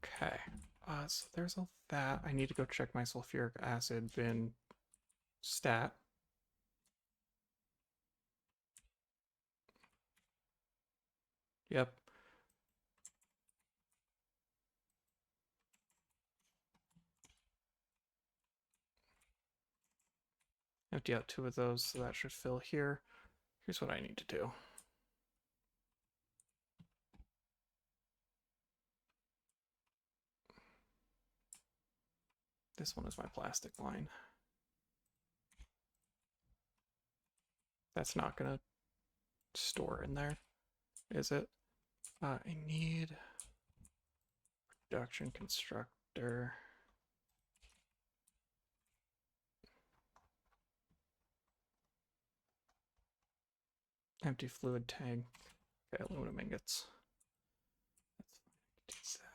Speaker 1: Okay, so there's all that. I need to go check my sulfuric acid bin stat. Yep. Empty out 2 of those, so that should fill here. Here's what I need to do. This one is my plastic line. That's not gonna store in there, is it? I need production constructor. Empty fluid tank. Okay, aluminum ingots. That's fine.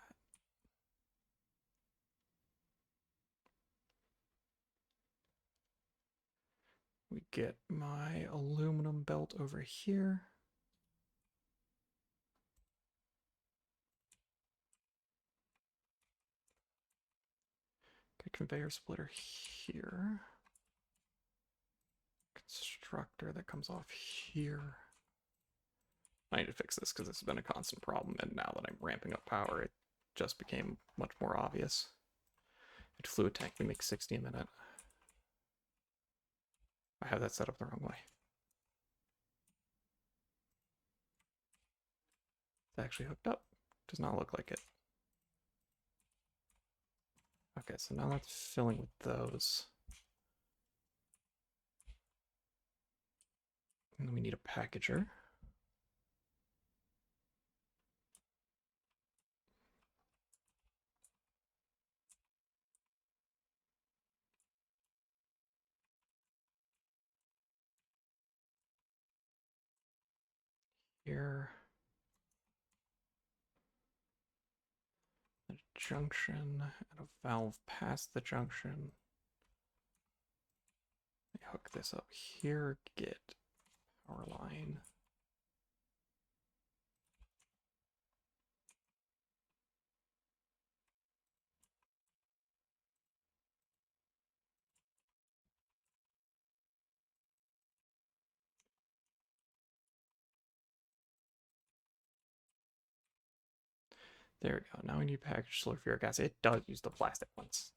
Speaker 1: That. We get my aluminum belt over here. Get conveyor splitter here. constructor that comes off here. I need to fix this because this has been a constant problem, and now that I'm ramping up power, it just became much more obvious. At fluid tank, we make 60 a minute. I have that set up the wrong way. It's actually hooked up. Does not look like it. Okay, so now that's filling with those. And then we need a packager. Here. A junction and a valve past the junction. I hook this up here, get power line. There we go. Now we need packaged sulfuric acid. It does use the plastic ones.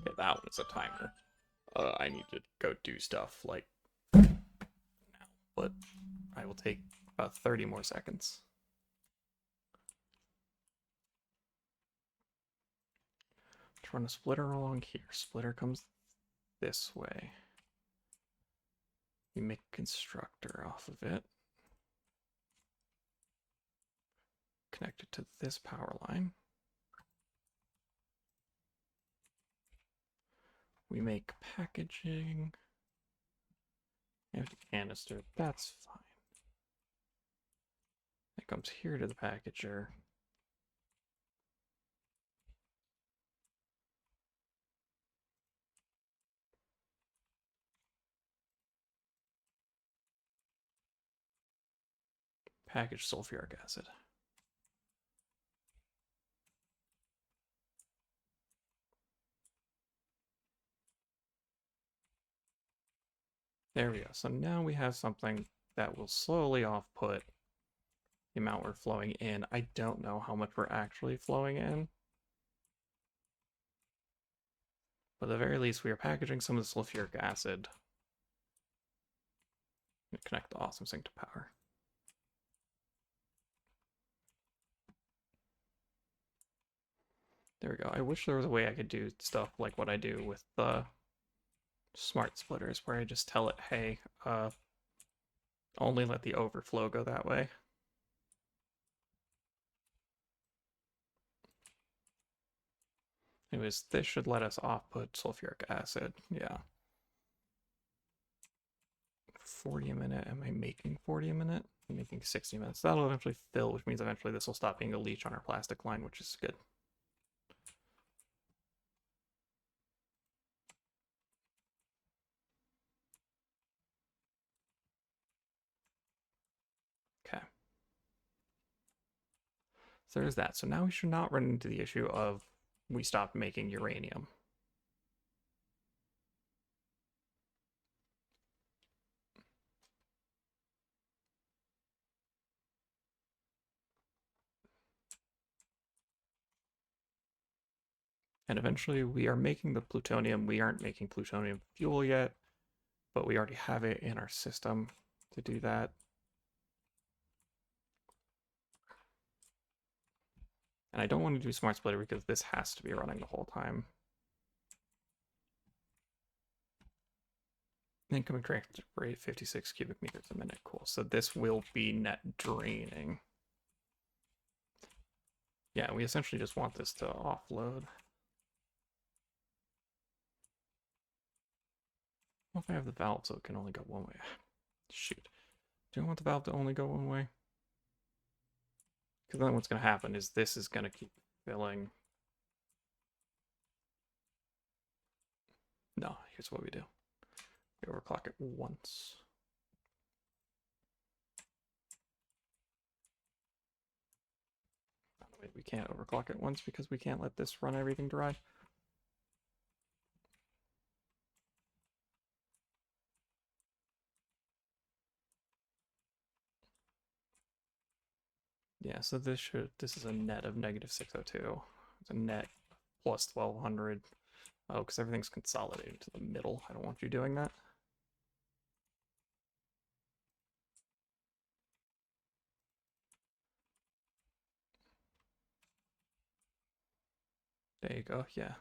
Speaker 1: Okay, that one's a timer. I need to go do stuff like now, but I will take about 30 more seconds. Let's run a splitter along here. Splitter comes this way. We make a constructor off of it. Connect it to this power line. We make packaging. Empty canister, that's fine. It comes here to the packager. Packaged sulfuric acid. There we go. So now we have something that will slowly off-put the amount we're flowing in. I don't know how much we're actually flowing in. But at the very least, we are packaging some of the sulfuric acid. Connect the awesome sink to power. There we go. I wish there was a way I could do stuff like what I do with the smart splitters, where I just tell it, hey, only let the overflow go that way. Anyways, this should let us off-put sulfuric acid. Yeah. 40 a minute. Am I making 40 a minute? I'm making 60 minutes. That'll eventually fill, which means eventually this will stop being a leech on our plastic line, which is good. Okay. So there's that. So now we should not run into the issue of we stopped making uranium. And eventually we are making the plutonium. We aren't making plutonium fuel yet, but we already have it in our system to do that. And I don't want to do smart splitter because this has to be running the whole time. Incoming transfer rate 56 cubic meters a minute. Cool. So this will be net draining. Yeah, we essentially just want this to offload. What if I have the valve so it can only go one way? Shoot. Do I want the valve to only go one way? Because then what's going to happen is this is going to keep filling. No, here's what we do. We overclock it once. Wait, we can't overclock it once because we can't let this run everything dry. Yeah, so this is a net of negative 602. It's a net plus 1200. Oh, because everything's consolidated to the middle. I don't want you doing that. There you go, yeah.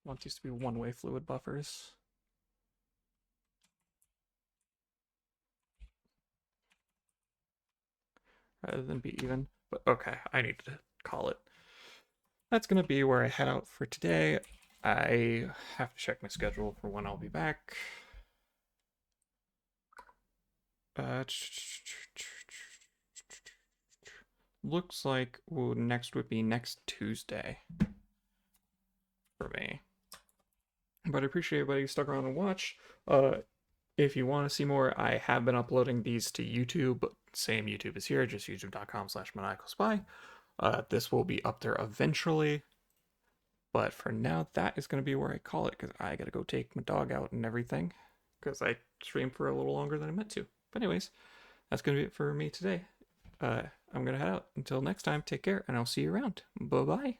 Speaker 1: Once used to be one-way fluid buffers. Rather than be even. But okay, I need to call it. That's going to be where I head out for today. I have to check my schedule for when I'll be back. Looks like next would be next Tuesday for me. But I appreciate everybody who stuck around and watch. If you want to see more, I have been uploading these to YouTube. Same YouTube as here, just youtube.com/maniacalspy. This will be up there eventually. But for now, that is going to be where I call it because I got to go take my dog out and everything because I streamed for a little longer than I meant to. But anyways, that's going to be it for me today. I'm going to head out. Until next time, take care, and I'll see you around. Bye-bye.